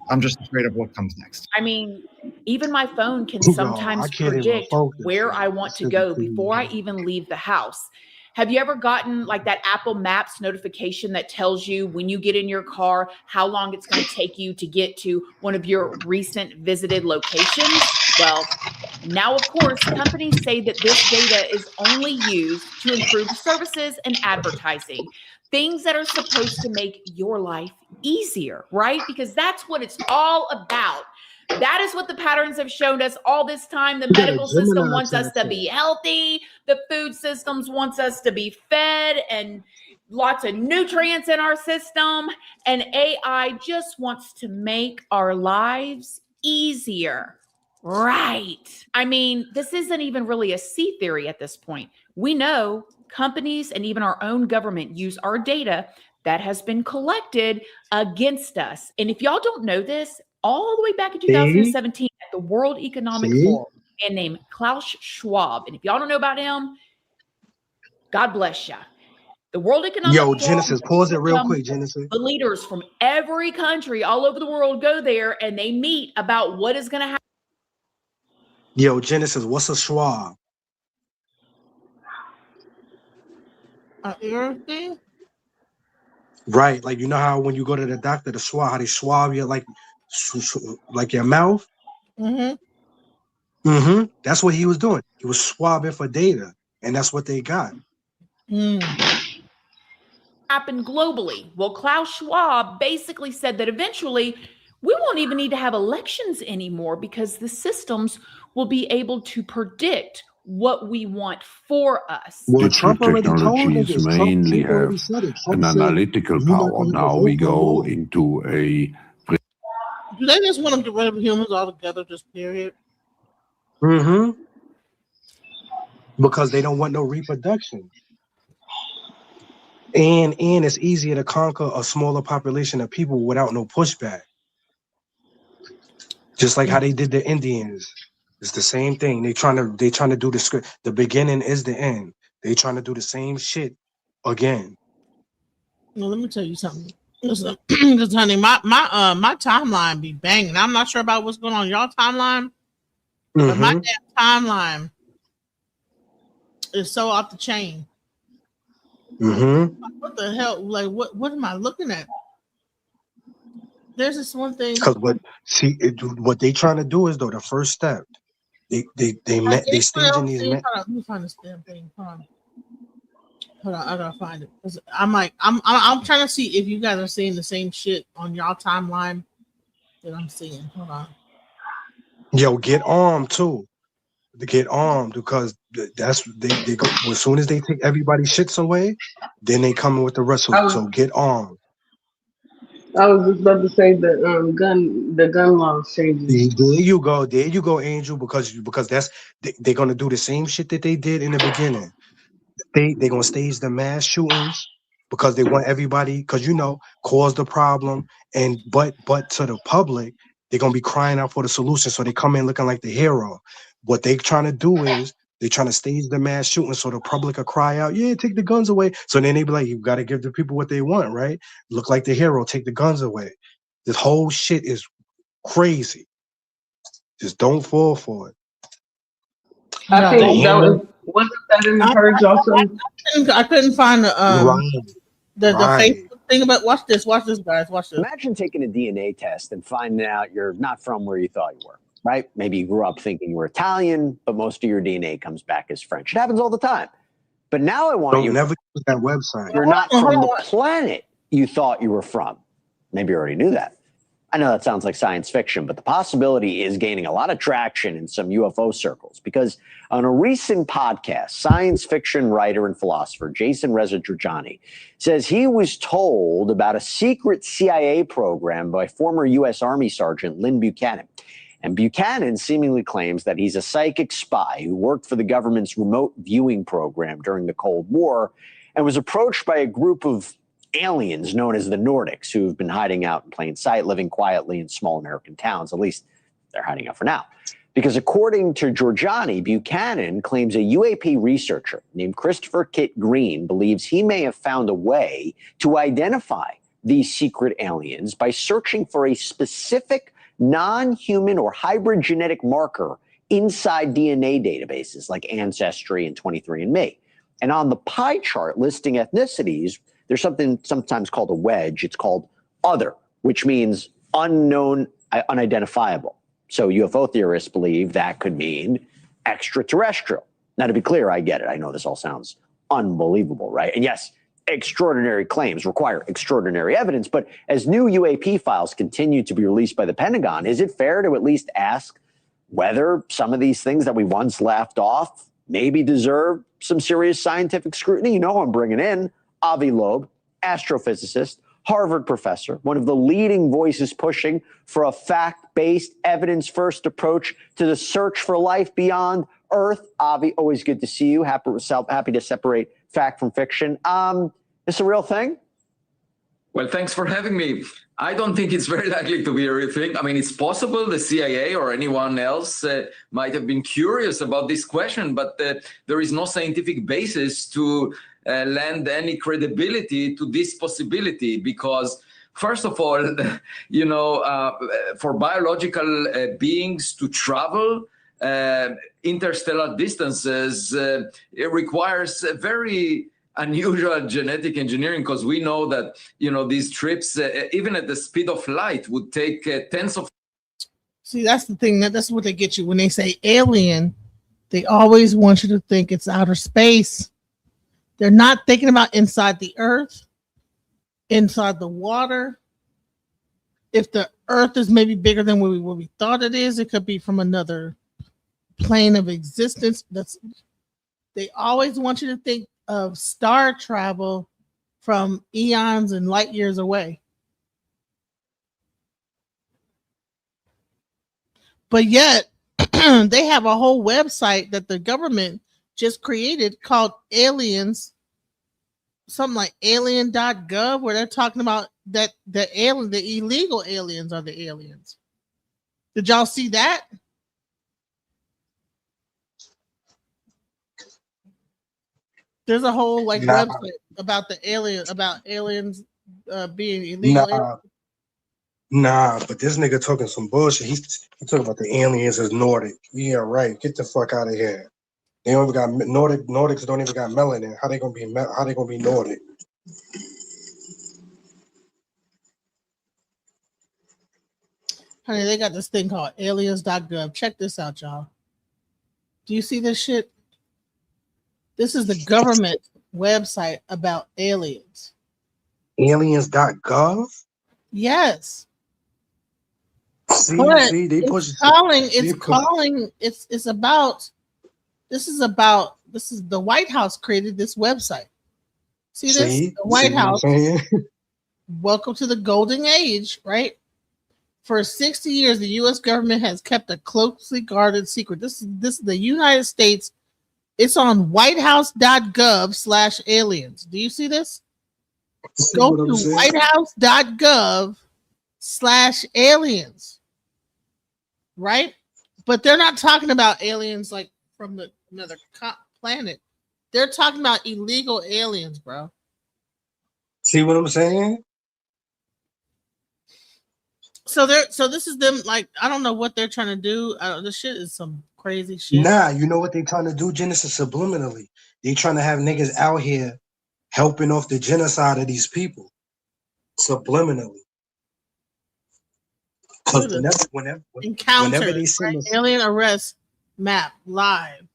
I'm just afraid of what comes next. I mean, even my phone can Yo, I sometimes can't even predict focus. where I want to go before I even leave the house. Have you ever gotten like that Apple Maps notification that tells you when you get in your car how long it's going to take you to get to one of your recent visited locations? Well, now, of course, companies say that this data is only used to improve services and advertising, things that are supposed to make your life easier, right? Because that's what it's all about. That is what the patterns have shown us all this time. The You got a medical system Gemini wants us to tattoo. be healthy. The food systems wants us to be fed and lots of nutrients in our system. And AI just wants to make our lives easier. Right. I mean, this isn't even really a C theory at this point. We know companies and even our own government use our data that has been collected against us. And if y'all don't know this, all the way back in 2017 at the World Economic Forum, a man named Klaus Schwab. And if y'all don't know about him, God bless you. The World Economic Yo, Forum, Genesis, pause it real quick, Genesis. the leaders from every country all over the world go there and they meet about what is going to happen. Yo, Genesis, what's a Schwab? An ear thing? Right, like you know how when you go to the doctor, the swab, how they swab you like your mouth. Mm-hmm. That's what he was doing. He was swabbing for data, and that's what they got. Happen globally. Well, Klaus Schwab basically said that eventually we won't even need to have elections anymore because the systems will be able to predict what we want for us. Well, Digital Trump already told technologies niggas. Trump mainly already have said it. an Trump said analytical you're not power. gonna have a Now vote we no go more. into a Do they just want to get rid of humans altogether, just period? Because they don't want no reproduction. And it's easier to conquer a smaller population of people without no pushback. Just like how they did the Indians. It's the same thing. They trying to do the script. The beginning is the end. They trying to do the same shit again. Well, let me tell you something. Listen, because honey, my timeline be banging. I'm not sure about what's going on in y'all timeline, but my damn timeline is so off the chain. What the hell? Like, what am I looking at? There's this one thing. Because what they trying to do is though the first step. They staging these men. Let me find this damn thing. Hold on, I gotta find it. I'm trying to see if you guys are seeing the same shit on y'all timeline that I'm seeing. Hold on. Yo, get armed too. Get armed because that's they go as soon as they take everybody's shits away, then they coming with the rest of it. So get armed. I was just about to say the gun laws changing. There you go, Angel. Because they're gonna do the same shit that they did in the beginning. They're gonna stage the mass shootings because they want everybody, because cause the problem, but to the public, they're gonna be crying out for the solution. So they come in looking like the hero. What they trying to do is they trying to stage the mass shooting so the public will cry out, yeah, take the guns away. So then they be like, you gotta give the people what they want, right? Look like the hero, take the guns away. This whole shit is crazy. Just don't fall for it. I think that wasn't that in the purge also. I couldn't find the Facebook thing about. Watch this, guys. Watch this. Imagine taking a DNA test and finding out you're not from where you thought you were. Right? Maybe you grew up thinking you were Italian, but most of your DNA comes back as French. It happens all the time. But now I want you. Never use that website. You're not from the planet you thought you were from. Maybe you already knew that. I know that sounds like science fiction, but the possibility is gaining a lot of traction in some UFO circles because on a recent podcast, science fiction writer and philosopher Jason Rezajani says he was told about a secret CIA program by former U.S. Army Sergeant Lynn Buchanan. And Buchanan seemingly claims that he's a psychic spy who worked for the government's remote viewing program during the Cold War and was approached by a group of aliens known as the Nordics who've been hiding out in plain sight, living quietly in small American towns. At least they're hiding out for now. Because according to Georgiani, Buchanan claims a UAP researcher named Christopher Kit Green believes he may have found a way to identify these secret aliens by searching for a specific non-human or hybrid genetic marker inside DNA databases like Ancestry and 23andMe. And on the pie chart listing ethnicities, there's something sometimes called a wedge. It's called other, which means unknown, unidentifiable. So UFO theorists believe that could mean extraterrestrial. Now, to be clear, I get it. I know this all sounds unbelievable, right? And yes, extraordinary claims require extraordinary evidence. But as new UAP files continue to be released by the Pentagon, is it fair to at least ask whether some of these things that we once laughed off maybe deserve some serious scientific scrutiny? You know who I'm bringing in. Avi Loeb, astrophysicist, Harvard professor, one of the leading voices pushing for a fact-based, evidence-first approach to the search for life beyond Earth. Avi, always good to see you. Happy to separate fact from fiction. It's a real thing? Well, thanks for having me. I don't think it's very likely to be a real thing. I mean, it's possible the CIA or anyone else might have been curious about this question, but there is no scientific basis to lend any credibility to this possibility because, first of all, you know, for biological beings to travel interstellar distances, it requires a very unusual genetic engineering, because we know that, you know, these trips, even at the speed of light, would take tens of. See, that's the thing. That's what they get you when they say alien. They always want you to think it's outer space. They're not thinking about inside the earth, inside the water. If the earth is maybe bigger than what we thought it is, it could be from another plane of existence. They always want you to think of star travel from eons and light years away. But yet, they have a whole website that the government just created called Aliens, something like alien.gov, where they're talking about that the illegal aliens are the aliens. Did y'all see that? There's a whole website about aliens being illegal. Nah, but this nigga talking some bullshit. He's talking about the aliens as Nordic. Yeah, right. Get the fuck out of here. They don't even got Nordics don't even got melanin. How they gonna be Nordic? Honey, they got this thing called aliens.gov. Check this out, y'all. Do you see this shit? This is the government website about aliens. Aliens.gov? Yes. See, they push This is the White House created this website. See this? The White House. Welcome to the golden age, right? For 60 years, the U.S. government has kept a closely guarded secret. This is the United States. It's on whitehouse.gov/aliens. Do you see this? Go to whitehouse.gov/aliens. Right? But they're not talking about aliens like from another planet. They're talking about illegal aliens, bro. See what I'm saying? So this is them, like, I don't know what they're trying to do. This shit is some crazy shit. Nah, you know what they trying to do, Genesis, subliminally. They trying to have niggas out here helping off the genocide of these people. Subliminally. Because whenever they send us alien arrest map live.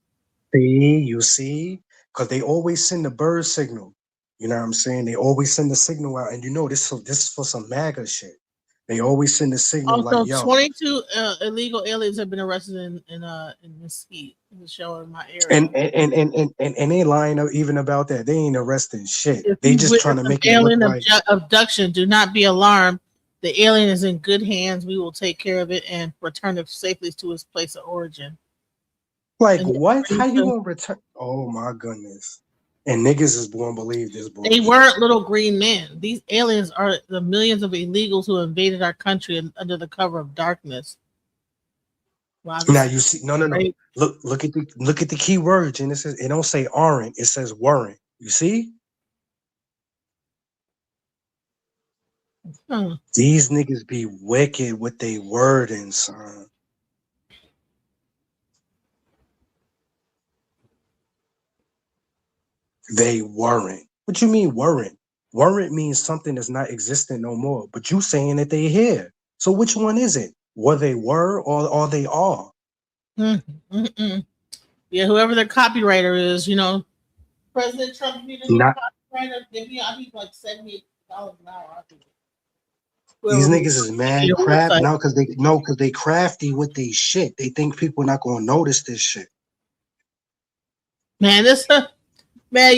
you see? Because they always send the bird signal. You know what I'm saying? They always send the signal out. And you know this is for some MAGA shit. They always send the signal like, yo. 22 illegal aliens have been arrested in Mesquite. It's showing in my area. And they lying even about that. They ain't arresting shit. They just trying to make it look like abduction. Do not be alarmed. The alien is in good hands. We will take care of it and return it safely to its place of origin. Like, what? How you gonna return? Oh my goodness. And niggas won't believe this bullshit. They weren't little green men. These aliens are the millions of illegals who invaded our country under the cover of darkness. Now you see, no. Right? Look at the key words, and it don't say aren't, it says weren't. You see? Huh. These niggas be wicked with they wording, son. They weren't. What you mean weren't? Weren't means something that's not existent no more. But you saying that they here. So which one is it? Were they were or they are? Yeah, whoever the copywriter is, President Trump need a new copywriter. I need like $78 an hour. These niggas is mad crap now because they crafty with they shit. They think people not gonna notice this shit. Man,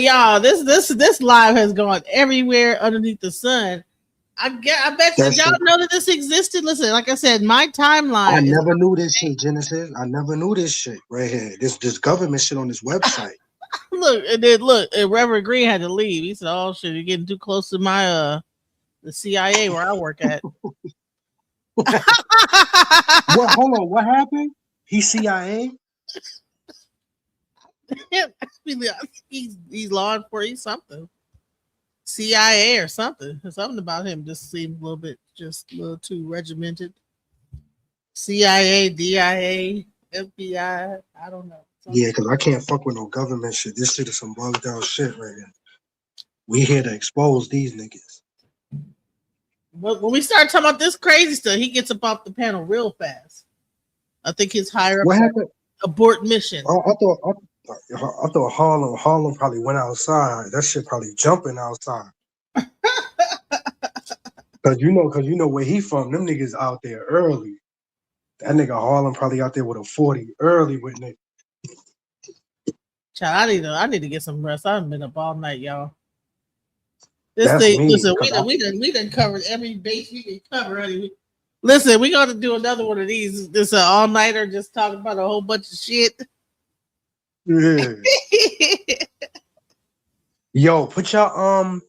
y'all, this live has gone everywhere underneath the sun. I bet you y'all know that this existed. Listen, like I said, my timeline. I never knew this shit, Genesis. I never knew this shit right here. This government shit on this website. And Reverend Green had to leave. He said, "Oh shit, you're getting too close to my the CIA where I work at." What? Hold on. What happened? He CIA? He's law enforcement. He's something. CIA or something. Something about him just seemed a little too regimented. CIA, DIA, FBI. I don't know. Yeah, because I can't fuck with no government shit. This shit is some bugged out shit right here. We here to expose these niggas. But when we start talking about this crazy stuff, he gets up off the panel real fast. I think his higher What happened? Abort mission. I thought Harlem probably went outside. That shit probably jumping outside. Cause you know where he from. Them niggas out there early. That nigga Harlem probably out there with a 40 early with niggas. Child, I need to get some rest. I haven't been up all night, y'all. Listen, we done covered every base we can cover. Listen, we got to do another one of these. This all nighter, just talking about a whole bunch of shit. Yeah. Yo, put your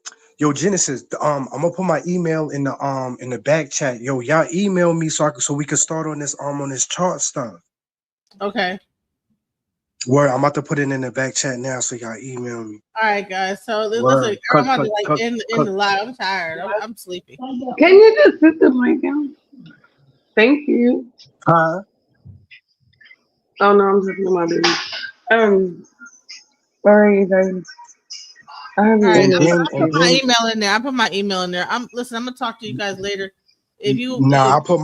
Genesis. I'm gonna put my email in the back chat. Yo, y'all email me so we can start on this chart stuff. Okay. Word, I'm about to put it in the back chat now, so y'all email me. All right, guys. So listen, I'm about to in the live. I'm tired. I'm sleepy. Can you just sit the mic down? Thank you. Huh? Oh no, I'm just with my baby. Sorry, guys. I put my email in there. I'm gonna talk to you guys later. I put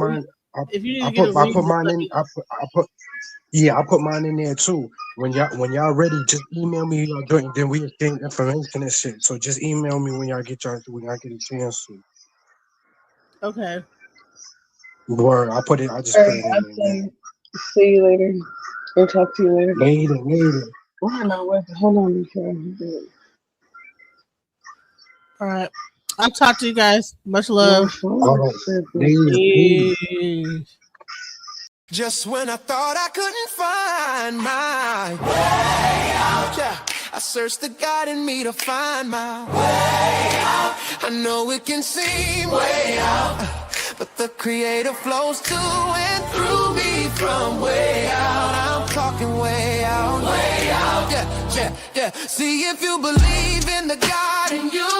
mine in there too. When y'all ready, just email me. Then we get information and shit. So just email me when y'all get a chance to. Okay. Word, I just put it in there. See you later. We'll talk to you later. Later. Hold on before I do it. All right. I'll talk to you guys. Much love. Just when I thought I couldn't find my way out, yeah, I searched the God in me to find my way out. I know it can seem way out, but the Creator flows to and through me from way out. I'm talking way out, yeah. See if you believe in the God in you.